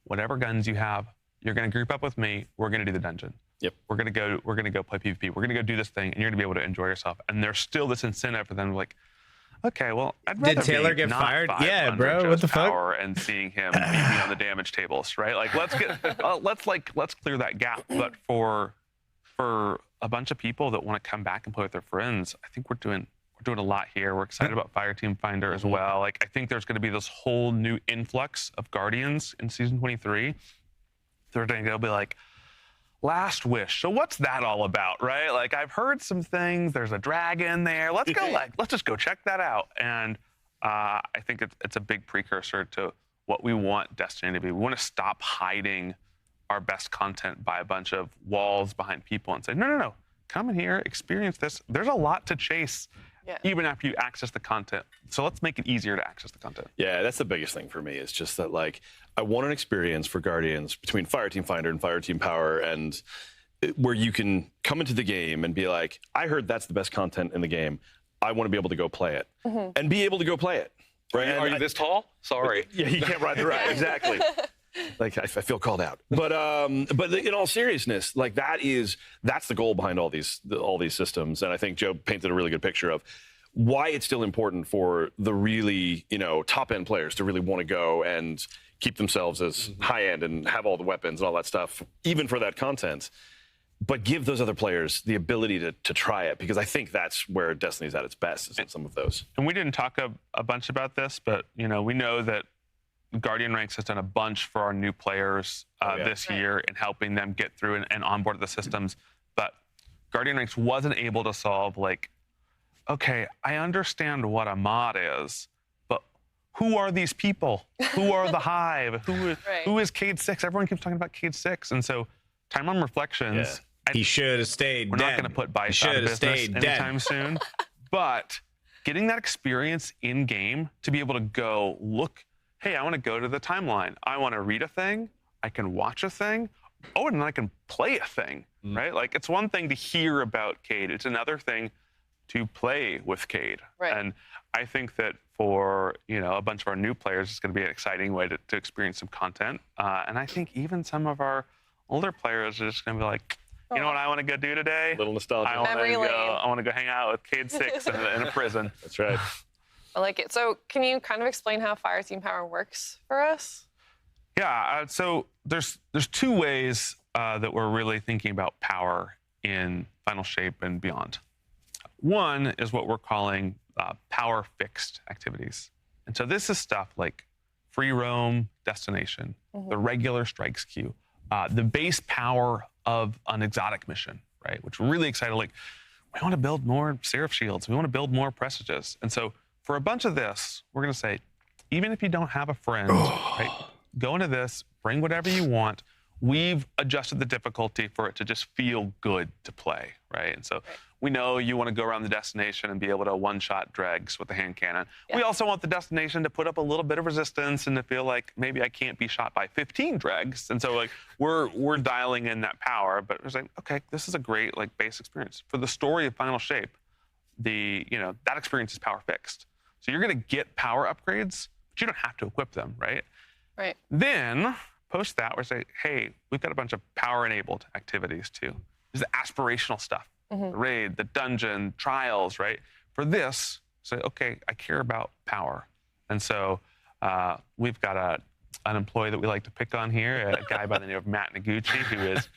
Whatever guns you have, you're going to group up with me. We're going to do the dungeon. Yep. We're going to go play PvP. We're going to go do this thing, and you're going to be able to enjoy yourself. And there's still this incentive for them to like, okay, well, I'd rather Did Taylor be get not fired? 500 Yeah, bro. What the fuck? power and seeing him beat me on the damage tables, right? Like, let's clear that gap. But for a bunch of people that want to come back and play with their friends, I think we're doing a lot here. We're excited about Fireteam Finder as well. Like, I think there's going to be this whole new influx of Guardians in season 23. They're going to be like, Last Wish. So what's that all about, right? Like, I've heard some things. There's a dragon there. Let's just go check that out. And I think it's a big precursor to what we want Destiny to be. We want to stop hiding our best content by a bunch of walls behind people and say, no, come in here, experience this. There's a lot to chase. Yeah. Even after you access the content. So let's make it easier to access the content. Yeah, that's the biggest thing for me. Is just that, like, I want an experience for Guardians between Fireteam Finder and Fireteam Power, and where you can come into the game and be like, I heard that's the best content in the game. I want to be able to go play it. And be able to go play it. Right? Are you this tall? Sorry. Yeah, you can't ride the ride. Exactly. Like, I feel called out. But in all seriousness, like, that's the goal behind all these systems. And I think Joe painted a really good picture of why it's still important for the really, top end players to really want to go and keep themselves as high end and have all the weapons and all that stuff, even for that content. But give those other players the ability to try it, because I think that's where Destiny's at its best, is in some of those. And we didn't talk a bunch about this, but we know that Guardian Ranks has done a bunch for our new players this year in helping them get through and onboard the systems. But Guardian Ranks wasn't able to solve, like, okay, I understand what a mod is, but who are these people? Who are the Hive? Who is Cade 6? Everyone keeps talking about Cade 6. And so Timeline Reflections, he should have stayed We're dead. not going to put Bice out of business anytime soon. But getting that experience in-game to be able to go, look, hey, I want to go to the timeline. I want to read a thing. I can watch a thing. Oh, and then I can play a thing, right? Like, it's one thing to hear about Cade. It's another thing to play with Cade. Right. And I think that for, a bunch of our new players, it's going to be an exciting way to experience some content. And I think even some of our older players are just going to be like, you know what I want to go do today? A little nostalgia. I want to go hang out with Cade 6 in a prison. That's right. I like it. So can you kind of explain how Fireteam Power works for us? Yeah, so there's two ways that we're really thinking about power in Final Shape and beyond. One is what we're calling power fixed activities. And so this is stuff like free roam, destination, the regular strikes queue, the base power of an exotic mission, right? Which we're really excited. Like, we want to build more Seraph Shields. We want to build more Presages. And so for a bunch of this, we're going to say, even if you don't have a friend, right, go into this, bring whatever you want. We've adjusted the difficulty for it to just feel good to play, right? And so we know you want to go around the destination and be able to one-shot dregs with the hand cannon. We also want the destination to put up a little bit of resistance and to feel like maybe I can't be shot by 15 dregs. And so like we're dialing in that power, but we're saying, okay, this is a great like base experience. For the story of Final Shape, that experience is power fixed. So you're going to get power upgrades, but you don't have to equip them, right? Right. Then post that, we're saying, hey, we've got a bunch of power-enabled activities too. There's the aspirational stuff, the raid, the dungeon, trials, right? For this, say, okay, I care about power. And so we've got an employee that we like to pick on here, a guy by the name of Matt Noguchi, who is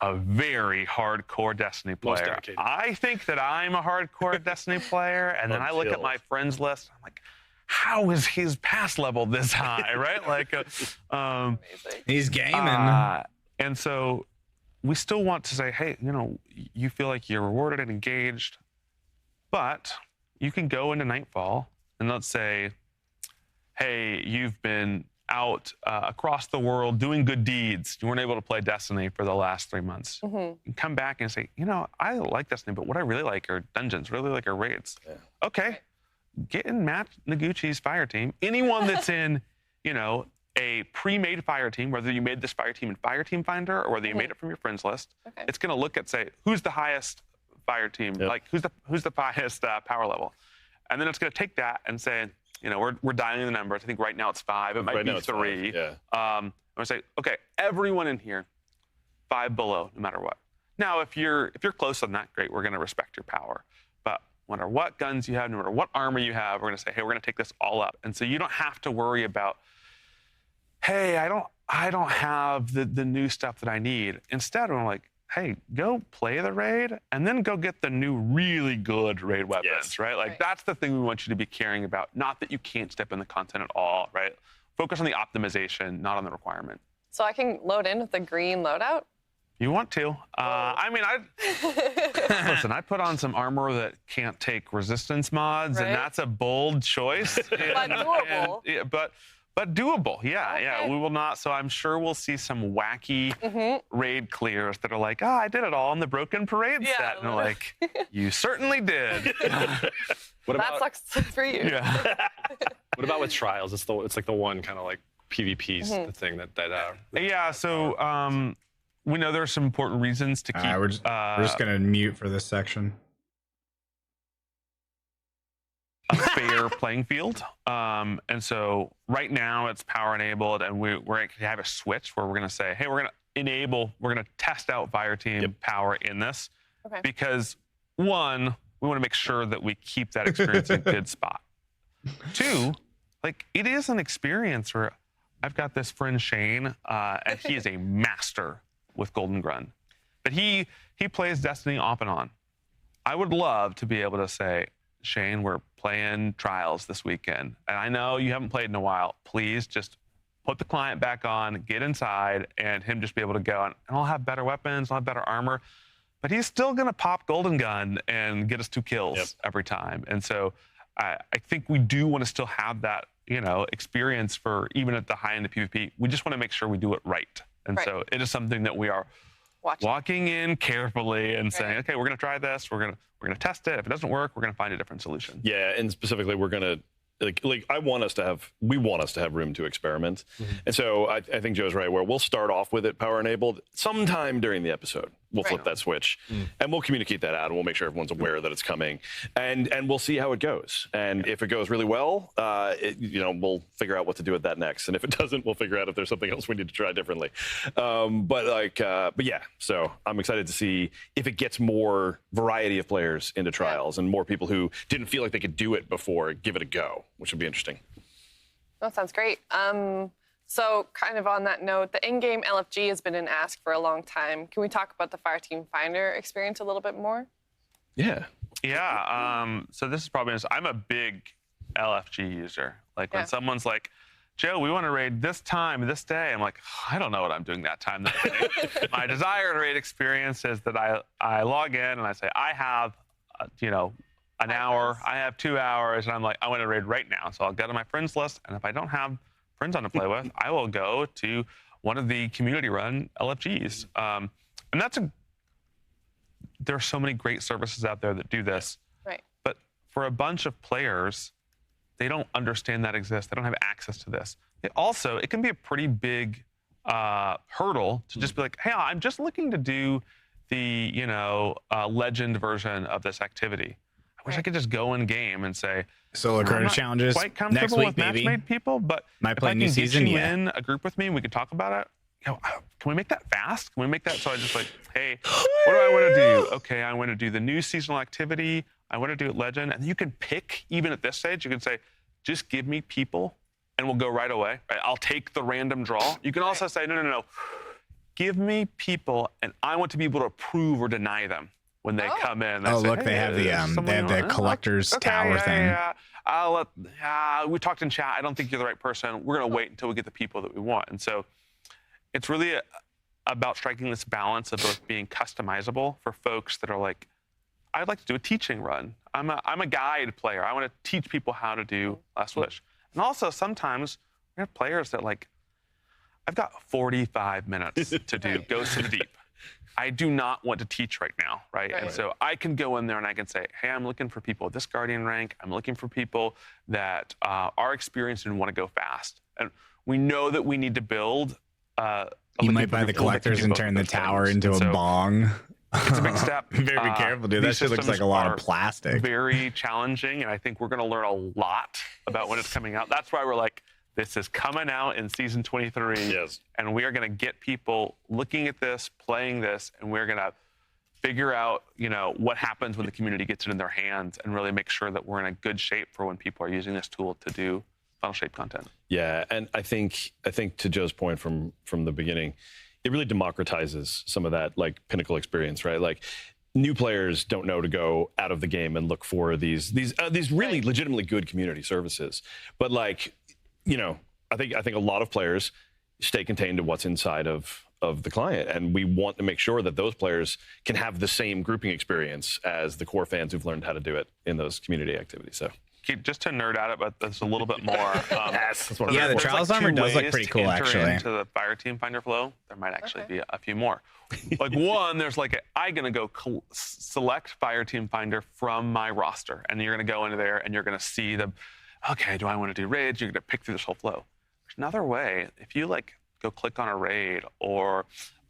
a very hardcore Destiny player. I think that I'm a hardcore Destiny player, and then I look at my friends list, I'm like, how is his pass level this high, right? Like, he's gaming. And so we still want to say, hey, you feel like you're rewarded and engaged, but you can go into Nightfall and let's say, hey, you've been out across the world doing good deeds. You weren't able to play Destiny for the last 3 months. You can come back and say, I like Destiny, but what I really like are dungeons, really like are raids. Yeah. Okay. Get in Matt Noguchi's fire team. Anyone that's in, a pre-made fire team, whether you made this fire team in Fire Team Finder or whether you made it from your friends list, it's going to look at, say, who's the highest fire team, like who's the highest power level, and then it's going to take that and say, we're dialing the numbers. I think right now it's 5. It might be 3. I'm going to say, okay, everyone in here, 5 below, no matter what. Now, if you're close on that, great. We're going to respect your power. No matter what guns you have, no matter what armor you have, we're going to say, hey, we're going to take this all up. And so you don't have to worry about, hey, I don't have the new stuff that I need. Instead, we're like, hey, go play the raid and then go get the new really good raid weapons, right? Like that's the thing we want you to be caring about. Not that you can't step in the content at all, right? Focus on the optimization, not on the requirement. So I can load in with the green loadout? You want to. Listen, I put on some armor that can't take resistance mods, and that's a bold choice. But doable. But doable, yeah. We will not, so I'm sure we'll see some wacky raid clears that are like, I did it all on the Broken Parade set. And they're like, you certainly did. That sucks for you. Yeah. What about with trials? It's like the one kind of like PvP's the thing that so we know there's some important reasons to keep. We're just gonna mute for this section. A fair playing field, and so right now it's power enabled, and we're going to have a switch where we're going to say, hey, we're going to test out Fire Team power in this, because 1, we want to make sure that we keep that experience in a good spot. 2, like it is an experience where I've got this friend Shane, and he is a master with Golden Gun, but he plays Destiny off and on. I would love to be able to say, Shane, we're playing Trials this weekend, and I know you haven't played in a while. Please just put the client back on, get inside, and him just be able to go, and I'll have better weapons, I'll have better armor, but he's still going to pop Golden Gun and get us 2 kills every time. And so I think we do want to still have that, experience for even at the high end of PvP. We just want to make sure we do it right. And so it is something that we are walking in carefully and saying, okay, we're going to try this. We're going to test it. If it doesn't work, we're going to find a different solution. Yeah, and specifically, we're going to we want us to have room to experiment. And so I think Joe's right, where we'll start off with it power enabled sometime during the episode. We'll flip that switch and we'll communicate that out, and we'll make sure everyone's aware that it's coming, and we'll see how it goes. And if it goes really well, we'll figure out what to do with that next. And if it doesn't, we'll figure out if there's something else we need to try differently. But yeah, so I'm excited to see if it gets more variety of players into Trials and more people who didn't feel like they could do it before give it a go, which would be interesting. That sounds great. So kind of on that note, the in-game LFG has been an ask for a long time. Can we talk about the Fire Team Finder experience a little bit more? Yeah. So this is probably, I'm a big LFG user. Like when someone's like, Joe, we want to raid this time, this day. I'm like, I don't know what I'm doing that time. That day. My desired raid experience is that I log in and I say, I have, an hour, I have 2 hours, and I'm like, I want to raid right now. So I'll go to my friends list, and if I don't have friends on to play with, I will go to one of the community-run LFGs. And there are so many great services out there that do this. Right. But for a bunch of players, they don't understand that exists. They don't have access to this. It can be a pretty big hurdle to just be like, hey, I'm just looking to do the, legend version of this activity. I wish I could just go in game and say, solo career challenges quite comfortable next week, with maybe. match-made people, but Might if play I new can season, get you yeah. in a group with me and we can talk about it, can we make that fast? Can we make that so I just like, hey, what do I want to do? Okay, I want to do the new seasonal activity. I want to do it legend. And you can pick, even at this stage, you can say, just give me people and we'll go right away. Right? I'll take the random draw. You can also say, no. Give me people and I want to be able to approve or deny them when they come in. Oh, say, look, they have the collector's tower thing. We talked in chat. I don't think you're the right person. We're going to wait until we get the people that we want. And so it's really about striking this balance of both being customizable for folks that are like, I'd like to do a teaching run. I'm a guide player. I want to teach people how to do Last Wish. And also sometimes we have players that like, I've got 45 minutes to do Ghost of the Deep. I do not want to teach right now, right? And so I can go in there and I can say, hey, I'm looking for people at this Guardian rank. I'm looking for people that are experienced and want to go fast. And we know that we need to build. You might buy the collectors and turn the tower into a bong. It's a big step. Very careful, dude. That shit looks like a lot of plastic. Very challenging, and I think we're going to learn a lot about when it's coming out. That's why we're like, this is coming out in season 23. Yes. And we are going to get people looking at this, playing this, and we're going to figure out, what happens when the community gets it in their hands and really make sure that we're in a good shape for when people are using this tool to do Final Shape content. Yeah, and I think to Joe's point from the beginning, it really democratizes some of that like Pinnacle experience, right? Like new players don't know to go out of the game and look for these really legitimately good community services. But like, I think a lot of players stay contained to what's inside of the client, and we want to make sure that those players can have the same grouping experience as the core fans who've learned how to do it in those community activities. So. Just to nerd at it, but that's a little bit more. The Trials Armor does look pretty cool, actually. Into the Fireteam Finder flow, there might actually be a few more. Like one, there's like I'm gonna go select Fireteam Finder from my roster, and you're gonna go into there and you're gonna see okay, do I want to do raids? You're gonna pick through this whole flow. There's another way. If you like go click on a raid or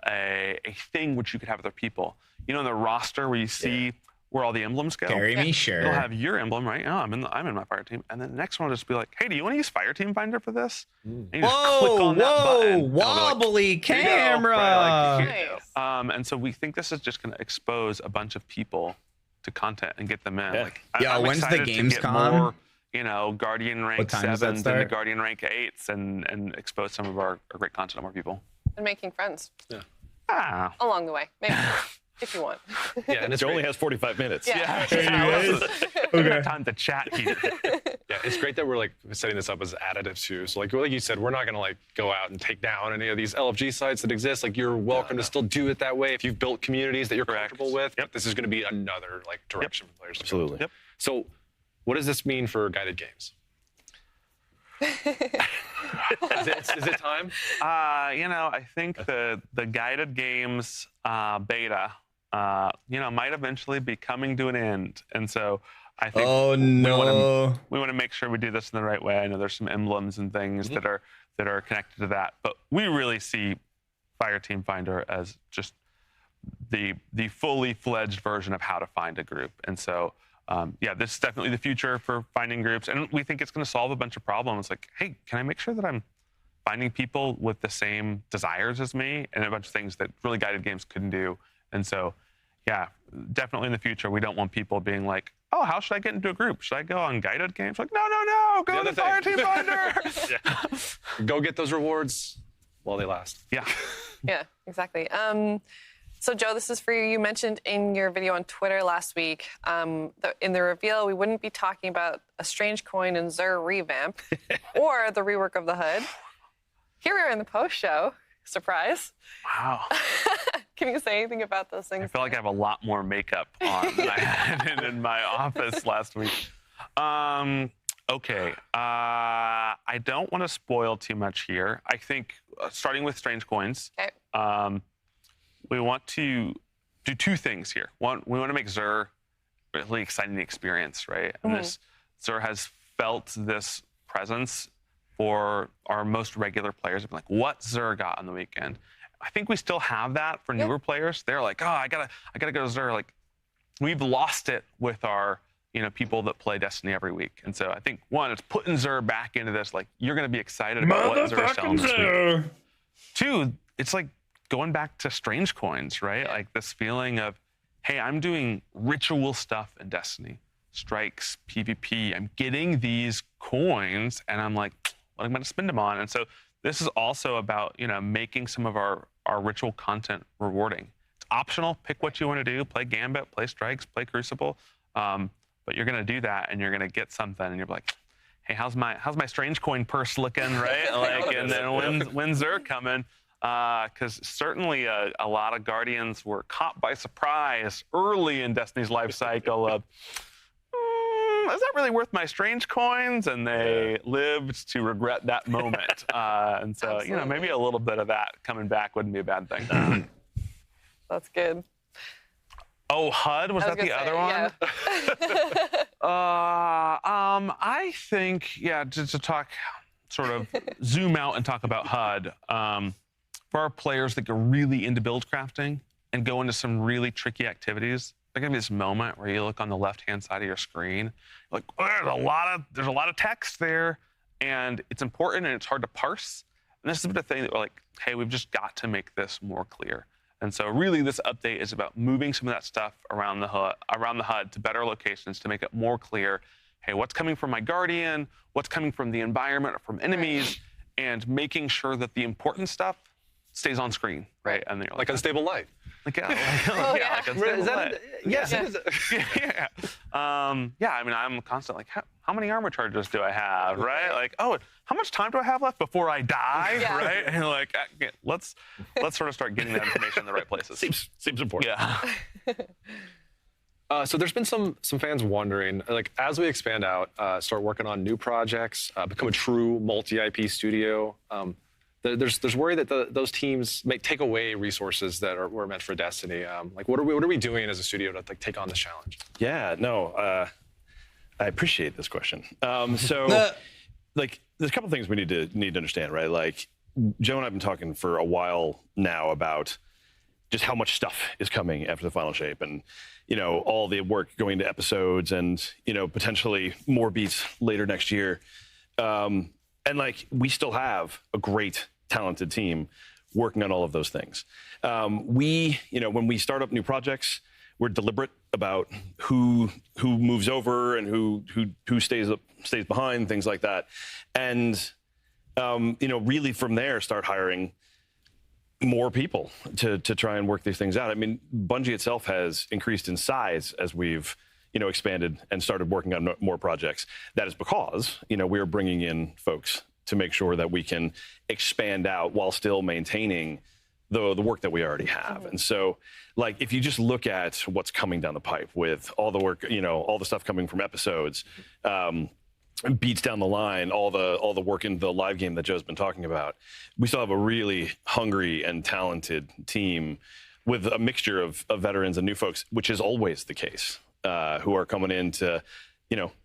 a thing which you could have other people, in the roster where you see. Where all the emblems go. Carry me, sure. You'll have your emblem, right? Oh, I'm in my fire team. And then the next one will just be like, hey, do you want to use Fireteam Finder for this? And you just click on that button. Wobbly camera. Right, and so we think this is just going to expose a bunch of people to content and get them in. Yeah. Like, I'm when's the Gamescom? More, Guardian rank 7s and the Guardian rank 8s and expose some of our great content to more people. And making friends. Yeah. Along the way, maybe. If you want. Yeah, and it only has 45 minutes. Yeah. We have time to chat here. Yeah, it's great that we're like setting this up as additive too. So like you said, we're not gonna like go out and take down any of these LFG sites that exist. Like you're welcome to still do it that way if you've built communities that you're comfortable with. Yep. This is gonna be another like direction for players. Absolutely. Yep. So what does this mean for guided games? Is it time? I think the guided games beta, might eventually be coming to an end, and so I think we want to make sure we do this in the right way. I know there's some emblems and things that are connected to that, but we really see Fireteam Finder as just the fully fledged version of how to find a group, and so. This is definitely the future for finding groups, and we think it's going to solve a bunch of problems. Like, hey, can I make sure that I'm finding people with the same desires as me, and a bunch of things that really guided games couldn't do. And so, definitely in the future, we don't want people being like, oh, how should I get into a group? Should I go on guided games? Like, no, go to the Fireteam Finder. Go get those rewards while they last. Yeah. Yeah, exactly. So, Joe, this is for you. You mentioned in your video on Twitter last week, in the reveal, we wouldn't be talking about a Strange Coin and Xur revamp or the rework of the HUD. Here we are in the post-show. Surprise. Wow. Can you say anything about those things? I feel like I have a lot more makeup on than I had in my office last week. Okay. I don't want to spoil too much here. I think starting with Strange Coins, we want to do two things here. One, we want to make Xur a really exciting experience, right? And this Xur has felt this presence for our most regular players. Like, what Xur got on the weekend? I think we still have that for newer players. They're like, oh, I gotta go to Xur. Like, we've lost it with our people that play Destiny every week. And so I think, one, it's putting Xur back into this. Like, you're going to be excited about what Xur is selling this week. Two, it's like going back to Strange Coins, right? Like this feeling of, hey, I'm doing ritual stuff in Destiny. Strikes, PvP. I'm getting these coins, and I'm like, what am I going to spend them on? And so this is also about, making some of our ritual content rewarding. It's optional. Pick what you want to do. Play Gambit, play Strikes, play Crucible. But you're going to do that, and you're going to get something, and you're like, hey, how's my Strange Coin purse looking, right? Like, and then when's Xur coming? Because certainly a lot of Guardians were caught by surprise early in Destiny's life cycle of, is that really worth my Strange Coins? And they lived to regret that moment. And so, maybe a little bit of that coming back wouldn't be a bad thing. That's good. Oh, HUD? Was that the other one? Yeah. I think, to talk, sort of zoom out and talk about HUD, for our players that get really into build crafting and go into some really tricky activities, there's gonna be this moment where you look on the left-hand side of your screen, like, oh, there's a lot of text there, and it's important and it's hard to parse. And this is the thing that we're like, hey, we've just got to make this more clear. And so really this update is about moving some of that stuff around the HUD to better locations to make it more clear, hey, what's coming from my Guardian, what's coming from the environment or from enemies, and making sure that the important stuff stays on screen, right? And then you're like Unstable Light. Like Unstable Light. Yes, it is. I mean, I'm constantly like, how many armor charges do I have, right? Like, oh, how much time do I have left before I die, right? And like, let's sort of start getting that information in the right places. Seems important. Yeah. So there's been some fans wondering, like, as we expand out, start working on new projects, become a true multi-IP studio, there's worry that those teams may take away resources that were meant for Destiny. Like, what are we doing as a studio to take on this challenge? Yeah, no, I appreciate this question. So, like, there's a couple things we need to understand, right? Like, Joe and I have been talking for a while now about just how much stuff is coming after the final shape, and all the work going to episodes, and potentially more beats later next year. And like, we still have a great, talented team working on all of those things. When we start up new projects, we're deliberate about who moves over and who stays behind, things like that. And really from there start hiring more people to try and work these things out. I mean, Bungie itself has increased in size as we've expanded and started working on more projects. That is because we are bringing in folks to make sure that we can expand out while still maintaining the work that we already have. And so, like, if you just look at what's coming down the pipe with all the work, all the stuff coming from episodes, beats down the line, all the work in the live game that Joe's been talking about, we still have a really hungry and talented team with a mixture of veterans and new folks, which is always the case, who are coming in to,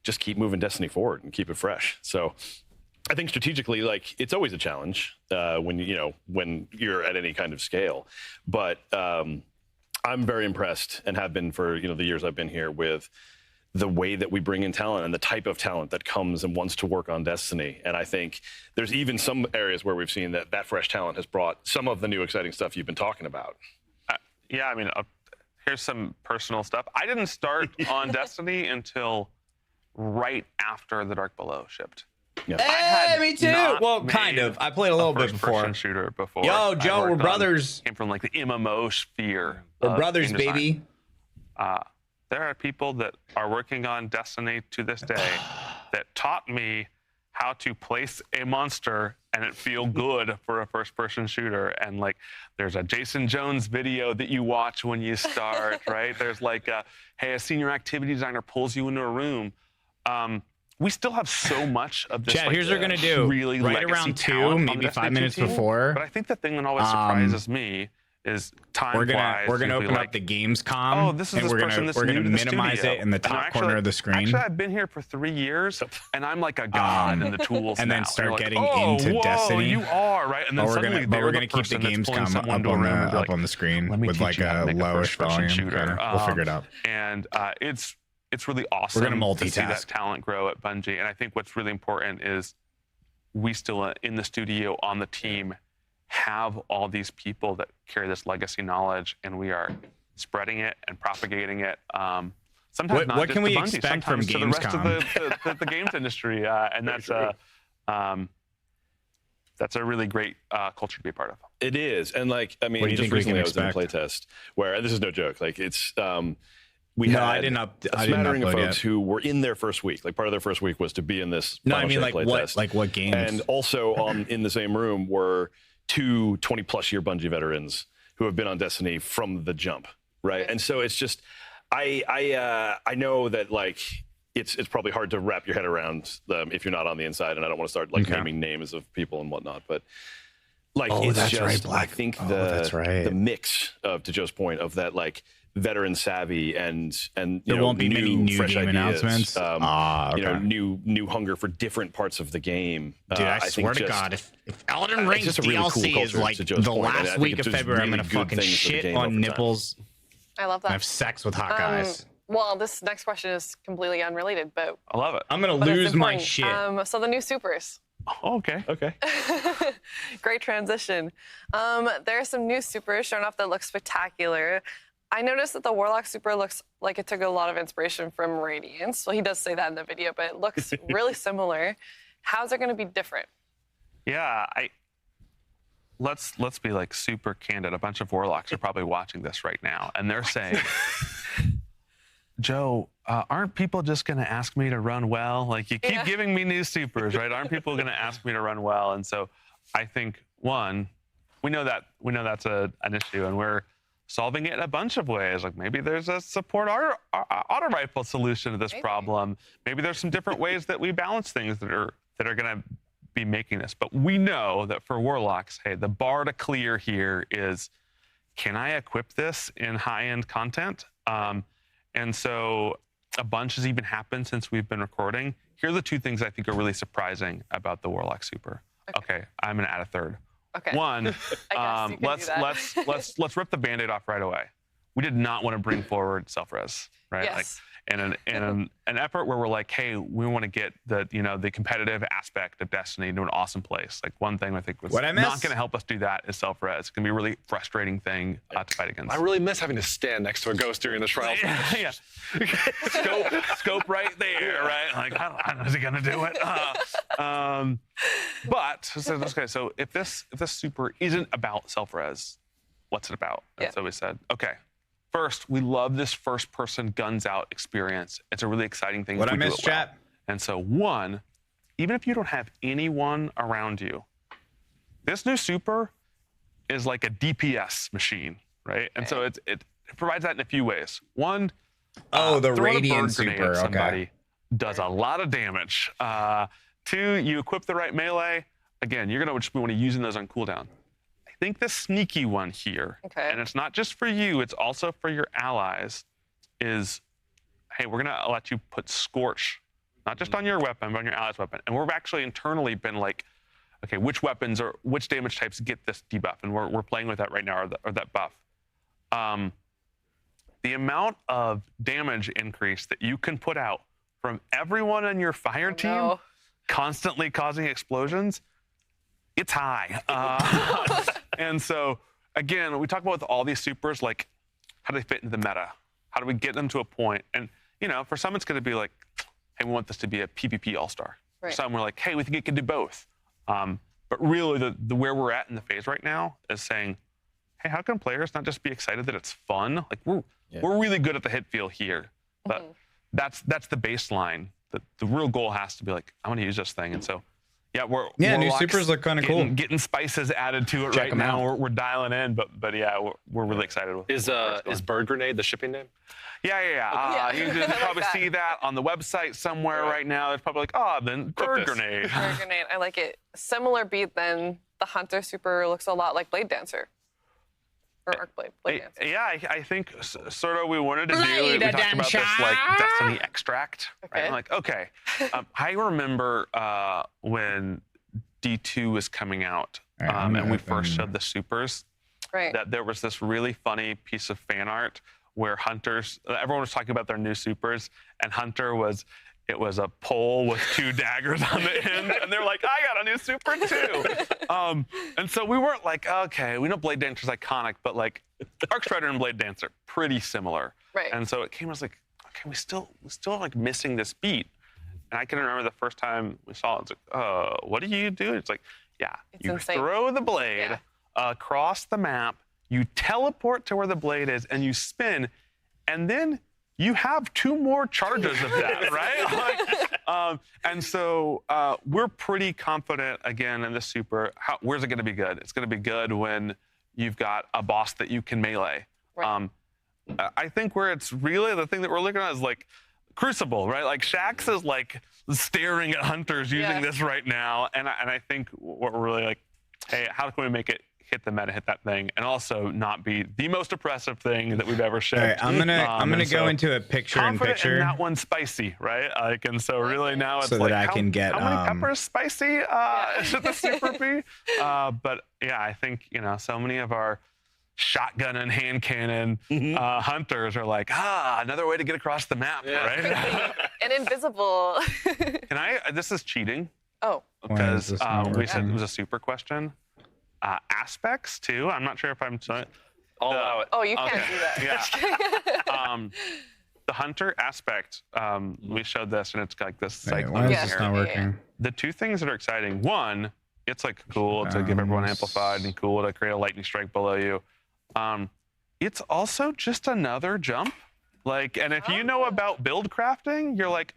just keep moving Destiny forward and keep it fresh. So I think strategically, like, it's always a challenge when you're at any kind of scale. But I'm very impressed, and have been for the years I've been here, with the way that we bring in talent and the type of talent that comes and wants to work on Destiny. And I think there's even some areas where we've seen that fresh talent has brought some of the new exciting stuff you've been talking about. I mean, here's some personal stuff. I didn't start on Destiny until right after The Dark Below shipped. Hey, me too. Well, kind of. I played a little bit before. First-person shooter before. Yo, Joe, we're brothers. Came from like the MMO sphere. We're brothers, baby. There are people that are working on Destiny to this day that taught me how to place a monster and it feel good for a first-person shooter. And like, there's a Jason Jones video that you watch when you start, right? There's like, hey, a senior activity designer pulls you into a room. We still have so much of this. Chad, like, here's what we're gonna do. Really right legacy around 2, talent on maybe the 5 Destiny minutes 2 team. before. But I think the thing that always surprises me is time. We're gonna open up the Gamescom. Oh, this is and this we're person gonna that's we're new gonna to the minimize studio. it in the And top corner of the screen. Actually, I've been here for 3 years, and I'm like a god in the tools and now. then start You're getting like, oh, into whoa, Destiny. You are right, and then suddenly but we're they're gonna keep the person that's pulling Gamescom someone up into a on room and be like, the screen "Let me with teach like you how a to make a lowish first-person volume. shooter." Kinda. We'll figure it out. And it's really awesome. We're gonna to see that multitask. talent grow at Bungie, and I think what's really important is we still in the studio on the team have all these people that carry this legacy knowledge, and we are spreading it and propagating it. Sometimes not what just can we to Bungie, expect from sometimes to the rest of Gamescom? the games industry, and that's a really great culture to be a part of. It is, and like I What do mean, you just think we recently I can was in a expect? playtest where, and this is no joke, like it's we No, had I didn't a I didn't smattering of upload folks yet. who were in their first week. Like part of their first week was to be in this. No, I Final mean Shape like playtest. what games? And also in the same room were 2 20-plus year Bungie veterans who have been on Destiny from the jump, right? And so it's just, I know that like it's probably hard to wrap your head around if you're not on the inside, and I don't want to start like naming names of people and whatnot, but like Oh, it's that's just right, Black. I think that's right. the mix of, to Joe's point, of that like veteran savvy and you There know, won't be many new fresh game ideas, announcements. you know, Okay. new hunger for different parts of the game. Dude, I think swear to just- God, if Elden it's Ring's just a really cool DLC is culture, like to Joe's the point, and I last think week it of does February, I'm really gonna good fucking things for the shit game on over time. nipples I love and have that. sex with hot guys. Well, this next question is completely unrelated, but I love it. I'm gonna but it's lose my important. shit. So the new supers. Oh, okay. Great transition. There are some new supers showing off that look spectacular. I noticed that the Warlock super looks like it took a lot of inspiration from Radiance. Well, he does say that in the video, but it looks really similar. How's it going to be different? Yeah, let's be like super candid. A bunch of warlocks are probably watching this right now, and they're saying, Joe, aren't people just going to ask me to run well? Like, you keep giving me new supers, right? Aren't people going to ask me to run well? And so I think, one, we know that's an issue, and we're solving it in a bunch of ways. Like, maybe there's a support auto rifle solution to this problem. Maybe there's some different ways that we balance things that are going to be making this. But we know that for warlocks, hey, the bar to clear here is, can I equip this in high-end content? And so a bunch has even happened since we've been recording. Here are the 2 things I think are really surprising about the Warlock Super. Okay, I'm gonna add a third. Okay. One, let's rip the Band-Aid off right away. We did not want to bring forward self-res, right? Yes. Like, in an effort where we're like, hey, we want to get the competitive aspect of Destiny to an awesome place. Like, one thing I think was What I not miss? going to help us do that is self-res. It's going to be a really frustrating thing to fight against. I really miss having to stand next to a ghost during the trial. Yeah. Scope right there, right? Like, I don't know, is he gonna do it? So if this super isn't about self-res, what's it about? That's what we said. Okay. First, we love this first-person guns out experience. It's a really exciting thing. What if I we do missed, it well. chat? And so, one, even if you don't have anyone around you, this new super is like a DPS machine, right? And so it provides that in a few ways. One, the throwing a Radiant bird grenade super. at somebody Okay. does a lot of damage. 2, you equip the right melee. Again, you're gonna just want to using those on cooldown. I think the sneaky one here, and it's not just for you, it's also for your allies, is, hey, we're gonna let you put Scorch, not just on your weapon, but on your allies' weapon. And we've actually internally been like, okay, which weapons or which damage types get this debuff? And we're playing with that right now, or that buff. The amount of damage increase that you can put out from everyone on your fire team constantly causing explosions, it's high. And so, again, we talk about with all these supers, like, how do they fit into the meta? How do we get them to a point? And, for some, it's going to be like, hey, we want this to be a PvP all-star. Right. Some were like, hey, we think it can do both. But really, the where we're at in the phase right now is saying, hey, how can players not just be excited that it's fun? Like we're really good at the hit feel here, but that's the baseline. The real goal has to be like, I want to use this thing, and so we're new Warlocks supers look kind of cool. Getting spices added to it right now. We're dialing in, but yeah, we're really excited. Is Bird Grenade the shipping name? Yeah. You can probably see that on the website somewhere right now. It's probably like, then Bird Grenade. Bird Grenade, I like it. Similar beat than the Hunter Super looks a lot like Blade Dancer. Or Arcblade, Blade Dancer. Yeah, I think sort of we wanted to do, we talked about this like Destiny Extract. Okay. Right? Like, okay. I remember when D2 was coming out and we first showed the supers, that there was this really funny piece of fan art where Hunters, everyone was talking about their new supers, and Hunter it was a pole with 2 daggers on the end, and they're like, I got a new super too. And so we weren't like, okay, we know Blade Dancer's iconic, but like Arc Strider and Blade Dancer, pretty similar. Right. And so it came as like, okay, we still like missing this beat. And I can remember the first time we saw it, it's like, what do you do? It's like, you insane. throw the blade across the map, you teleport to where the blade is, and you spin, and then you have 2 more charges of that, right? And so we're pretty confident, again, in the super. Where's it going to be good? It's going to be good when you've got a boss that you can melee. Right. I think where it's really the thing that we're looking at is like Crucible, right? Like Shaxx is like staring at Hunters using this right now, and I think what we're really like, hey, how can we make it hit the meta, hit that thing, and also not be the most oppressive thing that we've ever shipped. All right, I'm gonna go into a picture-in-picture. And that one's spicy, right? Like, and so really now it's so like, that I can get how many peppers spicy should the super be? But yeah, I think so many of our shotgun and hand cannon hunters are like, another way to get across the map, right? And invisible. Can I? This is cheating. Oh. Because we said it was a super question. Aspects too. I'm not sure if I'm. Oh, you can't do that. Yeah. The hunter aspect. We showed this, and it's like this cyclone. Why is this not working? The 2 things that are exciting. One, it's like cool to give everyone amplified, and cool to create a lightning strike below you. It's also just another jump. Like, and if you know about build crafting, you're like,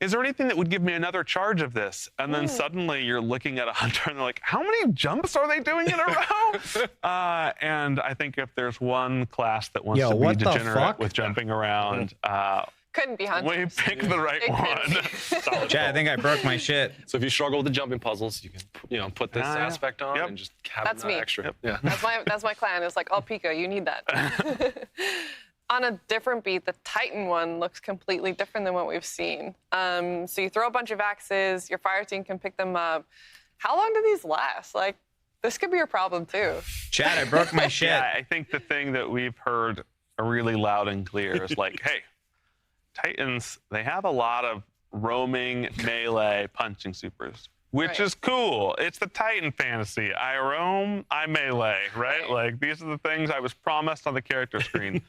is there anything that would give me another charge of this? And then suddenly you're looking at a hunter and they're like, how many jumps are they doing in a row? And I think if there's one class that wants to be degenerate with jumping around, couldn't be Hunters. we picked the right one. Chad, I think I broke my shit. So if you struggle with the jumping puzzles, you can put this aspect on and just have That's me. extra. Yeah. That's my clan. It's like, Pika, you need that. On a different beat, the Titan one looks completely different than what we've seen. So you throw a bunch of axes, your fire team can pick them up. How long do these last? Like, this could be a problem too. Chad, I broke my shit. Yeah, I think the thing that we've heard really loud and clear is like, hey, Titans, they have a lot of roaming melee punching supers, which is cool. It's the Titan fantasy. I roam, I melee, right? Like, these are the things I was promised on the character screen.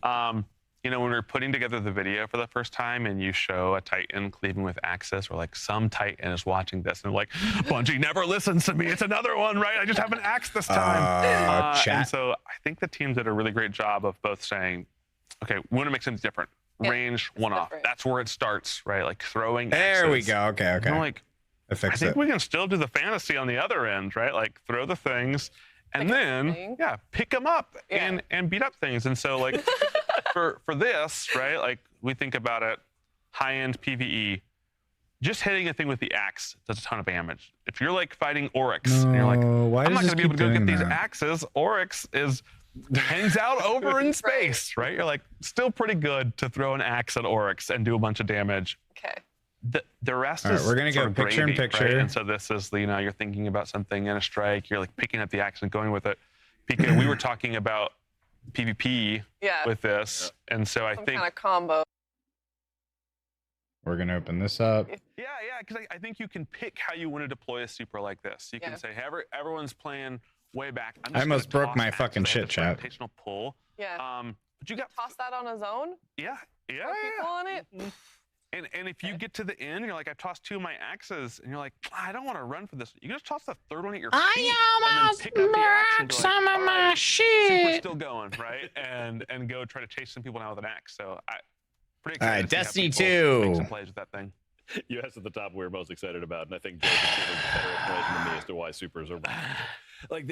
When we were putting together the video for the first time and you show a Titan cleaving with Axis, or like some Titan is watching this and like, Bungie never listens to me. It's another one, right? I just have an axe this time. And so I think the teams did a really great job of both saying, okay, we want to make something different. Range, one-off. That's where it starts, right? Like throwing axes. There we go. Okay. And like, I think we can still do the fantasy on the other end, right? Like throw the things and then pick them up and beat up things. And so like for this, right? Like we think about it, high-end PvE, just hitting a thing with the axe does a ton of damage. If you're like fighting Oryx and you're like, I'm not gonna be able to go get these axes. Oryx hangs out over in space, right? You're like, still pretty good to throw an axe at Oryx and do a bunch of damage. Okay. The rest All right, is we're gonna go picture in picture. right? And so this is, you're thinking about something in a strike, you're like picking up the axe and going with it. Pika, we were talking about PvP with this, and so I think kind of combo. We're gonna open this up. Yeah, because I think you can pick how you want to deploy a super like this. You can say, hey, everyone's playing way back. I almost broke my fucking shit, chat. Rotational pull. Yeah. But you got toss that on a zone. Yeah. Throw people on it. And if you get to the end, you're like, I tossed 2 of my axes, and you're like, I don't want to run for this. You just toss the 3rd one at your feet. I almost knocked some of my shit. Super still going, right? And go try to chase some people down with an axe. So pretty excited. All right, to see how Destiny people make 2. some plays with that thing. You asked at the top what we're most excited about, and I think Joe's a better explanation than me as to why supers are like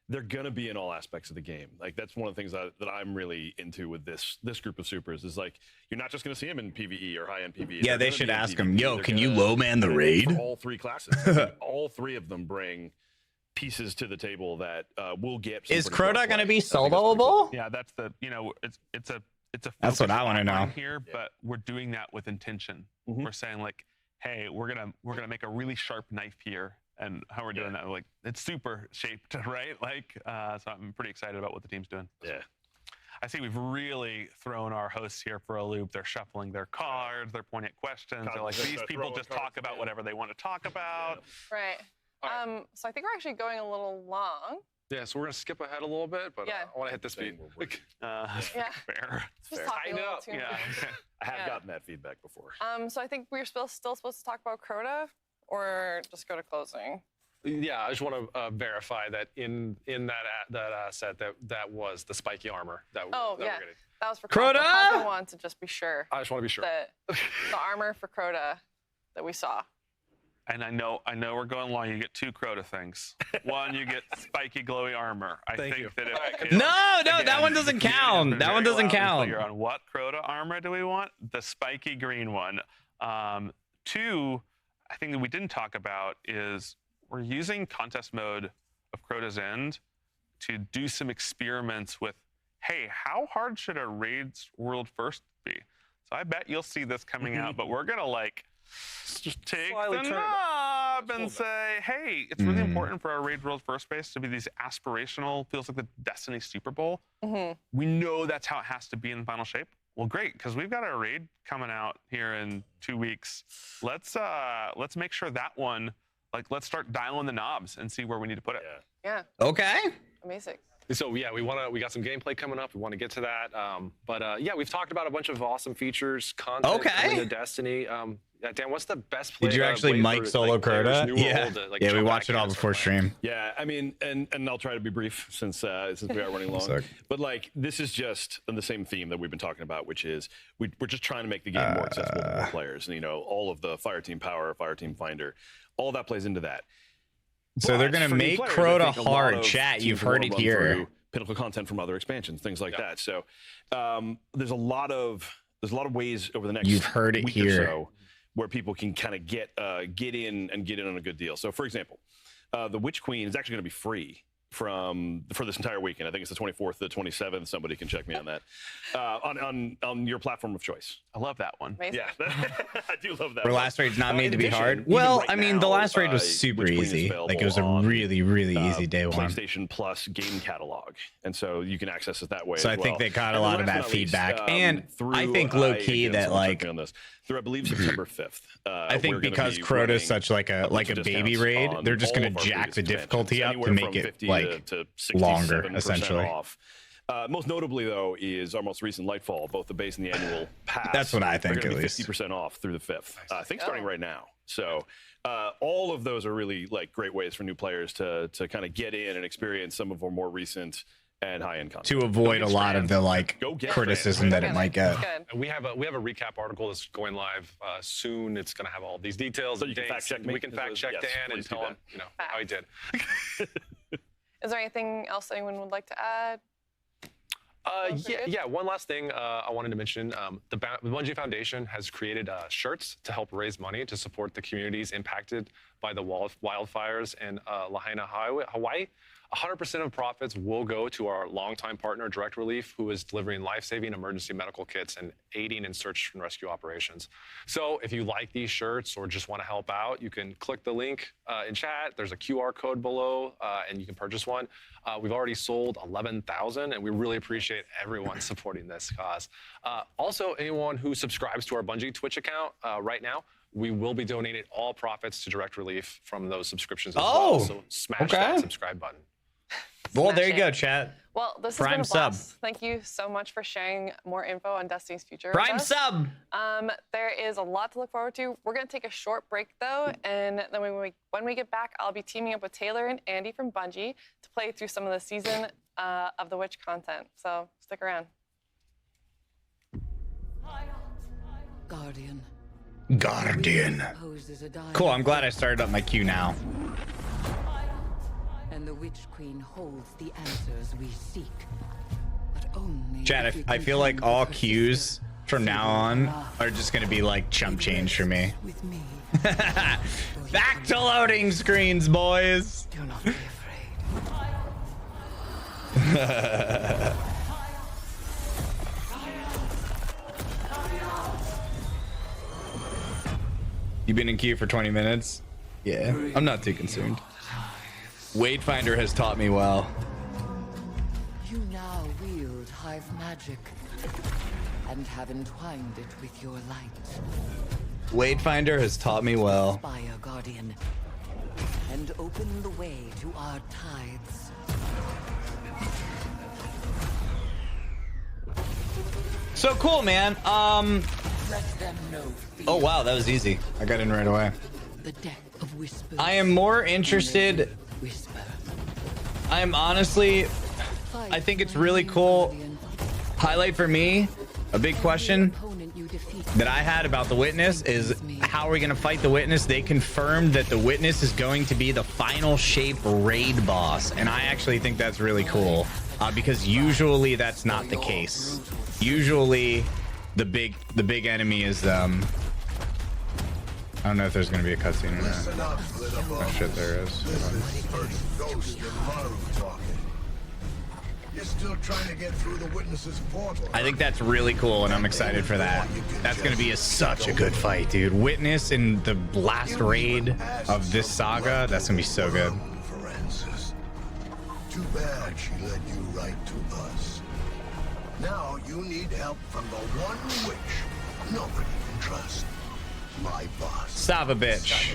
they're gonna be in all aspects of the game. Like that's one of the things that I'm really into with this group of supers is like you're not just gonna see them in PvE or high-end PvE. Yeah, they should ask them, yo, can you low man the raid? For all 3 classes. I mean, all 3 of them bring pieces to the table that will get. Is Crota going to be soloable? Yeah, that's the it's a That's what I want to know here, but we're doing that with intention. We're saying like, hey, we're gonna make a really sharp knife here, and how we're doing that, like it's super shaped, right? Like, so I'm pretty excited about what the team's doing. Yeah. I see we've really thrown our hosts here for a loop. They're shuffling their cards. They're pointing at questions. They're like, these people just talk about whatever they want to talk about. Right. So I think we're actually going a little long. Yeah, so we're going to skip ahead a little bit, but Yeah. I want to hit this beat. Yeah. Fair. Just talking a little too much. I have Yeah. gotten that feedback before. So I think we're still supposed to talk about Crota, or just go to closing. Yeah, I just want to verify that in that set that was the spiky armor that Oh, that yeah. we're getting. That was for Crota! I want to just be sure. I just want to be sure. The armor for Crota that we saw. And I know we're going long. You get 2 Crota things. One, you get spiky, glowy armor. I think that if No, that one doesn't count. That one doesn't count. You're on what Crota armor do we want? The spiky green one. 2, I think that we didn't talk about is we're using contest mode of Crota's End to do some experiments with, hey, how hard should a Raids World First be? So I bet you'll see this coming out, but we're gonna like just take Slightly the turn it knob and say, hey, it's really important for our Raid World First base to be these aspirational, feels like the Destiny Super Bowl. We know that's how it has to be in Final Shape. Well, great, because we've got our raid coming out here in 2 weeks. Let's make sure that one, like, let's start dialing the knobs and see where we need to put it. Yeah. Okay. Amazing. So yeah, we got some gameplay coming up. We want to get to that. But yeah, we've talked about a bunch of awesome features, content coming to Destiny. Dan, what's the best play? Did you actually mic solo Crota? Yeah. Yeah, we watched it all before stream. Yeah, I mean, and I'll try to be brief since we are running long. But like, this is just on the same theme that we've been talking about, which is we're just trying to make the game more accessible to more players. And you know, all of the Fireteam Power, Fireteam Finder, all that plays into that. So they're gonna make Crota hard. Chat, you've heard it here. Pinnacle content from other expansions, things like that. So there's a lot of ways over the next You've heard it week here. or so where people can kind of get in on a good deal. So for example, the Witch Queen is actually going to be free for this entire weekend. I think it's the 24th, the 27th. Somebody can check me on that. On your platform of choice. I love that one. Amazing. Yeah, I do love that. For last raid's not made to be hard. Well, I mean, the last raid was super easy. Like it was a really, really easy day one. PlayStation Plus game catalog, and so you can access it that way. So as I think well. they got a And lot of last that but not least, feedback, and I think low key that like on this through I believe September 5th. I think because Crota's such like a baby raid, they're just gonna jack the difficulty up to make it like longer, essentially. Off. Most notably, though, is our most recent Lightfall, both the base and the annual pass. That's what I think, They're gonna at be least. 50% off through the 5th. I think starting right now. So all of those are really like great ways for new players to kind of get in and experience some of our more recent and high-end content. to avoid a lot of the like criticism that it might get. And we have a recap article that's going live soon. It's going to have all these details. So you can dates, fact check and me? we can fact check Yes, Dan and please do tell him, that. how he did. Is there anything else anyone would like to add? Yeah. One last thing I wanted to mention. The Bungie Foundation has created shirts to help raise money to support the communities impacted by the wildfires in Lahaina, Hawaii. 100% of profits will go to our longtime partner, Direct Relief, who is delivering life-saving emergency medical kits and aiding in search and rescue operations. So if you like these shirts or just want to help out, you can click the link in chat. There's a QR code below, and you can purchase one. We've already sold 11,000, and we really appreciate everyone supporting this cause. Also, anyone who subscribes to our Bungie Twitch account right now, we will be donating all profits to Direct Relief from those subscriptions as well. So smash that subscribe button. Well, there you Smash go, it. chat. Well, this Prime has been a sub. blast. Thank you so much for sharing more info on Destiny's future. Prime with us. sub. There is a lot to look forward to. We're going to take a short break, though, and then when we get back, I'll be teaming up with Taylor and Andy from Bungie to play through some of the season of The Witch content. So stick around. Guardian. Guardian. Cool, I'm glad I started up my queue now. And the Witch Queen holds the answers we seek. But only Chat, if we I feel like contend all with her queues sister, from now on are just going to be like chump change for me. with me. Back to loading screens, boys. Do not be afraid. You've been in queue for 20 minutes? Yeah, I'm not too concerned. Wadefinder has taught me well. You now wield hive magic and have entwined it with your light. Wadefinder has taught me well. Inspire, Guardian, and open the way to our tides. So cool, man. Let them know fear. Oh wow, that was easy. I got in right away. The death of whispers. I am more interested. Whisper. I am honestly, I think it's really cool. Highlight for me, a big question that I had about the Witness is how are we going to fight the Witness? They confirmed that the Witness is going to be the final shape raid boss, and I actually think that's really cool because usually that's not the case. Usually the big enemy is I don't know if there's going to be a cutscene or not. Oh shit, there is. Ghost and Maru talking. You're still trying to get through the Witness's portal. I think that's really cool, and I'm excited for that. That's going to be such a good fight, dude. Witness in the last raid of this saga, that's going to be so good. For answers. Too bad she led you right to us. Now you need help from the one witch nobody can trust. My boss. Stop a bitch.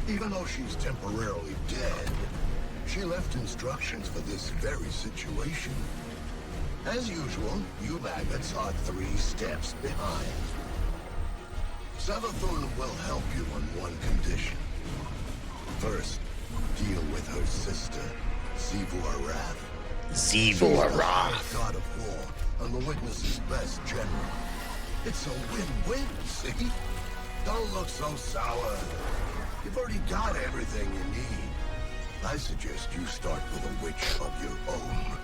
Even though she's temporarily dead, she left instructions for this very situation. As usual, you maggots are 3 steps behind. Savathun will help you on one condition. First, deal with her sister, Xivu Arath. Xivu Arath. God of War, and the Witness's best general. It's a win-win, see? Don't look so sour. You've already got everything you need. I suggest you start with a witch of your own.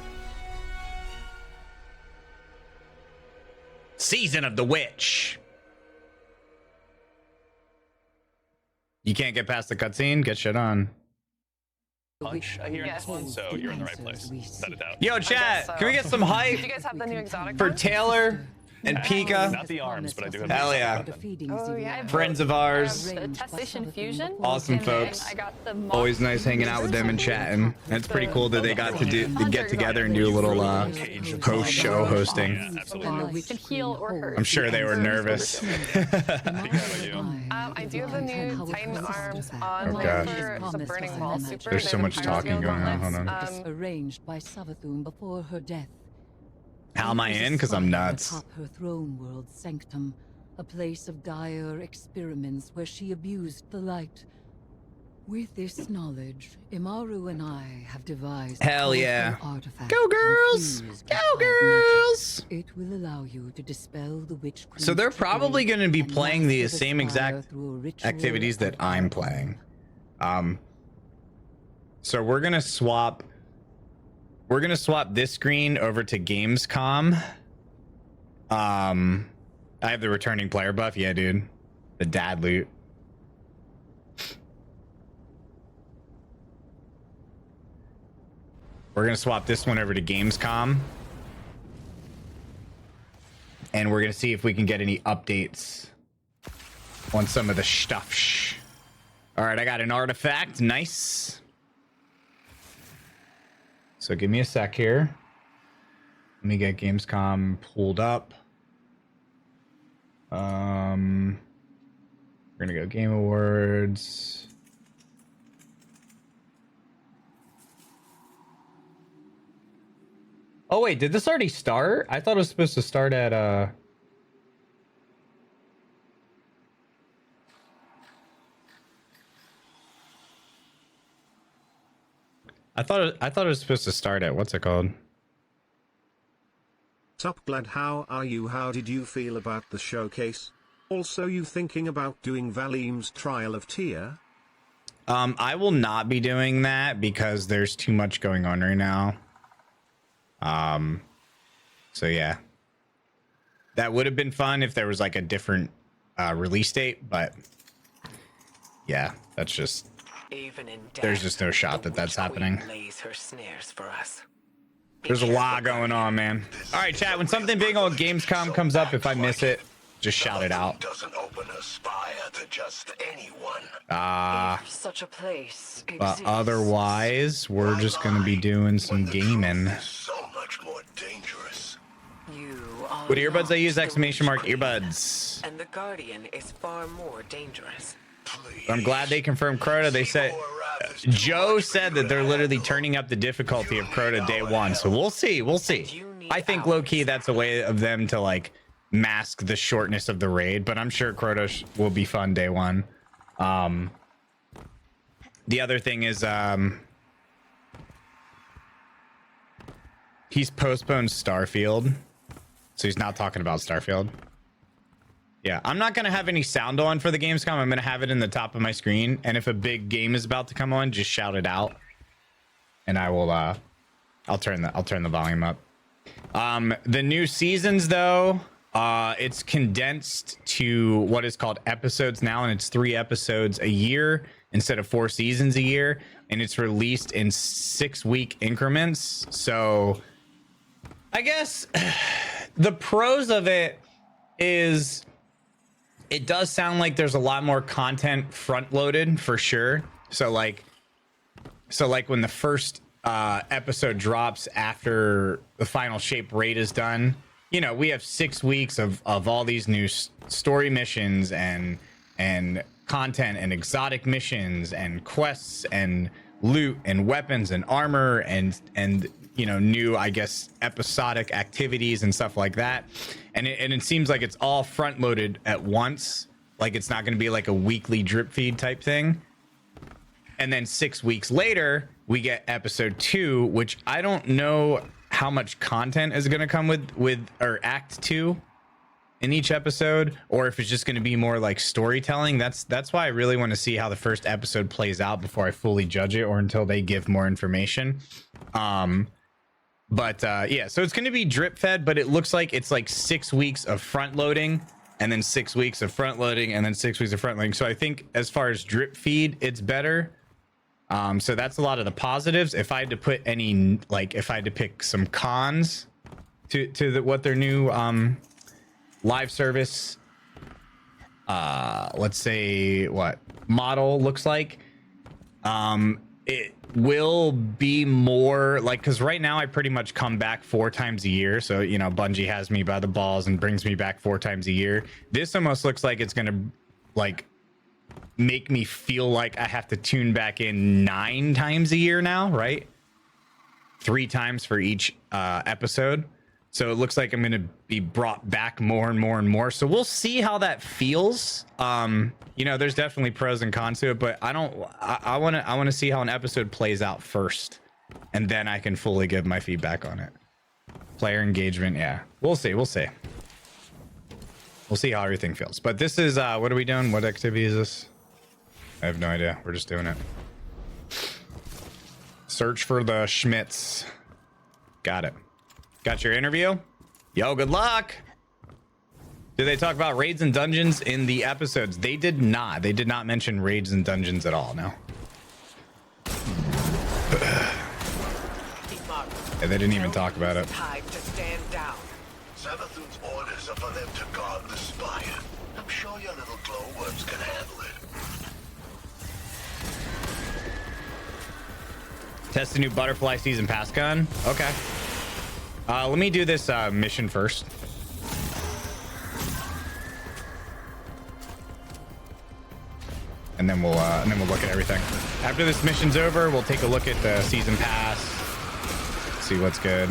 Season of the Witch. You can't get past the cutscene? Get shit on. Punch here in this one, so you're in the right place. Without a doubt. Yo, chat, can we get some hype Do you guys have the new exotic for ones? Taylor and Pika? Not the arms, but I do have. Hell yeah. Oh, yeah. Friends of ours. The Testation Fusion. Awesome and then folks. I got the Always nice hanging out with them and chatting. And it's pretty cool that they got to get together and do a little host show hosting. can heal or hurt. I'm sure they were nervous. I do have the new Titan arms on Oh, gosh. for the Burning Wall Super. There's so They're much the talking going on. Hold on. Arranged by Savathun before her death. How am I in? Because I'm nuts. Atop her throne world sanctum, a place of dire experiments where she abused the light. With this knowledge, Imaru and I have devised Hell a yeah. powerful artifact Go girls! infused with Go dark girls! magic. It will allow you to dispel the witch queen's So they're probably trickery going to be and playing the master same spire exact through a ritual activities that of I'm playing. So we're gonna swap. We're gonna swap this screen over to Gamescom. I have the returning player buff. Yeah, dude. The dad loot. We're gonna swap this one over to Gamescom. And we're gonna see if we can get any updates on some of the stuff. All right, I got an artifact. Nice. So give me a sec here. Let me get Gamescom pulled up. We're gonna go Game Awards. Oh wait, did this already start? I thought it was supposed to start at I thought it was supposed to start at what's it called? Sup Glad, how are you? How did you feel about the showcase? Also, you thinking about doing Valim's Trial of Tyr? I will not be doing that because there's too much going on right now. So yeah. That would have been fun if there was like a different release date, but yeah, that's just Even in death, there's just no shot that that's happening. lays her snares for us. There's a lot going on, man. All right, chat, when something big on Gamescom comes up, if I miss it, just shout it out. Doesn't open a spire to just anyone. Such a place But exists. otherwise, we're just gonna be doing some gaming. So much more dangerous. You are What earbuds I use? not Exclamation mark earbuds. and the Guardian is far more dangerous. I'm glad they confirmed Crota. They said Joe said that they're literally turning up the difficulty of Crota day one. So we'll see. We'll see. I think low key that's a way of them to like mask the shortness of the raid, but I'm sure Crota will be fun day one. The other thing is he's postponed Starfield, so he's not talking about Starfield. Yeah, I'm not gonna have any sound on for the Gamescom. I'm gonna have it in the top of my screen, and if a big game is about to come on, just shout it out, and I will. I'll turn the volume up. The new seasons, though, it's condensed to what is called episodes now, and it's 3 episodes a year instead of 4 seasons a year, and it's released in 6-week increments. So, I guess the pros of it is. It does sound like there's a lot more content front loaded for sure. So like when the first episode drops after the final shape raid is done, you know, we have 6 weeks of all these new story missions and content and exotic missions and quests and loot and weapons and armor and you know, new, I guess, episodic activities and stuff like that. And it seems like it's all front loaded at once. Like it's not going to be like a weekly drip feed type thing. And then 6 weeks later, we get episode 2, which I don't know how much content is going to come with or act 2 in each episode, or if it's just going to be more like storytelling. That's why I really want to see how the first episode plays out before I fully judge it, or until they give more information. But yeah, so it's going to be drip fed, but it looks like it's like 6 weeks of front loading and then 6 weeks of front loading and then 6 weeks of front loading. So I think as far as drip feed, it's better. So that's a lot of the positives. If I had to put any, like if I had to pick some cons to what their new live service, let's say what model looks like, it will be more like, because right now I pretty much come back 4 times a year. So, you know, Bungie has me by the balls and brings me back 4 times a year. This almost looks like it's gonna like make me feel like I have to tune back in 9 times a year now, right? 3 times for each episode. So it looks like I'm going to be brought back more and more and more. So we'll see how that feels. You know, there's definitely pros and cons to it, but I want to see how an episode plays out first, and then I can fully give my feedback on it. Player engagement, yeah. We'll see. We'll see how everything feels. But this is what are we doing? What activity is this? I have no idea. We're just doing it. Search for the Schmitz. Got it. Got your interview? Yo, good luck. Did they talk about raids and dungeons in the episodes? They did not. They did not mention raids and dungeons at all, no. Yeah, they didn't even talk about it. Time to stand down. Savathun's orders are for them to guard the spire. I'm sure your little glowworms can handle it. Test the new butterfly season pass gun. Okay. Let me do this mission first. And then we'll look at everything. After this mission's over, we'll take a look at the season pass. See what's good.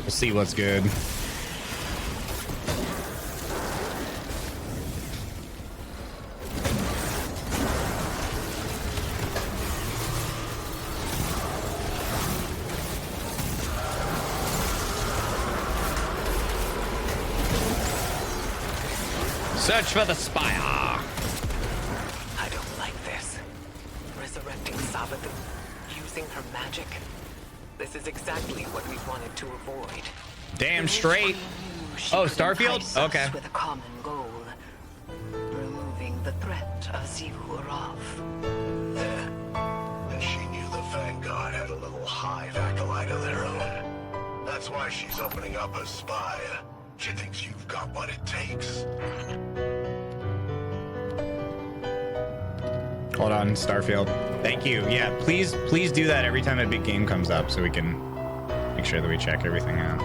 We'll see what's good. Search for the spire. I don't like this. Resurrecting Sabbath, using her magic. This is exactly what we wanted to avoid. Damn straight. Oh, Starfield? Okay. With a common goal. Removing the threat of Xivu Arav. Yeah. And she knew the Vanguard had a little hive acolyte of their own. That's why she's opening up a spire. She thinks you've got what it takes. Hold on, Starfield. Thank you. Yeah, please do that every time a big game comes up so we can make sure that we check everything out.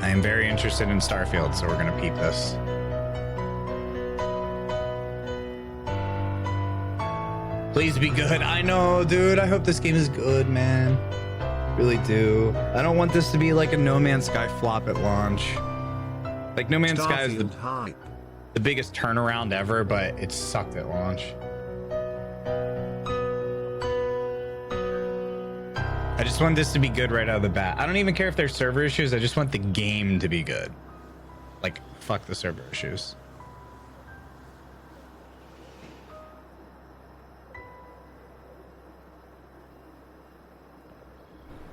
I am very interested in Starfield, so we're gonna peep this. Please be good. I know, dude. I hope this game is good, man. Really do. I don't want this to be like a No Man's Sky flop at launch. Like No Man's Sky is the biggest turnaround ever, but it sucked at launch. I just want this to be good right out of the bat. I don't even care if there's server issues. I just want the game to be good. Like, fuck the server issues.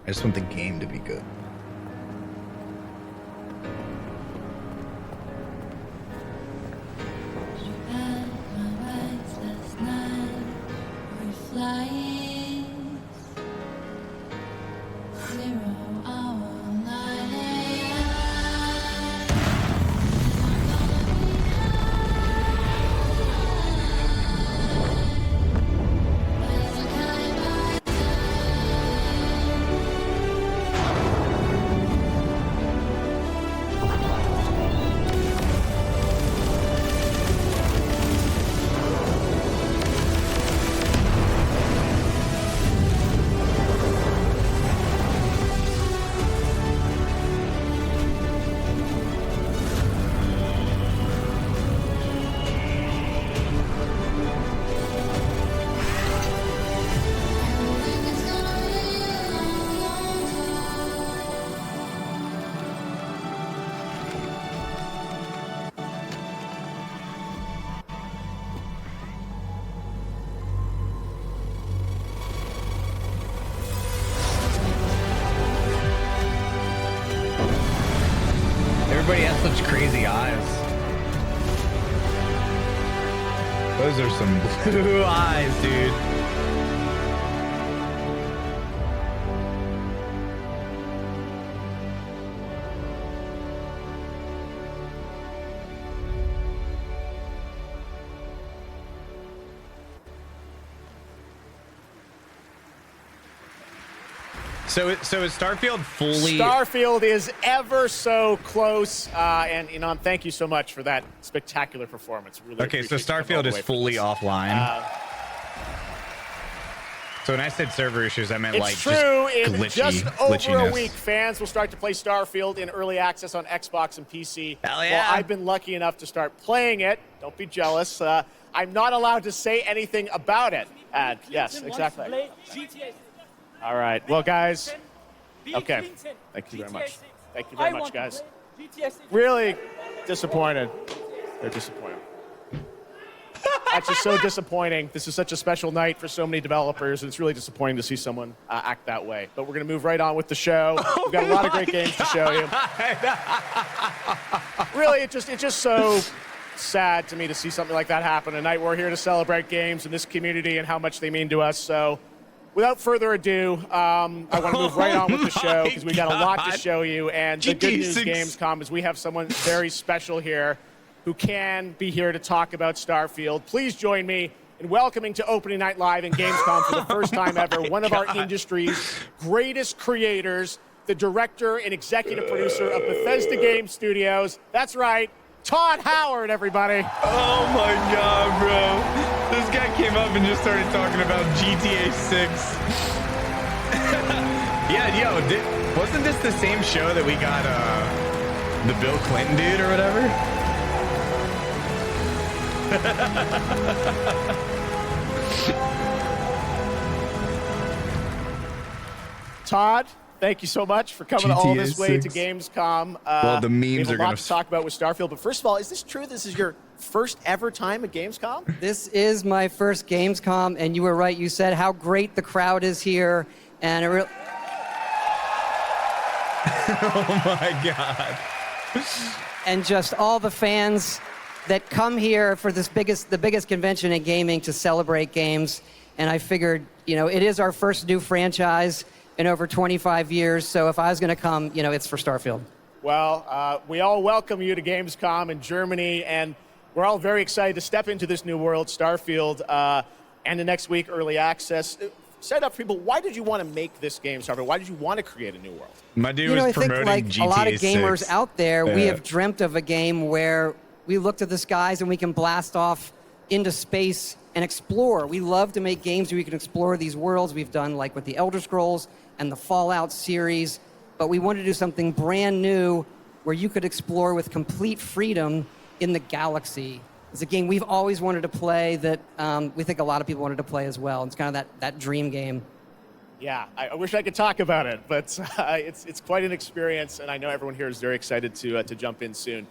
I just want the game to be good. Everybody has such crazy eyes. Those are some blue eyes, dude. So is Starfield fully... Starfield is ever so close, and thank you so much for that spectacular performance. Really okay, so Starfield is fully offline. So when I said server issues, I meant it's true. In just over glitchiness. a week, fans will start to play Starfield in early access on Xbox and PC. Hell yeah. Well, I've been lucky enough to start playing it. Don't be jealous. I'm not allowed to say anything about it. Yes, exactly. All right. Well, guys. Okay. Thank you very much. Thank you very much, guys. Really disappointed. They're disappointed. That's just so disappointing. This is such a special night for so many developers, and it's really disappointing to see someone act that way. But we're going to move right on with the show. We've got a lot of great games to show you. Really, it's just so sad to me to see something like that happen. Tonight we're here to celebrate games in this community and how much they mean to us. So without further ado, I want to move right on with the show because we've got a lot to show you. And the good news, Gamescom, is we have someone very special here who can be here to talk about Starfield. Please join me in welcoming to Opening Night Live and Gamescom for the first time ever, one of our industry's greatest creators, the director and executive producer of Bethesda Game Studios. That's right, Todd Howard, everybody. Oh my God, bro. This guy came up and just started talking about GTA 6. Yeah, yo, wasn't this the same show that we got the Bill Clinton dude or whatever? Todd, thank you so much for coming all this way to Gamescom. Well, the memes we have are a lot gonna to talk about with Starfield, but first of all, is this true? This is your first ever time at Gamescom? This is my first Gamescom, and you were right. You said how great the crowd is here, and it Oh my God. And just all the fans that come here for the biggest convention in gaming to celebrate games. And I figured, it is our first new franchise in over 25 years. So if I was going to come, it's for Starfield. Well, we all welcome you to Gamescom in Germany, and we're all very excited to step into this new world, Starfield, and the next week, early access. Set up for people, why did you want to make this game, Starfield? Why did you want to create a new world? My dude was I think promoting like GTA a lot of gamers 6. out there, we Yeah. have dreamt of a game where we look to the skies and we can blast off into space and explore. We love to make games where we can explore these worlds. We've done like with the Elder Scrolls and the Fallout series, but we wanted to do something brand new where you could explore with complete freedom in the galaxy. It's a game we've always wanted to play that we think a lot of people wanted to play as well. It's kind of that dream game. Yeah, I wish I could talk about it, but it's quite an experience, and I know everyone here is very excited to jump in soon.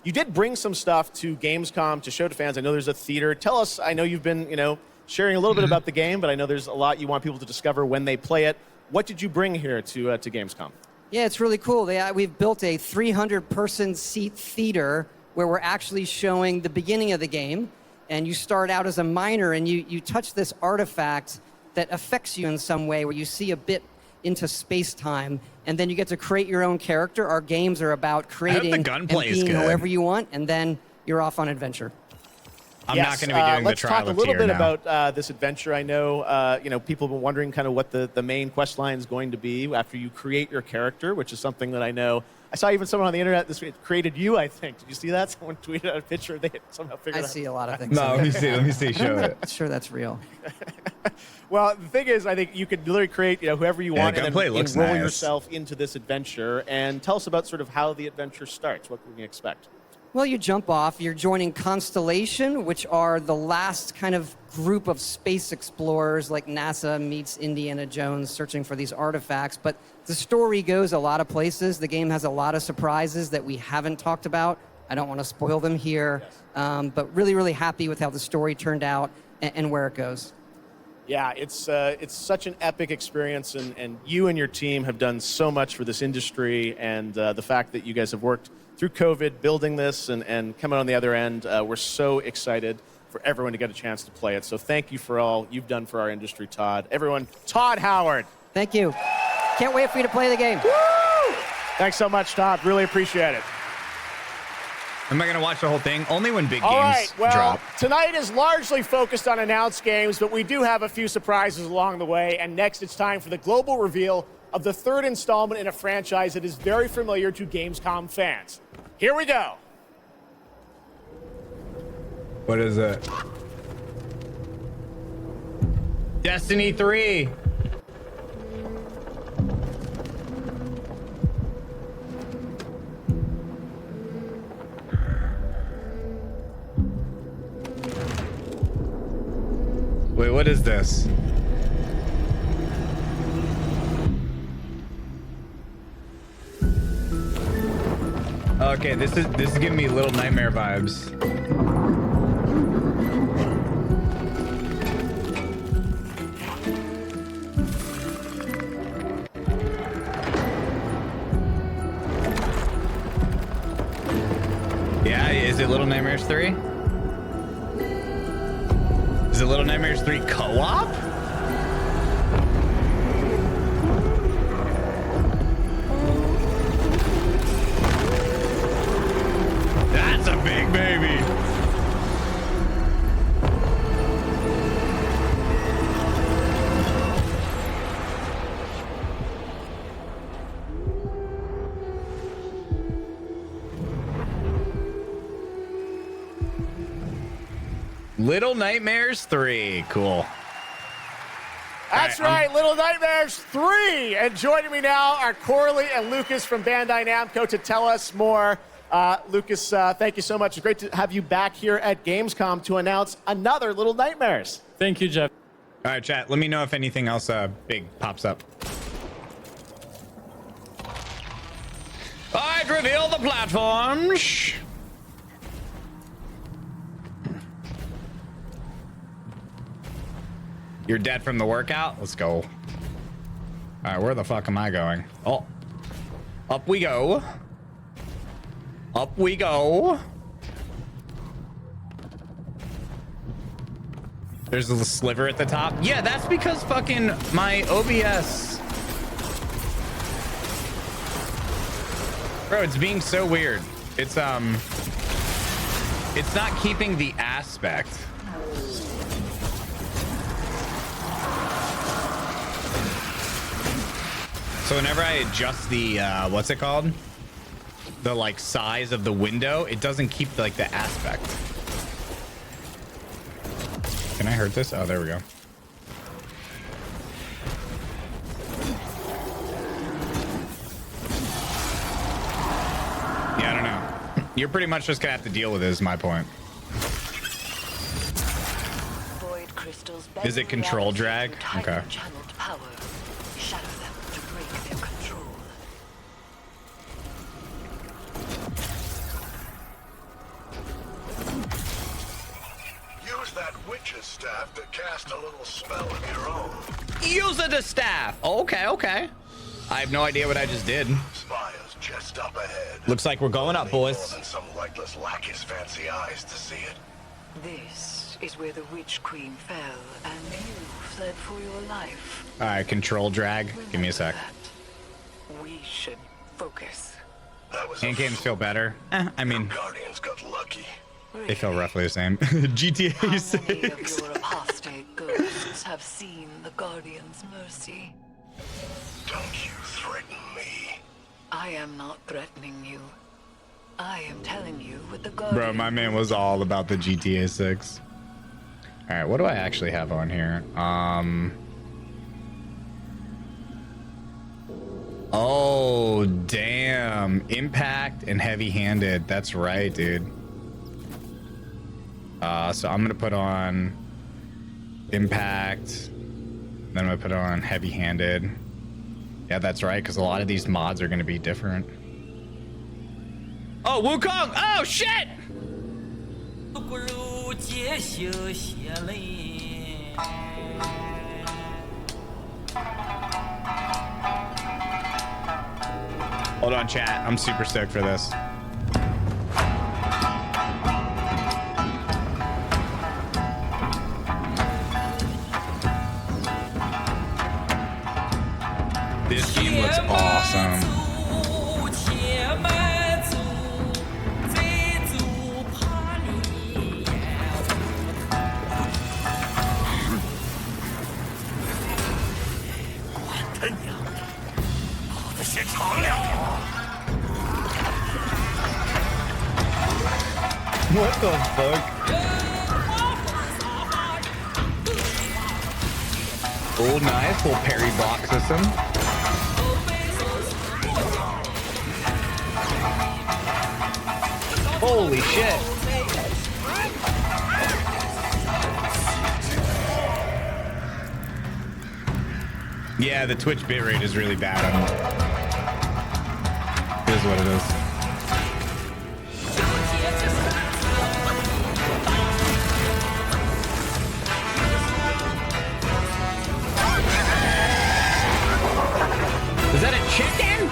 You did bring some stuff to Gamescom to show to fans. I know there's a theater. Tell us, I know you've been, sharing a little bit about the game, but I know there's a lot you want people to discover when they play it. What did you bring here to Gamescom? Yeah, it's really cool. We've built a 300-person seat theater where we're actually showing the beginning of the game, and you start out as a miner, and you touch this artifact that affects you in some way, where you see a bit into space-time, and then you get to create your own character. Our games are about creating and being whoever you want, and then you're off on adventure. I'm not going to be doing the trial of Let's talk a little bit now. about this adventure. I know, people have been wondering kind of what the main quest line is going to be after you create your character, which is something that I know. I saw even someone on the internet this week created you, I think. Did you see that? Someone tweeted out a picture. They somehow figured out. I see a lot of things. No, let me see. Show it. Sure, that's real. Well, the thing is, I think you could literally create, whoever you want, and then gunplay looks enroll nice. yourself into this adventure. And tell us about sort of how the adventure starts. What can we expect? Well, you jump off. You're joining Constellation, which are the last kind of group of space explorers, like NASA meets Indiana Jones searching for these artifacts. But the story goes a lot of places. The game has a lot of surprises that we haven't talked about. I don't want to spoil them here, but really, really happy with how the story turned out and where it goes. Yeah, it's such an epic experience, and you and your team have done so much for this industry, and the fact that you guys have worked through COVID, building this and coming on the other end, we're so excited for everyone to get a chance to play it. So thank you for all you've done for our industry, Todd. Everyone, Todd Howard. Thank you. Can't wait for you to play the game. Woo! Thanks so much, Todd. Really appreciate it. Am I going to watch the whole thing? Only when big All games right, well, drop. tonight is largely focused on announced games, but we do have a few surprises along the way. And next, it's time for the global reveal of the third installment in a franchise that is very familiar to Gamescom fans. Here we go. What is it? Destiny 3. Wait, what is this? Okay, this is giving me Little Nightmare vibes. Yeah, is it Little Nightmares 3? Is it Little Nightmares 3 co-op? That's a big baby. Little Nightmares 3. Cool. That's right, Little Nightmares 3. And joining me now are Corley and Lucas from Bandai Namco to tell us more. Lucas, thank you so much. It's great to have you back here at Gamescom to announce another Little Nightmares. Thank you, Jeff. All right, chat. Let me know if anything else big pops up. All right, reveal the platforms. You're dead from the workout? Let's go. All right, where the fuck am I going? Oh, up we go. Up we go. There's a little sliver at the top. Yeah, that's because fucking my OBS. Bro, it's being so weird. It's not keeping the aspect. So whenever I adjust the what's it called? The like size of the window, it doesn't keep like the aspect. Can I hurt this? Oh, there we go. Yeah, I don't know. You're pretty much just gonna have to deal with it, is my point. Is it control drag? Okay. Shatter them to break their control. Use that witch's staff to cast a little spell of your own. Use the staff. Okay, okay. I have no idea what I just did. Spires just up ahead. Looks like we're going up, boys. And some lightless lackey's fancy eyes to see it. This is where the Witch Queen fell, and you fled for your life. All right, control drag. Give me a sec. We should focus. Hand games feel better. I mean, Guardians got lucky. they feel roughly the same. GTA 6. Your apostate ghosts have seen the Guardian's mercy. Don't you threaten me. I am not threatening you. I am telling you what the Guardian... Bro, my man was all about the GTA 6. All right, what do I actually have on here? Oh, damn. Impact and heavy-handed. That's right, dude. So I'm gonna put on impact. Then I'm gonna put on heavy-handed. Yeah, that's right, because a lot of these mods are gonna be different. Oh, Wukong! Oh, shit! Hold on, chat. I'm super stoked for this. This game looks awesome. What the fuck? Oh, nice little parry block system. Holy shit. Yeah, the Twitch bitrate is really bad on it. It is what it is. Is that a chicken?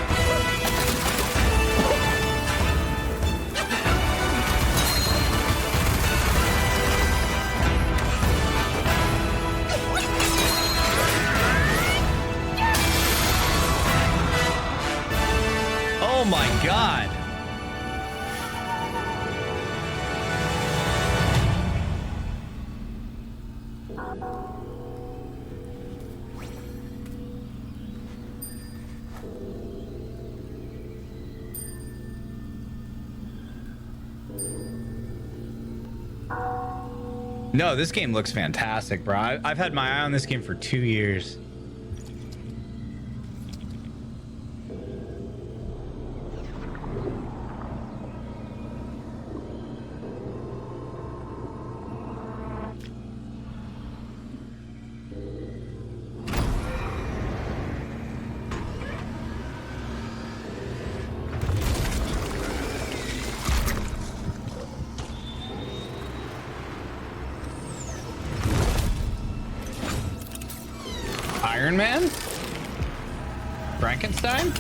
Oh my God. No, this game looks fantastic, bro. I've had my eye on this game for 2 years. Iron Man? Frankenstein?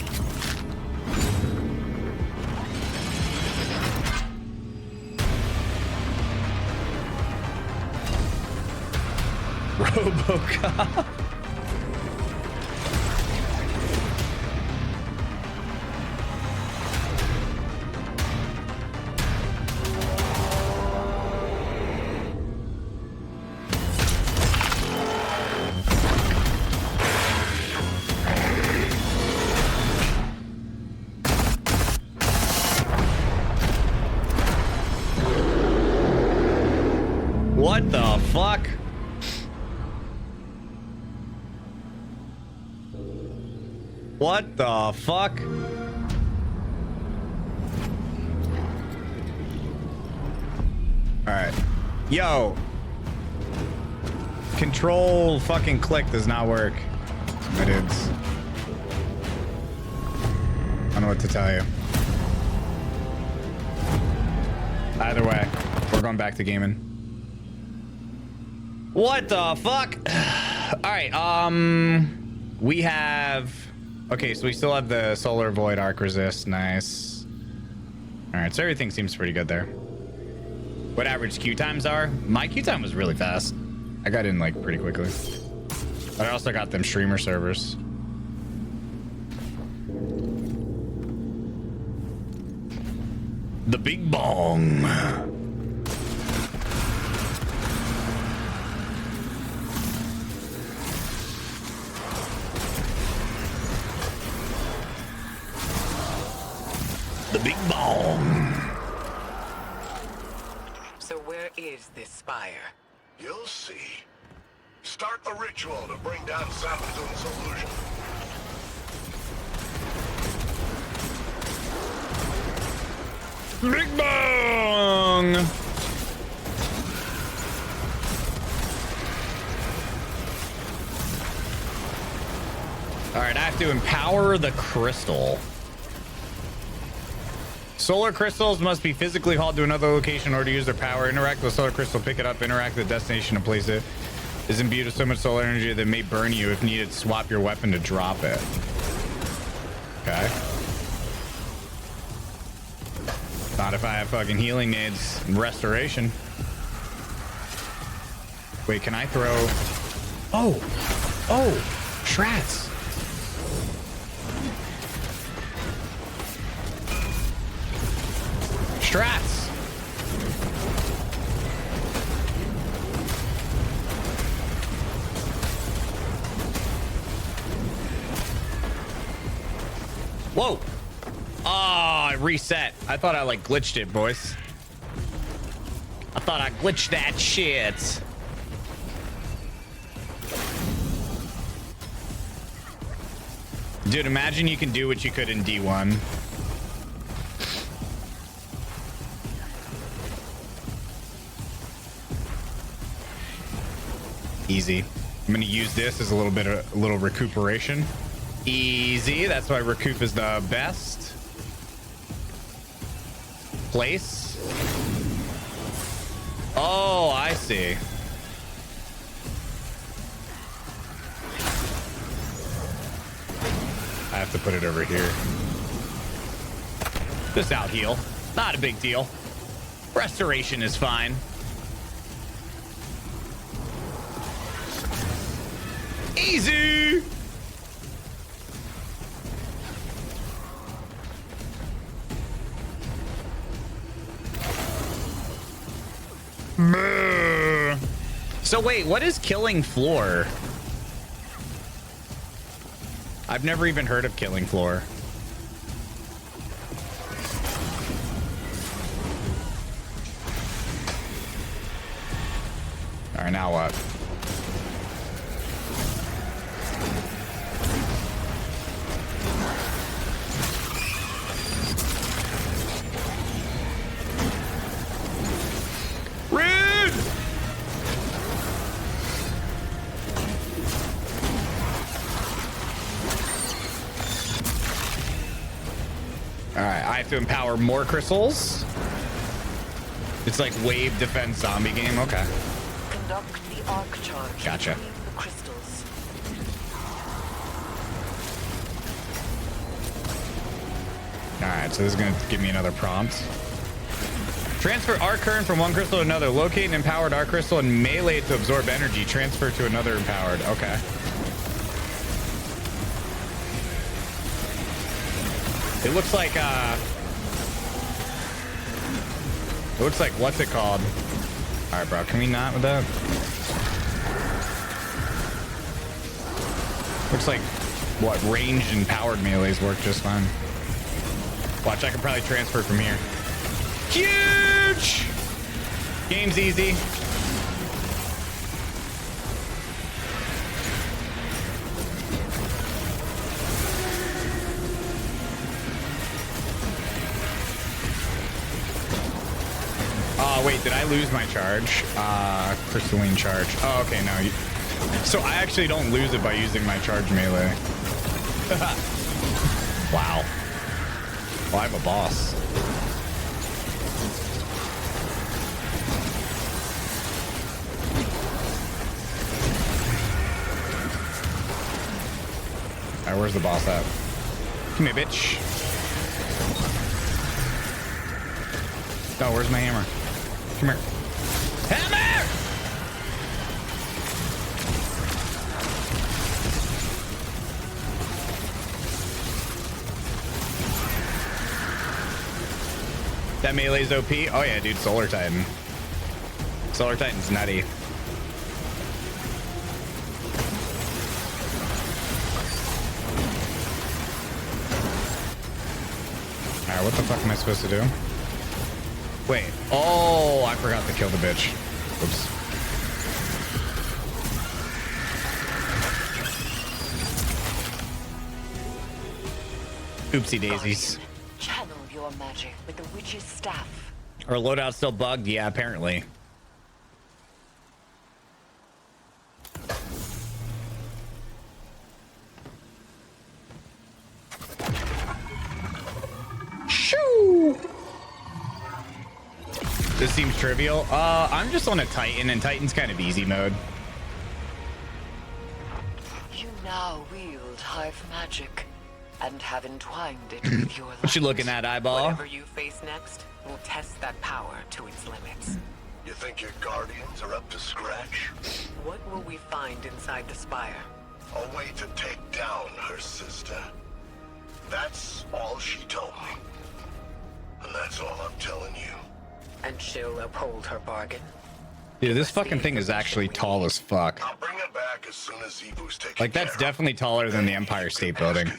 RoboCop? What the fuck? What the fuck? Alright. Yo. Control fucking click does not work. My dudes. I don't know what to tell you. Either way, we're going back to gaming. What the fuck? All right, we have, okay, so we still have the Solar Void Arc Resist. Nice. All right, so everything seems pretty good there. What average queue times are? My queue time was really fast. I got in like pretty quickly. But I also got them streamer servers. The Big Bong. The Big Bong. So where is this spire? You'll see. Start the ritual to bring down Savathun's illusion. Big Bong. All right, I have to empower the crystal. Solar crystals must be physically hauled to another location in order to use their power. Interact with the solar crystal, pick it up, interact with the destination and place it. Is imbued with so much solar energy that it may burn you. If needed, swap your weapon to drop it. Okay. Not if I have fucking healing nades and restoration. Wait, can I throw? Oh, Shrats. Strats. Whoa. Ah, I reset. I thought I like glitched it, boys. I thought I glitched that shit. Dude, imagine you can do what you could in D1. Easy. I'm gonna use this as a little recuperation. Easy. That's why recoup is the best. Place. Oh, I see. I have to put it over here. Just out heal. Not a big deal. Restoration is fine. Easy. So wait, what is killing floor? I've never even heard of killing floor. right, now what? Rude! Alright, I have to empower more crystals. It's like wave defense zombie game. Okay. Conduct the arc charge. Gotcha. The crystals. Alright, so this is going to give me another prompt. Transfer arc current from one crystal to another. Locate an empowered arc crystal and melee it to absorb energy. Transfer to another empowered. Okay. It looks like what's it called? All right, bro. Can we not with that? Looks like what ranged and powered melees work just fine. Watch, I can probably transfer from here. Huge! Game's easy. Oh, wait, did I lose my charge? Crystalline charge. Oh, okay, no. So I actually don't lose it by using my charge melee. Wow. Well, I'm a boss. Alright, where's the boss at? Come here, bitch. Oh, where's my hammer? Come here. Hammer! That melee's OP? Oh yeah, dude, Solar Titan. Solar Titan's nutty. Alright, what the fuck am I supposed to do? Wait. Oh, I forgot to kill the bitch. Oops. Oopsie daisies. Channel your magic with the witch's staff. Our loadout still bugged? Yeah, apparently. Shoo! This seems trivial. I'm just on a Titan, and Titan's kind of easy mode. You now wield hive magic and have entwined it with your life. What you looking at, eyeball? Whatever you face next, will test that power to its limits. You think your guardians are up to scratch? What will we find inside the spire? A way to take down her sister. That's all she told me. And that's all I'm telling you. And she'll uphold her bargain. Dude, this fucking thing is actually tall as fuck. I'll bring her back as soon as Zebu's taken Like, that's definitely taller than the Empire State Building.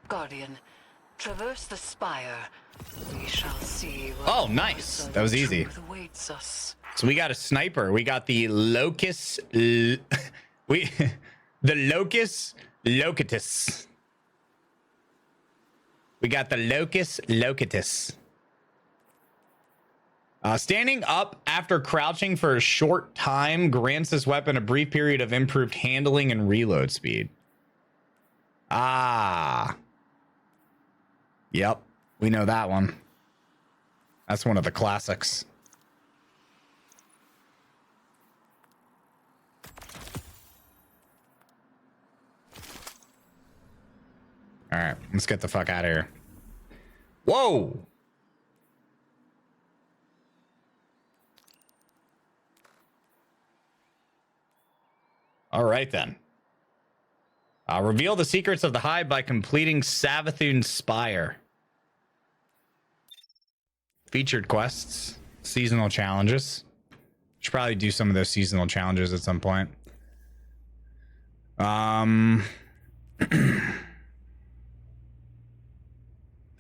Guardian, traverse the spire. We shall see what Oh, nice. That was easy. awaits us. So we got a sniper. We got the Locus. The Locus Locatus. We got the Locus Locatus. Standing up after crouching for a short time grants this weapon a brief period of improved handling and reload speed. Ah. Yep. We know that one. That's one of the classics. All right, let's get the fuck out of here. Whoa. All right, then. Reveal the secrets of the hive by completing Savathun's Spire. Featured quests, seasonal challenges. Should probably do some of those seasonal challenges at some point. The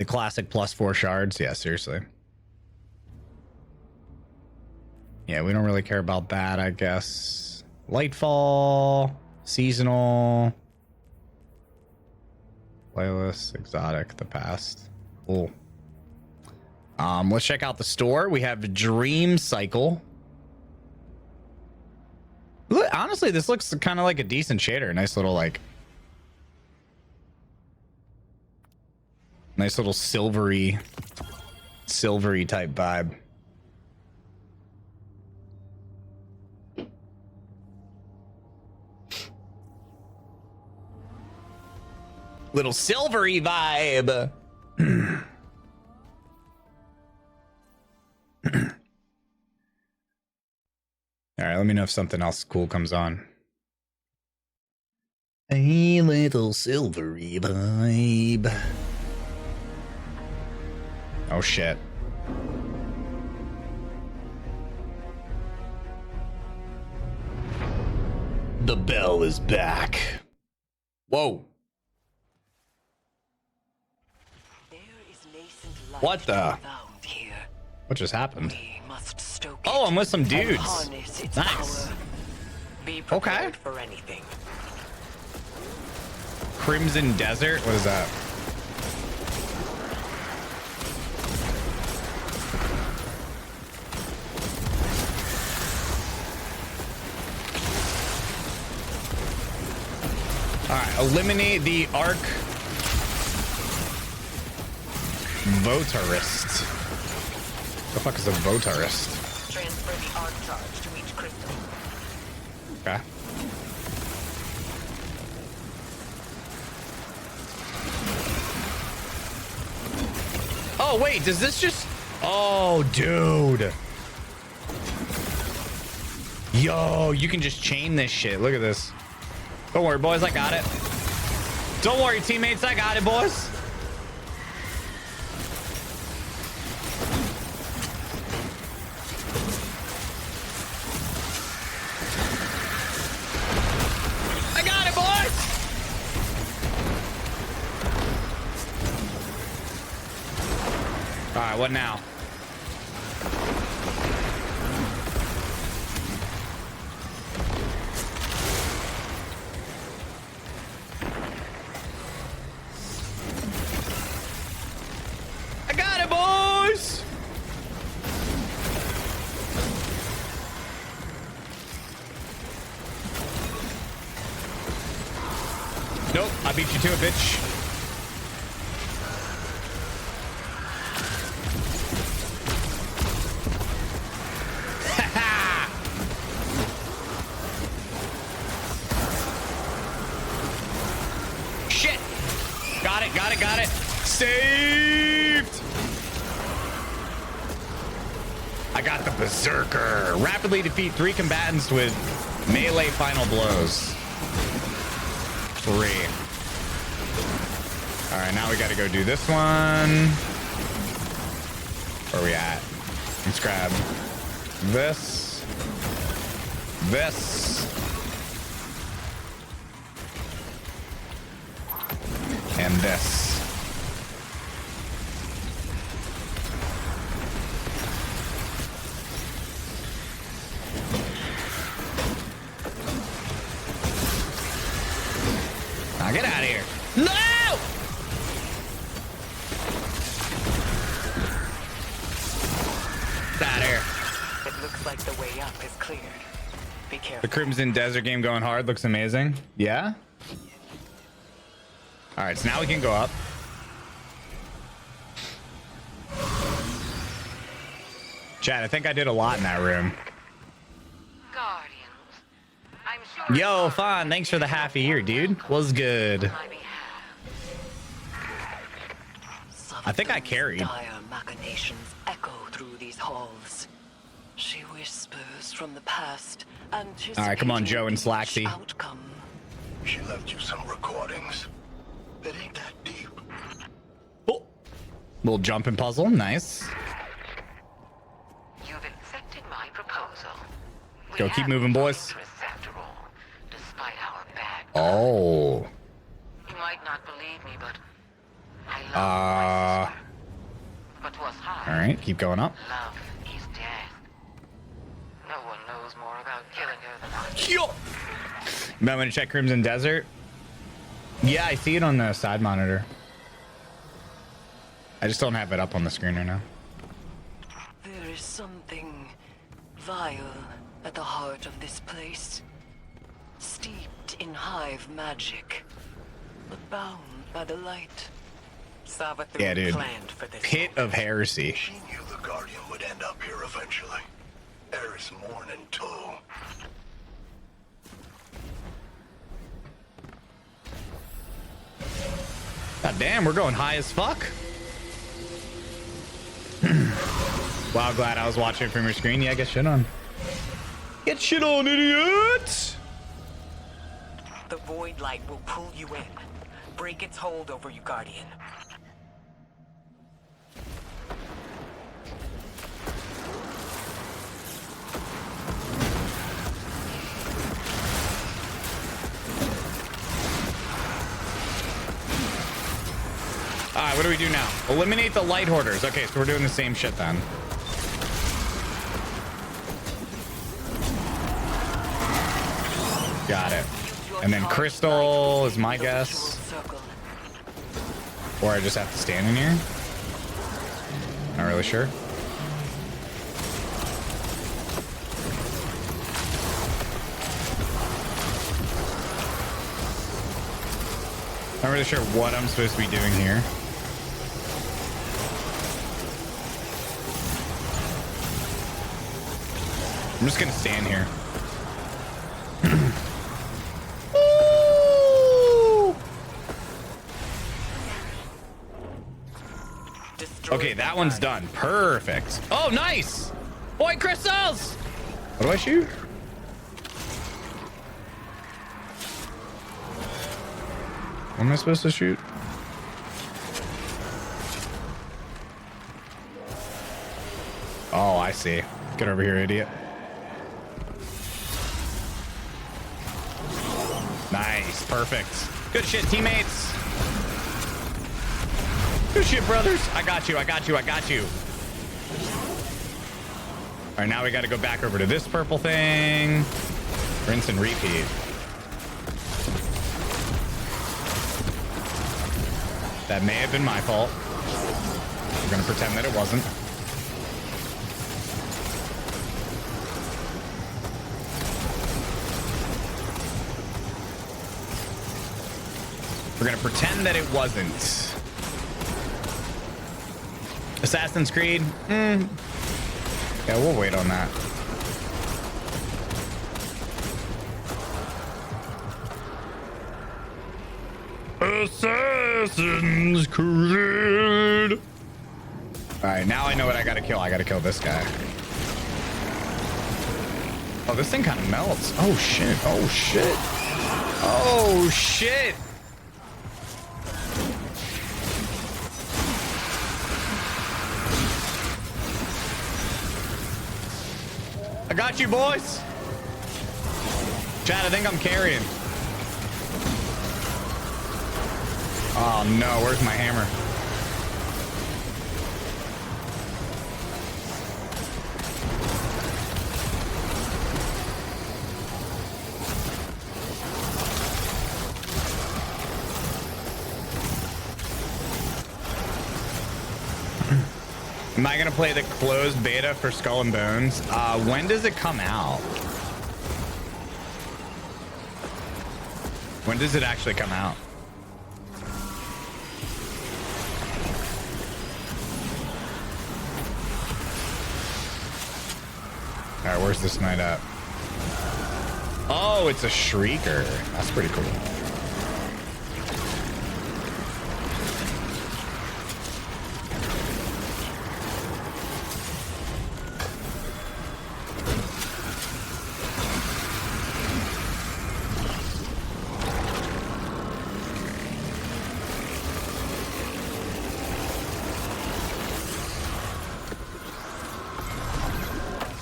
classic +4 shards. Yeah, seriously. Yeah, we don't really care about that, I guess. Lightfall, seasonal, playlist, exotic, the past. Cool. Let's check out the store. We have Dream Cycle. Look, honestly, this looks kind of like a decent shader. Nice little nice little silvery type vibe. Little silvery vibe. All right, let me know if something else cool comes on. A little silvery vibe. Oh shit. The bell is back. Whoa. What the? What just happened? Oh, I'm with some dudes. Nice. Okay. For anything. Crimson Desert? What is that? Alright, eliminate the Arc Votarist. The fuck is a Votarist? Transfer the arc charge to each crystal. Okay. Oh, wait, does this just... Oh, dude. Yo, you can just chain this shit. Look at this. Don't worry, boys, I got it. Don't worry, teammates, I got it, boys. I got it, boys. All right, what now? I got it, boys! Nope, I beat you to it, bitch. Shit! Got it, got it, got it. Saved! I got the Berserker. Rapidly defeat 3 combatants with melee final blows. 3. All right, now we got to go do this one. Where are we at? Let's grab this. This. And this. Now get out of here. No! Get out of here. It looks like the way up is cleared. Be careful. The Crimson Desert game going hard looks amazing. Yeah? All right, so now we can go up. Chad, I think I did a lot in that room. Yo, Fawn, thanks for the half a year, dude. Was good. I think I carried. Dire machinations echo through these halls. She whispers from the past. All right, come on, Joe and Slaxy. She left you some recordings. It ain't that deep. Oh, little jumping puzzle, nice. You've accepted my proposal. Go, keep moving, boys. Oh. You might not believe me, but I love but was hard. All right, keep going up. Love is death. You might want to check Crimson Desert. Yeah, I see it on the side monitor. I just don't have it up on the screen right now. There is something vile at the heart of this place. Steeped in hive magic, but bound by the light. Savathun Yeah, dude. planned for this. Pit of Heresy. She knew the Guardian would end up here eventually. Eris Morn in tow. God damn, we're going high as fuck. Wow, glad I was watching it from your screen. Yeah, get shit on. Get shit on, idiot! The Void Light will pull you in. Break its hold over you, Guardian. All right, what do we do now? Eliminate the light hoarders. Okay, so we're doing the same shit then. Got it. And then Crystal is my guess. Or I just have to stand in here. Not really sure. Not really sure what I'm supposed to be doing here. I'm just gonna stand here. Okay, that one's done. Perfect. Oh, nice. Boy, crystals. What do I shoot? What am I supposed to shoot? Oh, I see. Get over here, idiot. Nice. Perfect. Good shit, teammates. Good shit, brothers. I got you. I got you. I got you. All right, now we got to go back over to this purple thing. Rinse and repeat. That may have been my fault. We're going to pretend that it wasn't. We're going to pretend that it wasn't. Assassin's Creed? Yeah, we'll wait on that. Assassin's Creed. All right, now I know what I gotta kill. I gotta kill this guy. Oh, this thing kind of melts. Oh shit. Oh shit. Oh shit. I got you, boys. Chad, I think I'm carrying. Oh no, where's my hammer? Am I gonna play the closed beta for Skull and Bones? When does it come out? When does it actually come out? All right, where's this knight at? Oh, it's a Shrieker. That's pretty cool.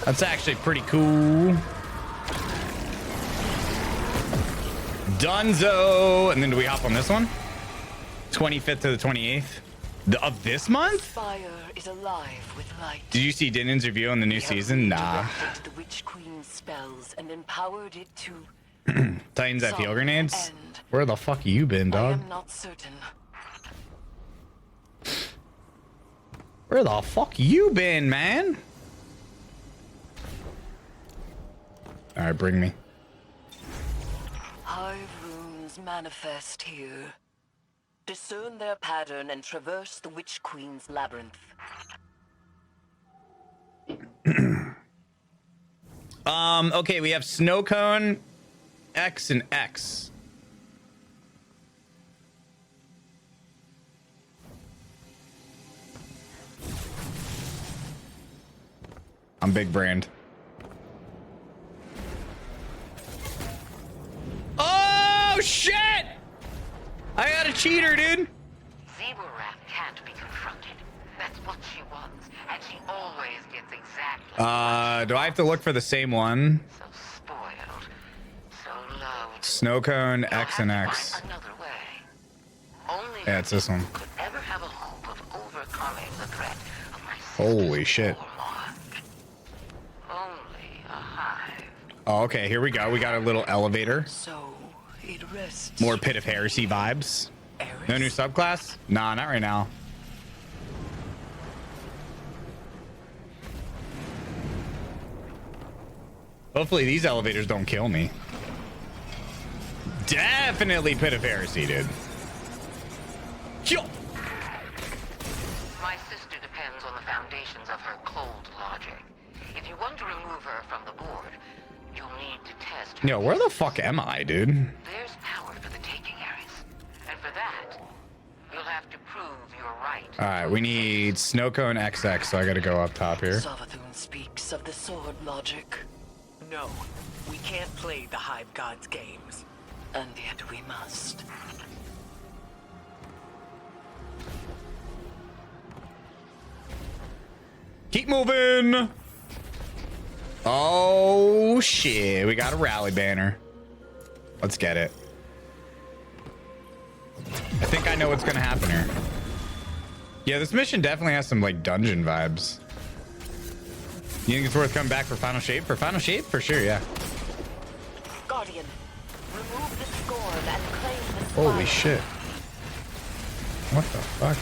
That's actually pretty cool. Dunzo. And then do we hop on this one? 25th to the 28th. Of this month? Fire is alive with light. Did you see Dinan's review on the new season? Nah. The Witch Queen's spells and empowered it to. Titans have heal grenades? Where the fuck you been, I dog? am not certain. Where the fuck you been, man? All right, bring me. Hive runes manifest here. Discern their pattern and traverse the Witch Queen's labyrinth. Okay, we have Snow Cone, X, and X. I'm big brand. Oh shit! I got a cheater, dude. Zebrath can't be confronted. That's what she wants, and she always gets exactly. Do I have to look for the same one? So spoiled, so loved. Snow Cone, X, and X. Find another way. Only Yeah, it's this one. could ever have a hope of overcoming the threat of my Holy shit. only a hive. Oh, okay, here we go. We got a little elevator. So it rests. More Pit of Heresy vibes. No new subclass? Nah, not right now. Hopefully these elevators don't kill me. Definitely Pit of Heresy, dude. Yo! My sister depends on the foundations of her cold logic. If you want to remove her from the board, you'll need to test her. Yo, where the fuck am I, dude? There's power for the taking, Ares. And for that, you'll have to prove you're right. All right, we need Snow Cone XX, so I gotta go up top here. Savathun speaks of the sword logic. No, we can't play the Hive God's games. And yet we must. Keep moving. Oh shit, we got a rally banner. Let's get it. I think I know what's gonna happen here. Yeah, this mission definitely has some like dungeon vibes. You think it's worth coming back for Final Shape? For Final Shape? For sure, yeah. Guardian, remove the scorn and claim the Holy spire. shit. What the fuck?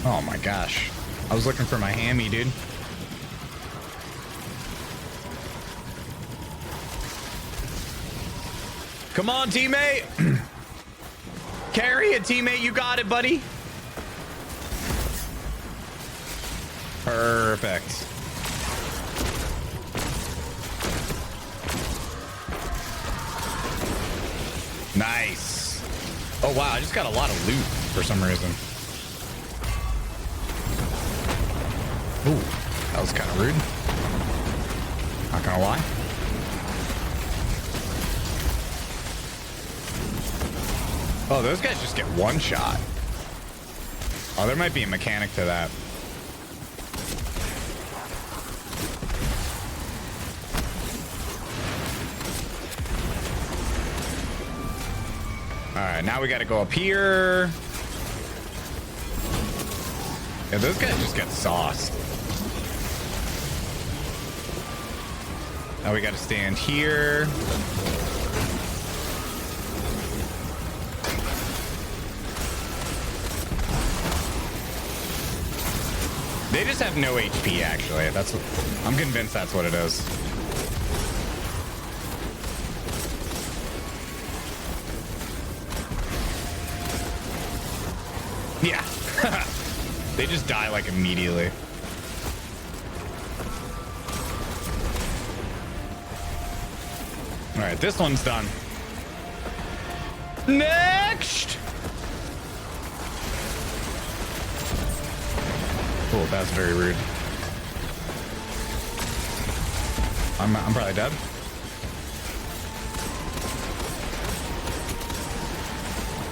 Oh my gosh. I was looking for my hammy, dude. Come on, teammate. Carry it, teammate. You got it, buddy. Perfect. Nice. Oh, wow. I just got a lot of loot for some reason. Ooh, that was kind of rude. Not gonna lie. Oh, those guys just get one shot. Oh, there might be a mechanic to that. All right, now we got to go up here. Yeah, those guys just get sauced. Now we got to stand here. They just have no HP, actually. That's what, I'm convinced that's what it is. Yeah. They just die like immediately. All right, this one's done. Next. Oh, that's very rude. I'm probably dead.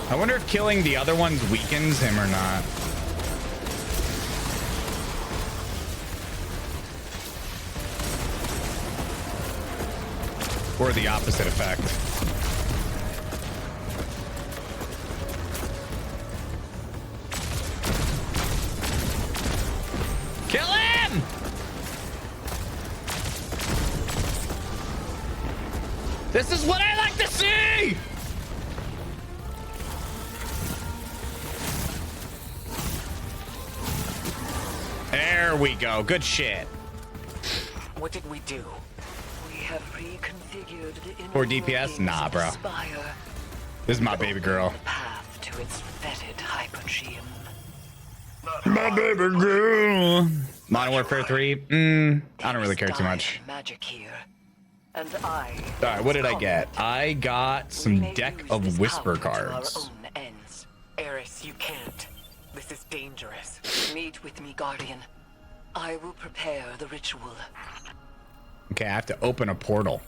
I wonder if killing the other ones weakens him or not. Or the opposite effect. This is what I like to see! There we go. Good shit. What did we do? We have reconfigured the inner For DPS? workings Nah, of bro. the Spire. This is my baby girl. Path to its vetted hypergeum. My baby girl. Modern Warfare 3? I don't really care too much. Magic here. And I. Alright, what did I get? I got some deck of whisper To our cards. own ends. Eris, you can't. This is dangerous. Meet with me, Guardian. I will prepare the ritual. Okay, I have to open a portal.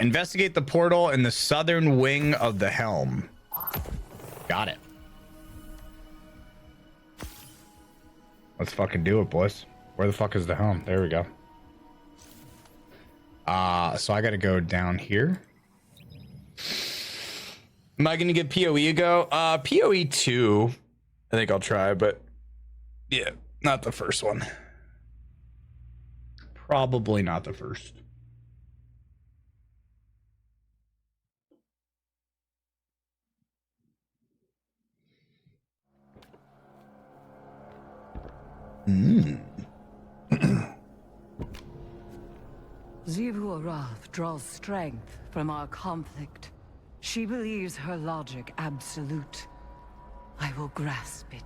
Investigate the portal in the southern wing of the helm. Got it. Let's fucking do it, boys. Where the fuck is the helm? There we go. So I gotta go down here. Am I gonna get PoE a go? PoE 2. I think I'll try, but yeah, not the first one. Probably not the first. Xivu Arath draws strength from our conflict. She believes her logic absolute. I will grasp it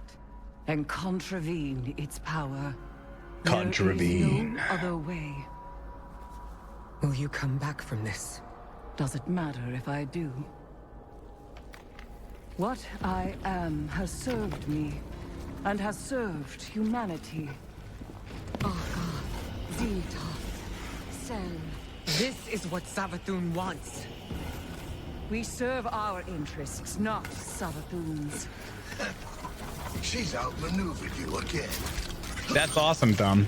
and contravene its power. Contravene. There is no other way. Will you come back from this? Does it matter if I do? What I am has served me, and has served humanity. Arka, Zintoth, Sen. This is what Savathun wants. We serve our interests, not Savathun's. She's outmaneuvered you again. That's awesome, Thumb.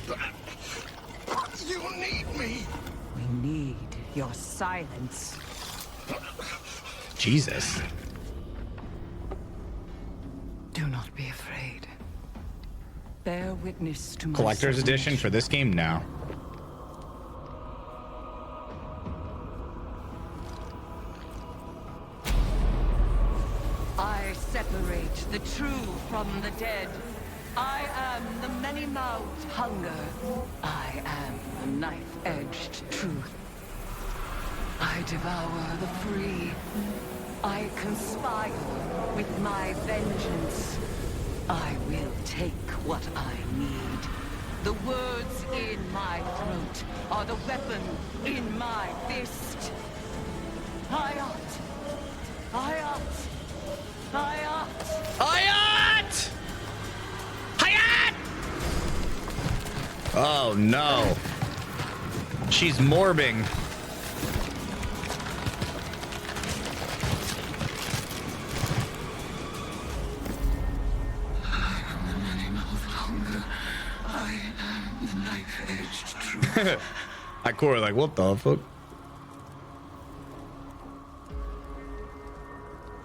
You need me. We need your silence. Jesus. Do not be afraid. Bear witness to my Collector's submission. edition for this game now. I separate the true from the dead. I am the many-mouthed hunger. I am the knife-edged truth. I devour the free. I conspire with my vengeance. I will take what I need. The words in my throat are the weapon in my fist. Hayat! Hayat! Hayat! Hayat! Hayat! Oh no. She's morbing. I core like, what the fuck?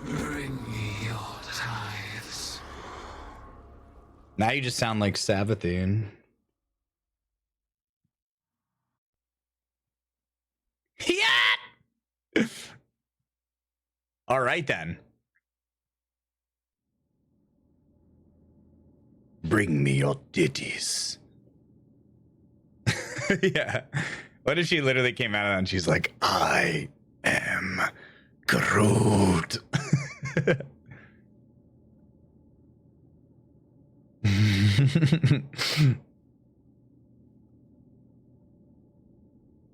Bring me your tithes. Now you just sound like Savathun. Yeah. All right then. Bring me your ditties. Yeah. What if she literally came out of that and she's like, I am Groot.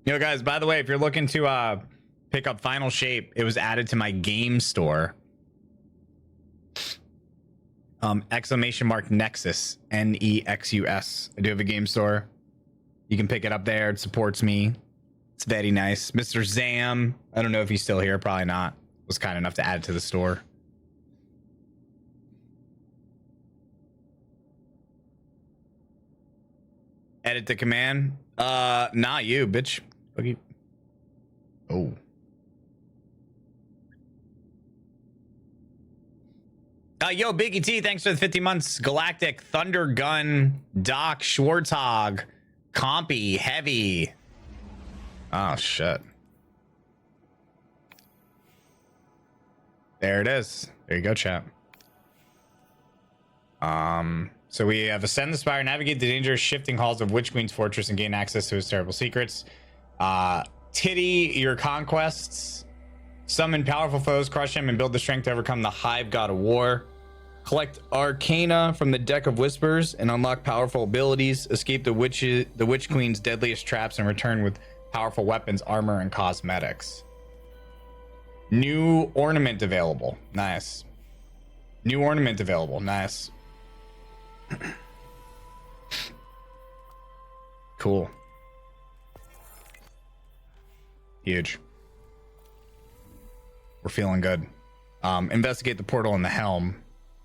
Yo, guys, by the way, if you're looking to pick up Final Shape, it was added to my game store. Exclamation mark Nexus, Nexus. I do have a game store. You can pick it up there. It supports me. It's very nice. Mr. Zam, I don't know if he's still here. Probably not. Was kind enough to add it to the store. Edit the command. Not you, bitch. Fuck you. Oh. Yo, Biggie T, thanks for the 50 months. Galactic, Thunder Gun, Doc, Schwartzhog, Compy, Heavy. Oh, shit. There it is. There you go, chat. So we have ascend the spire, navigate the dangerous shifting halls of Witch Queen's fortress, and gain access to his terrible secrets. Titty your conquests. Summon powerful foes, crush them, and build the strength to overcome the Hive God of War. Collect Arcana from the Deck of Whispers and unlock powerful abilities. Escape the Witch Queen's deadliest traps and return with powerful weapons, armor, and cosmetics. New ornament available. Nice. New ornament available. Nice. Cool. Huge. We're feeling good. Investigate the portal in the helm.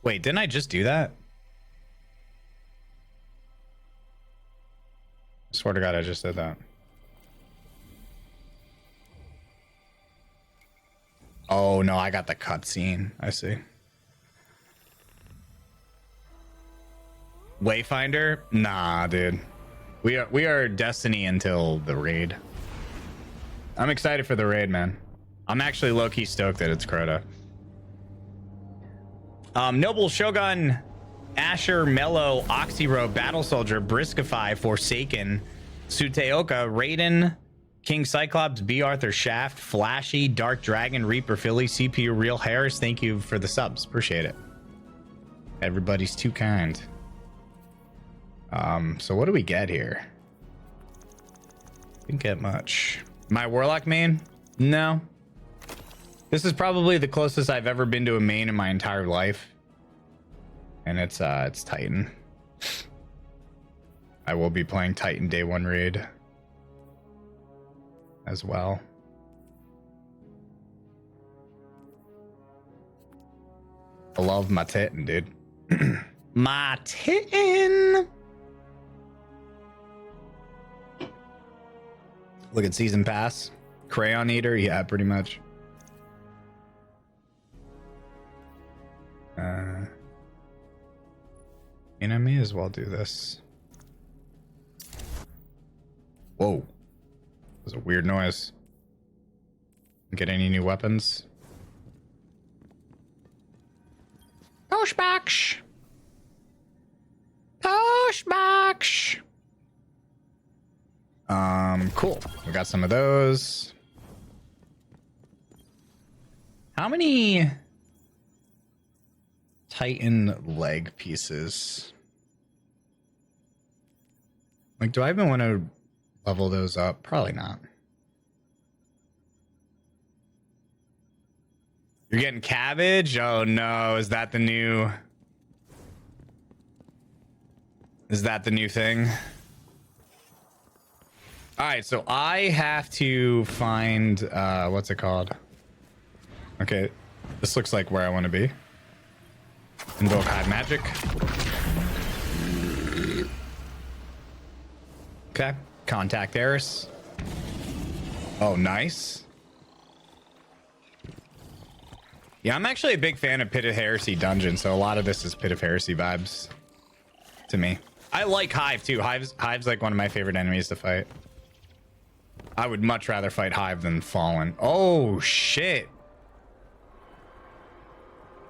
Wait, didn't I just do that? I swear to God, I just did that. Oh no, I got the cutscene. I see. Wayfinder? Nah, dude. We are Destiny until the raid. I'm excited for the raid, man. I'm actually low-key stoked that it's Crota. Noble Shogun, Asher, Mello, Oxyro, Battle Soldier, Briskify, Forsaken, Suteoka, Raiden, King Cyclops, B. Arthur Shaft, Flashy, Dark Dragon, Reaper Philly, CPU Real Harris. Thank you for the subs. Appreciate it. Everybody's too kind. So what do we get here? Didn't get much. My Warlock main? No. This is probably the closest I've ever been to a main in my entire life. And it's Titan. I will be playing Titan day one raid as well. I love my Titan, dude. My Titan! Look at Season Pass. Crayon Eater? Yeah, pretty much. And I may as well do this. Whoa. That was a weird noise. Get any new weapons? Pushbacks! Pushbacks! Cool. We got some of those. How many Titan leg pieces? Like, do I even want to level those up? Probably not. You're getting cabbage? Oh no, is that the new... Is that the new thing? Alright, so I have to find, what's it called? Okay, this looks like where I want to be. Invoke Hive Magic. Okay, contact Eris. Oh, nice. Yeah, I'm actually a big fan of Pit of Heresy Dungeon, so a lot of this is Pit of Heresy vibes to me. I like Hive too. Hive's like one of my favorite enemies to fight. I would much rather fight Hive than Fallen. Oh shit.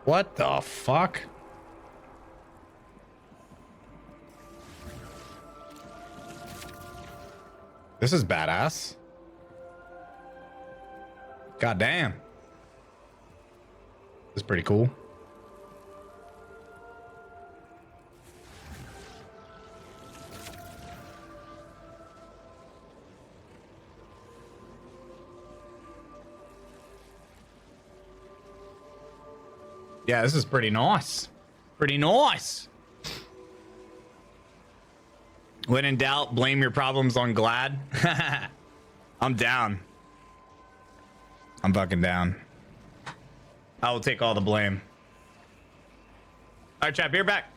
What the fuck? This is badass. God damn. This is pretty cool. Yeah, this is pretty nice. Pretty nice. When in doubt, blame your problems on Glad. I'm down. I'm fucking down. I will take all the blame. All right, chat, be right back.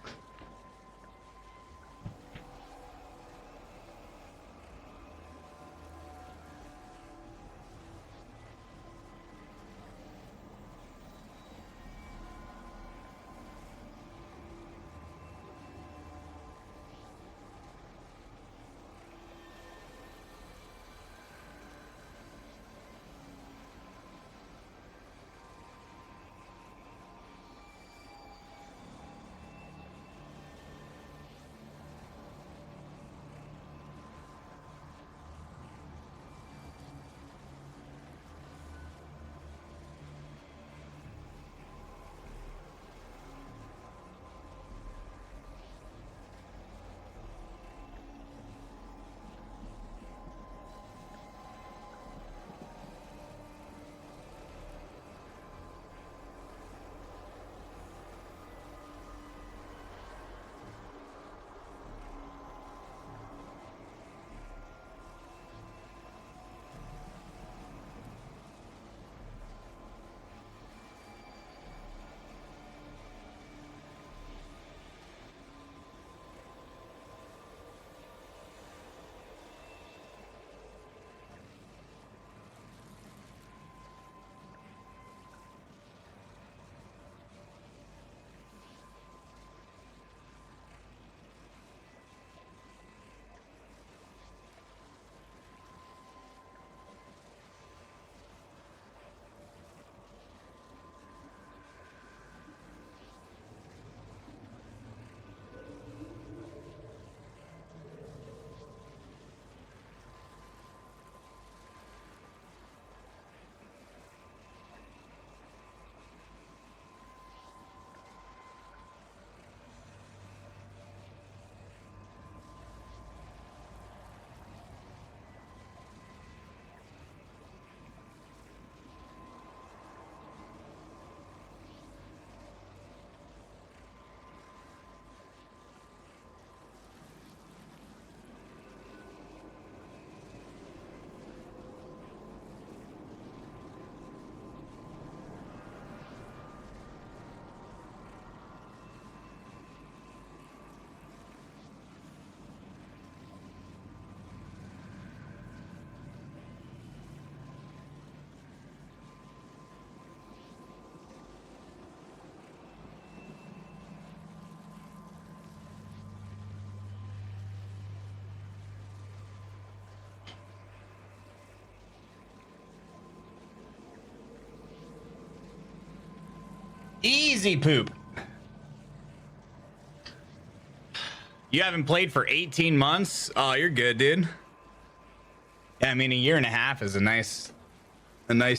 Easy poop. You haven't played for 18 months? Oh, you're good, dude. Yeah, I mean, a year and a half is a nice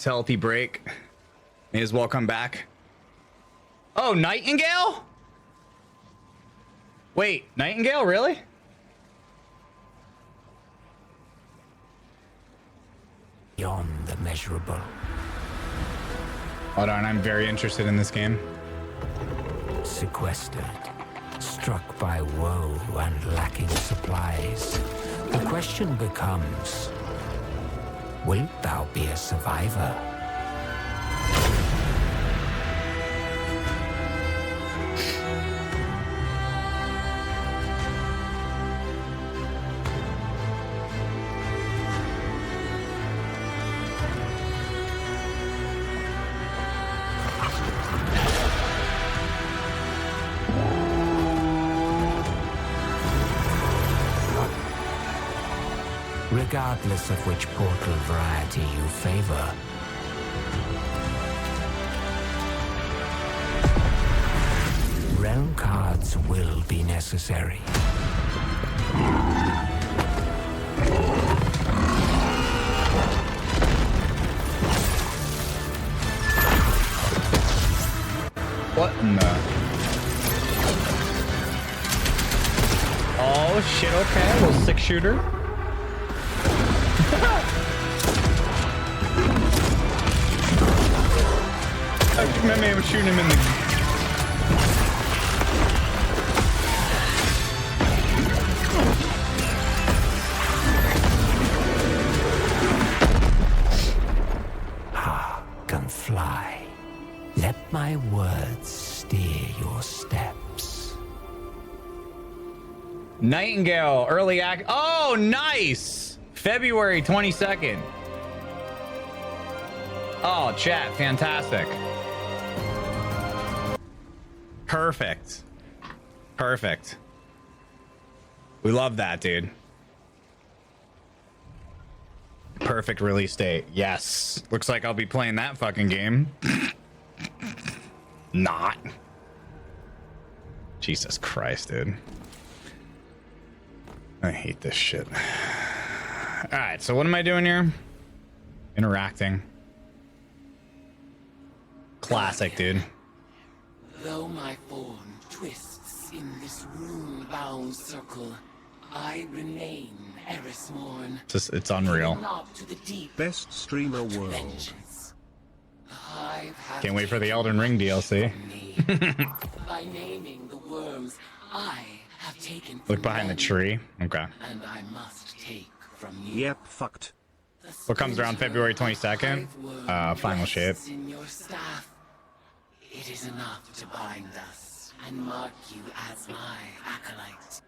healthy break. May as well come back. Oh, Nightingale? Wait, Nightingale, really? Beyond the measurable. Hold on, I'm very interested in this game. Sequestered, struck by woe and lacking supplies. The question becomes, wilt thou be a survivor? Regardless of which portal variety you favor, realm cards will be necessary. What in the... Oh shit, okay, a little 6-shooter. I remember I was shooting him in the... Can fly. Let my words steer your steps. Nightingale, early act. Oh, nice! February 22nd. Oh, chat, fantastic. Perfect. Perfect. We love that, dude. Perfect release date. Yes. Looks like I'll be playing that fucking game. Not. Jesus Christ, dude. I hate this shit. All right, so what am I doing here? Interacting. Classic, dude. Though my form twists in this rune-bound circle, I remain Erismorn. It's unreal. Not to the deep Best streamer world. vengeance. The hive has Can't wait for the Elden Ring DLC. by naming the worms I have taken from Look behind the tree. Okay. and I must take from you. Yep, fucked. What comes around February 22nd? Final shape. In your staff, it is enough to bind us and mark you as my acolyte.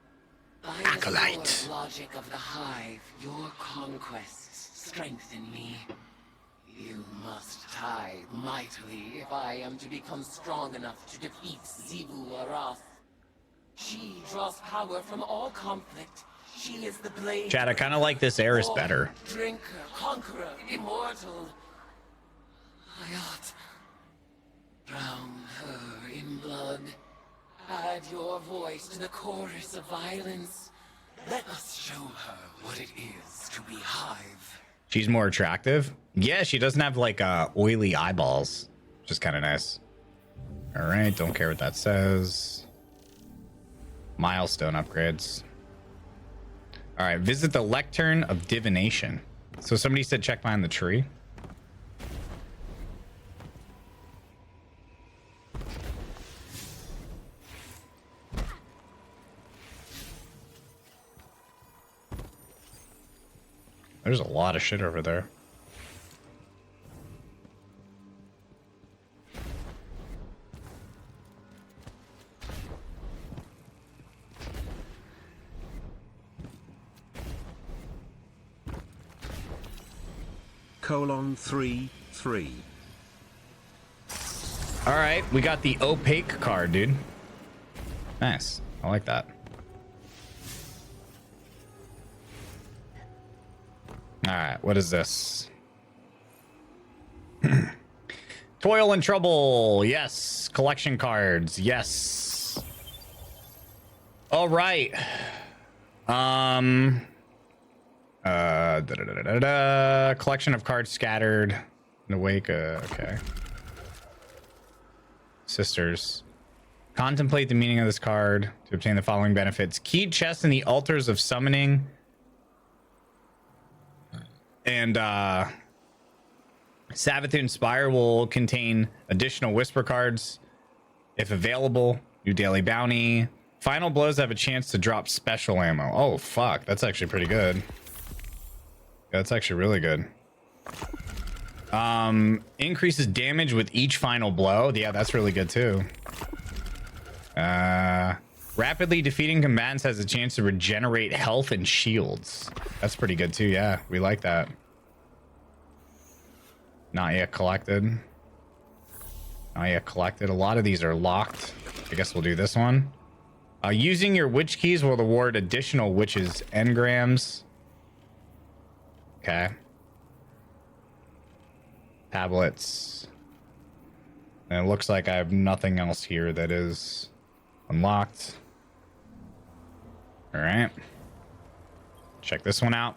By Acolyte. the sword logic of the hive, your conquests strengthen me. You must tithe mightily if I am to become strong enough to defeat Xivu Arath. She draws power from all conflict. She is the blade. Chad, I kind of like this Eris better. Drinker, conqueror, immortal. I ought drown her in blood. Add your voice to the chorus of violence. Let us show her what it is to be hive. She's more attractive. Yeah, she doesn't have like oily eyeballs, which is kind of nice. All right, don't care what that says. Milestone upgrades. All right, visit the Lectern of Divination. So somebody said check behind the tree. There's a lot of shit over there. :3:3. All right, we got the opaque card, dude. Nice. I like that. All right, what is this? Toil and Trouble. Yes. Collection cards. Yes. All right. Collection of cards scattered in the wake. Okay. Sisters. Contemplate the meaning of this card to obtain the following benefits. Keyed chests in the altars of summoning. And Savathun Spire will contain additional whisper cards if available. New daily bounty. Final blows have a chance to drop special ammo. Oh, fuck. That's actually pretty good. That's actually really good. Increases damage with each final blow. Yeah, that's really good too. Rapidly defeating combatants has a chance to regenerate health and shields. That's pretty good too. Yeah, we like that. Not yet collected. Not yet collected. A lot of these are locked. I guess we'll do this one. Using your witch keys will award additional witches engrams. Okay. Tablets. And it looks like I have nothing else here that is unlocked. All right. Check this one out.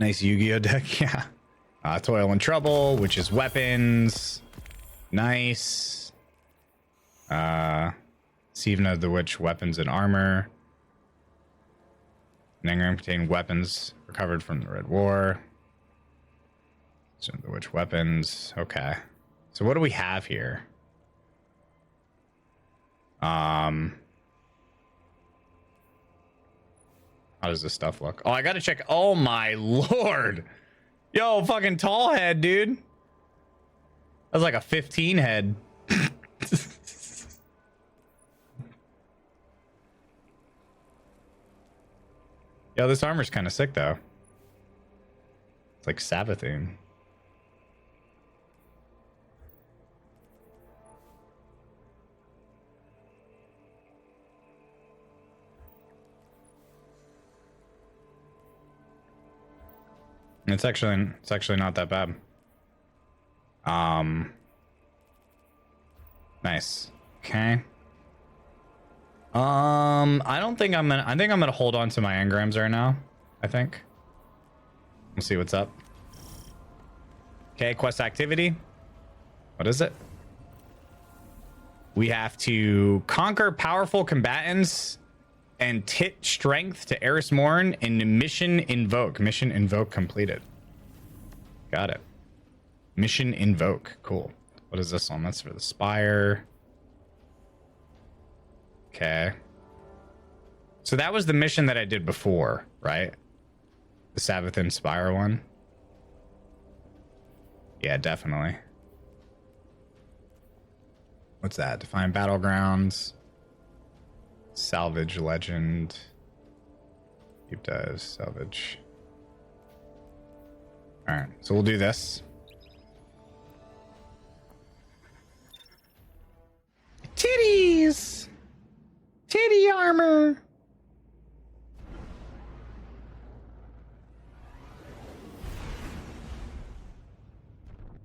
Nice Yu-Gi-Oh deck. Yeah. Toil and Trouble, which is weapons. Nice. Sivna of the Witch, weapons and armor. An engram containing weapons recovered from the Red War. So the Witch weapons. Okay. So what do we have here? How does this stuff look? Oh, I gotta check. Oh my lord. Yo, fucking tall head, dude. That's like a 15 head. Yo, this armor's kind of sick though. It's like Savathun. It's actually not that bad. Nice. Okay. I think I'm gonna hold on to my engrams right now. I think. We'll see what's up. Okay, quest activity. What is it? We have to conquer powerful combatants and tit strength to Eris Morn in Mission Invoke. Mission Invoke completed. Got it. Mission Invoke. Cool. What is this one? That's for the Spire. Okay. So that was the mission that I did before, right? The Savathun Spire one. Yeah, definitely. What's that? Define Battlegrounds. Salvage Legend. Deep dive, salvage. Alright, so we'll do this. Titties! Titty armor!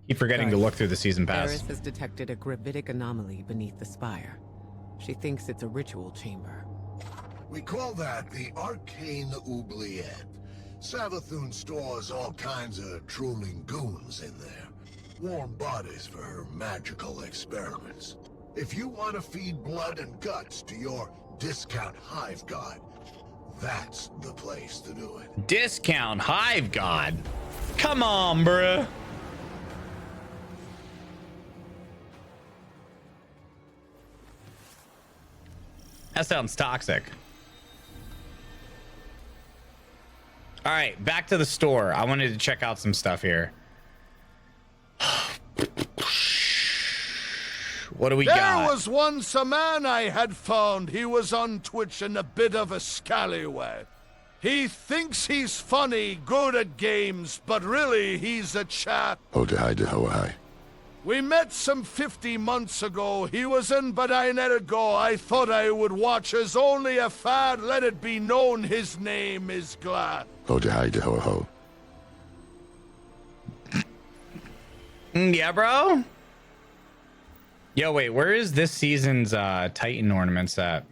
Keep forgetting to look through the season pass. Eris has detected a gravitic anomaly beneath the spire. She thinks it's a ritual chamber. We call that the Arcane Oubliette. Savathun stores all kinds of drooling goons in there. Warm bodies for her magical experiments. If you want to feed blood and guts to your discount hive god, that's the place to do it. Discount hive god? Come on, bruh. That sounds toxic. All right, back to the store. I wanted to check out some stuff here. What do we got? There was once a man I had found. He was on Twitch and a bit of a scallywag. He thinks he's funny, good at games, but really he's a chap. We met some 50 months ago. He was in, but I never go. I thought I would watch as only a fad. Let it be known his name is Glad. Yeah, bro. Yo, wait, where is this season's Titan ornaments at?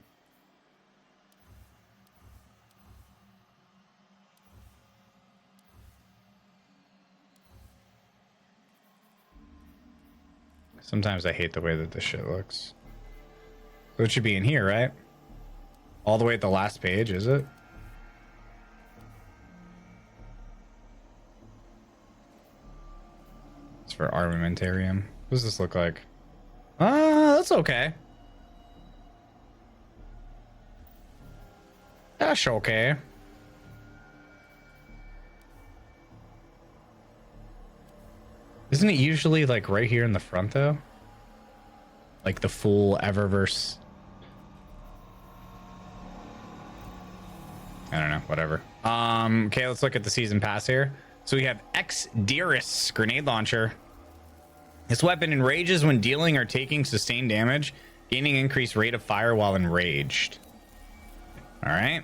Sometimes I hate the way that this shit looks. So it should be in here, right? All the way at the last page, is it? It's for Armamentarium. What does this look like? That's okay. That's okay. Isn't it usually like right here in the front though? Like the full Eververse. I don't know, whatever. Okay, let's look at the season pass here. So we have Exderis grenade launcher. This weapon enrages when dealing or taking sustained damage, gaining increased rate of fire while enraged. All right.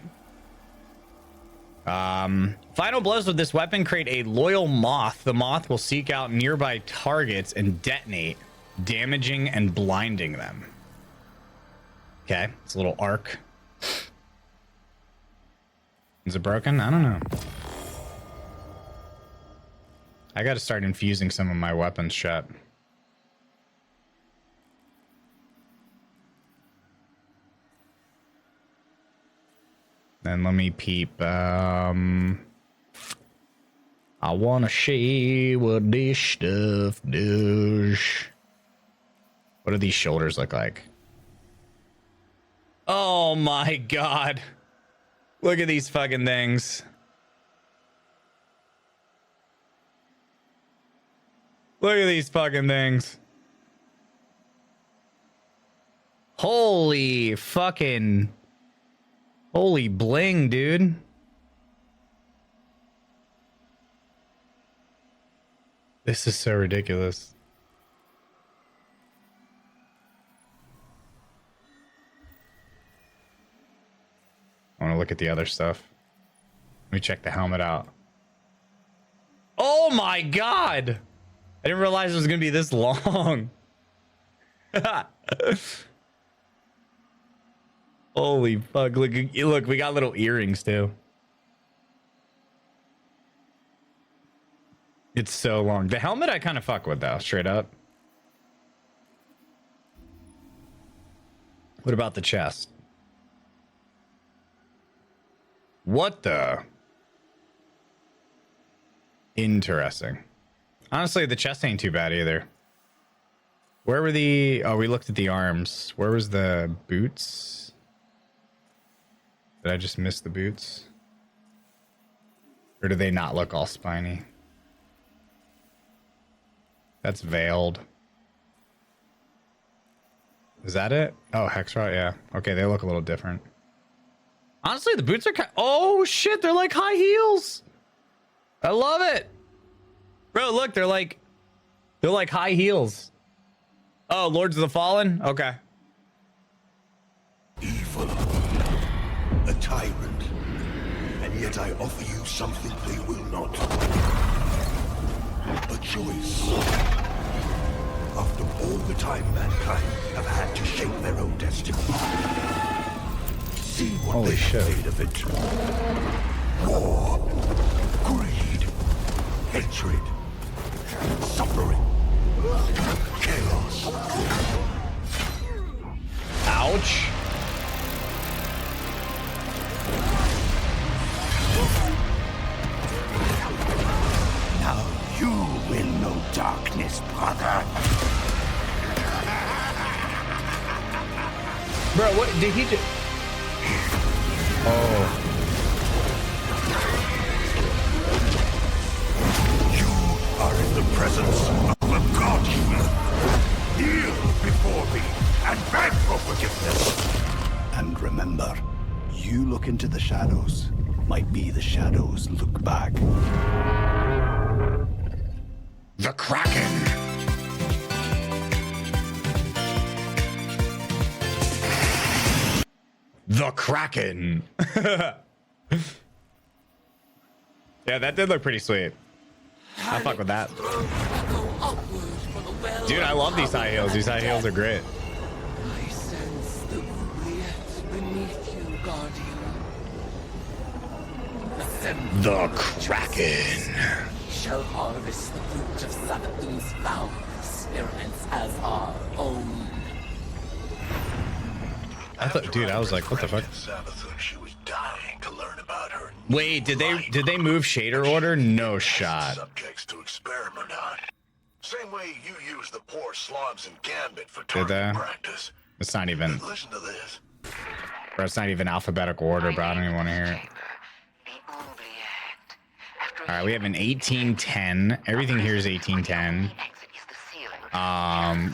Final blows with this weapon create a loyal moth. The moth will seek out nearby targets and detonate, damaging and blinding them. Okay, it's a little arc. Is it broken? I don't know. I got to start infusing some of my weapons, chat. Then let me peep. I wanna see what this stuff does. What do these shoulders look like? Oh my god. Look at these fucking things. Look at these fucking things. Holy fucking... Holy bling, dude. This is so ridiculous. I want to look at the other stuff. Let me check the helmet out. Oh my god! I didn't realize it was going to be this long. Holy fuck. Look, we got little earrings too. It's so long. The helmet I kind of fuck with though, straight up. What about the chest? What the? Interesting. Honestly, the chest ain't too bad either. Where were the... Oh, we looked at the arms. Where was the boots? Did I just miss the boots? Or do they not look all spiny? That's veiled. Is that it? Oh, Hexrot, yeah. Okay, they look a little different. Honestly, the boots are kind... Oh, shit, they're like high heels. I love it. Bro, look, they're like high heels. Oh, Lords of the Fallen? Okay. Evil. A tyrant. And yet I offer you something they will not. A choice. After all the time mankind have had to shape their own destiny. See what Holy they shit. have made of it. War. Greed. Hatred. Suffering. Chaos. Ouch. Now you will know darkness, brother. Bro, what did he do? Oh. You are in the presence of a god human. Kneel before me and beg for forgiveness. And remember, you look into the shadows, might be the shadows look back. The Kraken. The Kraken. Yeah, that did look pretty sweet. I'll fuck with that. Echo upward. Dude, I love these high heels. These high heels are great. I sense the oubliette beneath you, Guardian. Ascend The Kraken. shall harvest the fruit of Savathun's foul experiments as our own. I thought, dude, I was like, what the fuck? Savathun, she was dying to learn about her. Wait, did they move shader order? No shot. Subjects to experiment on. Same way you use the poor slobs in Gambit for Did they? target practice. It's not even. Listen to this. Bro, it's not even alphabetical order, bro. I don't even want to hear it. All right, we have an 1810. Everything here is 1810.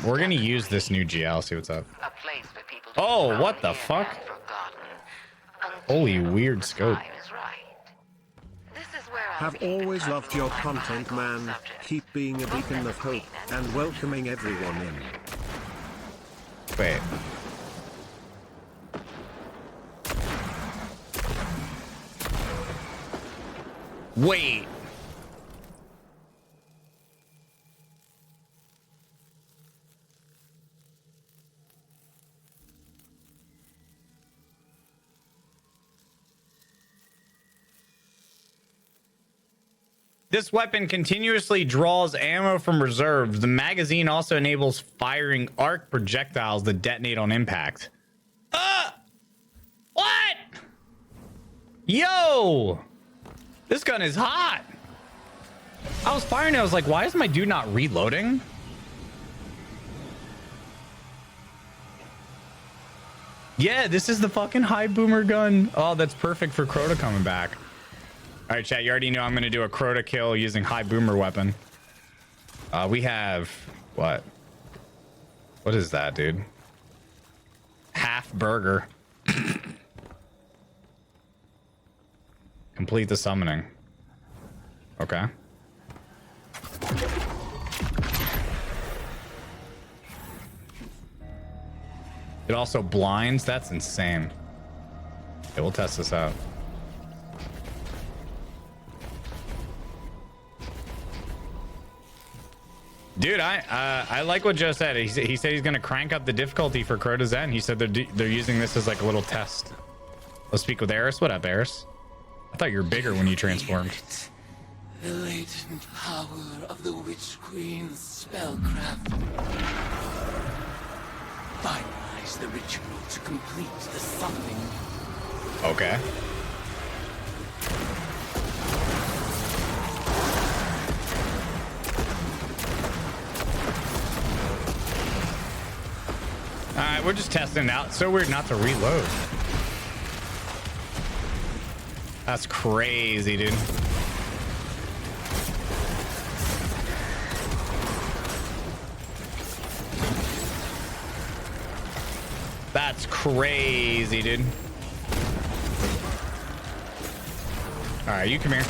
We're gonna use this new GL. See what's up. Oh, what the fuck? Holy weird scope. Have always loved your content, man. Keep being a beacon of hope and welcoming everyone in. Wait. Wait. This weapon continuously draws ammo from reserves. The magazine also enables firing arc projectiles that detonate on impact. What? Yo! This gun is hot. I was firing it. I was like, why is my dude not reloading? Yeah, this is the fucking high boomer gun. Oh, that's perfect for Crota coming back. All right, chat, you already know I'm going to do a Crota kill using high boomer weapon. We have... What? What is that, dude? Half burger. Complete the summoning. Okay. It also blinds? That's insane. Okay, we'll test this out. Dude, I like what Joe said. He said he's gonna crank up the difficulty for Crota Zen. He said they're using this as like a little test. Let's speak with Eris. What up, Eris? I thought you were bigger when you transformed. The latent power of the Witch Queen's spellcraft. Finalize the ritual to complete the summoning. Okay. Alright, we're just testing it out. It's so weird not to reload. That's crazy, dude. That's crazy, dude. Alright, you come here.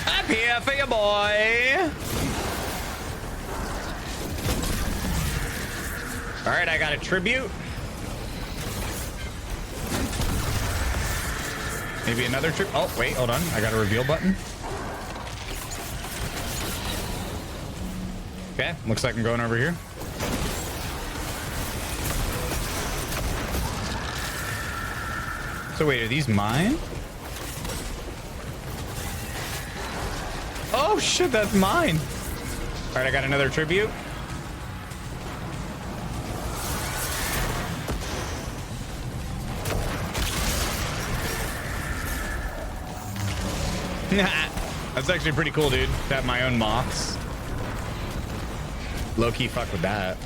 I'm here for you, boy. All right, I got a tribute. Maybe another tribute. Oh, wait, hold on. I got a reveal button. Okay, looks like I'm going over here. So wait, are these mine? Oh shit, that's mine. All right, I got another tribute. That's actually pretty cool, dude. To have my own moths. Low-key fuck with that.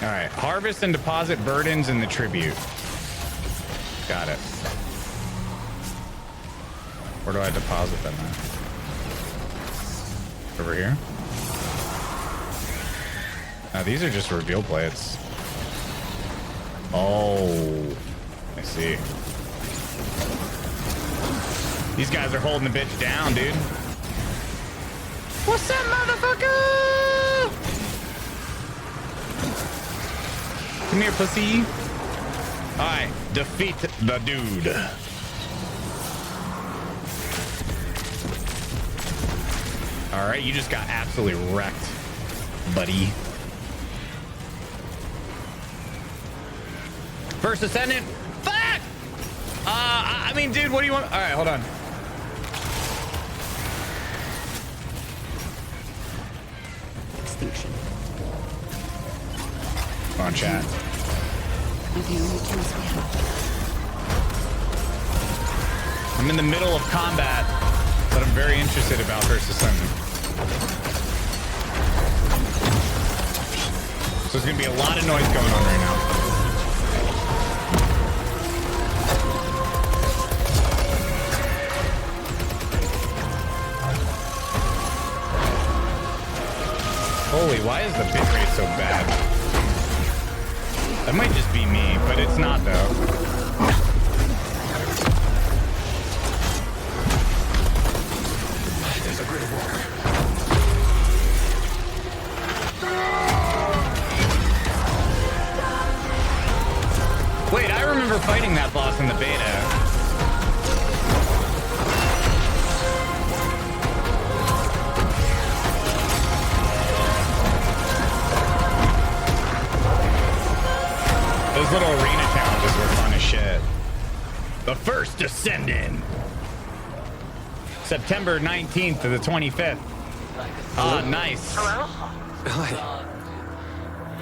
All right, harvest and deposit burdens in the tribute. Got it. Where do I deposit them at? Over here? These are just reveal plates. Oh, I see. These guys are holding the bitch down, dude. What's up, motherfucker? Come here, pussy. Alright, defeat the dude. Alright, you just got absolutely wrecked, buddy. First Ascendant. Fuck! I mean, dude, what do you want? Alright, hold on. Extinction. Come on, chat. You're the only choice we have. I'm in the middle of combat, but I'm very interested about First Ascendant. So there's gonna be a lot of noise going on right now. Holy, why is the bitrate so bad? That might just be me, but it's not though. There's a great walk. Wait, I remember fighting that boss in the beta. Those little arena challenges were fun as shit. The First Descendant. September 19th to the 25th. Ah, nice. Hello? Hi.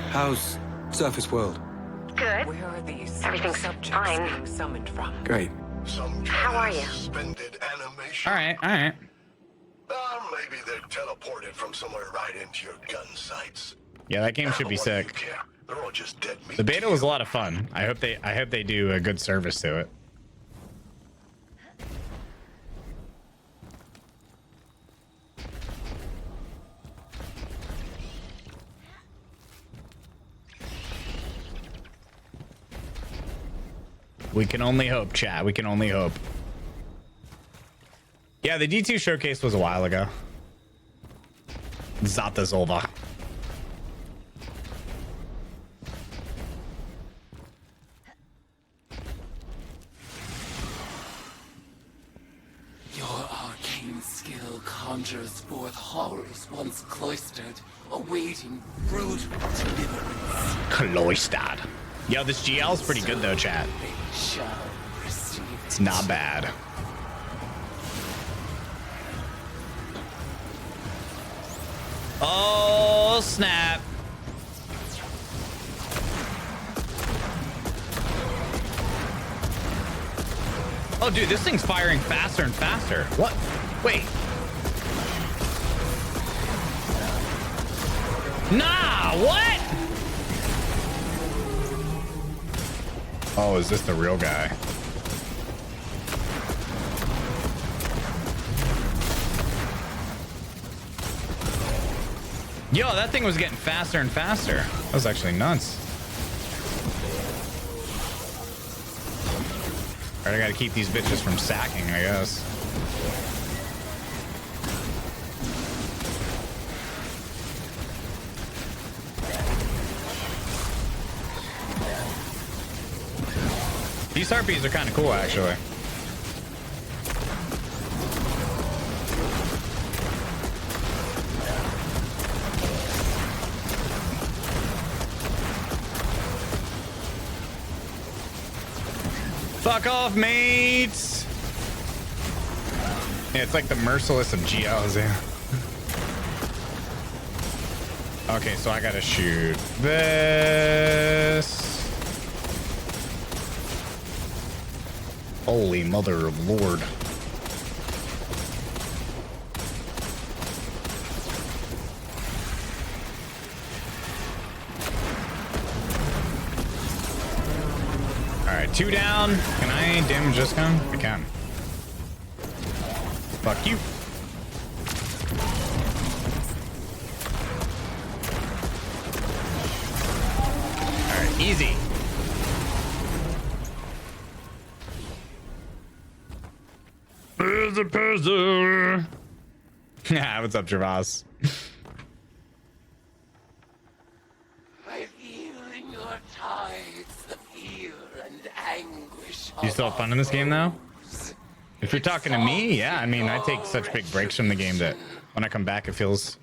How's Surface World? Good. Where are these Everything's subjects fine. being summoned from? Great. How are you? All right, all right. Maybe they're teleported from somewhere right into your gun sights. Yeah, that game should be sick. They're all just dead meat. The beta was a lot of fun. I hope they do a good service to it. We can only hope, chat. We can only hope. Yeah, the D2 showcase was a while ago. Zata Zolva. Your arcane skill conjures forth horrors once cloistered, awaiting brutal deliverance. Cloistered. Yo, this GL's pretty good though, chat. Shall receive It's not bad. Oh, snap. Oh, dude, this thing's firing faster and faster. What? Wait. Nah, what? Oh, is this the real guy? Yo, that thing was getting faster and faster. That was actually nuts. Alright, I gotta keep these bitches from sacking, I guess. These harpies are kind of cool, actually. Fuck off, mates! Yeah, it's like the merciless of GLs, yeah. Okay, so I gotta shoot this. Holy mother of Lord. Alright, 2 down. Can I damage this gun? I can. Fuck you. Easy. Yeah, what's up, Travas? I feel in your tides the fear and anguish. You still have fun in this game, though? If you're talking to me, yeah. I mean, I take such big breaks from the game that when I come back, it feels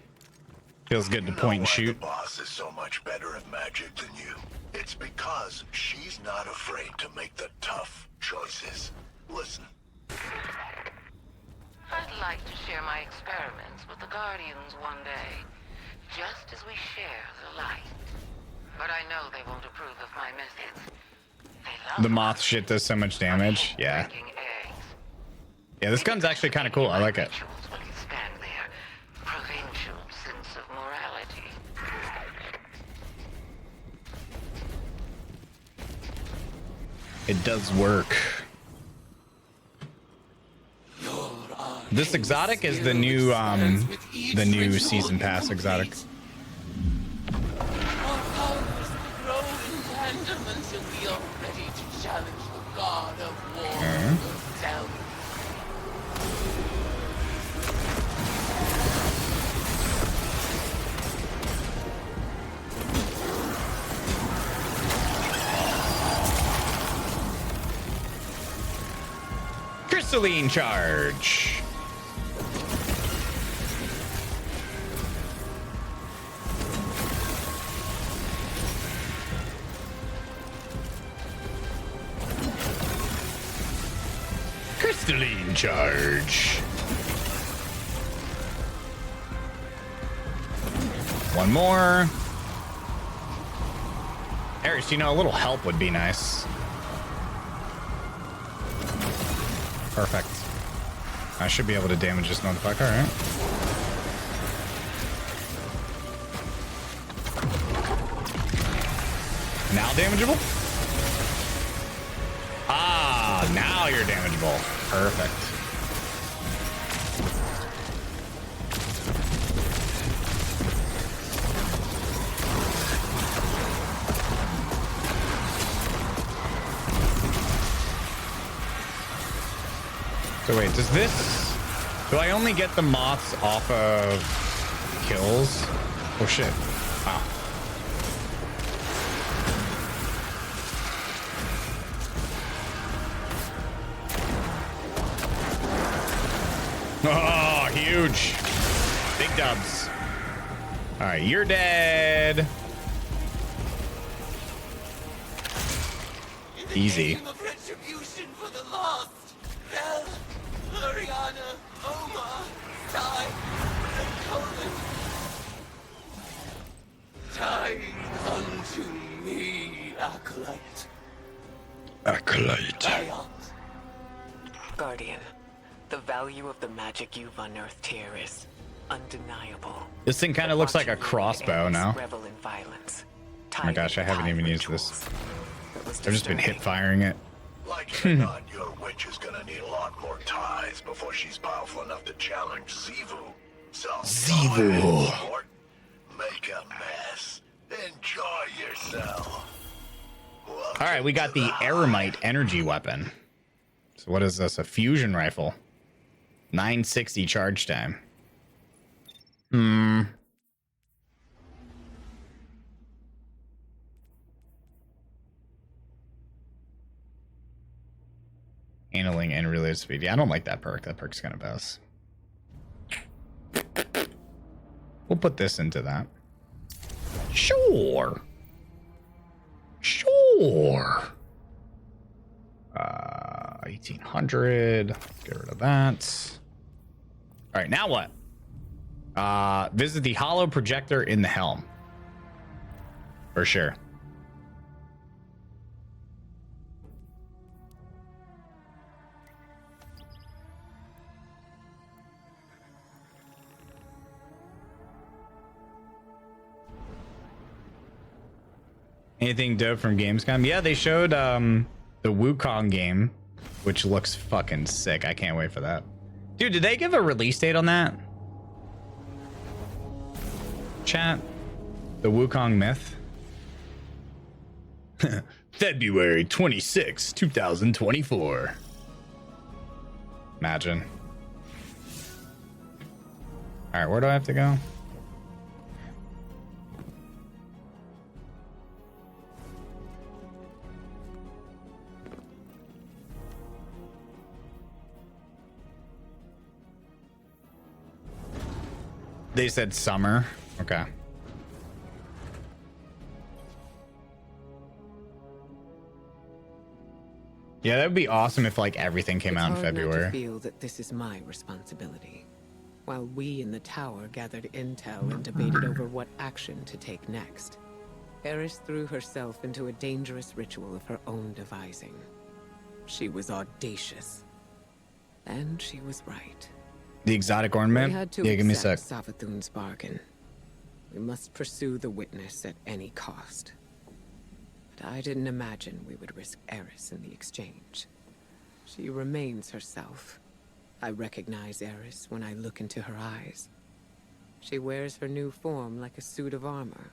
good to point and shoot. The boss is so much better at magic than you. It's because she's not afraid to make the tough choices. Listen. I'd like to share my experiments with the Guardians one day, just as we share the light. But I know they won't approve of my methods. The moth shit does so much damage. Yeah. Yeah, this gun's actually kind of cool. I like it. Will expand their provincial sense of morality. It does work. This exotic is the new season pass exotic. Our powers grow in tandem until we are ready to challenge the god of war herself. Crystalline charge. Crystalline charge. One more. Eris, you know, a little help would be nice. Perfect. I should be able to damage this motherfucker, right? Now damageable? Ah, now you're damageable. Perfect. So wait, does this... Do I only get the moths off of kills? Oh shit. Wow. Oh, huge. Big dubs. All right, you're dead. Easy. Retribution for the lost. Bell, Ariana, Oma, Ty, and Colin. Tie unto me, Acolyte. Acolyte. Guardian, the value of the magic you've unearthed here is undeniable. This thing kind of looks like a crossbow now. Revel in violence. Oh my gosh, I haven't even used this. I've just been hip firing it. Like it or not, your witch is gonna need a lot more ties before she's powerful enough to challenge Xivu. So Xivu. Make a mess. Enjoy yourself. All right, we got the Eremite energy weapon. So what is this? A fusion rifle. 960 charge time. Handling and reload speed. Yeah, I don't like that perk. That perk's kind of best. We'll put this into that. Sure. Sure. 1800. Get rid of that. All right, now what? Visit the hollow projector in the helm. For sure. Anything dope from Gamescom? Yeah, they showed the Wukong game, which looks fucking sick. I can't wait for that. Dude, did they give a release date on that? Chat? The Wukong Myth? February 26, 2024. Imagine. All right, where do I have to go? They said summer. Okay. Yeah, that would be awesome if like everything came out in It's hard not to February. feel that this is my responsibility. While we in the tower gathered intel and debated over what action to take next, Eris threw herself into a dangerous ritual of her own devising. She was audacious. And she was right. The exotic ornament? We had to Yeah, give me a sec. accept Savathun's bargain. We must pursue the witness at any cost. But I didn't imagine we would risk Eris in the exchange. She remains herself. I recognize Eris when I look into her eyes. She wears her new form like a suit of armor.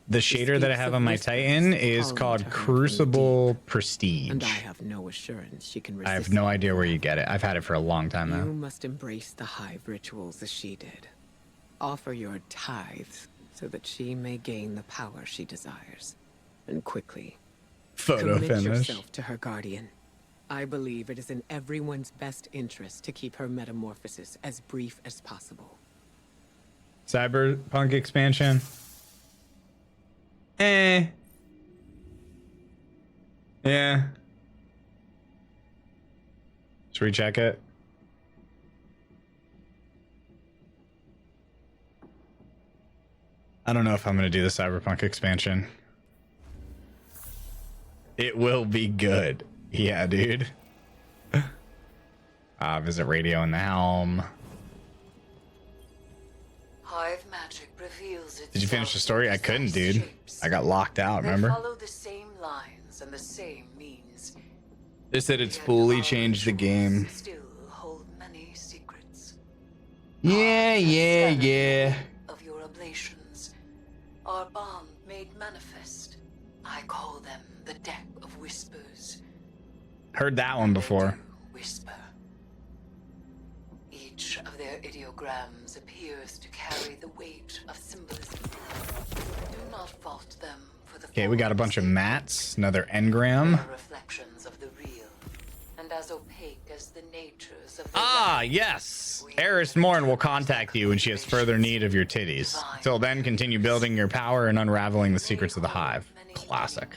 The shader that I have on my Titan is called Crucible Prestige. And I have no assurance she can resist. I have no idea where you get it. I've had it for a long time You now. must embrace the hive rituals as she did. Offer your tithes so that she may gain the power she desires. And quickly. Photo Commit finish. yourself to her guardian. I believe it is in everyone's best interest to keep her metamorphosis as brief as possible. Cyberpunk expansion. Yeah. Should we check it? I don't know if I'm going to do the Cyberpunk expansion. It will be good. Yeah, dude. Visit radio in the helm. Hive magic reveals itself. Did you finish the story? I couldn't, dude. I got locked out, They remember? follow the same lines and the same means. They said it's fully changed the game. Still hold many secrets. Yeah. Of your oblations, our bond made manifest. I call them the Deck of Whispers. Heard that one before. Whisper. Each of their ideograms appears to carry the weight of symbolism. Do not fault them for the Okay, we got a bunch of mats, another engram. reflections of the real, and as opaque as the natures of the Ah, yes. Eris Morn will contact you when she has further need of your titties. Till then, continue building your power and unraveling the secrets of the hive. Classic.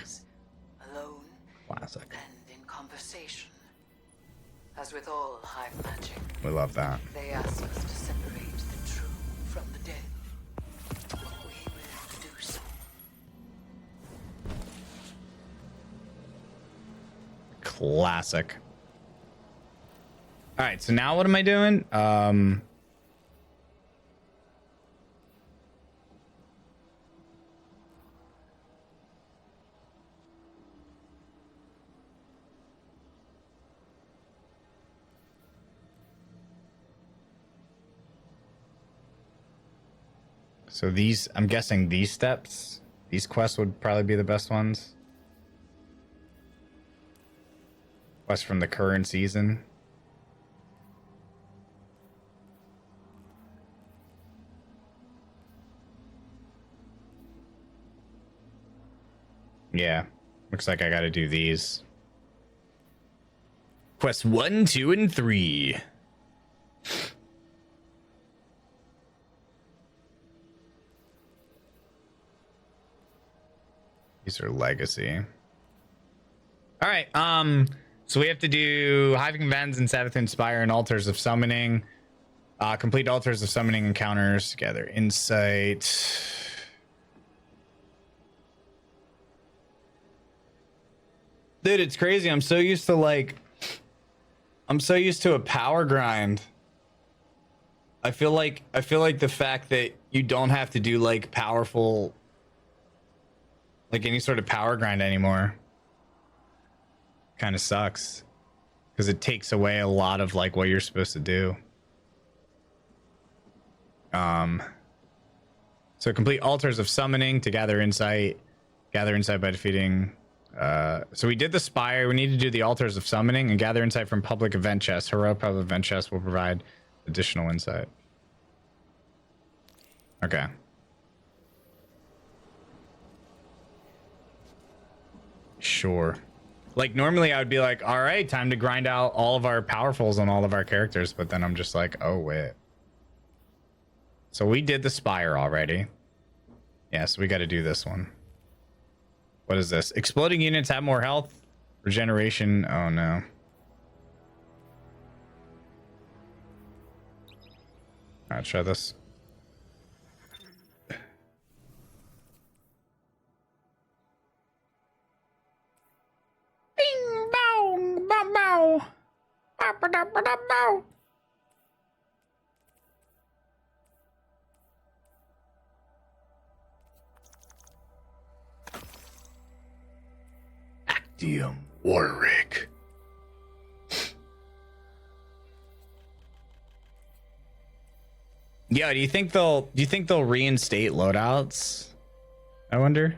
alone Classic. and in conversation. As with all hive magic, We love that. they ask us to separate the true from the dead. We will do so. Classic. All right, so now what am I doing? So these, I'm guessing these steps, these quests would probably be the best ones. Quest from the current season. Yeah, looks like I gotta do these. Quest 1, 2, and 3. These are legacy. All right, so we have to do Hiving Vens and Savathun Spire and Altars of Summoning. Complete Altars of Summoning encounters together. Insight. Dude, it's crazy. I'm so used to a power grind. I feel like the fact that you don't have to do like powerful, like any sort of power grind anymore kind of sucks, because it takes away a lot of like what you're supposed to do. So complete Altars of Summoning to gather insight by defeating So we did the Spire. We need to do the Altars of Summoning and gather insight from public event chests. Heroic public event chests will provide additional insight. Okay. Sure. Like, normally I would be like, all right, time to grind out all of our powerfuls on all of our characters. But then I'm just like, oh, wait. So we did the Spire already. Yeah, so we got to do this one. What is this? Exploding units have more health. Regeneration. Oh, no. All right, try this. Bing, bong, bow, bow. Bow, bow, bow, bow, bow. Actium Warwick. Yeah, do you think they'll reinstate loadouts? I wonder.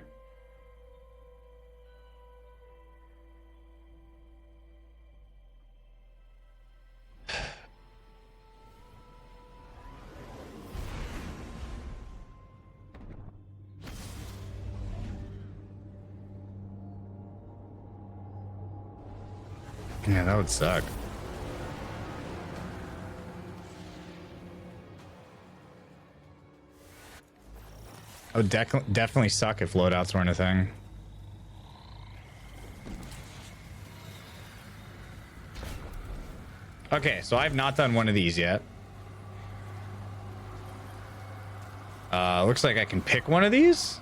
Yeah, that would suck. It would definitely suck if loadouts weren't a thing. Okay, so I've not done one of these yet. Looks like I can pick one of these.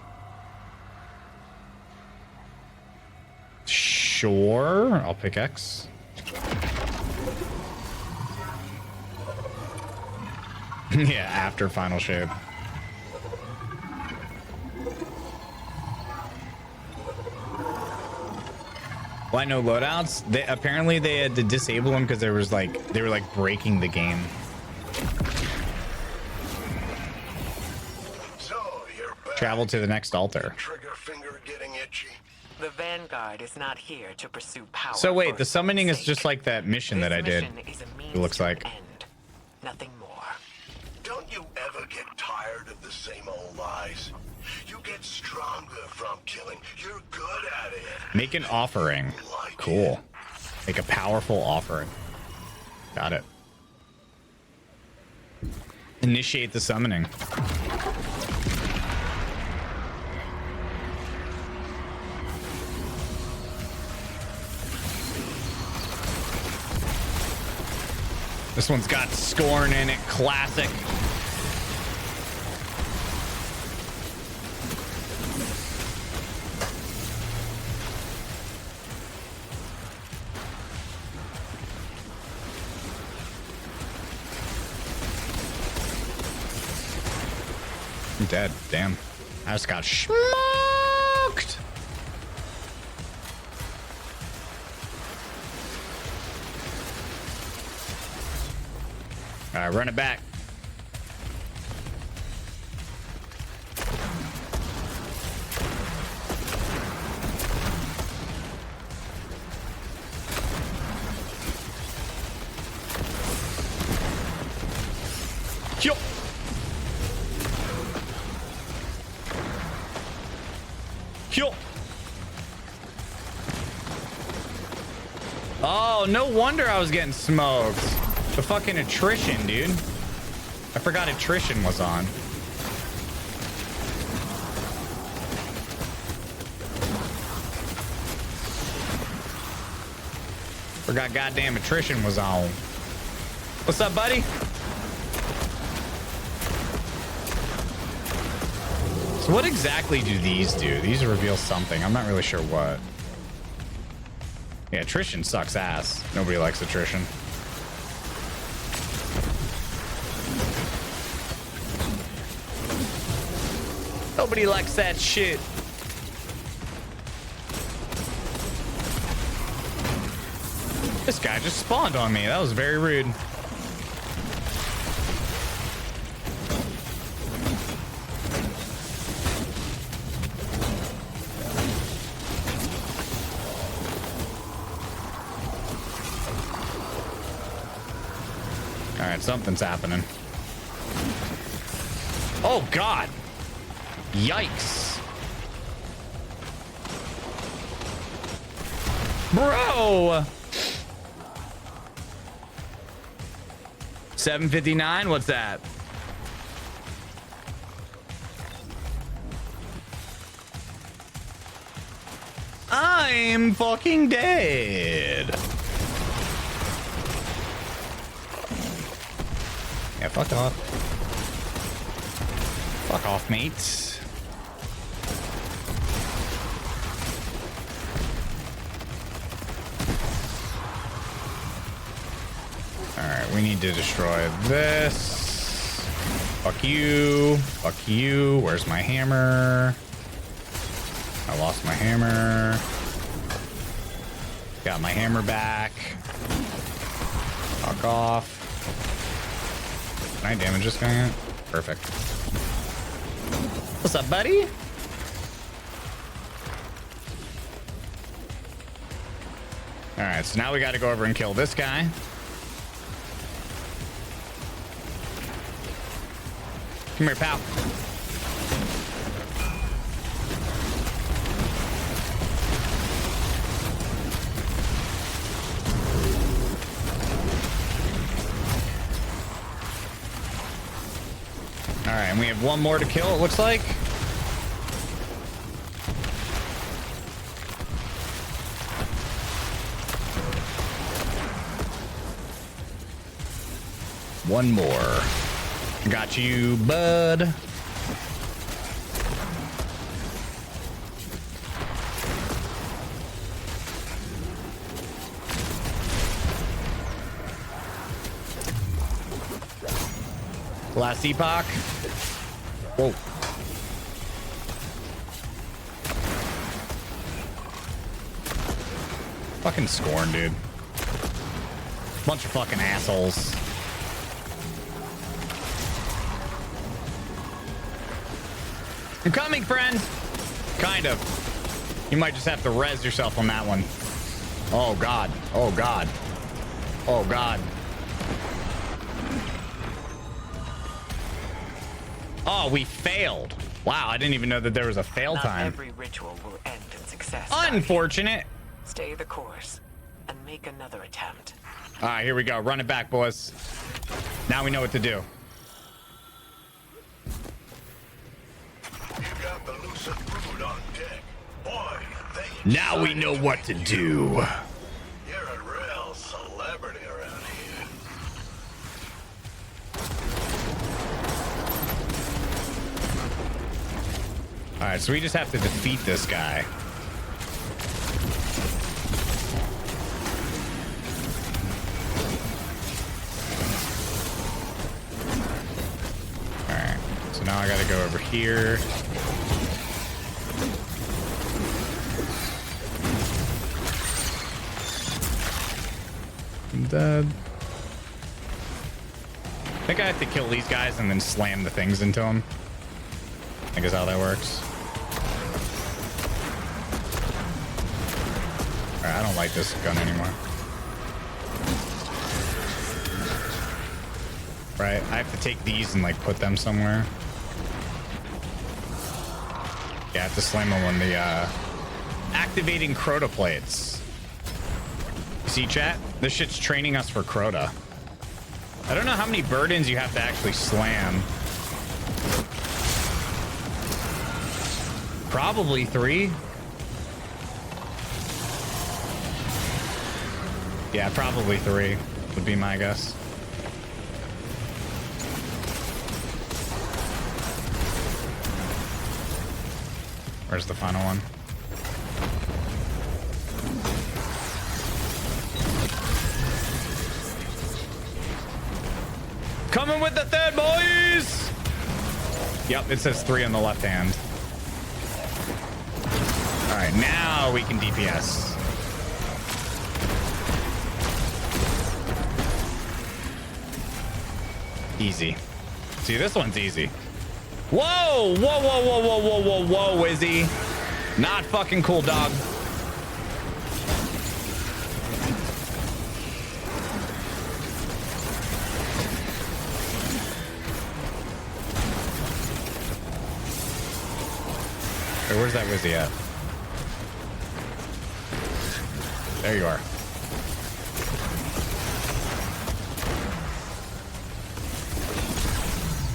Sure, I'll pick X. Yeah, after final shape. Why no loadouts? Apparently they had to disable them because there was like they were like breaking the game. Travel to the next altar. The Vanguard is not here to pursue power. So wait, the summoning is just like that mission that I did. It looks like. Nothing more. Don't you ever get tired of the same old lies? You get stronger from killing. You're good at it. Make an offering. Cool. Make a powerful offering. Got it. Initiate the summoning. This one's got Scorn in it. Classic. I'm dead. Damn. I just got smoked. All right, run it back. Yo. Yo. Oh, no wonder I was getting smoked. The fucking attrition, dude. I forgot attrition was on. Forgot goddamn attrition was on. What's up, buddy? So what exactly do these do? These reveal something. I'm not really sure what. Yeah, attrition sucks ass. Nobody likes attrition. Nobody likes that shit. This guy just spawned on me. That was very rude. All right, something's happening. Oh, God. Yikes. Bro. 759, what's that? I'm fucking dead. Yeah, fuck off. Fuck off, mates. Alright, we need to destroy this. Fuck you. Fuck you. Where's my hammer? I lost my hammer. Got my hammer back. Fuck off. Can I damage this guy yet? Perfect. What's up, buddy? Alright, so now we gotta go over and kill this guy. Come here, pal. All right, and we have one more to kill, it looks like. One more. Got you, bud. Last epoch. Whoa. Fucking Scorn, dude. Bunch of fucking assholes. I'm coming, friend. Kind of. You might just have to res yourself on that one. Oh, God. Oh, God. Oh, God. Oh, we failed. Wow, I didn't even know that there was a fail time. Every ritual will end in success. Unfortunate. Stay the course and make another attempt. All right, here we go. Run it back, boys. Now we know what to do. You got the Lucid brood on deck. Boy, Now we know what to do. you're a real celebrity around here. All right, so we just have to defeat this guy. All right, so now I got to go over here. I'm dead. I think I have to kill these guys and then slam the things into them. I think is how that works. Alright, I don't like this gun anymore. Right, I have to take these and like put them somewhere. Yeah, I have to slam them on the activating Crota plates. See, chat? This shit's training us for Crota. I don't know how many burdens you have to actually slam. Probably 3. Yeah, probably 3 would be my guess. Where's the final one? Coming with the third, boys! Yep, it says 3 on the left hand. All right, now we can DPS. Easy. See, this one's easy. Whoa! Whoa, whoa, whoa, whoa, whoa, whoa, whoa, Izzy. Not fucking cool, dog. So where's that Wizzy at? There you are.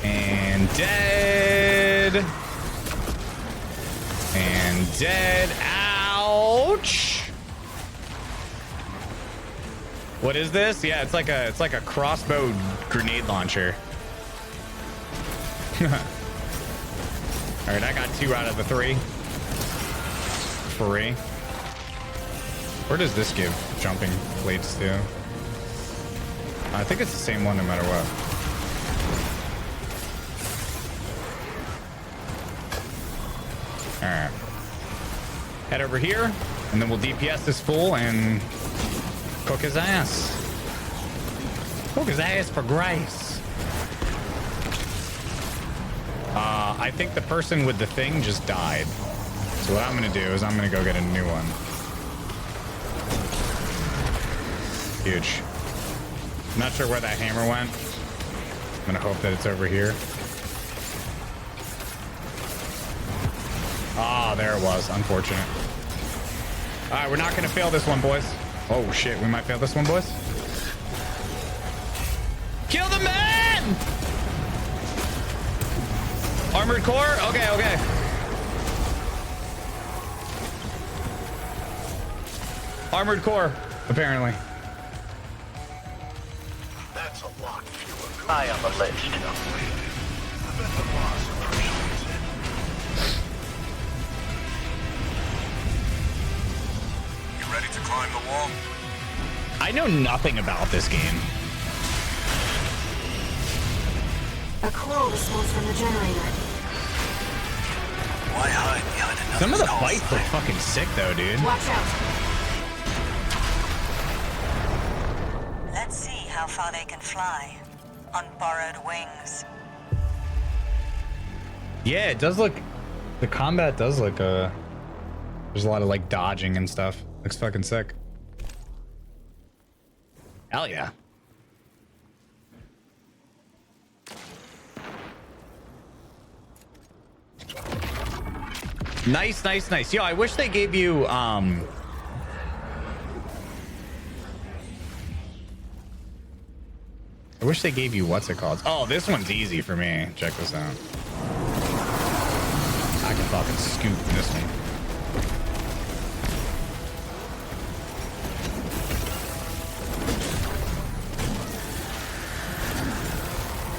And dead. And dead. Ouch. What is this? Yeah, it's like a crossbow grenade launcher. All right, I got 2 out of the 3. 3. Where does this give jumping plates to? I think it's the same one no matter what. All right. Head over here, and then we'll DPS this fool and cook his ass. Cook his ass for grace. I think the person with the thing just died. So what I'm gonna do is I'm gonna go get a new one. Huge. I'm not sure where that hammer went. I'm gonna hope that it's over here. Ah, there it was. Unfortunate. All right, we're not gonna fail this one, boys. Oh shit, we might fail this one, boys. Kill the man! Armored core? Okay, okay. Armored core, apparently. That's a lot fewer. I am a list. You ready to climb the wall? I know nothing about this game. A call response from the generator. Why hide behind another? Some of the fights look fucking sick though, dude. Watch out. Let's see how far they can fly on borrowed wings. Yeah, it does look, the combat does look, there's a lot of like dodging and stuff. Looks fucking sick. Hell yeah. Nice, nice, nice. Yo, I wish they gave you, I wish they gave you, what's it called? Oh, this one's easy for me. Check this out. I can fucking scoop this one.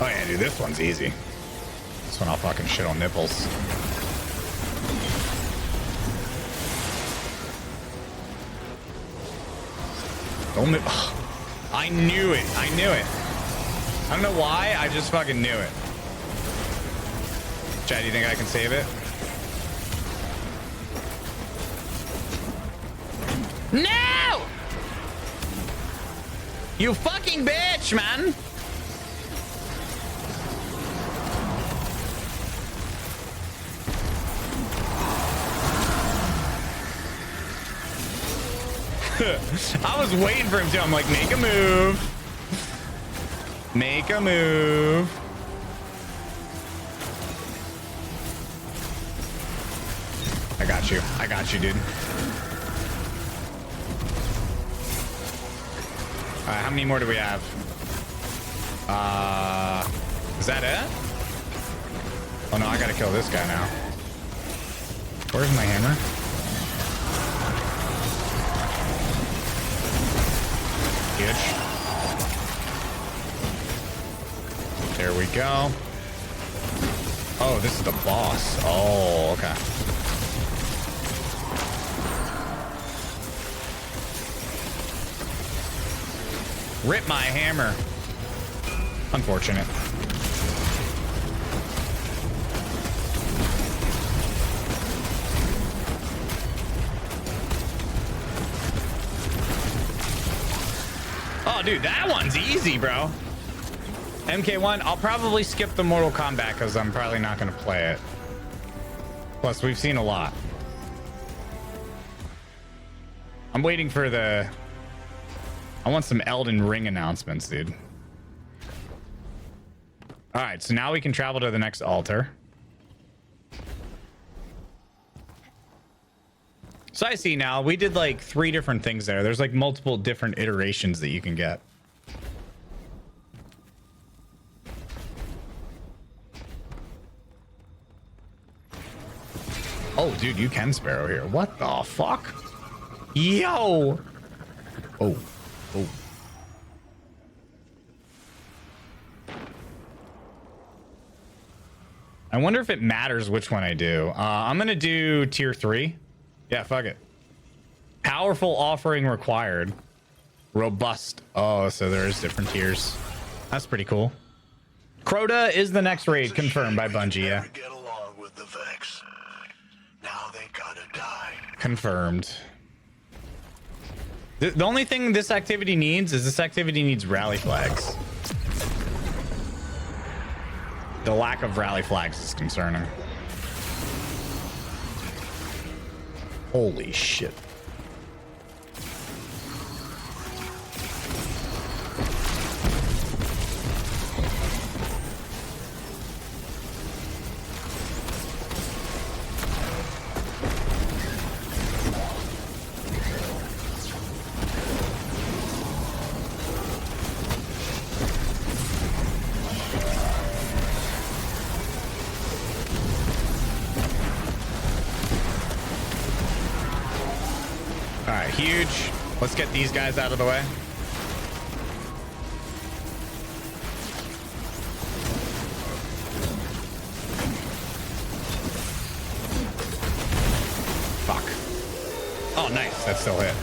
Oh yeah, dude, this one's easy. This one I'll fucking shit on nipples. Don't move. I knew it. I knew it. I don't know why. I just fucking knew it. Chad, do you think I can save it? No! You fucking bitch, man! I was waiting for him to. I'm like, make a move. Make a move. I got you. I got you, dude. All right, how many more do we have? Is that it? Oh no, I gotta kill this guy now. Where's my hammer? Huge. There we go. Oh, this is the boss. Oh, okay. Rip my hammer. Unfortunate. Oh, dude, that one's easy, bro. MK1, I'll probably skip the Mortal Kombat because I'm probably not going to play it. Plus, we've seen a lot. I'm waiting for the... I want some Elden Ring announcements, dude. All right, so now we can travel to the next altar. So I see now. We did like 3 different things there. There's like multiple different iterations that you can get. Oh, dude, you can Sparrow here. What the fuck? Yo! Oh. Oh. I wonder if it matters which one I do. I'm gonna do tier 3. Yeah, fuck it. Powerful offering required. Robust. Oh, so there's different tiers. That's pretty cool. Crota is the next raid confirmed by Bungie, yeah. Get along with the Vex. Now they gotta die. Confirmed. The only thing this activity needs is this activity needs rally flags. The lack of rally flags is concerning. Holy shit. Huge. Let's get these guys out of the way. Fuck. Oh, nice. That still hit.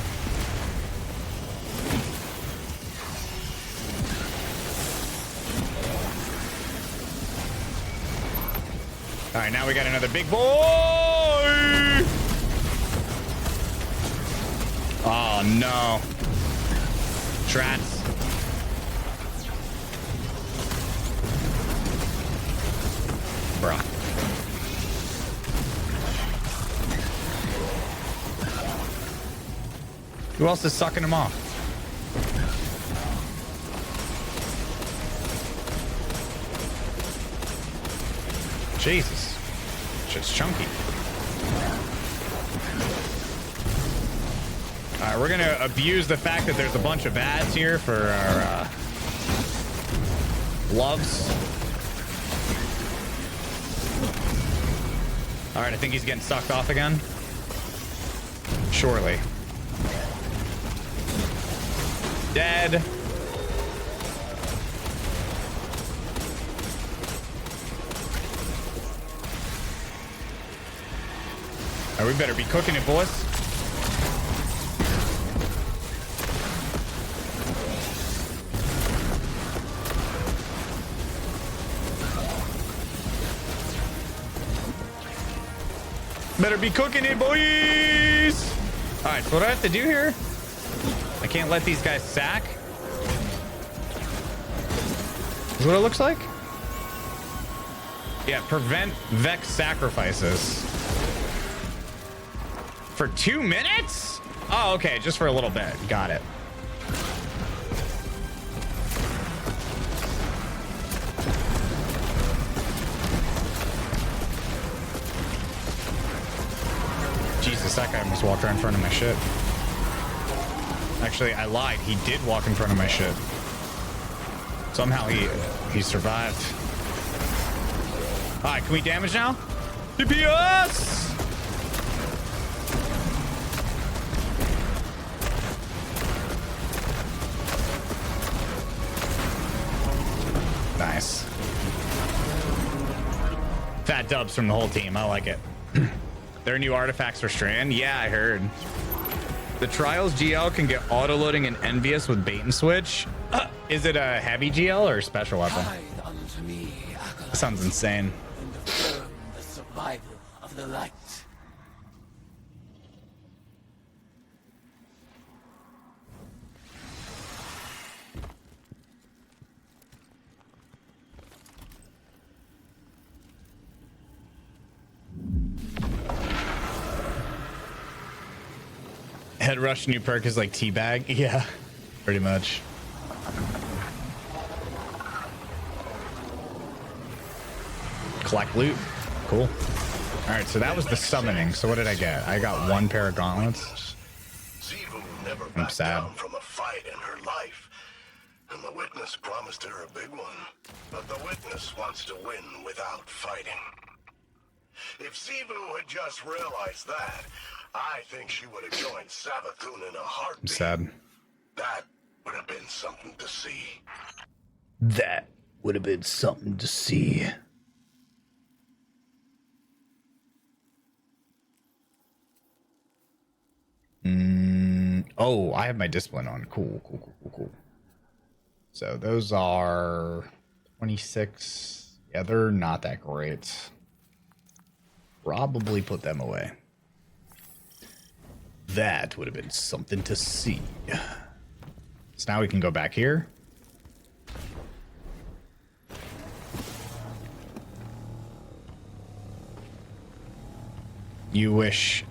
All right, now we got another big boy. Oh no. Trats. Bruh. Who else is sucking him off? Jesus. Just chunky. Alright, we're gonna abuse the fact that there's a bunch of ads here for our loves. Alright, I think he's getting sucked off again. Surely. Dead. Alright, we better be cooking it, boys. Better be cooking it, boys! Alright, so what do I have to do here? I can't let these guys sack? Is what it looks like? Yeah, prevent Vex sacrifices. For 2 minutes? Oh, okay, just for a little bit. Got it. Jesus, that guy almost walked right in front of my shit. Actually, I lied. He did walk in front of my shit. Somehow he survived. All right, can we damage now? DPS! Nice. Fat dubs from the whole team. I like it. There are new artifacts for Strand? Yeah, I heard. The Trials GL can get auto-loading and Envious with bait and switch. Is it a heavy GL or a special weapon? That sounds insane. The survival of the light. Head rush new perk is like teabag. Yeah, pretty much. Collect loot. Cool. Alright, so that was the summoning. So what did I get? I got 1 pair of gauntlets. I'm sad. From a fight in her life, and the witness promised her a big one. But the witness wants to win without fighting. If Xivu had just realized that, I think she would have joined Savathun in a heartbeat. I'm sad. That would have been something to see. That would have been something to see. Oh, I have my discipline on. Cool. So those are 26. Yeah, they're not that great. Probably put them away. That would have been something to see. So now we can go back here. You wish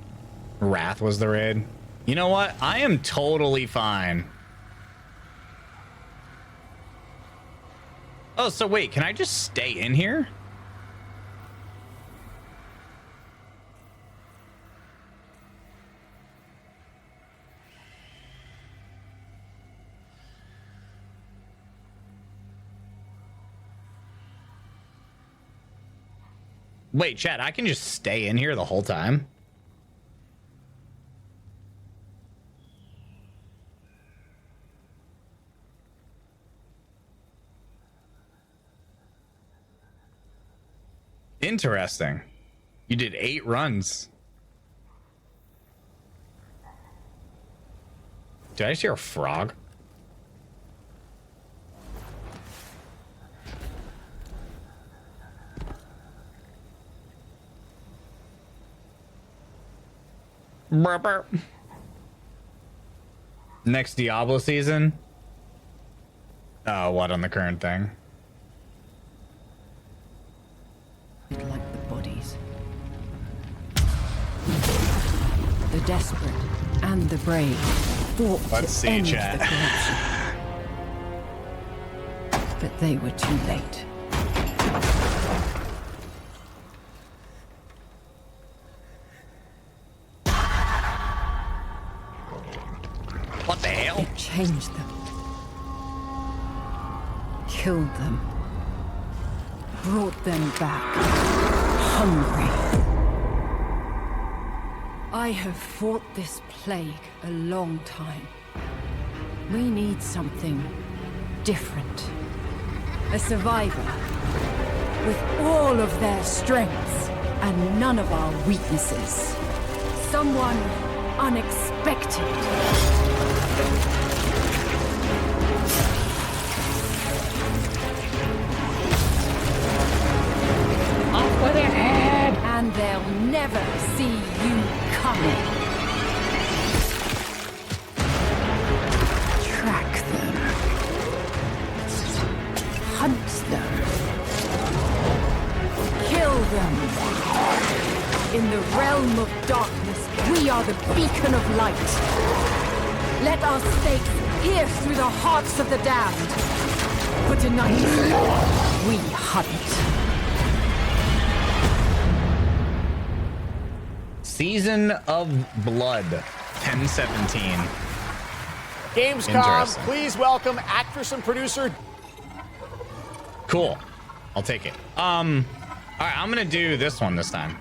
Wrath was the raid? You know what? I am totally fine. Oh, so wait, can I just stay in here? Wait, chat, I can just stay in here the whole time? Interesting. You did 8 runs. Did I just hear a frog? Burp, burp. Next Diablo season? Oh, what on the current thing? Like the bodies. The desperate and the brave fought Let's to see, end chat. the corruption. But they were too late. What the hell? It changed them. Killed them. Brought them back. Hungry. I have fought this plague a long time. We need something different. A survivor. With all of their strengths and none of our weaknesses. Someone unexpected. Off with their head! And they'll never see you coming. Track them. Hunt them. Kill them. In the realm of darkness, we are the beacon of light. Let our stakes pierce through the hearts of the damned. But tonight, we hunt. Season of Blood, 1017. Gamescom, please welcome actress and producer. Cool. I'll take it. All right, I'm gonna do this one this time.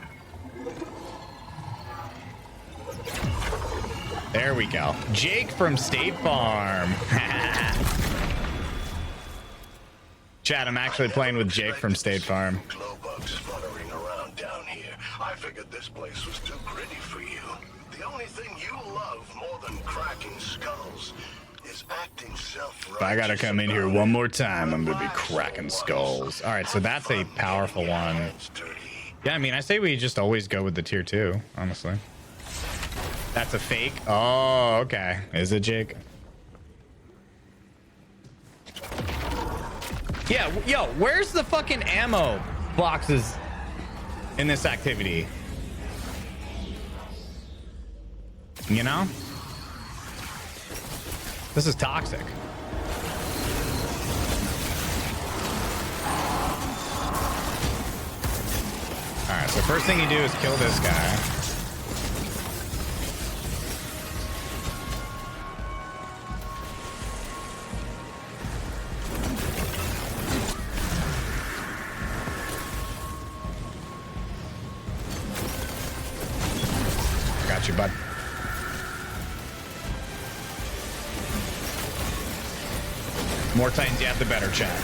There we go. Jake from State Farm. Chat, I'm actually playing with Jake from State Farm. Glowbugs fluttering around down here. I figured this place was too gritty for you. The only thing you love more than cracking skulls is acting self-righteous. If I gotta come in here one more time, I'm gonna be cracking skulls. All right, so that's a powerful one. Yeah, I mean, I say we just always go with the tier 2, honestly. That's a fake? Oh, okay. Is it, Jake? Yeah, yo, where's the fucking ammo boxes in this activity? You know? This is toxic. Alright, so first thing you do is kill this guy. Got you, bud. More Titans you have, the better, chat.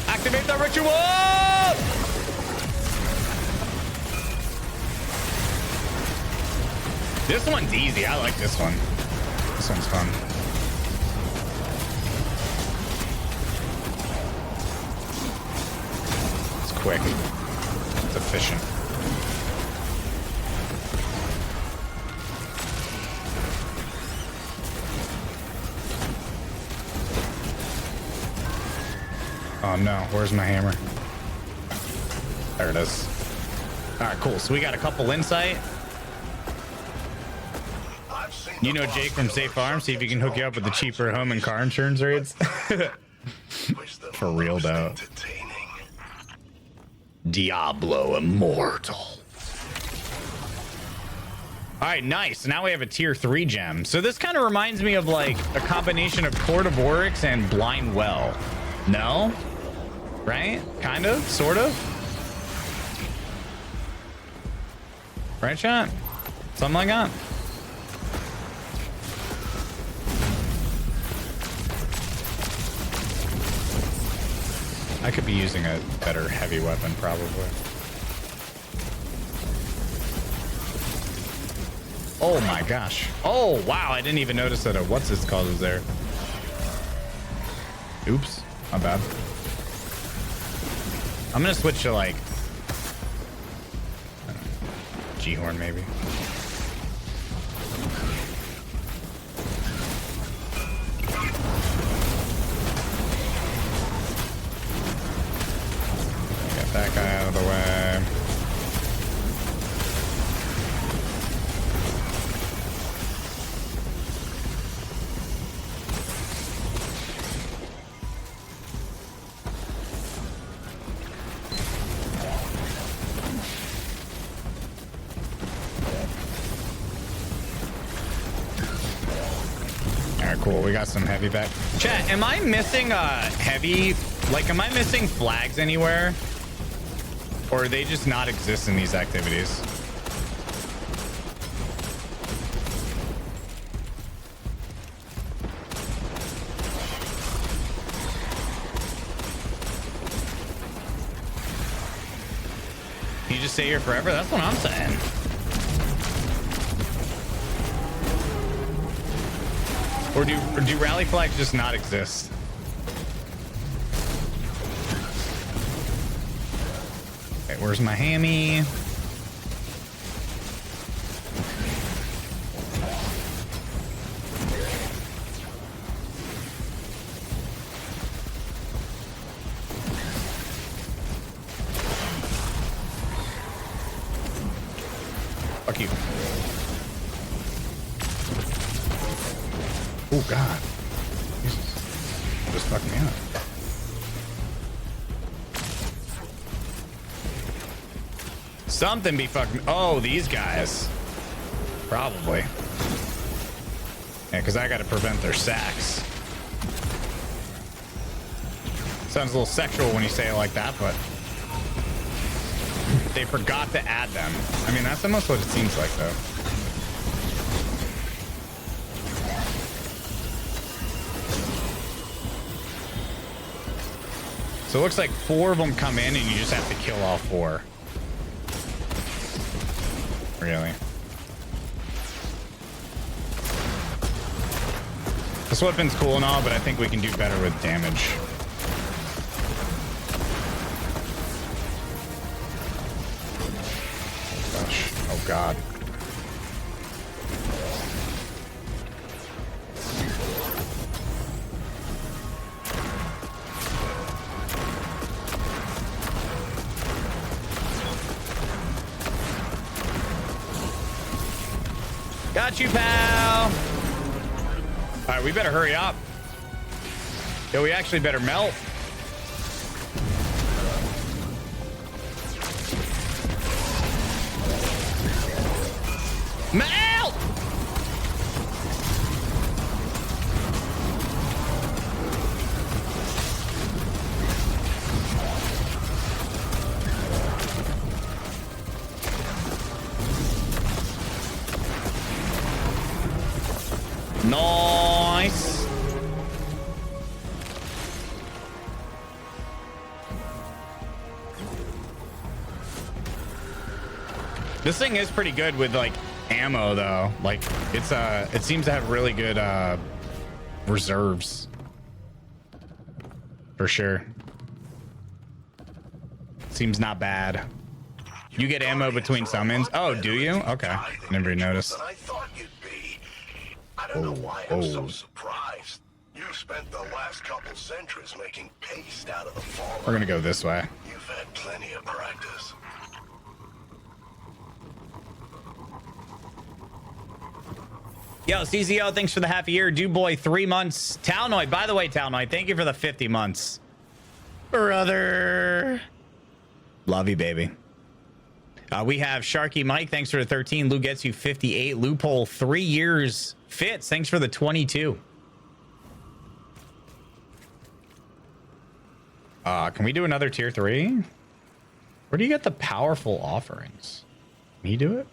Activate the ritual! This one's easy. I like this one. This one's fun. It's quick. It's efficient. Oh no, where's my hammer? There it is. All right, cool. So we got a couple insight. You know Jake from Safe Farm. See if he can hook you up with the cheaper home and car insurance rates. For real though. Diablo Immortal. All right, nice. Now we have a tier 3 gem. So this kind of reminds me of like a combination of Court of Oryx and Blind Well. No? Right? Kind of? Sort of? Right, chat? Something like that? I could be using a better heavy weapon, probably. Oh my gosh. Oh, wow. I didn't even notice that a what's-its-called was there. Oops. My bad. I'm gonna switch to, like... G-Horn, maybe. Get that guy out of the way. Cool, we got some heavy back. Chat, am I missing heavy? Like, am I missing flags anywhere? Or do they just not exist in these activities? You just stay here forever? That's what I'm saying. Or do rally flags just not exist? Okay, where's my hammy? Fuck you. Oh God. Jesus. Just fucked me up. Something be fucking. Oh, these guys. Probably. Yeah, because I gotta prevent their sacks. Sounds a little sexual when you say it like that, but they forgot to add them. I mean, that's almost what it seems like, though. So it looks like 4 of them come in and you just have to kill all 4. Really? This weapon's cool and all, but I think we can do better with damage. Gosh. Oh God. Got you, pal. All right, we better hurry up. Yo, we actually better melt. Melt! Nice. This thing is pretty good with like ammo though. Like it's it seems to have really good reserves. For sure. Seems not bad. You get ammo between summons? Oh, do you? Okay. Never noticed. I don't know why I'm so surprised. You spent the last couple centuries making paste out of the fallen. We're gonna go this way. You've had plenty of practice. Yo, CZO, thanks for the half a year. Do boy, 3 months. Talnoid, by the way, Talnoid, thank you for the 50 months. Brother. Love you, baby. We have Sharky Mike, thanks for the 13. Lou gets you 58. Loophole, 3 years. Fitz, thanks for the 22. Can we do another tier 3? Where do you get the powerful offerings? Can you do it?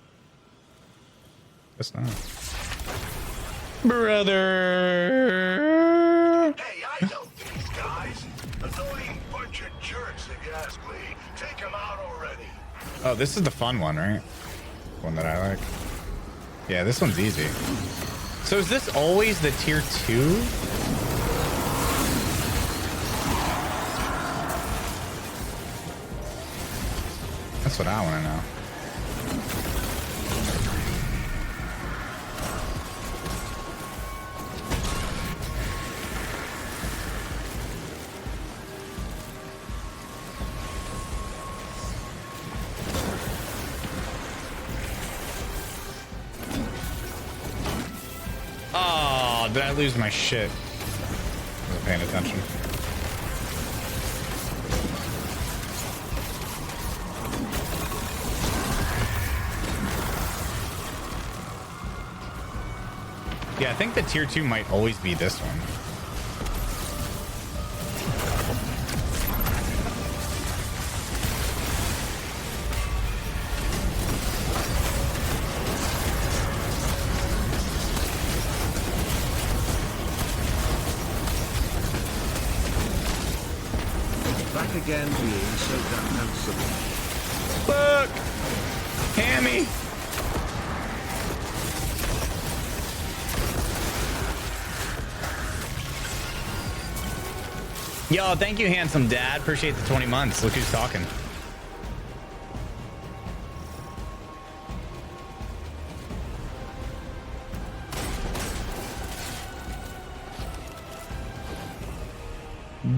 Guess not. Brother. Hey, I know these guys. Annoying bunch of jerks, if you ask me. Take them out already. Oh, this is the fun one, right? One that I like. Yeah, this one's easy. So is this always the tier 2? That's what I want to know. Oh, did I lose my shit? I wasn't paying attention. Yeah, I think the tier 2 might always be this one. Back again being so damn handsome. Fuck! Hammy! Yo, thank you, handsome dad. Appreciate the 20 months. Look who's talking.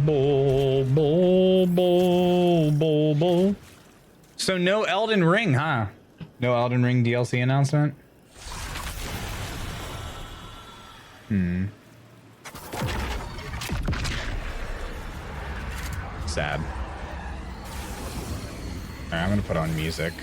Bo, bo, bo, bo, bo. So no Elden Ring, huh? No Elden Ring DLC announcement? Sad. All right, I'm gonna put on music.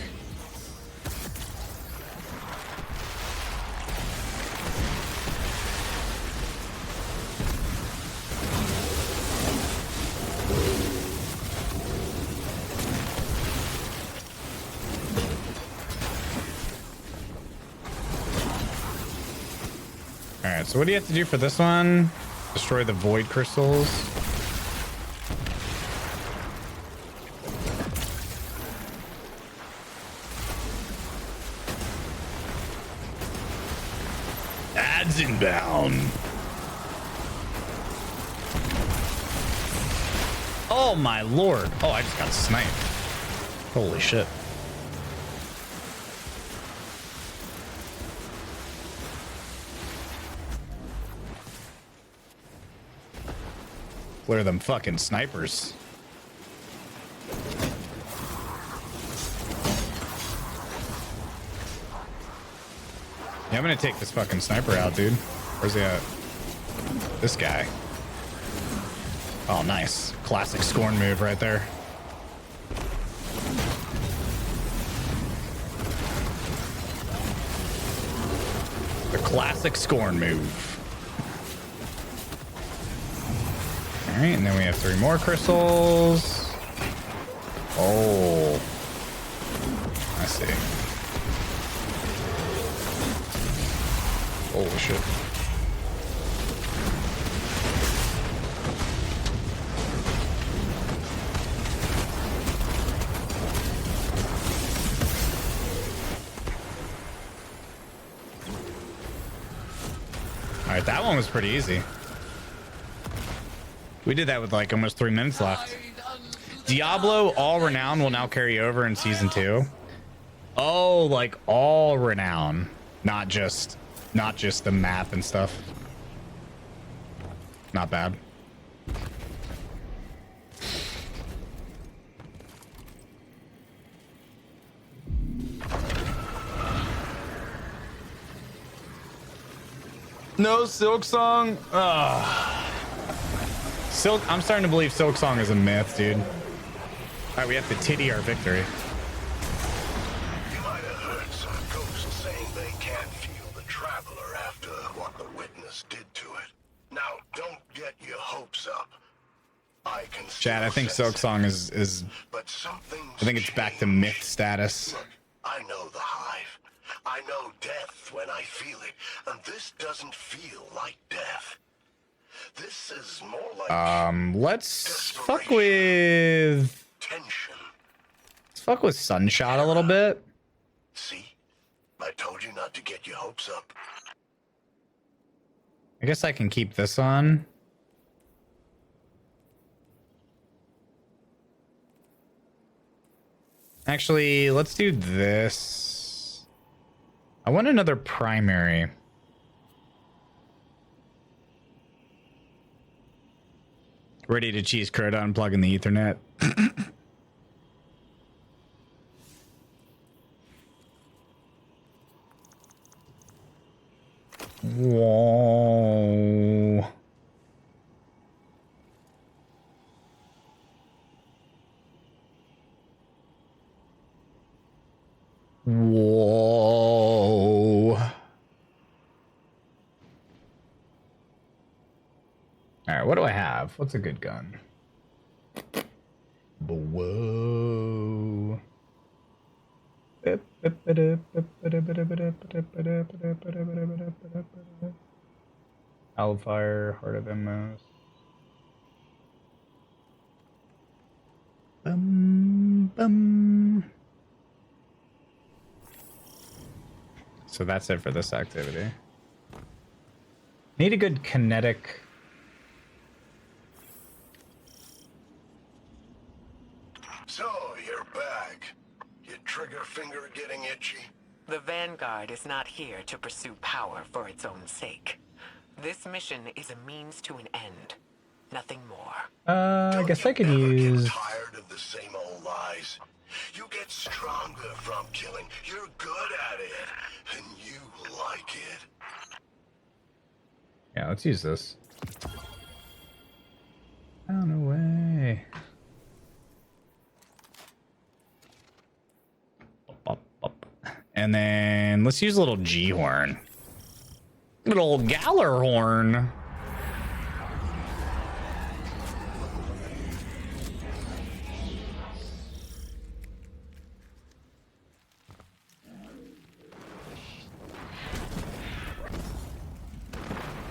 All right, so what do you have to do for this one? Destroy the void crystals. Ads inbound. Oh my lord. Oh, I just got sniped. Holy shit. Where are them fucking snipers? Yeah, I'm gonna take this fucking sniper out, dude. Where's he at? This guy. Oh, nice. Classic Scorn move right there. The classic Scorn move. All right, and then we have 3 more crystals. Oh, I see. Holy shit. All right, that one was pretty easy. We did that with like almost 3 minutes left. Diablo All Renown will now carry over in season 2. Oh, like all renown, not just the map and stuff. Not bad. No Silk Song. Silk. I'm starting to believe Silk Song is a myth, dude. All right, we have to titty our victory. You might have heard some ghosts saying they can't feel the traveler after what the witness did to it. Now, don't get your hopes up. I can. Chad, I think Silk Song is. But something. I think it's back to myth status. Look, I know the hive. I know death when I feel it, and this doesn't feel like death. This is more like let's fuck with tension. Let's fuck with Sunshot a little bit. See? I told you not to get your hopes up. I guess I can keep this on. Actually, let's do this. I want another primary. Ready to cheese Crota, unplugging the Ethernet. Whoa. Whoa. All right, what do I have? What's a good gun? Whoa. Hellfire, Heart of Emos. So that's it for this activity. Need a good kinetic. So, you're back. Your trigger finger getting itchy? The Vanguard is not here to pursue power for its own sake. This mission is a means to an end. Nothing more. I guess I could use. Tired of the same old lies. You get stronger from killing. You're good at it. And you like it. Yeah, let's use this. Down away. And then let's use a little G horn. Little Galler horn.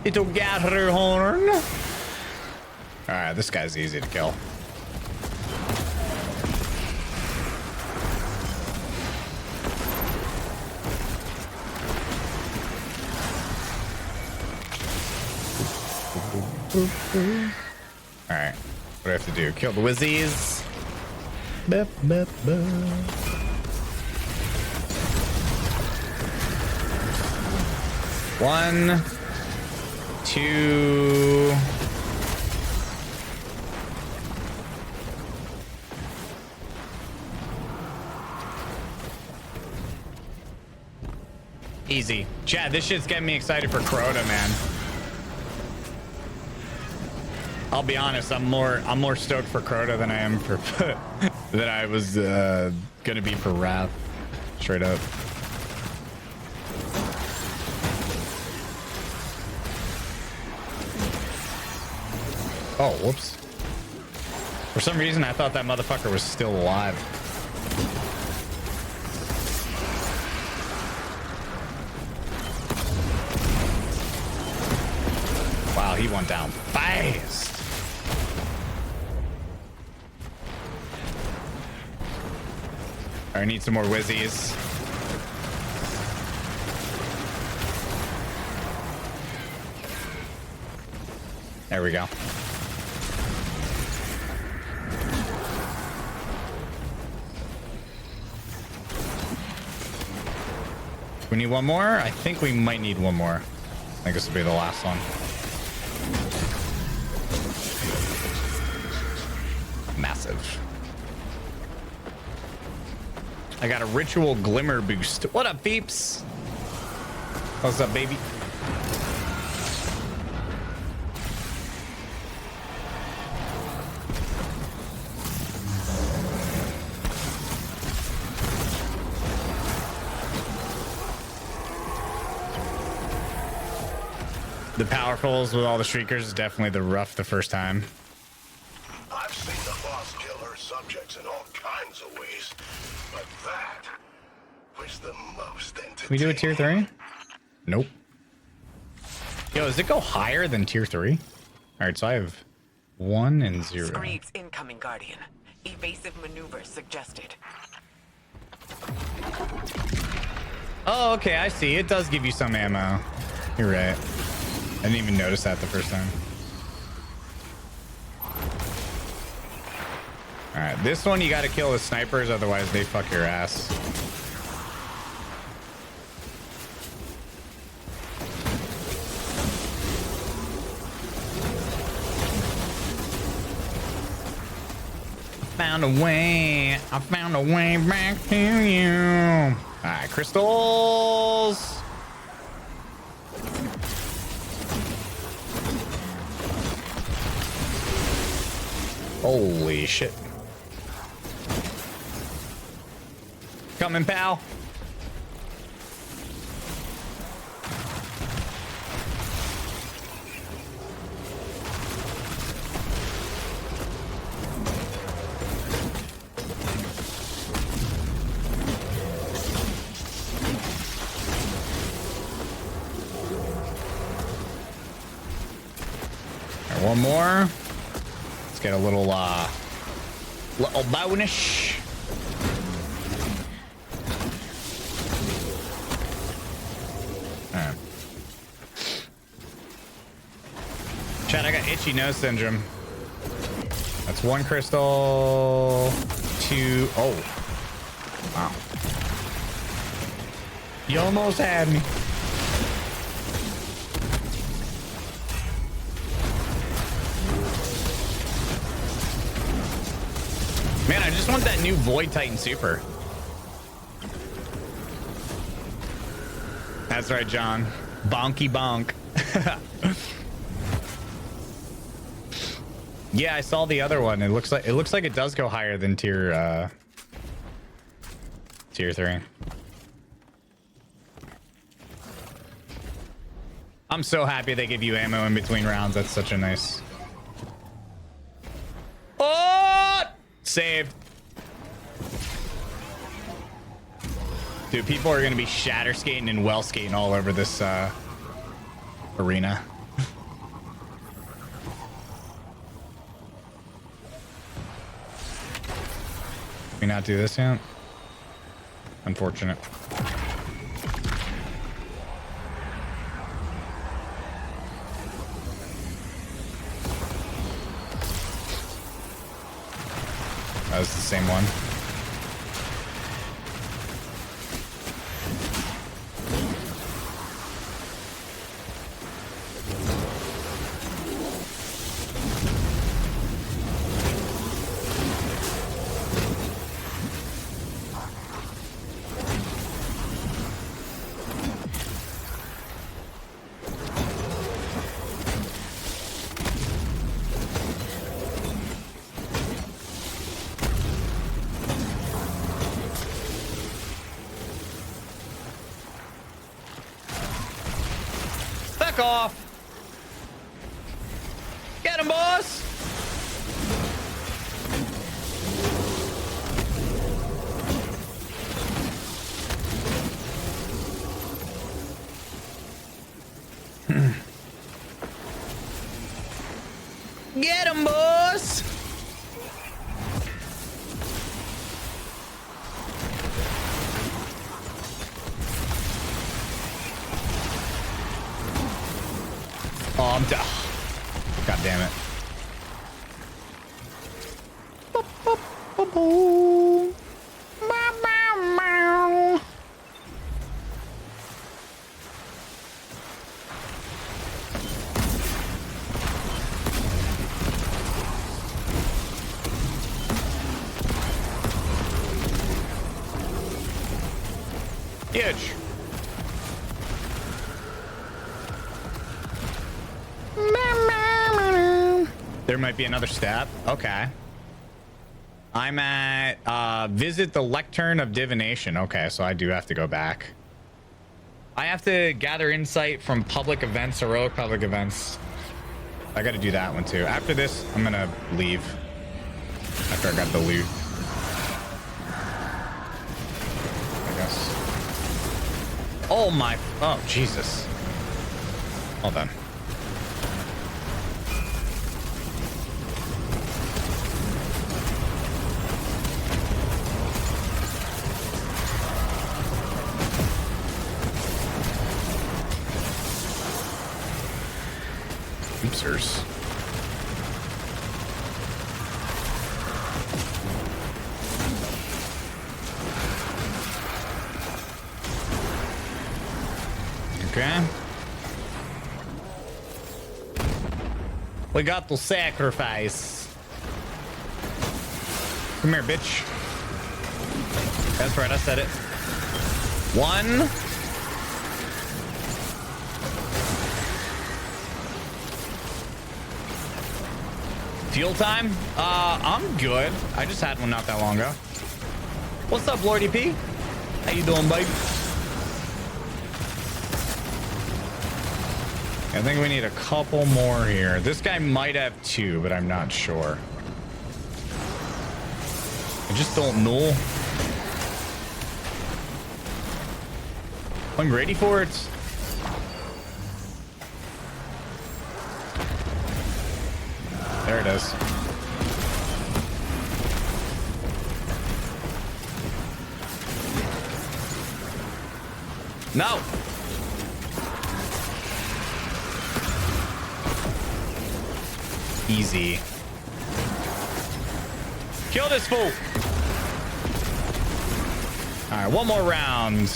Little Galler horn. Alright, this guy's easy to kill. Alright, what do I have to do? Kill the Wizzies. Bup, bup, bup. One, two. Easy. Chad, this shit's getting me excited for Crota, man. I'll be honest, I'm more stoked for Crota than I am for than I was gonna be for Wrath. Straight up. Oh, whoops. For some reason, I thought that motherfucker was still alive. Wow, he went down fast. I need some more whizzies. There we go. We need one more? I think we might need one more. I think this will be the last one. Massive. I got a ritual glimmer boost. What up, peeps? What's up, baby? The powerfuls with all the shriekers is definitely the rough the first time. I've seen the boss kill her subjects in all kinds of ways, but that was the most entertaining. Can we do a tier 3? Nope. Yo, does it go higher than tier 3? All right, so I have 1 and 0. Screed's incoming, Guardian. Evasive maneuvers suggested. Oh, okay, I see. It does give you some ammo. You're right. I didn't even notice that the first time. All right, this one you got to kill with snipers, otherwise they fuck your ass. Found a way. I found a way back to you. All right, crystals. Holy shit. Coming, pal. Right, one more. Get a little bonus. Alright. Chat, I got itchy nose syndrome. That's 1 crystal, 2. Oh. Wow. You almost had me. Man, I just want that new Void Titan Super. That's right, John. Bonky bonk. Yeah, I saw the other one. It looks like it does go higher than tier 3. I'm so happy they give you ammo in between rounds. That's such a nice. Oh! Saved. Dude, people are gonna be shatter skating and well skating all over this arena. Can we not do this yet? Unfortunate. That was the same one. Fuck off. Get him, boss. Get him, boss. Oh, I'm down. God damn it. Huge. There might be another step. Okay. I'm at visit the lectern of divination. Okay, so I do have to go back. I have to gather insight from public events, heroic public events. I got to do that one too. After this, I'm gonna leave. After I got the loot, I guess. Oh my! Oh Jesus! Hold on. Oopsers. Okay. We got to sacrifice. Come here, bitch. That's right, I said it. 1. Fuel time? I'm good. I just had one not that long ago. What's up, Lordy P? How you doing, baby? I think we need a couple more here. This guy might have 2, but I'm not sure. I just don't know. I'm ready for it. There it is. No. Easy. Kill this fool. All right, one more round.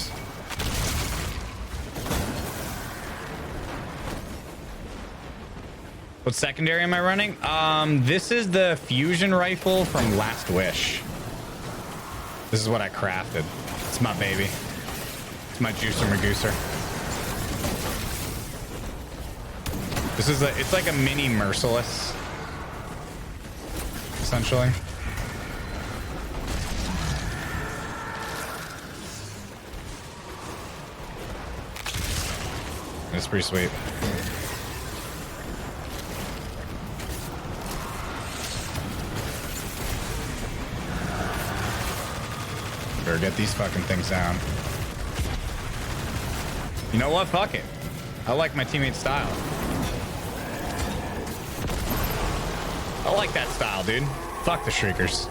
What secondary am I running? This is the fusion rifle from Last Wish. This is what I crafted. It's my baby. It's my juicer magooser. This is it's like a mini Merciless, essentially. It's pretty sweet. Better get these fucking things down. You know what? Fuck it. I like my teammate's style. I like that style, dude. Fuck the Shriekers.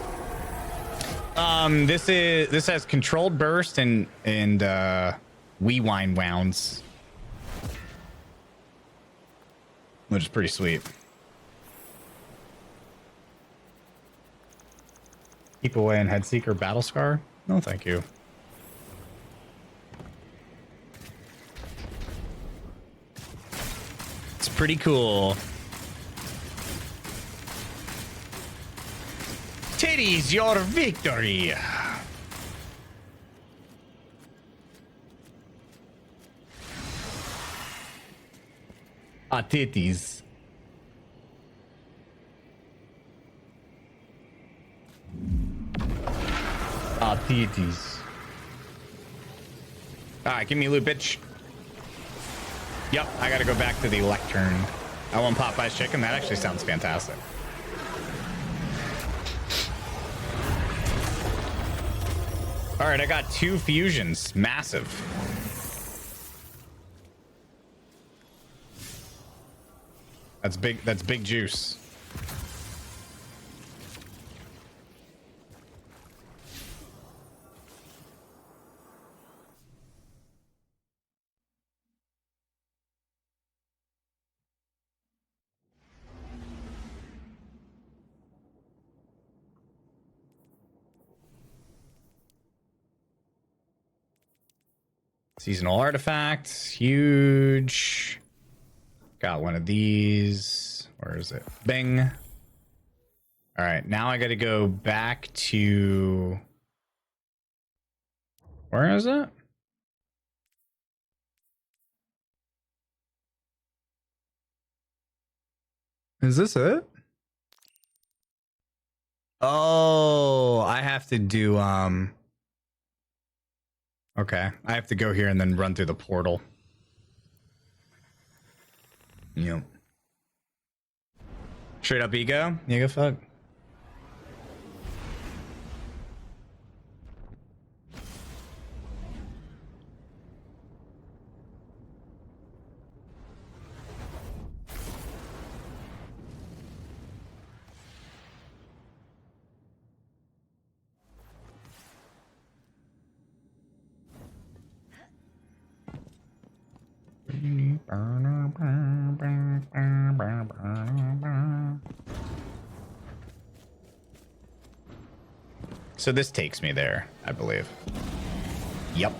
This has controlled burst and rewind wounds, which is pretty sweet. Keep away and Headseeker Battlescar. No, thank you. It's pretty cool. Titties, your victory. Titties. Titties. Alright, give me loot, bitch. Yep, I gotta go back to the lectern. I want Popeye's chicken. That actually sounds fantastic. All right, I got 2 fusions. Massive. That's big. That's big juice. Seasonal artifacts, huge. Got one of these. Where is it? Bing. All right, now I got to go back to. Where is it? Is this it? Oh, I have to do okay, I have to go here and then run through the portal. Yep. Straight up ego? Ego fuck. So this takes me there, I believe. Yep.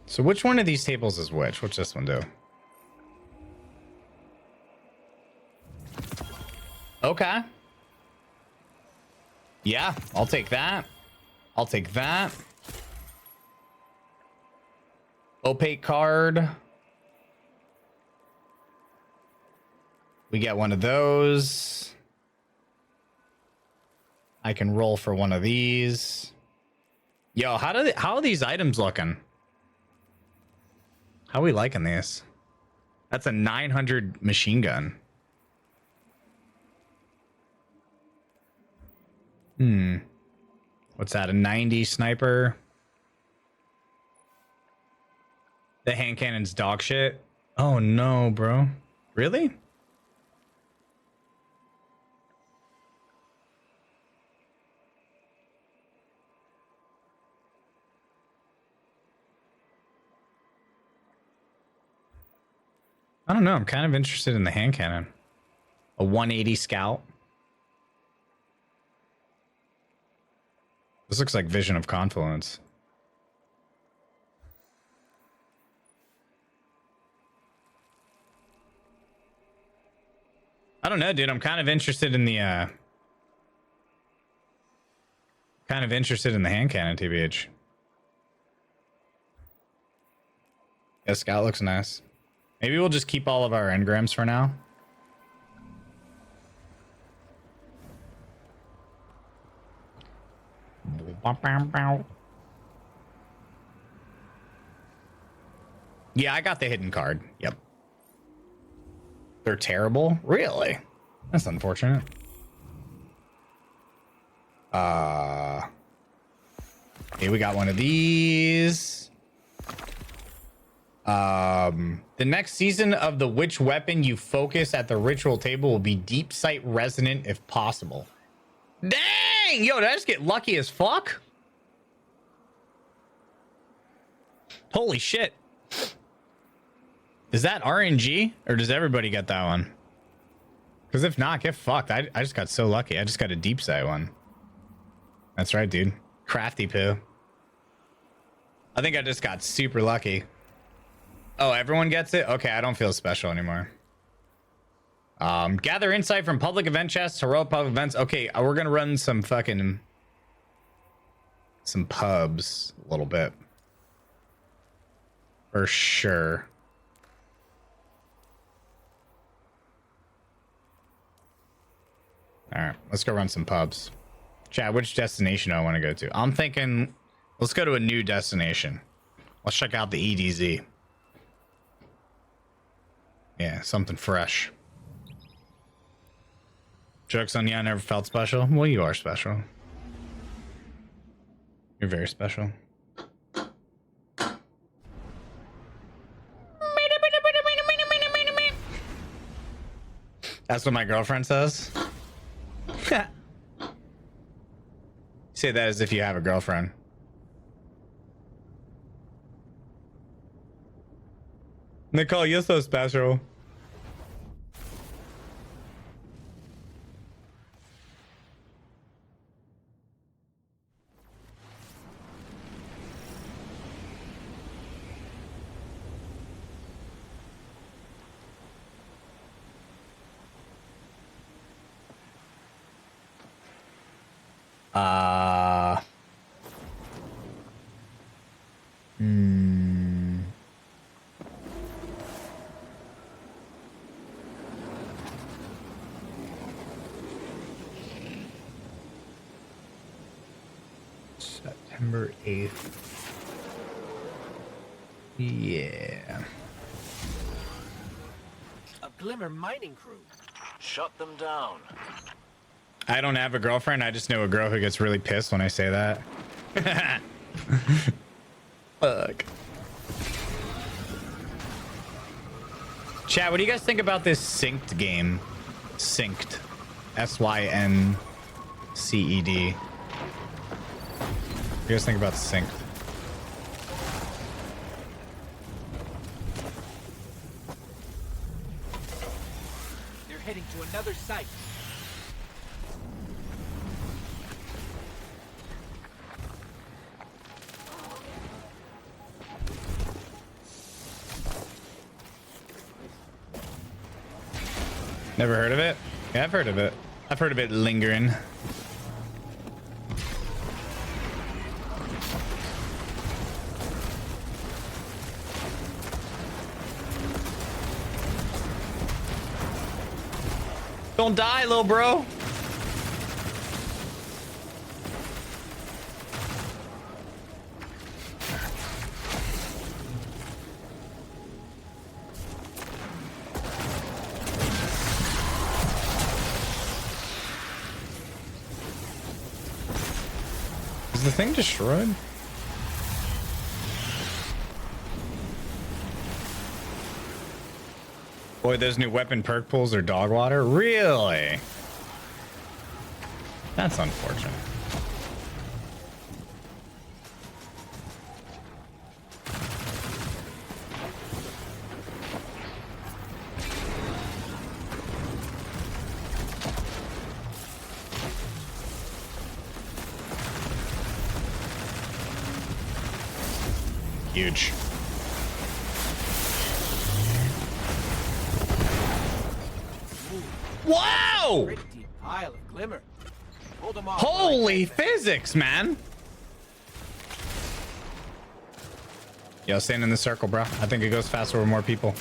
So which one of these tables is which? What's this one do? Okay. Yeah, I'll take that. I'll take that. Opaque card. We get one of those. I can roll for one of these. Yo, how are these items looking? How are we liking these? That's a 900 machine gun. What's that? A 90 sniper? The hand cannon's dog shit. Oh no, bro. Really? I don't know. I'm kind of interested in the hand cannon. A 180 scout. This looks like Vision of Confluence. I don't know, dude. I'm kind of interested in the hand cannon, TBH. Yeah, scout looks nice. Maybe we'll just keep all of our engrams for now. Yeah, I got the hidden card. Yep. They're terrible? Really? That's unfortunate. Okay, we got one of these. The next season of the which weapon you focus at the ritual table will be deep sight resonant if possible. Dang! Yo, did I just get lucky as fuck? Holy shit. Is that RNG? Or does everybody get that one? Because if not, get fucked. I just got so lucky. I just got a deep sight one. That's right, dude. Crafty poo. I think I just got super lucky. Oh, everyone gets it? Okay, I don't feel special anymore. Gather insight from public event chests, heroic public events. Okay, we're gonna run some fucking... some pubs a little bit. For sure. All right, let's go run some pubs. Chad, which destination do I want to go to? I'm thinking, let's go to a new destination. Let's check out the EDZ. Yeah, something fresh. Joke's on you, I never felt special. Well, you are special. You're very special. That's what my girlfriend says. Say that as if you have a girlfriend. Nicole, you're so special. September 8th. Yeah. A Glimmer mining crew. Shut them down. I don't have a girlfriend. I just know a girl who gets really pissed when I say that. Fuck. Chat, what do you guys think about this synced game? Synced. SYNCED. What do you guys think about synced? They're heading to another site. Never heard of it? Yeah, I've heard of it. I've heard of it lingering. Don't die, little bro. Is the thing destroyed? Boy, those new weapon perk pools are dog water? Really? That's unfortunate. Huge. Wow! Pretty deep pile of Glimmer. Hold them off. Holy physics, man. Yo, stand in the circle, bro. I think it goes faster with more people.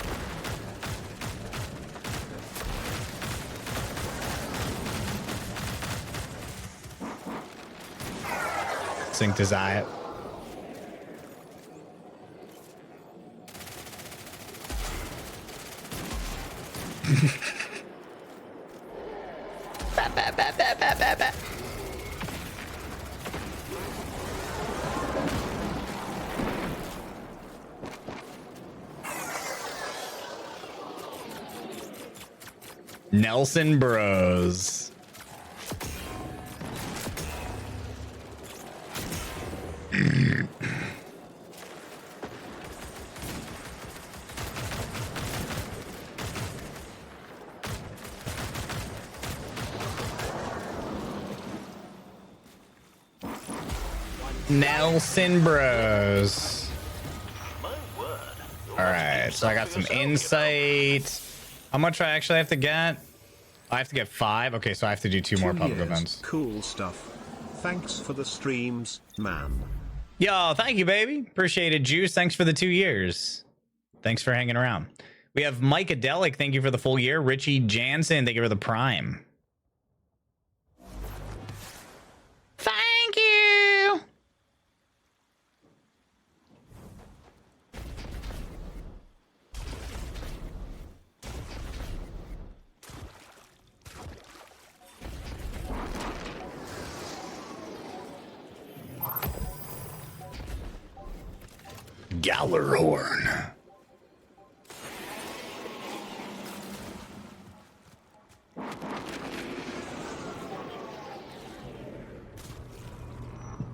Sync to Zayat. Nelson Bros. Nelson Bros. All right, so I got some insight. How much I actually have to get? I have to get 5. Okay, so I have to do 2 more public events. Cool stuff. Thanks for the streams, man. Yo, thank you, baby. Appreciate it, Juice. Thanks for the 2 years. Thanks for hanging around. We have Mike Adelic. Thank you for the full year. Richie Jansen. Thank you for the prime. Gallerhorn.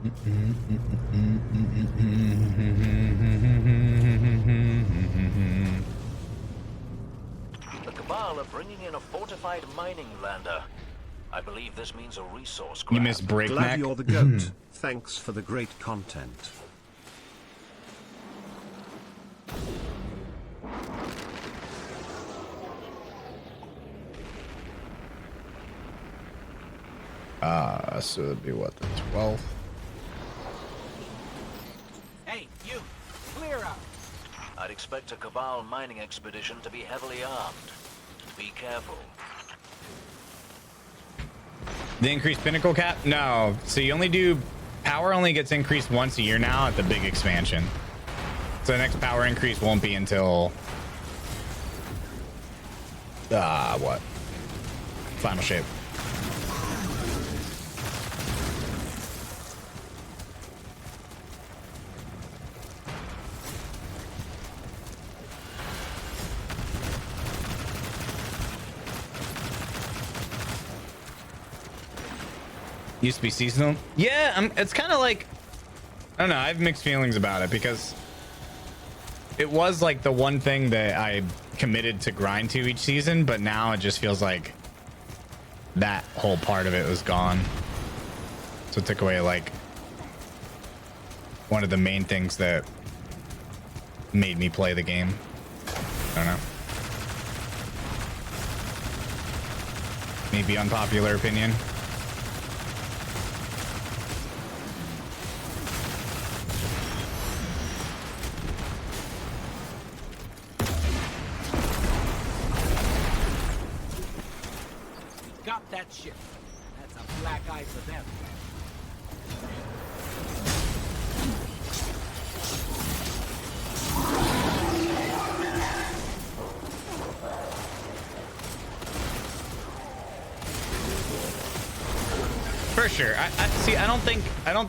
The Cabal are bringing in a fortified mining lander. I believe this means a resource grab. You miss Breakneck. Glad you're the goat. Thanks for the great content. So it'd be what, the 12th? Hey, you! Clear out! I'd expect a Cabal mining expedition to be heavily armed. Be careful. The increased pinnacle cap? No. So you only do... Power only gets increased once a year now at the big expansion. So the next power increase won't be until... what? Final shape. Used to be seasonal. Yeah, it's kind of like, I don't know, I have mixed feelings about it because it was like the one thing that I committed to grind to each season, but now it just feels like that whole part of it was gone. So it took away like one of the main things that made me play the game. I don't know. Maybe unpopular opinion. Got that ship. That's a black eye for them. For sure. I see. I don't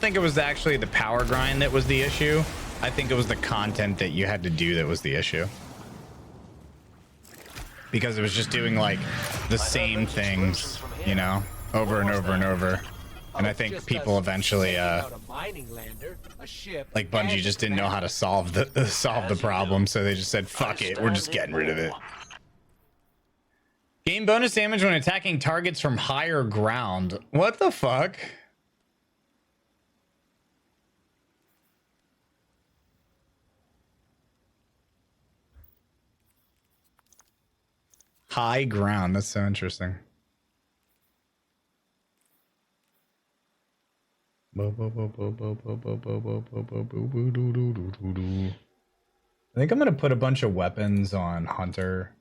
think it was actually the power grind that was the issue. I think it was the content that you had to do that was the issue. Because it was just doing like the same things, you know, over and over and over. And I think people eventually, like Bungie just didn't know how to solve the problem, so they just said, "Fuck it, we're just getting rid of it." Gain bonus damage when attacking targets from higher ground. What the fuck? High ground. That's so interesting. I think I'm gonna put a bunch of weapons on Hunter.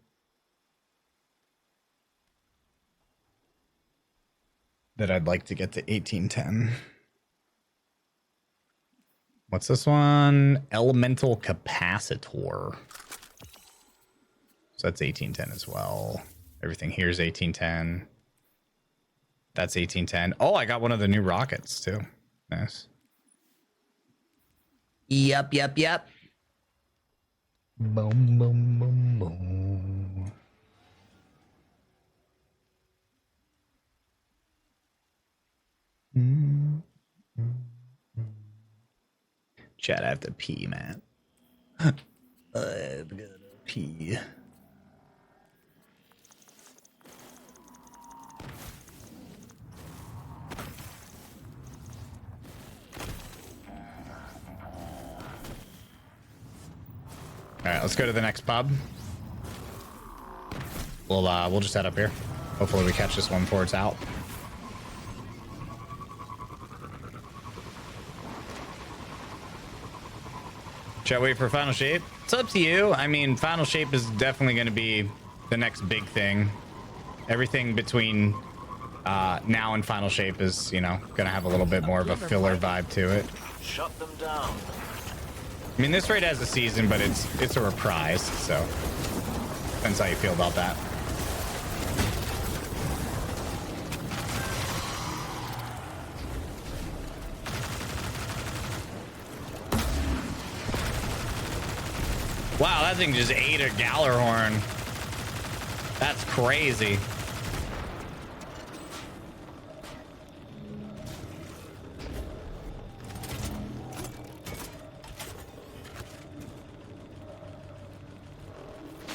That I'd like to get to 1810. What's this one? Elemental Capacitor. So that's 1810 as well. Everything here is 1810. That's 1810. Oh, I got one of the new rockets too. Nice. Yep. Boom, boom, boom, boom. Chat, I have to pee, man. I've gotta pee. All right, let's go to the next pub. We'll just head up here. Hopefully we catch this one before it's out. Shall we wait for Final Shape? It's up to you. I mean, Final Shape is definitely going to be the next big thing. Everything between now and Final Shape is, you know, going to have a little bit more of a filler vibe to it. Shut them down. I mean, this raid has a season, but it's a reprise, so depends how you feel about that. Wow, that thing just ate a Gallarhorn. That's crazy.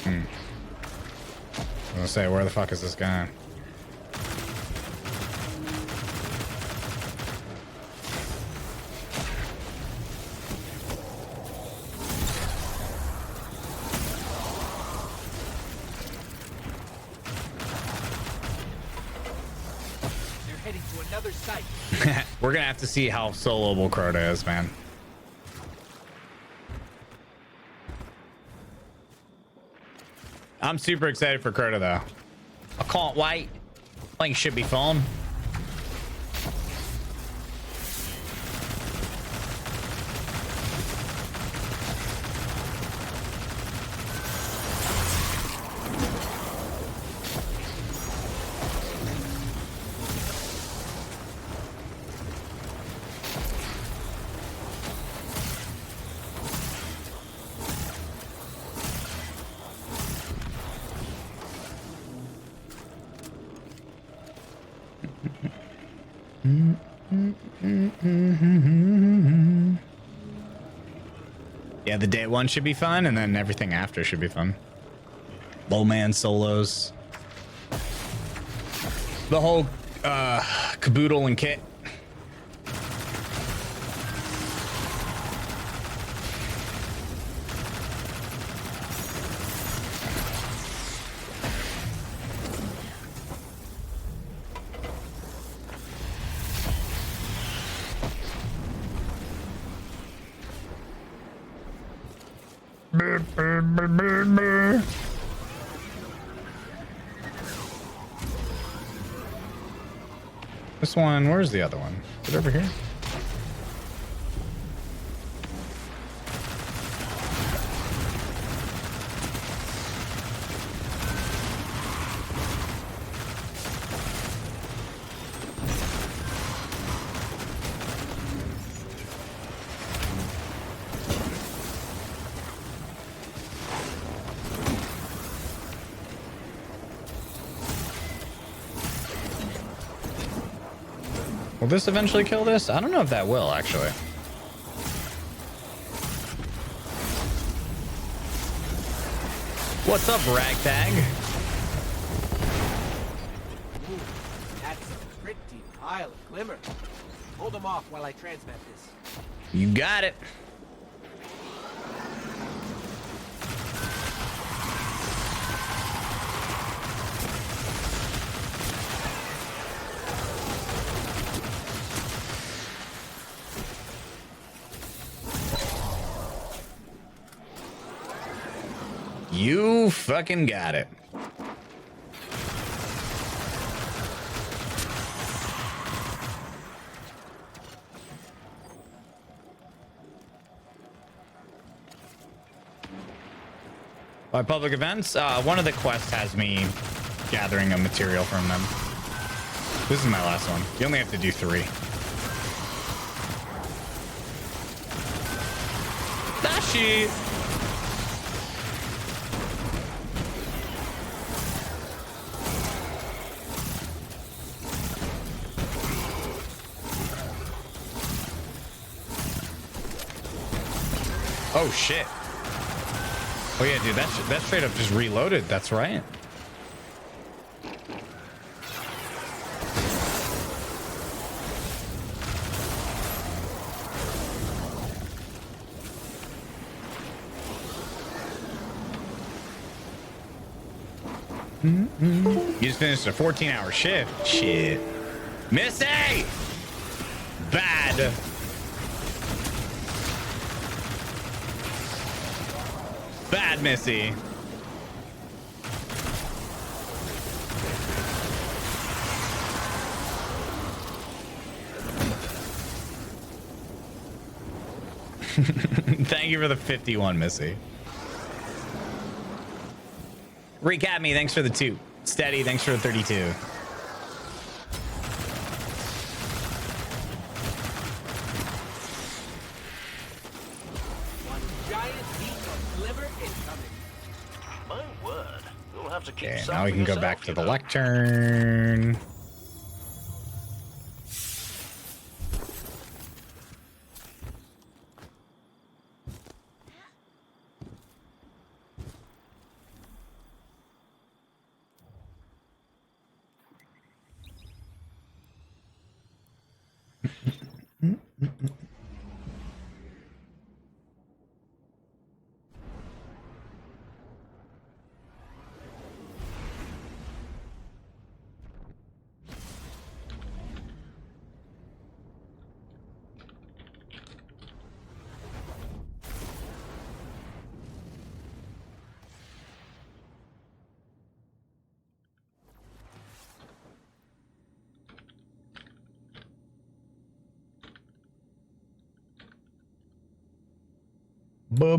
I was gonna say, where the fuck is this guy? They're heading to another site. We're gonna have to see how soloable Crota is, man. I'm super excited for Crota, though. I can't wait. I think it should be fun. Yeah, the day one should be fun, and then everything after should be fun. Bowman solos. The whole caboodle and kit. This one, where's the other one? Is it over here? Will this eventually kill this? I don't know if that will, actually. What's up, Ragtag? Ooh, that's a pretty pile of glimmer. Hold them off while I transmit this. You got it. You fucking got it. By public events, one of the quests has me gathering a material from them. This is my last one. You only have to do 3. Dashi! Oh shit. Oh yeah, dude, that's straight up just reloaded. That's right. You just finished a 14-hour shift. Shit. Missy! Bad. Bad Missy. Thank you for the 51, Missy. Recap me, thanks for the 2. Steady, thanks for the 32. One giant heap of glimmer and Okay, now we can go back to the lectern. Let's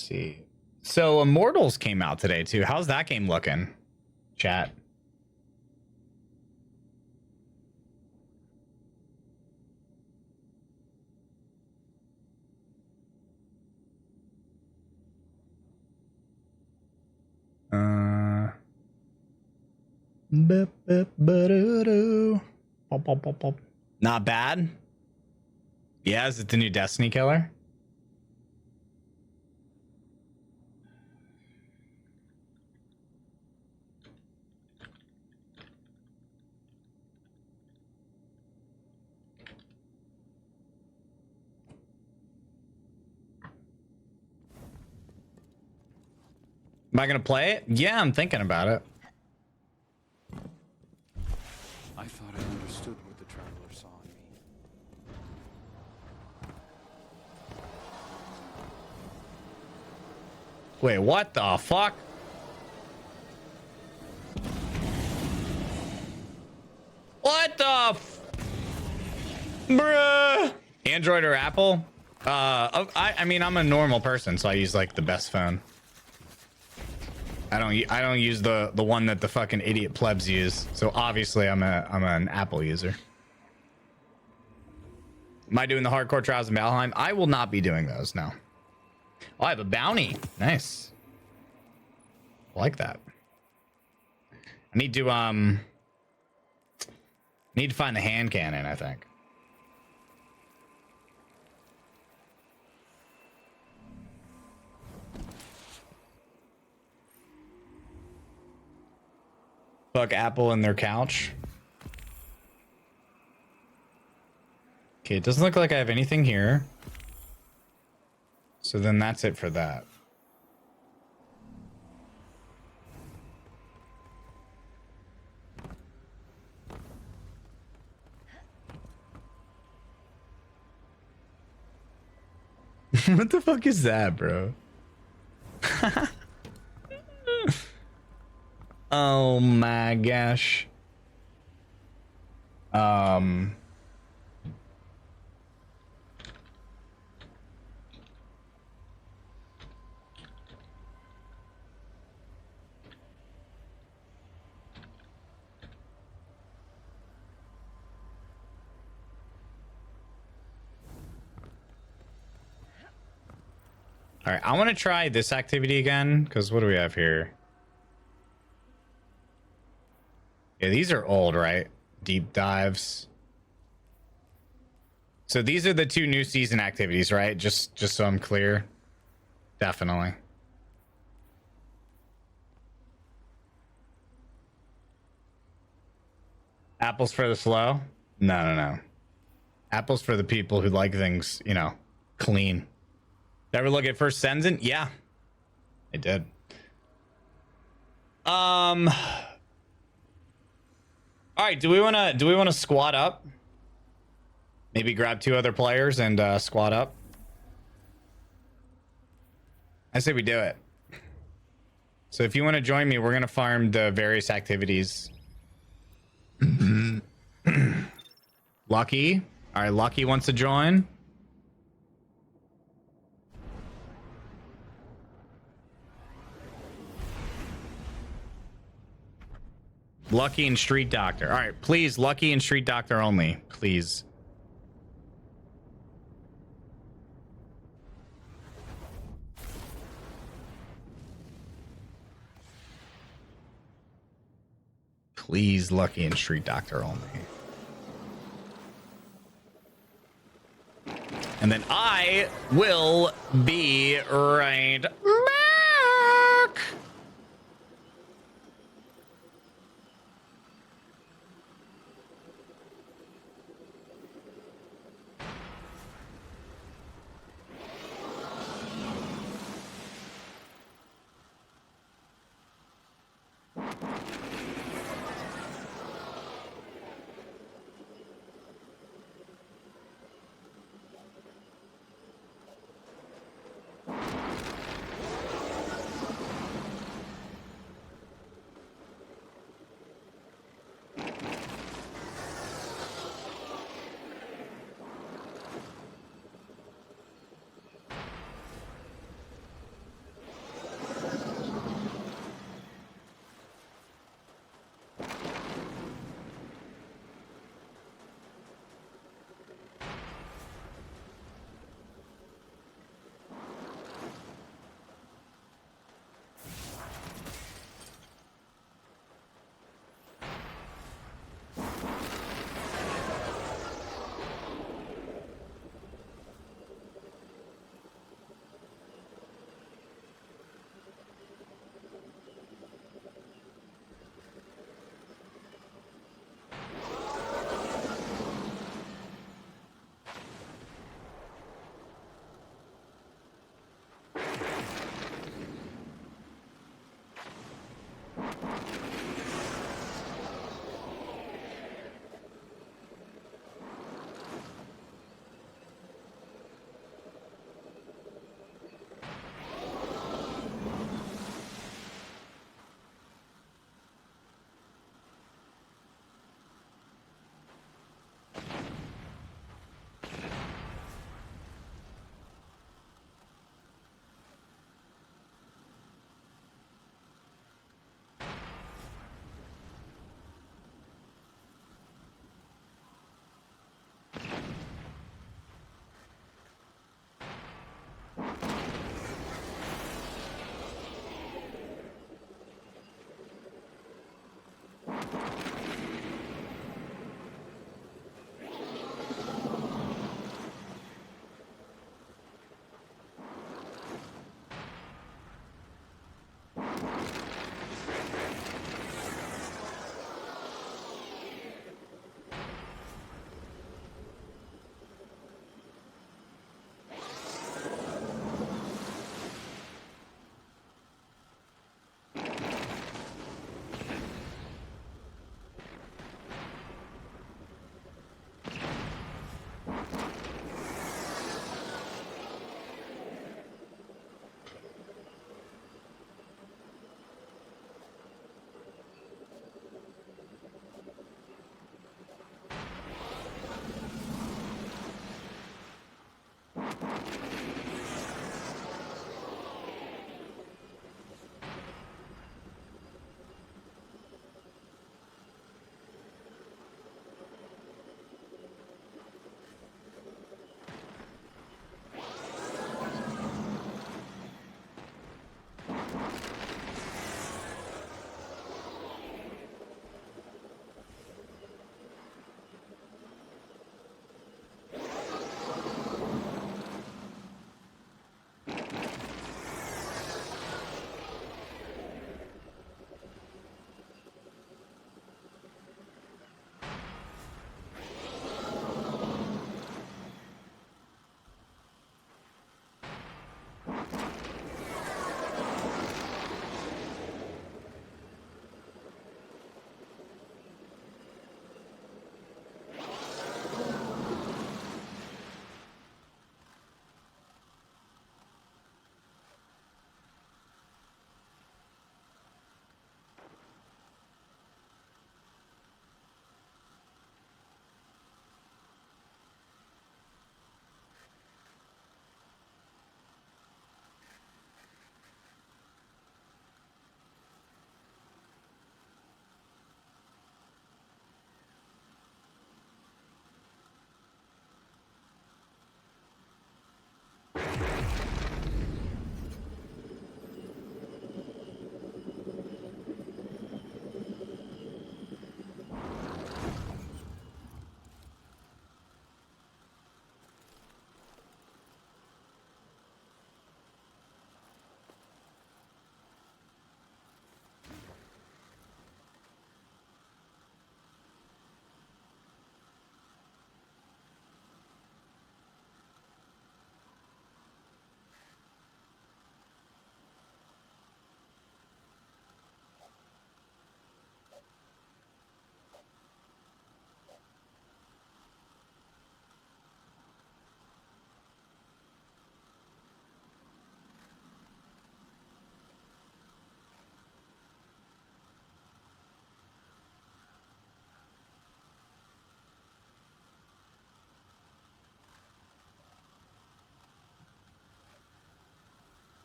see. So Immortals came out today too. How's that game looking? Chat. Not bad. Yeah, is it the new Destiny killer? Am I gonna play it? Yeah, I'm thinking about it. I thought I understood what the Traveler saw in me. Wait, what the fuck? What the bruh? Android or Apple? I mean, I'm a normal person, so I use like the best phone. I don't use the one that the fucking idiot plebs use. So obviously I'm an Apple user. Am I doing the hardcore trials in Valheim? I will not be doing those, no. Oh, I have a bounty. Nice. I like that. I need to find the hand cannon, I think. Fuck Apple and their couch. Okay, it doesn't look like I have anything here. So then that's it for that. What the fuck is that, bro? Oh my gosh. All right, I want to try this activity again, because what do we have here? Yeah, these are old, right? Deep dives. So these are the two new season activities, right? Just so I'm clear. Definitely. Apples for the slow? No. Apples for the people who like things, you know, clean. Ever look at First Sensen? Yeah, I did. All right, do we want to squad up? Maybe grab two other players and squad up. I say we do it. So if you want to join me, we're going to farm the various activities. Lucky. All right, Lucky wants to join. Lucky and Street Doctor. All right, please, Lucky and Street Doctor only, please. Please, Lucky and Street Doctor only. And then I will be right back.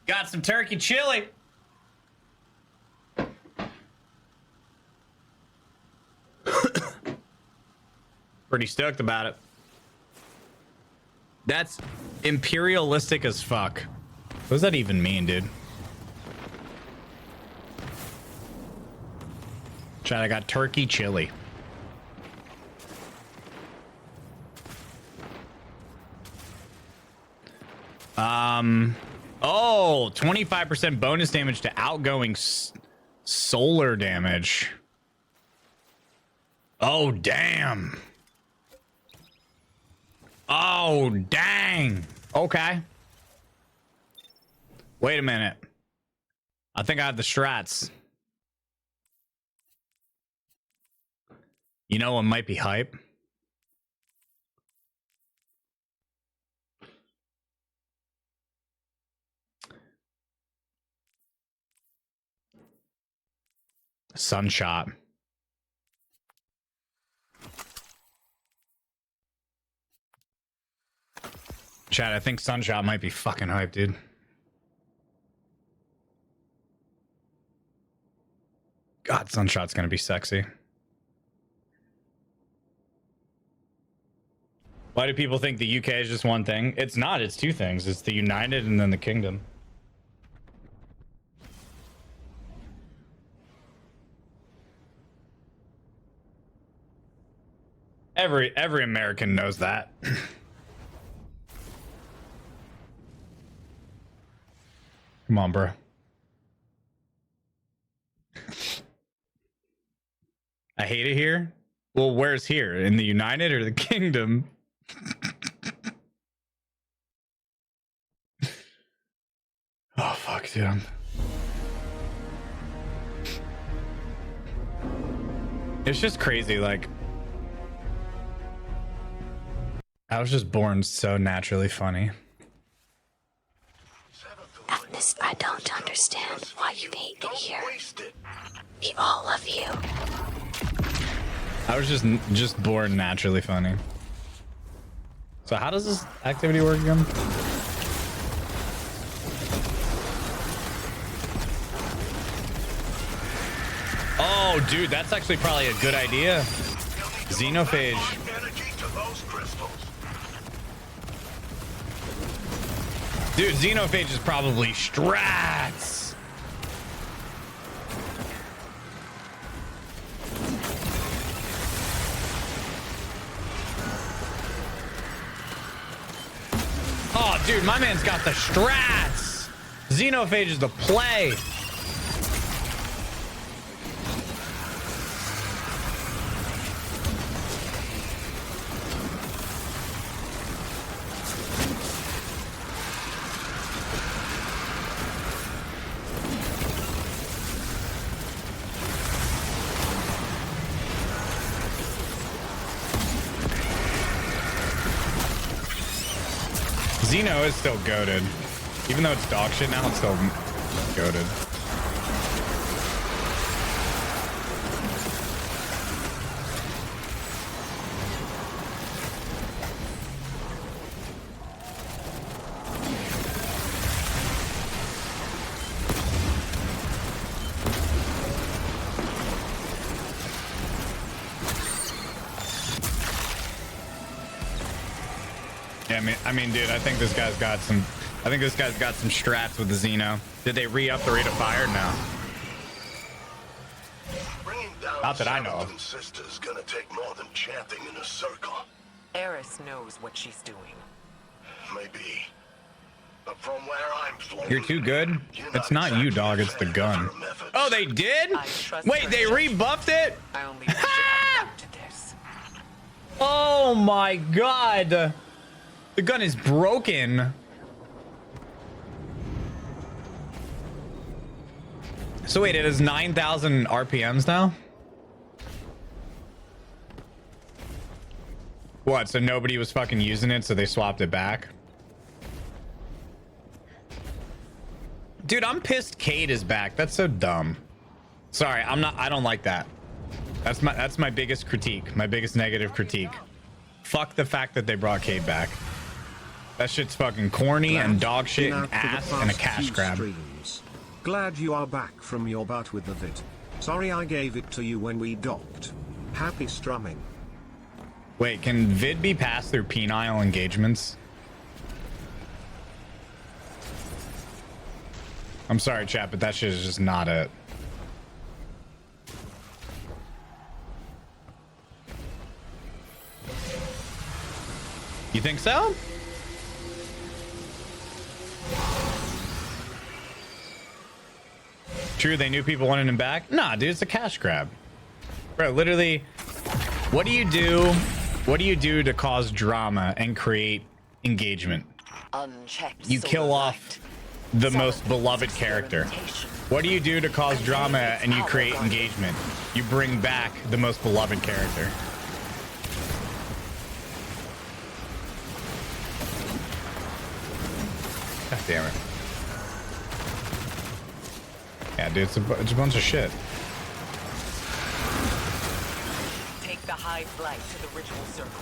Got some turkey chili. Pretty stoked about it. That's imperialistic as fuck. What does that even mean, dude? Chat, I got turkey chili. Oh, 25% bonus damage to outgoing solar damage. Oh, damn. Oh, dang. Okay. Wait a minute. I think I have the strats. You know what might be hype? Sunshot. Chad, I think Sunshot might be fucking hype, dude. God, Sunshot's gonna be sexy. Why do people think the UK is just one thing? It's not, it's two things. It's the United and then the Kingdom. Every American knows that. Come on, bro. I hate it here. Well, where's here? In the United or the Kingdom? Oh, fuck, dude. It's just crazy, like... I was just born so naturally funny. Agnes, I don't understand why you hate me here. We all love you. I was just born naturally funny. So how does this activity work again? Oh, dude, that's actually probably a good idea. Xenophage. Dude, Xenophage is probably strats. Oh, dude, my man's got the strats. Xenophage is the play. Xeno is still goated. Even though it's dog shit now, it's still goated. I mean, dude, I think this guy's got some. I think this guy's got some strats with the Xeno. Did they re-up the rate of fire? No. Not that I know of. Sister's gonna take more than chanting in a circle. Eris knows what she's doing. Maybe. But from where I'm from, You're too good. It's not you, dog. It's the gun. Oh, they did? Wait, they rebuffed it? I only wish it had come to this. Oh my god. The gun is broken. So wait, it has 9,000 RPMs now? What, so nobody was fucking using it, so they swapped it back? Dude, I'm pissed Cade is back. That's so dumb. Sorry, I don't like that. That's my biggest critique, my biggest negative critique. Fuck the fact that they brought Cade back. That shit's fucking corny and dog shit Been and out for the ass and a past cash few grab. streams. Glad you are back from your butt with the vid. Sorry I gave it to you when we docked. Happy strumming. Wait, can vid be passed through penile engagements? I'm sorry, chat, but that shit is just not it. You think so? True, they knew people wanted him back. Nah, dude, it's a cash grab. Bro, literally, what do you do? What do you do to cause drama and create engagement? Unchecked You kill off the most beloved character. What do you do to cause drama and you create engagement? You bring back the most beloved character. God damn it. Yeah, dude, it's a bunch of shit. Take the high flight to the ritual circle.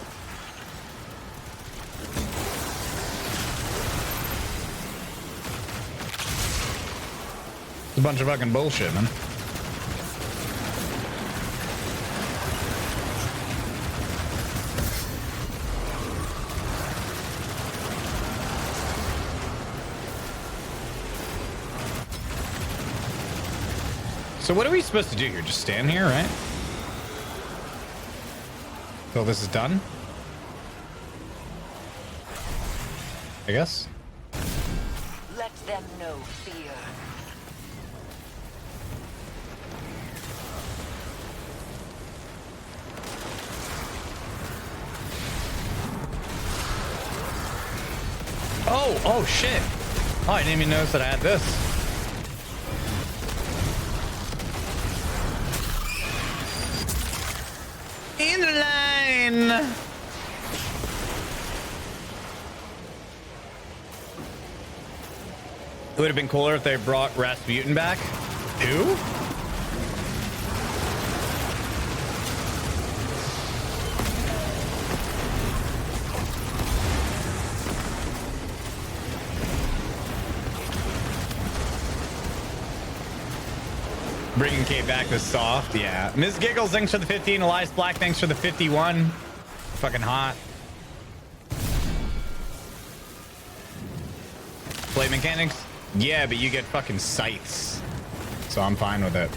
It's a bunch of fucking bullshit, man. So what are we supposed to do here? Just stand here, right? Till this is done? I guess. Let them know fear. Oh shit. Oh, I didn't even notice that I had this. In line. It would have been cooler if they brought Rasputin back. Who? Bringing Kate back is soft, yeah. Ms. Giggles, thanks for the 15. Elias Black, thanks for the 51. Fucking hot. Blade mechanics? Yeah, but you get fucking scythes. So I'm fine with it.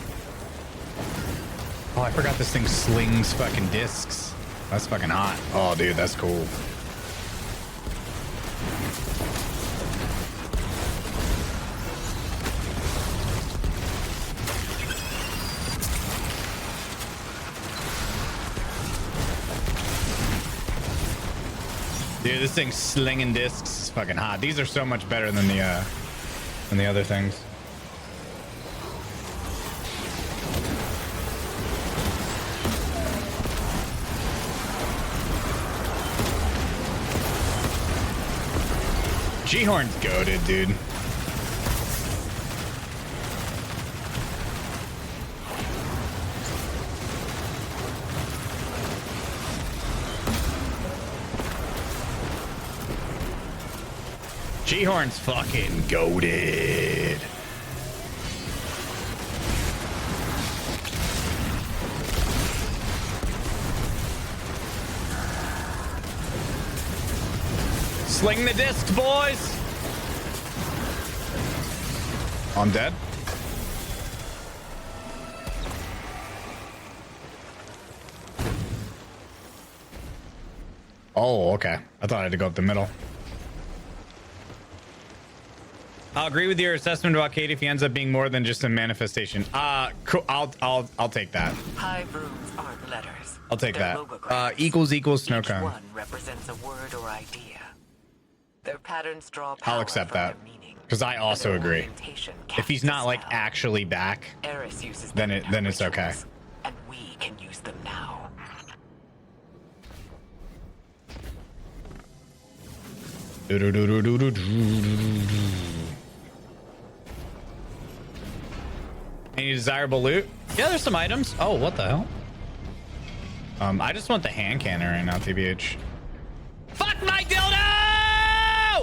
Oh, I forgot this thing slings fucking discs. That's fucking hot. Oh, dude, that's cool. Dude, this thing's slinging discs is fucking hot. These are so much better than the other things. G-Horn's goated, dude. G-Horn's fucking goated. Sling the disc, boys. I'm dead. Oh, okay. I thought I had to go up the middle. I'll agree with your assessment about Kate if he ends up being more than just a manifestation. Cool. I'll take that. Hive runes aren't letters. I'll take They're that. logograms. Equals Each Snowcone. one represents a word or idea. Their patterns draw I'll power accept from that their meaning, because I also and their agree. orientation If he's casts not a like spell. actually back, Eris uses then them in her it's okay. rituals, and we can use them now. Any desirable loot? Yeah, there's some items. Oh, what the hell? I just want the hand cannon right now, TBH. Fuck my dildo!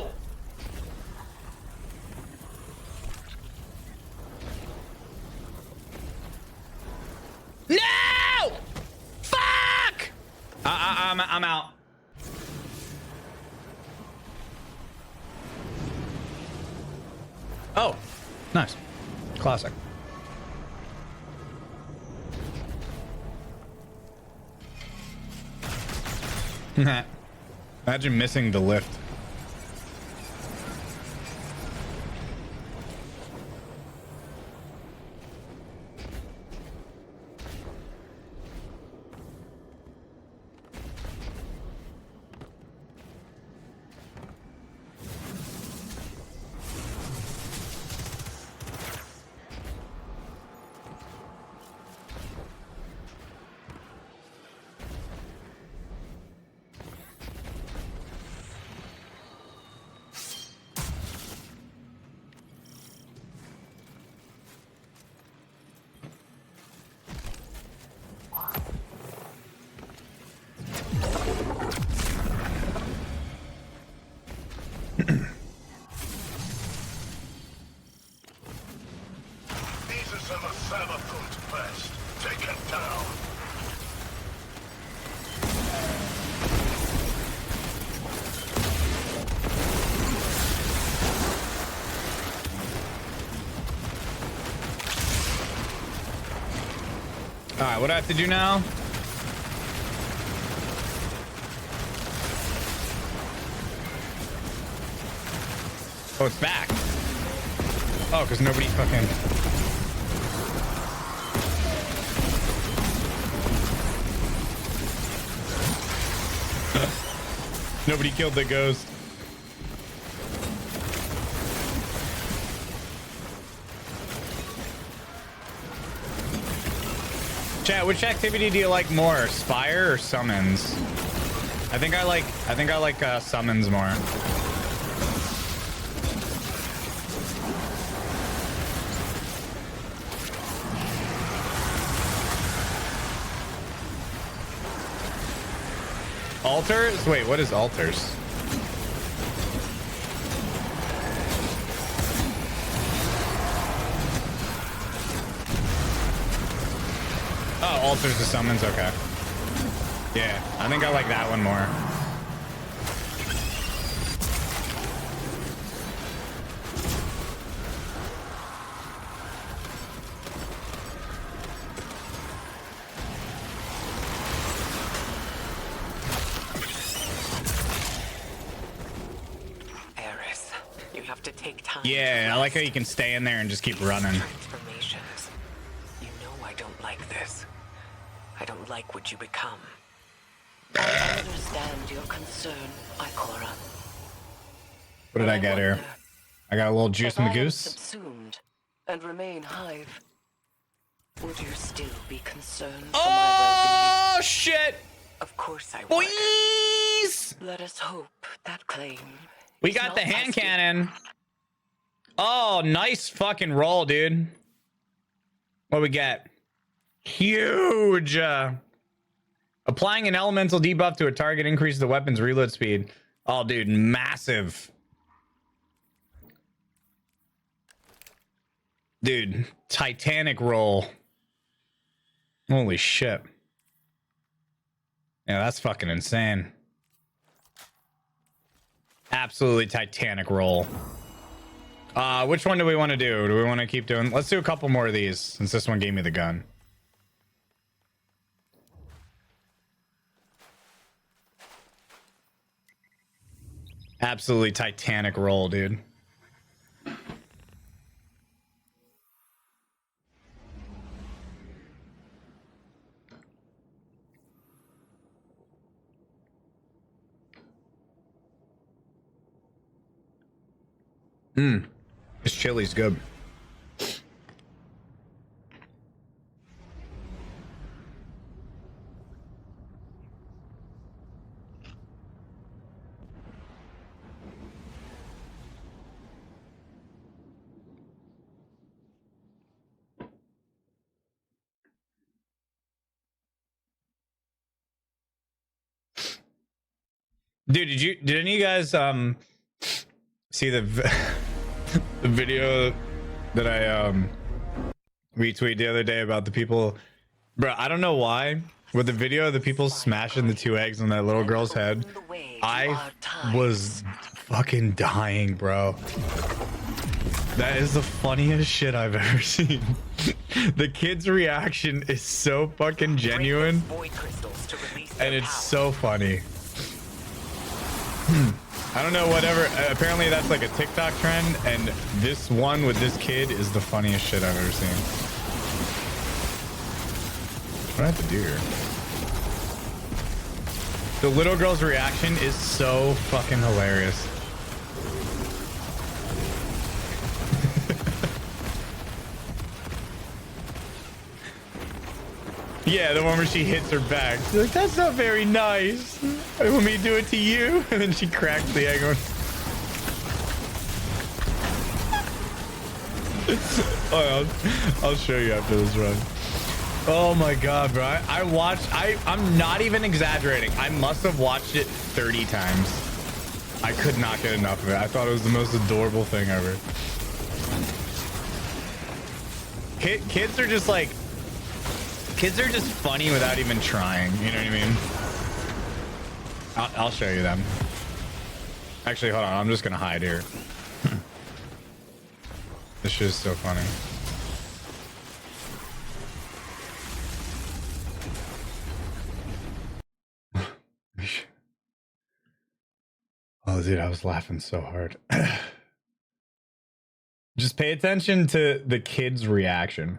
I'm out. Oh, nice. Classic. Imagine missing the lift. Alright, what do I have to do now? Oh, it's back. Oh, because nobody fucking... Nobody killed the ghost. Chat, which activity do you like more, Spire or summons? I think I like summons more. Altars? Wait, what is altars? Oh, altars to summons, okay. Yeah, I think I like that one more. Eris, you have to take time. Yeah, I like how you can stay in there and just keep running. Transformations. You know I don't like this. I don't like what you become. I understand your concern, Ikora. What did I get here? I got a little juice If and I the am goose. subsumed and remain Hive, would you still be concerned for Oh, my well-being? Shit! Of course I would. Boys! Let us hope that claim. We is got not the hand tested. cannon. Oh, nice fucking roll, dude. What we get? Huge. Applying an elemental debuff to a target increases the weapon's reload speed. Oh, dude, massive. Dude, Titanic roll. Holy shit. Yeah, that's fucking insane. Absolutely Titanic roll. Which one do we want to do? Do we want to keep doing? Let's do a couple more of these since this one gave me the gun. Absolutely Titanic roll, dude. This chili's good. Dude, did any of you guys see the the video that I retweeted the other day about the people? Bro, I don't know why with the video of the people smashing the 2 eggs on that little girl's head, I was fucking dying, bro. That is the funniest shit I've ever seen. The kid's reaction is so fucking genuine, and it's so funny. I don't know, whatever. Apparently that's like a TikTok trend, and this one with this kid is the funniest shit I've ever seen. What do I have to do here? The little girl's reaction is so fucking hilarious. Yeah, the one where she hits her back. She's like, that's not very nice. You want me to do it to you? And then she cracks the egg on. Oh, I'll show you after this run. Oh my god, bro. I watched, I'm not even exaggerating. I must have watched it 30 times. I could not get enough of it. I thought it was the most adorable thing ever. Kids are just like, kids are just funny without even trying. You know what I mean? I'll show you them. Actually, hold on. I'm just gonna hide here. This shit is so funny. Oh, dude, I was laughing so hard. Just pay attention to the kid's reaction.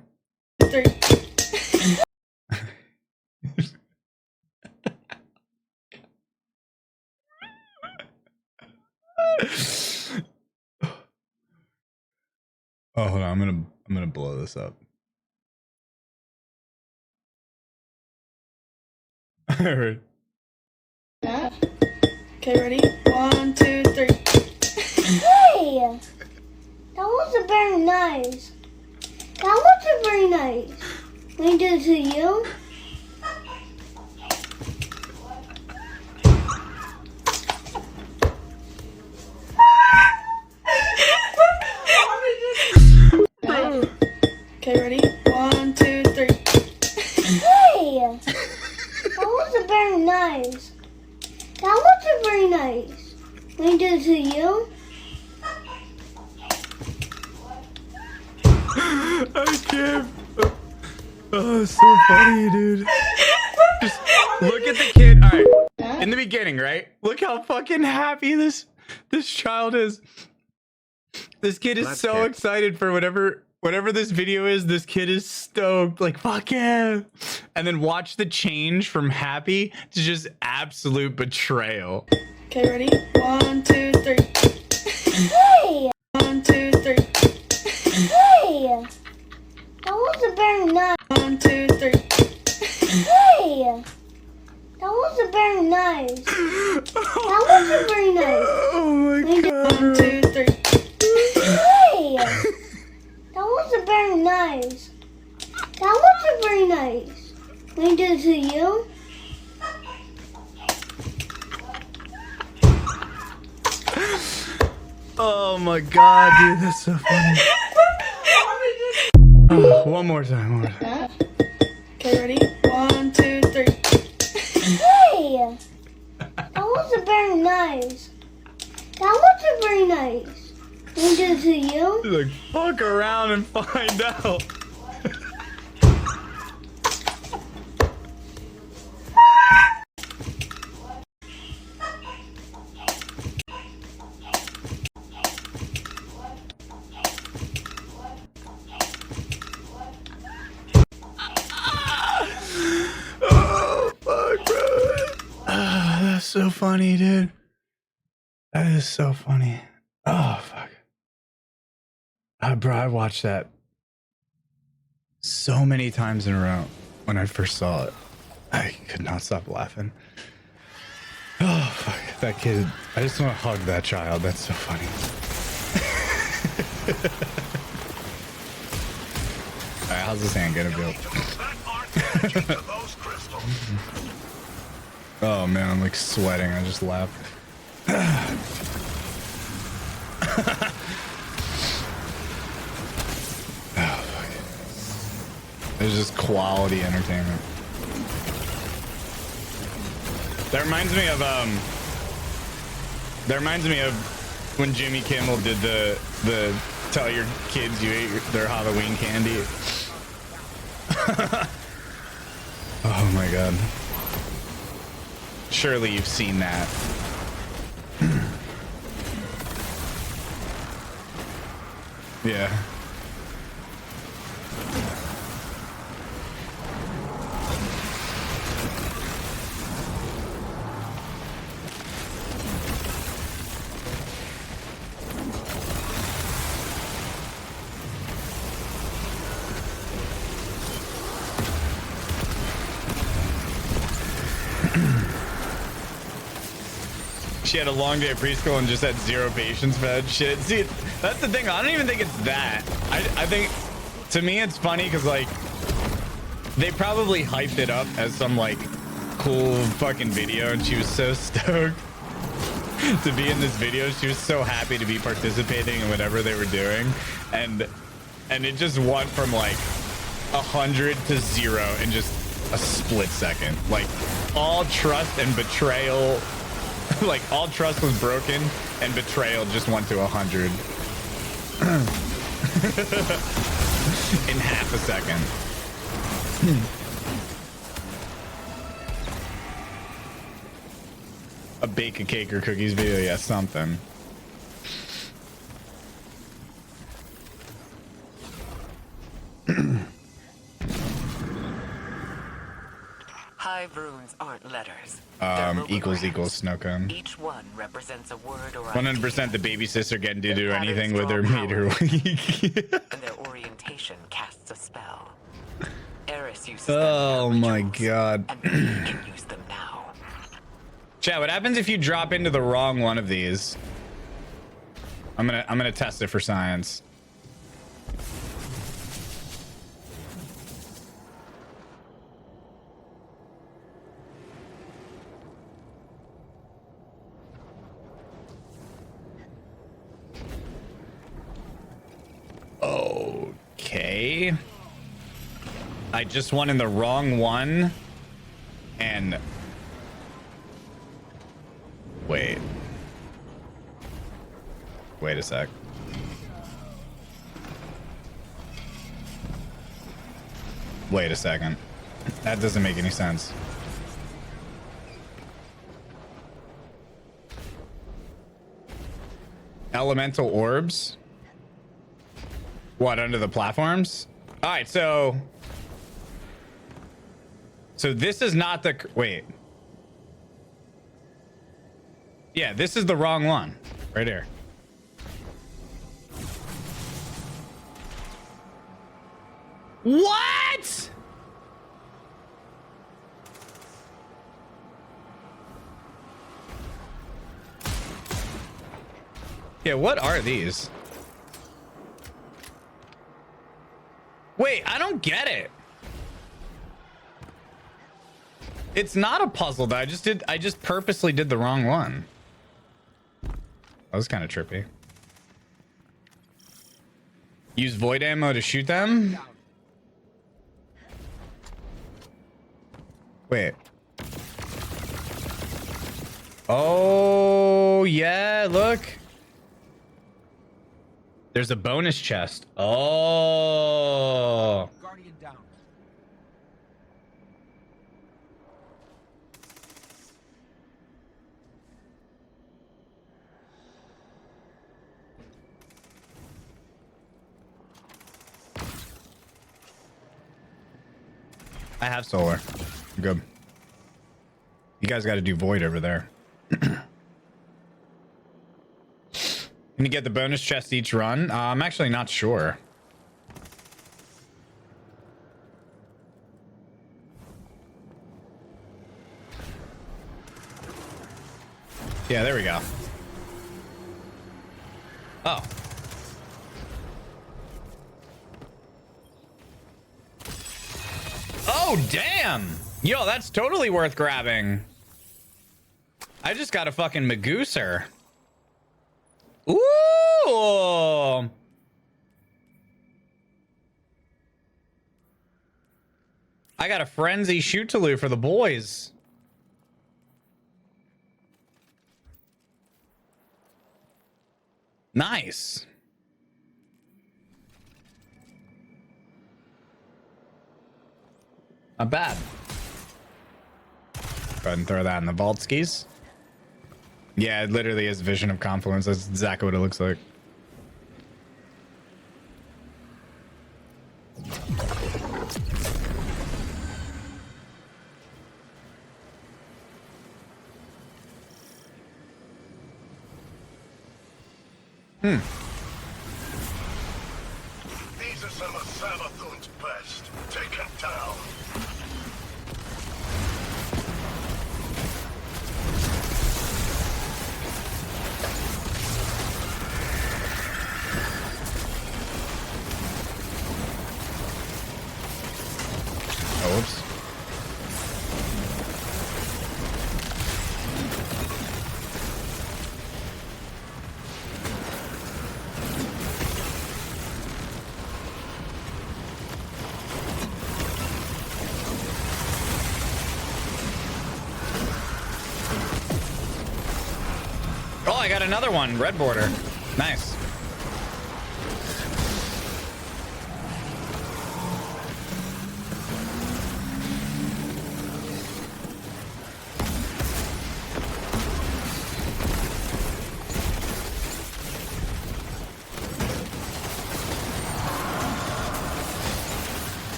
Oh, hold on. I'm gonna blow this up. Alright. Okay, ready? 1, 2, 3. Hey! That wasn't very nice. That wasn't very nice. Can I do it to you? Okay, ready? 1, 2, 3. Hey! That wasn't very nice. That wasn't very nice. Can I do it to you? I can't. Oh, it's so funny, dude. Just look at the kid. All right, in the beginning, right? Look how fucking happy this child is. This kid is so excited for whatever this video is. This kid is stoked, like fuck yeah. And then watch the change from happy to just absolute betrayal. Okay, ready? 1, 2, 3. Hey! 1, 2, 3. Hey! That wasn't very nice. 1, 2, 3. Hey! That wasn't very nice. That wasn't very nice. Oh my god. 1, 2, 3. Hey! That wasn't very nice. That wasn't very nice. Can I do it to you? Oh my god, dude, that's so funny. Oh, one more time. Okay, ready? 1, 2, 3. Hey! That wasn't very nice. That wasn't very nice. Can I do it to you? He's like, fuck around and find out. Oh, fuck, bro. That's so funny, dude. That is so funny. Oh, fuck. Bro, I watched that so many times in a row when I first saw it. I could not stop laughing. Oh, fuck. That kid. I just want to hug that child. That's so funny. Alright, how's this hand gonna feel? Oh man, I'm like sweating. I just laughed. Oh, fuck. There's just quality entertainment. That reminds me of when Jimmy Kimmel did the tell your kids you ate their Halloween candy. Oh my god. Surely you've seen that. Yeah. She had a long day of preschool and just had zero patience fed shit. See, that's the thing. I don't even think it's that. I think, to me, it's funny because, like, they probably hyped it up as some, like, cool fucking video, and she was so stoked to be in this video. She was so happy to be participating in whatever they were doing, and it just went from, like, 100 to 0 in just a split second. Like, all trust and betrayal... like all trust was broken and betrayal just went to 100 in half a second. A bake a cake or cookies video, yeah, something. Hive runes aren't letters. Equals snow cone. Each one represents a word or 100% the baby sister getting to do anything with her made her weak. and their orientation casts a spell. Eris uses Oh my god. and we can use them now. Chat, what happens if you drop into the wrong one of these? I'm gonna test it for science. Okay. I just went in the wrong one. And... Wait. Wait a sec. Wait a second. That doesn't make any sense. Elemental orbs? What, under the platforms? All right, so this is not the, wait. Yeah, this is the wrong one right here. What? Yeah, what are these? Wait, I don't get it. It's not a puzzle that I just purposely did the wrong one. That was kind of trippy. Use void ammo to shoot them? Wait. Oh, yeah, look. There's a bonus chest. Oh. Guardian down. I have solar. I'm good. You guys got to do void over there. Can you get the bonus chest each run? I'm actually not sure. Yeah, there we go. Oh. Oh, damn. Yo, that's totally worth grabbing. I just got a fucking Magooser. Ooh. I got a Frenzy Shoot-Taloo for the boys. Nice. Not bad. Go ahead and throw that in the vault skis. Yeah, it literally is Vision of Confluence. That's exactly what it looks like. These are some of Savathun's best. Take him down. Oh, whoops. Oh, I got another one. Red border. Nice.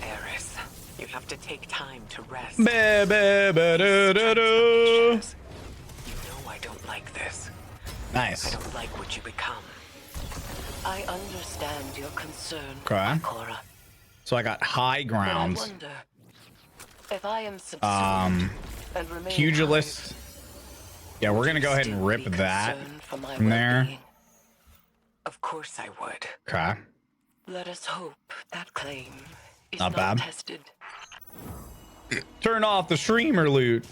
Eris, you have to take time to rest. You know I don't like this. Nice. I don't like what you become. I understand your concern, Okay. Cora. So I got high But I ground. wonder if I am subsumed and remain Pugilist. Yeah, we're gonna go ahead and rip that from there. Of course I would. Okay. Let us hope that claim is Not not bad. tested. Turn off the streamer loot.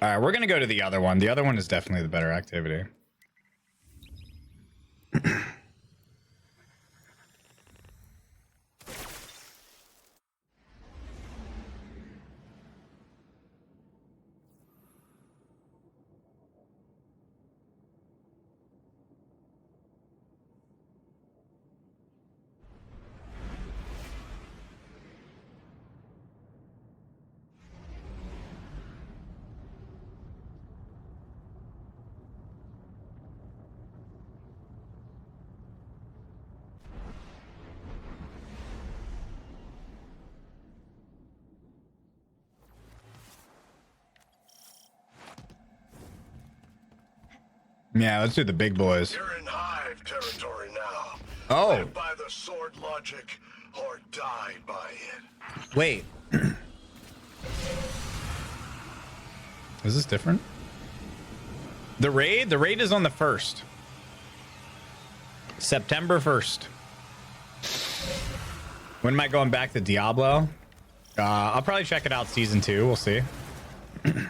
All right, we're gonna go to the other one. The other one is definitely the better activity. Yeah, let's do the big boys. You're in Hive territory now. Oh. Live by the sword logic or die by it. Wait. Is this different? The raid? The raid is on the 1st. September 1st. When am I going back to Diablo? I'll probably check it out season 2. We'll see. We'll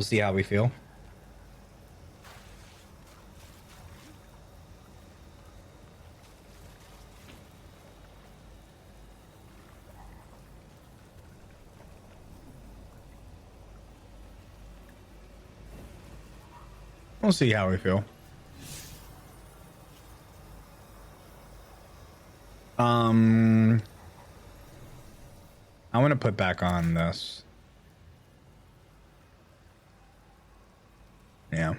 see how we feel. We'll see how we feel. I want to put back on this. Yeah.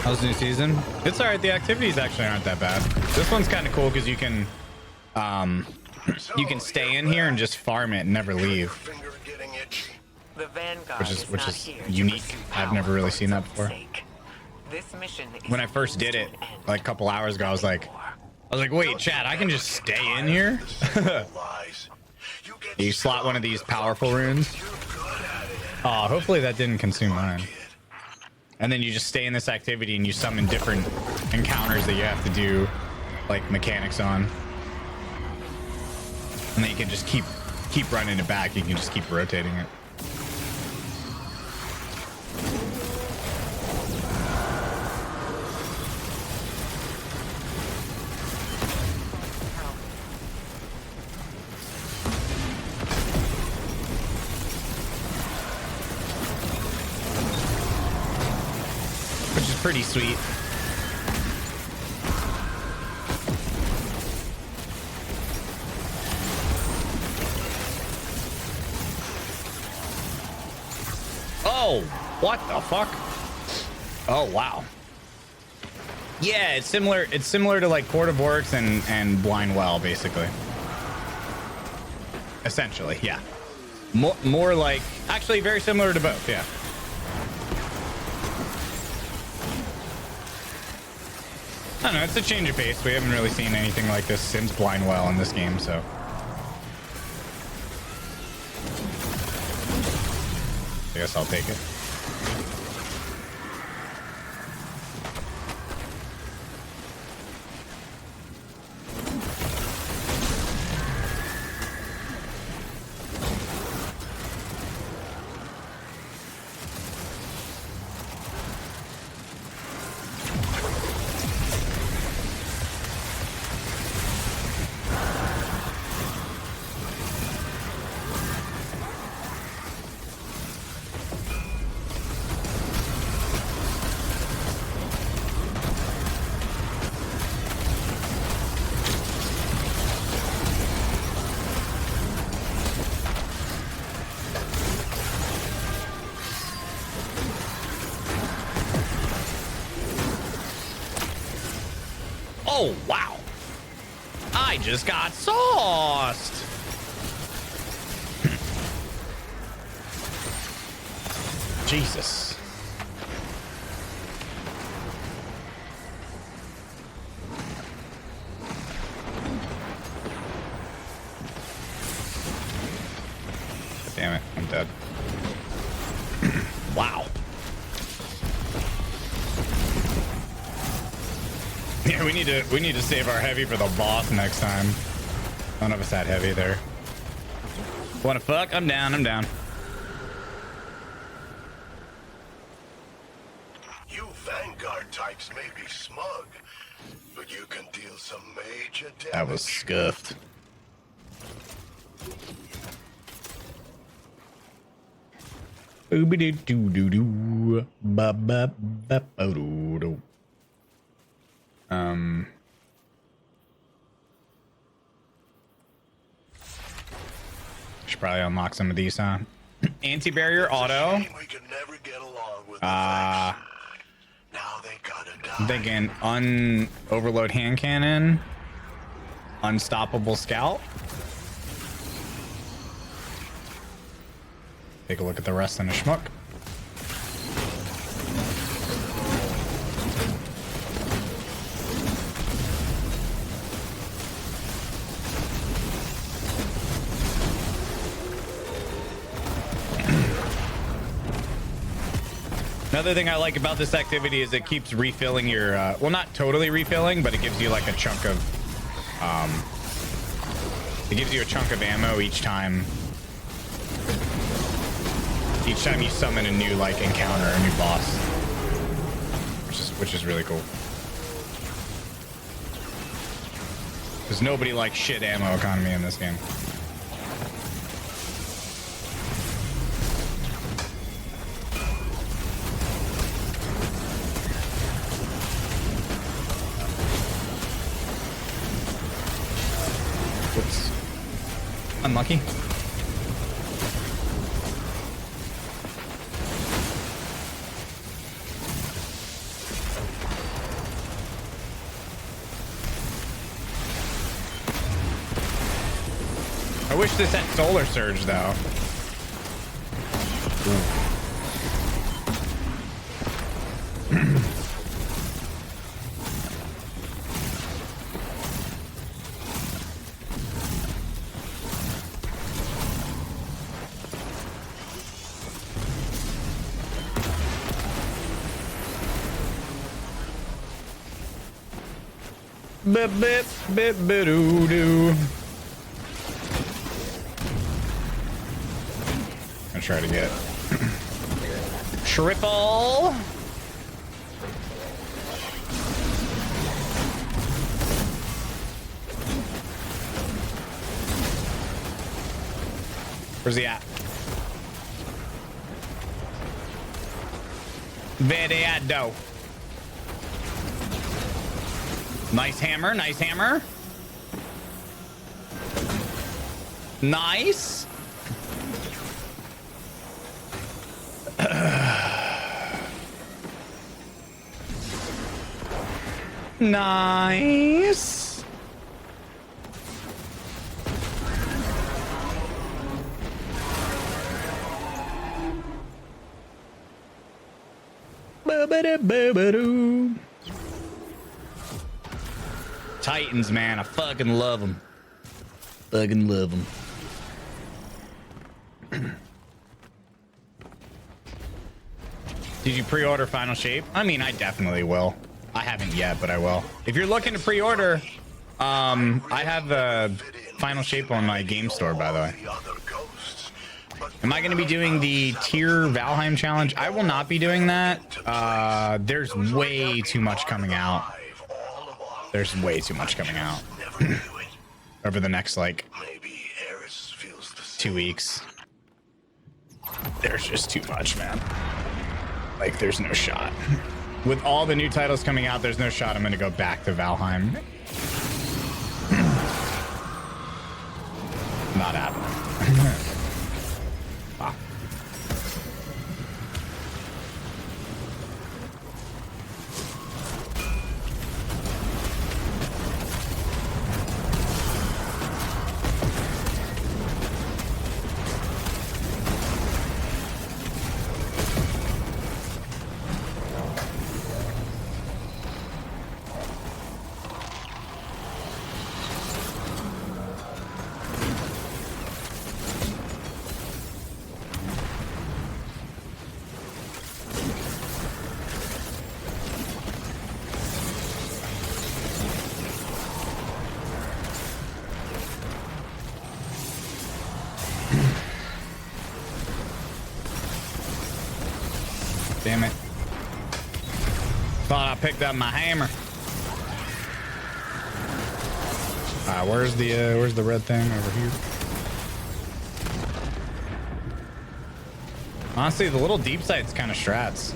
How's the new season? It's alright. The activities actually aren't that bad. This one's kind of cool because you can stay in here and just farm it and never leave, The Vanguard which is not here to unique. pursue I've never really seen that before. This mission is When I first did it, like a couple hours ago, I was like, wait, Chad, I can just stay in here? You slot one of these powerful runes. Oh, hopefully that didn't consume mine. And then you just stay in this activity and you summon different encounters that you have to do, like mechanics on. And then you can just keep running it back. You can just keep rotating it. which is pretty sweet. Oh, what the fuck? Oh, wow. Yeah, it's similar. It's similar to like Court of Orcs and Blind Well, basically. Essentially, yeah. More like, actually very similar to both, yeah. I don't know, it's a change of pace. We haven't really seen anything like this since Blind Well in this game, so. I guess I'll take it. Oh, wow. I just got sauced. Jesus. Damn it, I'm dead. Wow. Yeah, we need to save our heavy for the boss next time. None of us had heavy there. Wanna fuck? I'm down, I'm down. You Vanguard types may be smug, but you can deal some major damage. That was scuffed. Boobity doo doo doo. Ba ba ba ba doo doo. Should probably unlock some of these, huh? Anti-barrier auto. I'm thinking overload hand cannon, unstoppable scout. Take a look at the rest in a schmuck. Another thing I like about this activity is it keeps refilling your, well, not totally refilling, but it gives you like a chunk of, it gives you a chunk of ammo each time you summon a new like encounter, a new boss, which is really cool. Because nobody likes shit ammo economy in this game. Whoops. Unlucky. I wish this had Solar Surge, though. Bip bip bip bidoo doo. I'll try to get triple. Where's he at? Where they at, though? Nice hammer, nice hammer. Nice. Nice. Ba-ba-da-ba-ba-doo. Titans, man, I fucking love them. Fucking love them. Did you pre-order Final Shape? I mean, I definitely will. I haven't yet, but I will. If you're looking to pre-order, I have the Final Shape on my game store, by the way. Am I going to be doing the tier Valheim challenge? I will not be doing that. There's way too much coming out. There's way too much coming out over the next, like, 2 weeks. There's just too much, man. Like, there's no shot. With all the new titles coming out, there's no shot I'm going to go back to Valheim. Not happening. Wow. Damn it. Thought I picked up my hammer. Where's the red thing over here? Honestly, the little deep sight's kind of strats.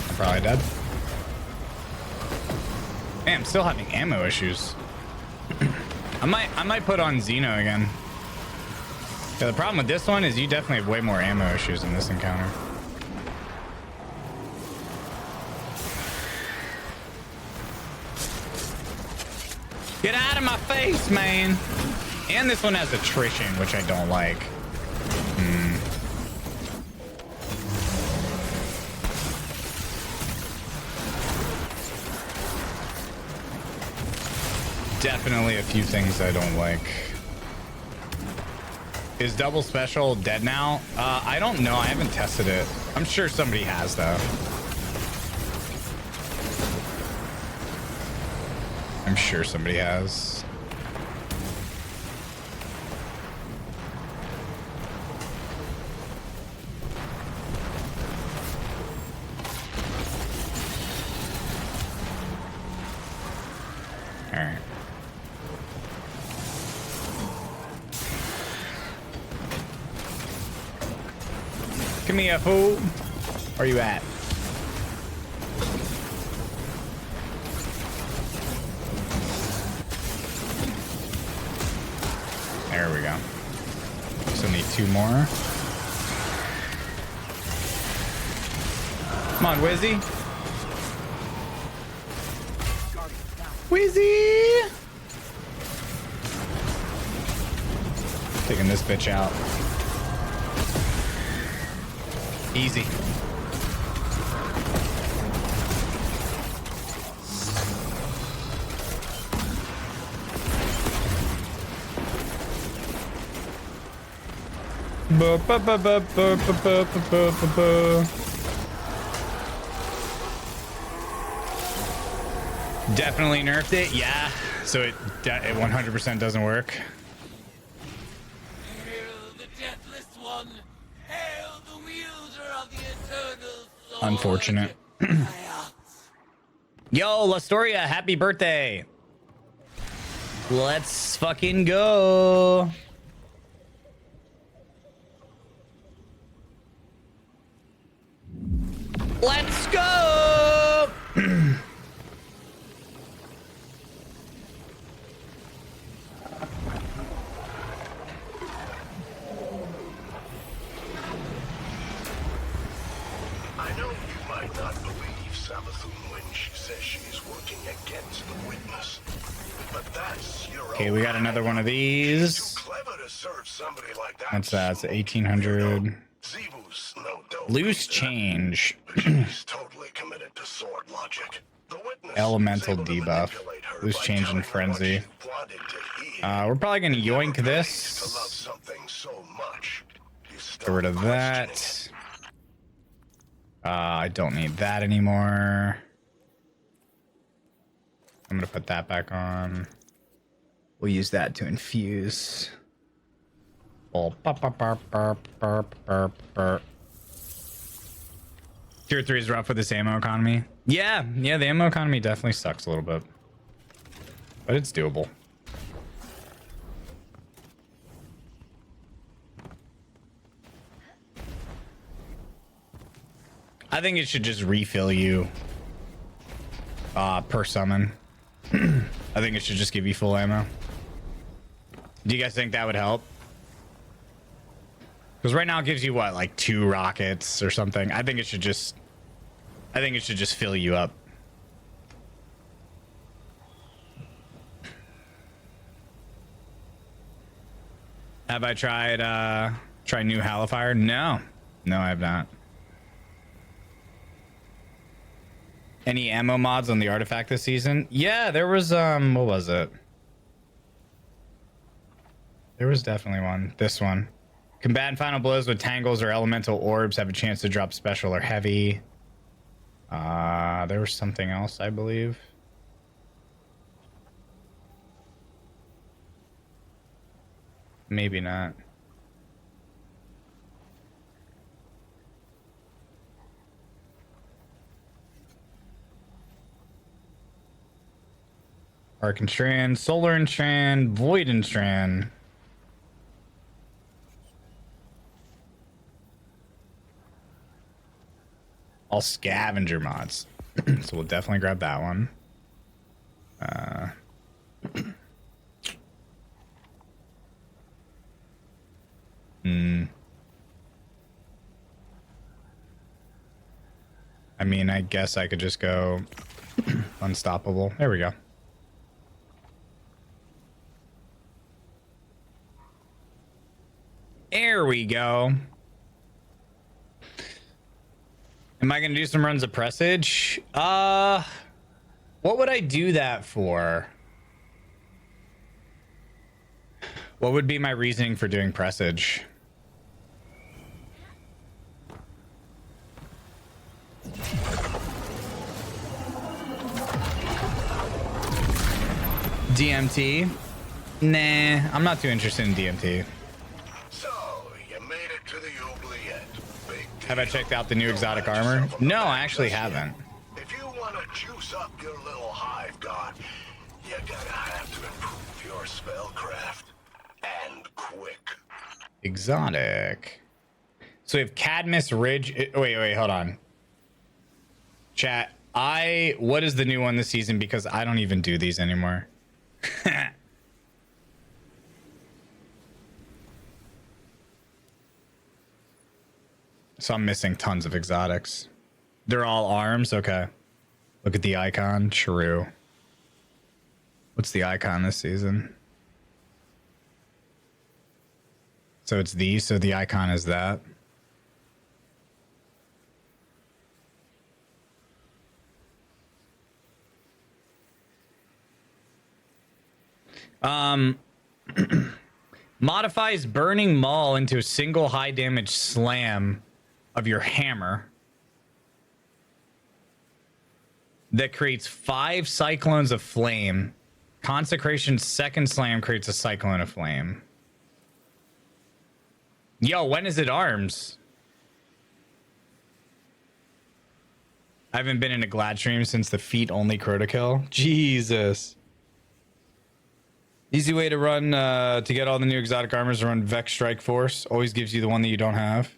I'm probably dead. Man, I'm still having ammo issues. I might put on Xeno again. Yeah, the problem with this one is you definitely have way more ammo issues in this encounter. Get out of my face, man. And this one has attrition, which I don't like. Definitely a few things I don't like. Is double special dead now? I don't know. I haven't tested it. I'm sure somebody has, though. I'm sure somebody has. All right. Give me a fool. Where you at? There we go. So need 2 more. Come on, Wizzy. Wizzy! Taking this bitch out. Easy. Definitely nerfed it, yeah. So it 100% doesn't work. Unfortunate. Yo, Lastoria, happy birthday. Let's fucking go. Let's go. I know you might not believe Savathun when she says she's working against the witness, but that's your Okay, we got another one of these. clever to serve somebody like that. What's that? It's 1800. Zebu's no dope. Loose change. He's totally committed to sword logic. The witness Elemental debuff. Loose change and frenzy. We're probably gonna yoink this. Get rid of that. I don't need that anymore. I'm gonna put that back on. We'll use that to infuse. Oh, Tier 3 is rough with this ammo economy. Yeah, the ammo economy definitely sucks a little bit. But it's doable. I think it should just refill you per summon. I think it should just give you full ammo. Do you guys think that would help? Because right now it gives you what, like 2 rockets or something. I think it should just fill you up. Have I tried new Hallowfire? No, I have not. Any ammo mods on the artifact this season? Yeah, there was what was it? There was definitely one. This one. Combatant final blows with tangles or elemental orbs have a chance to drop special or heavy. There was something else, I believe. Maybe not. Arcanstrand, Solar Enstrand, Void Enstrand. All scavenger mods. So we'll definitely grab that one. I mean, I guess I could just go unstoppable. There we go. There we go. Am I gonna do some runs of Presage? What would I do that for? What would be my reasoning for doing Presage? DMT? Nah, I'm not too interested in DMT. So, you made it to the Oubliette. Have I checked out the new exotic armor? No, I actually haven't. If you want to juice up your little hive god, you're gonna have to improve your spellcraft. And quick. Exotic. So we have Cadmus Ridge. Wait, hold on. Chat. What is the new one this season? Because I don't even do these anymore. So I'm missing tons of exotics. They're all arms? Okay. Look at the icon. True. What's the icon this season? So it's these, so the icon is that. Modifies Burning Maul into a single high damage slam of your hammer that creates 5 cyclones of flame. Consecration's second slam creates a cyclone of flame. Yo, when is it arms? I haven't been in a Glad stream since the feet only Crota kill. Jesus. Easy way to run to get all the new exotic armors to run Vex Strike Force. Always gives you the one that you don't have.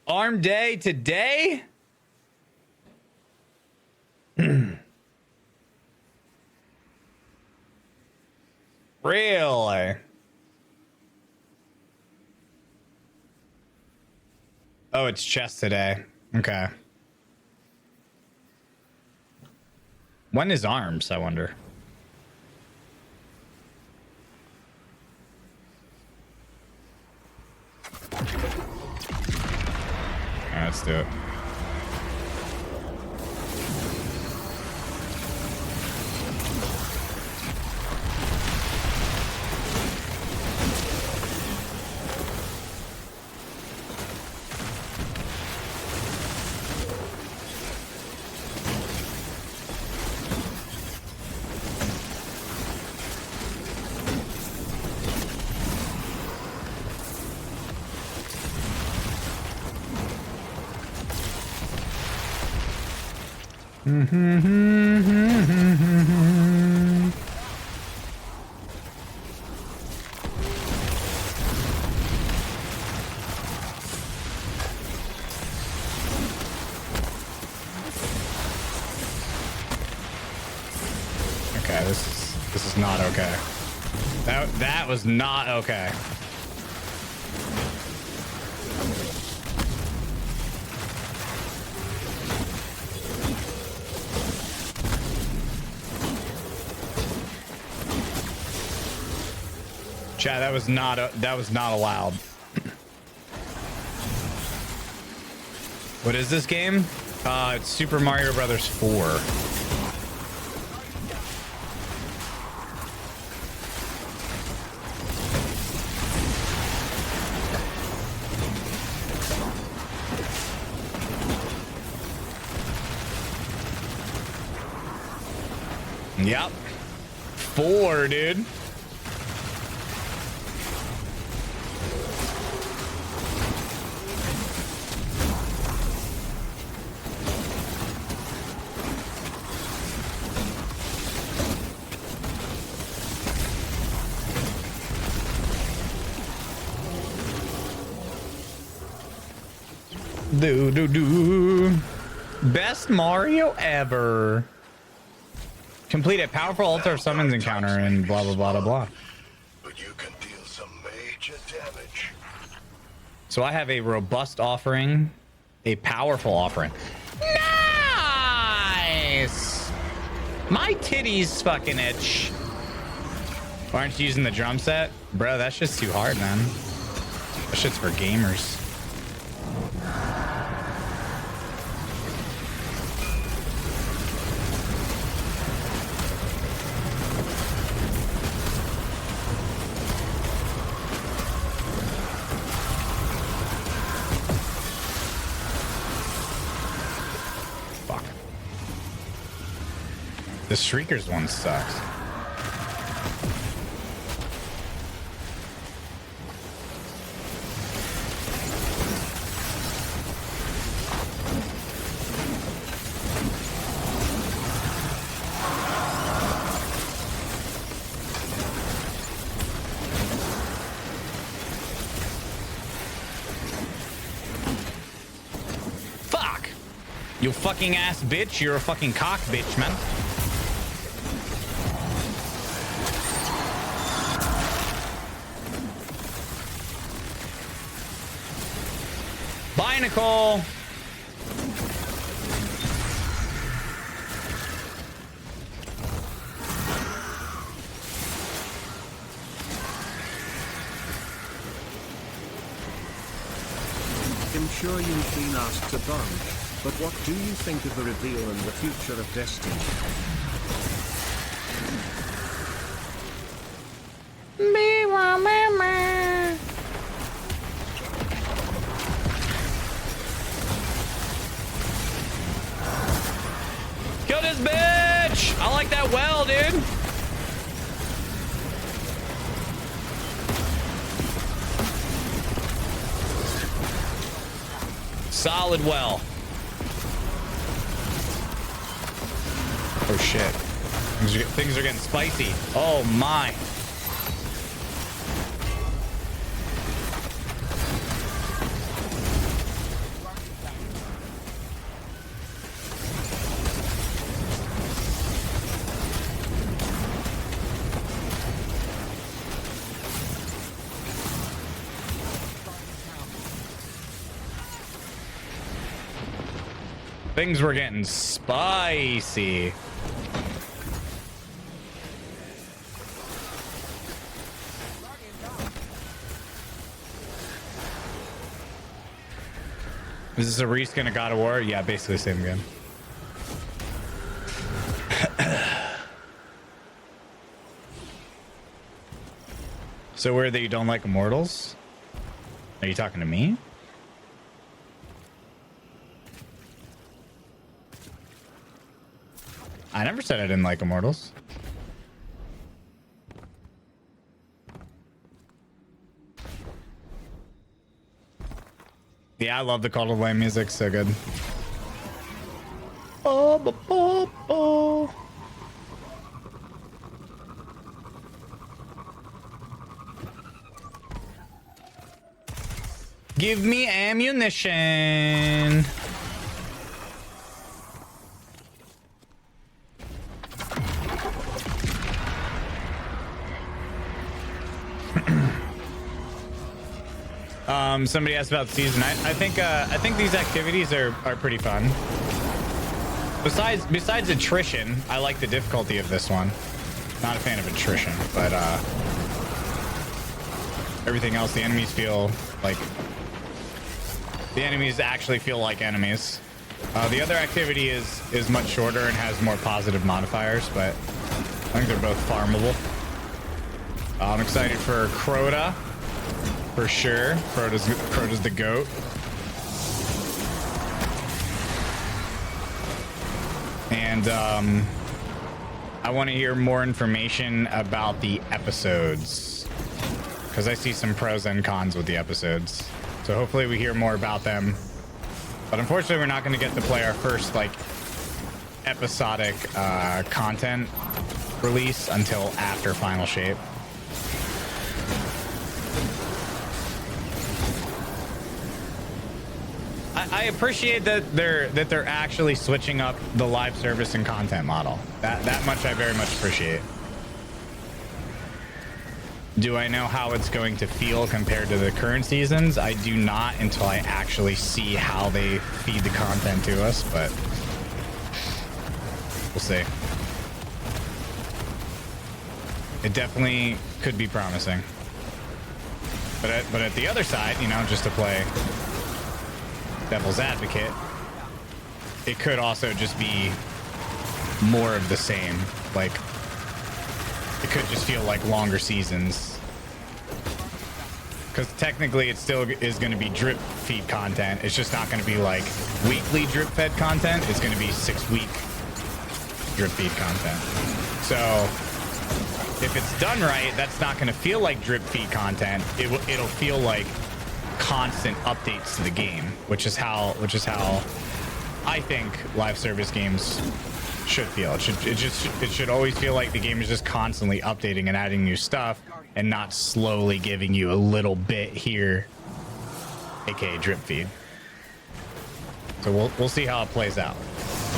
Arm day today? Really? Oh, it's chess today. Okay. When is arms, I wonder? Alright, let's do it. Okay, this is not okay. That was not okay. Chat, that was not allowed. What is this game? It's Super Mario Brothers 4. Yep. 4, dude. Best Mario ever. Complete a powerful altar of summons encounter and blah blah blah blah blah. But you can deal some major damage. So I have a robust offering, a powerful offering. Nice. My titties fucking itch. Why aren't you using the drum set, bro? That shit's too hard, man. That shit's for gamers. The Shriekers one sucks. Fuck! You fucking ass bitch, you're a fucking cock bitch, man. Bye, Nicole. I'm sure you've been asked a bunch, but what do you think of the reveal and the future of Destiny? Kill this bitch! I like that well, dude. Solid well. Oh shit. Things are getting spicy. Oh my. Things were getting spicy. Is this a reskin of God of War? Yeah, basically the same game. So weird that you don't like Immortals? Are you talking to me? I never said I didn't like Immortals. Yeah, I love the Call to Flame music. So good. Give me ammunition. Somebody asked about season. I think these activities are pretty fun. Besides attrition, I like the difficulty of this one. Not a fan of attrition, but everything else, the enemies feel like actually feel like enemies. The other activity is much shorter and has more positive modifiers, but I think they're both farmable. I'm excited for Crota. For sure. Crota's the GOAT. And I want to hear more information about the episodes, because I see some pros and cons with the episodes. So hopefully we hear more about them. But unfortunately, we're not going to get to play our first like episodic content release until after Final Shape. I appreciate that they're actually switching up the live service and content model. That much I very much appreciate. Do I know how it's going to feel compared to the current seasons? I do not until I actually see how they feed the content to us, but we'll see. It definitely could be promising. But at the other side, you know, just to play devil's advocate, it could also just be more of the same. Like, it could just feel like longer seasons, because technically it still is going to be drip feed content. It's just not going to be like weekly drip fed content. It's going to be 6-week drip feed content. So if it's done right, that's not going to feel like drip feed content. It'll feel like constant updates to the game, which is how I think live service games should feel. It should always feel like the game is just constantly updating and adding new stuff, and not slowly giving you a little bit here, aka drip feed. So we'll see how it plays out.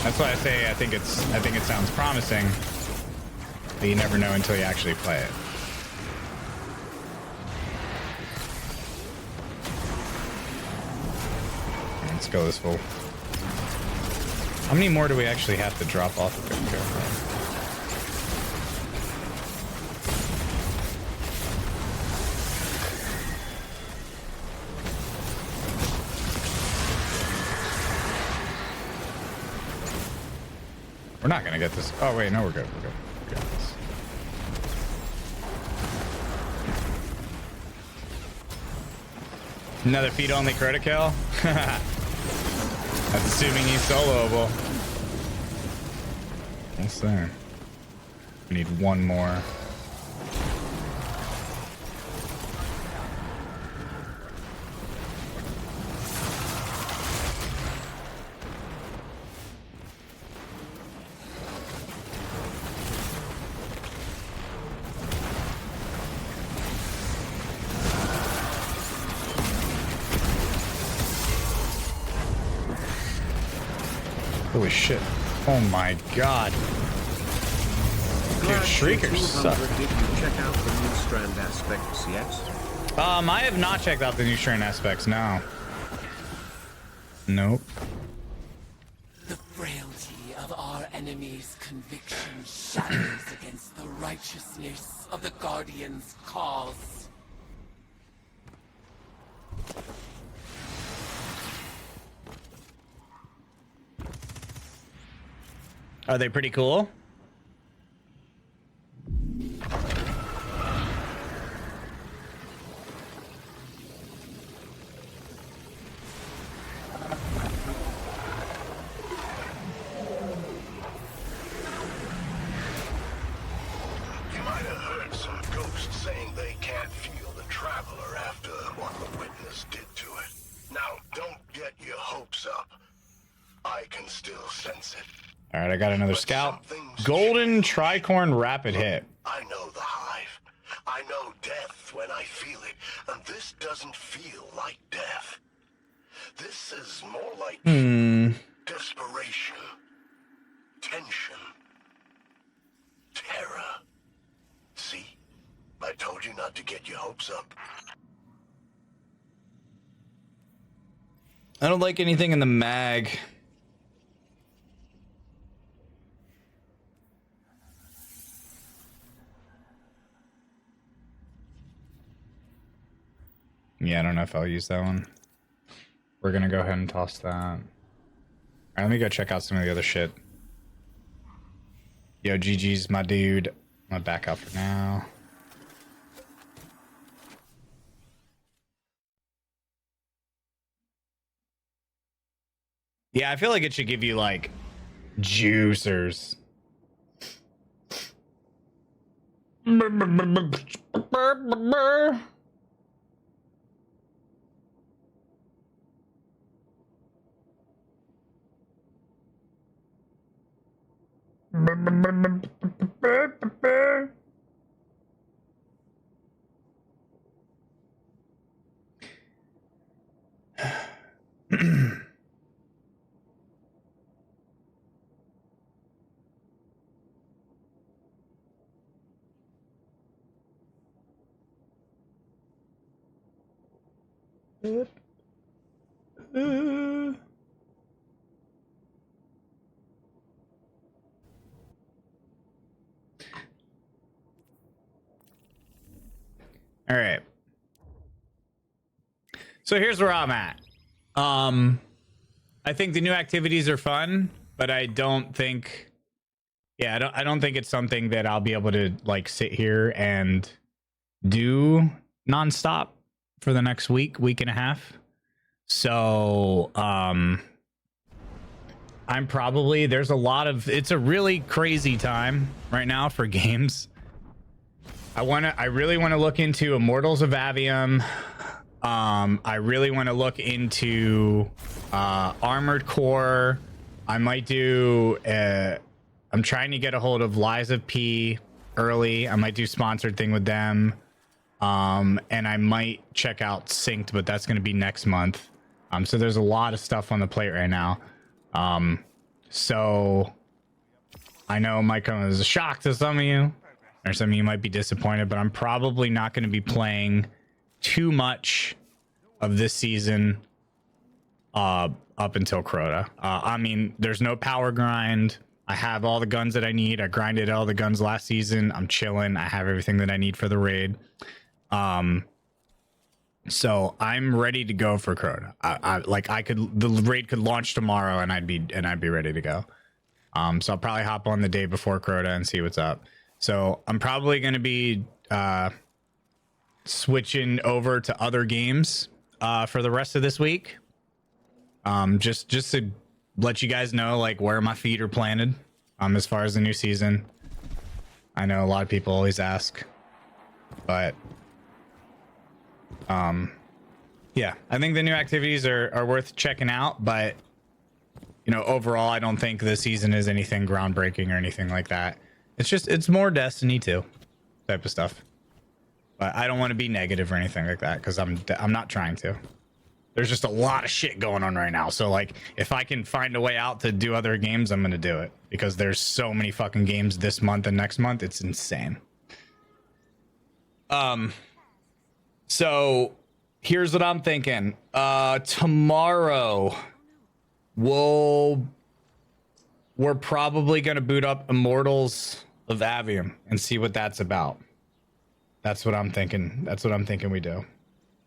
That's why I say I think it sounds promising, but you never know until you actually play it. Let's go this full. How many more do we actually have to drop off of it? We're not gonna get this. Oh wait, no, we're good. We're good. We got this. Another feed-only Crota kill? That's assuming he's soloable. What's there? We need one more. Holy shit. Oh my god. Dude, Shriekers suck. Did you check out the new Strand aspects yet? I have not checked out the new Strand aspects, no. Nope. The frailty of our enemy's conviction shatters against the righteousness of the Guardian's cause. Are they pretty cool? You might have heard some ghosts saying they can't feel the Traveler after what the Witness did to it. Now, don't get your hopes up. I can still sense it. All right, I got another scout. Golden Tricorn Rapid Hit. I know the Hive. I know death when I feel it, and this doesn't feel like death. This is more like desperation, tension, terror. See? I told you not to get your hopes up. I don't like anything in the mag. Yeah, I don't know if I'll use that one. We're gonna go ahead and toss that. Alright, let me go check out some of the other shit. Yo, GG's my dude. I'm gonna back out for now. Yeah, I feel like it should give you like juicers. All right. So here's where I'm at. I think the new activities are fun, but I don't think, I don't think it's something that I'll be able to like sit here and do nonstop for the next week and a half. So, I'm probably, there's a lot of, it's a really crazy time right now for games. I really want to look into Immortals of Avium. I really want to look into Armored Core. I might do I'm trying to get a hold of Lies of P early. I might do sponsored thing with them. And I might check out Synced, but that's going to be next month. So there's a lot of stuff on the plate right now. So I know it might come as a shock to some of you, or some of you might be disappointed, but I'm probably not going to be playing too much of this season up until Crota. I mean, there's no power grind. I have all the guns that I need. I grinded all the guns last season. I'm chilling. I have everything that I need for the raid. So I'm ready to go for Crota. The raid could launch tomorrow and I'd be ready to go. So I'll probably hop on the day before Crota and see what's up. So I'm probably going to be switching over to other games for the rest of this week. Just to let you guys know like where my feet are planted as far as the new season. I know a lot of people always ask, but yeah, I think the new activities are worth checking out, but you know, overall I don't think the season is anything groundbreaking or anything like that. It's more Destiny 2 type of stuff. But I don't want to be negative or anything like that because I'm not trying to. There's just a lot of shit going on right now. So like, if I can find a way out to do other games, I'm gonna do it because there's so many fucking games this month and next month. It's insane. So here's what I'm thinking. Tomorrow we're probably gonna boot up Immortals of Avium and see what that's about. That's what I'm thinking. That's what I'm thinking we do.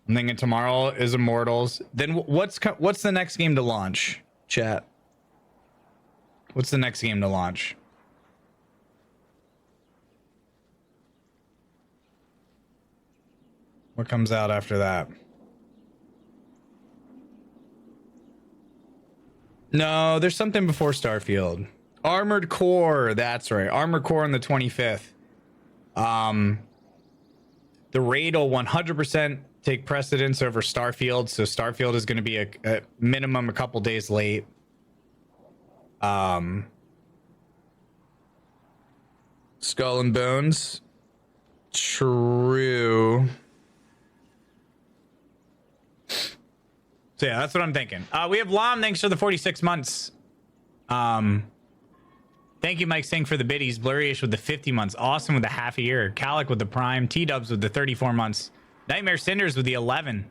I'm thinking tomorrow is Immortals. Then what's the next game to launch? Chat. What's the next game to launch? What comes out after that? No, there's something before Starfield. Armored Core, that's right. Armored Core on the 25th. The raid will 100% take precedence over Starfield, so Starfield is going to be a minimum a couple days late. Skull and Bones. True. So yeah, that's what I'm thinking. We have Lam, thanks for the 46 months. Thank you, Mike Singh, for the biddies. Blurryish with the 50 months. Awesome with the half a year. Calic with the prime. T-Dubs with the 34 months. Nightmare Cinders with the 11.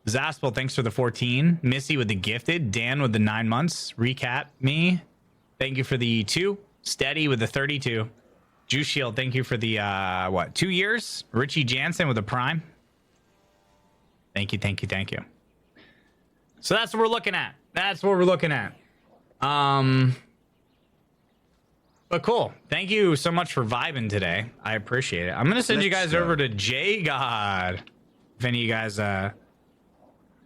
Zaspel, thanks for the 14. Missy with the gifted. Dan with the 9 months. Recap me. Thank you for the 2. Steady with the 32. Juice Shield, thank you for the 2 years. Richie Jansen with the prime. Thank you, thank you, thank you. So that's what we're looking at. That's what we're looking at. But cool. Thank you so much for vibing today. I appreciate it. I'm gonna send you guys over to J God. If any of you guys have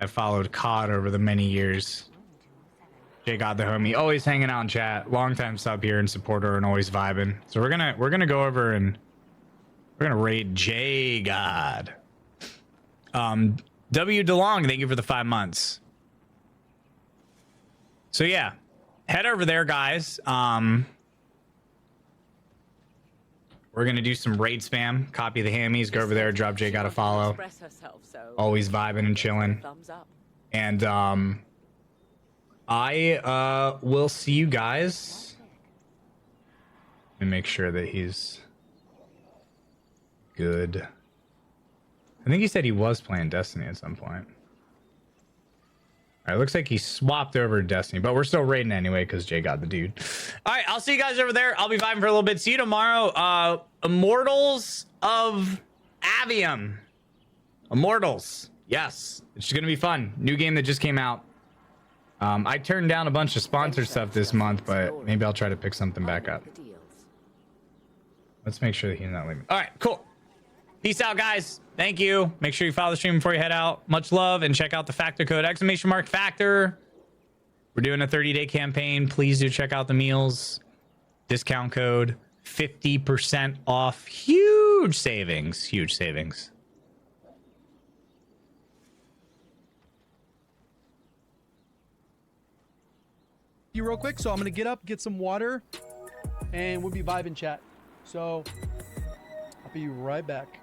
followed COD over the many years. J God the homie, always hanging out in chat. Longtime sub here and supporter and always vibing. So we're gonna go over and we're gonna raid J God. W DeLong, thank you for the 5 months. So yeah, head over there, guys. We're gonna do some raid spam. Copy the hammies. Go over there. Drop J got a follow. Always vibing and chilling. And I will see you guys. Let me make sure that he's good. I think he said he was playing Destiny at some point. All right, looks like he swapped over to Destiny, but we're still raiding anyway because Jay got the dude. All right, I'll see you guys over there. I'll be vibing for a little bit. See you tomorrow. Immortals of Avium. Immortals. Yes, it's going to be fun. New game that just came out. I turned down a bunch of sponsored stuff this month, but maybe I'll try to pick something back up. Let's make sure that he's not leaving. All right, cool. Peace out, guys. Thank you. Make sure you follow the stream before you head out. Much love, and check out the Factor code, !Factor. We're doing a 30-day campaign. Please do check out the meals. Discount code, 50% off. Huge savings. Huge savings. You real quick, so I'm gonna get up, get some water, and we'll be vibing chat. So I'll be right back.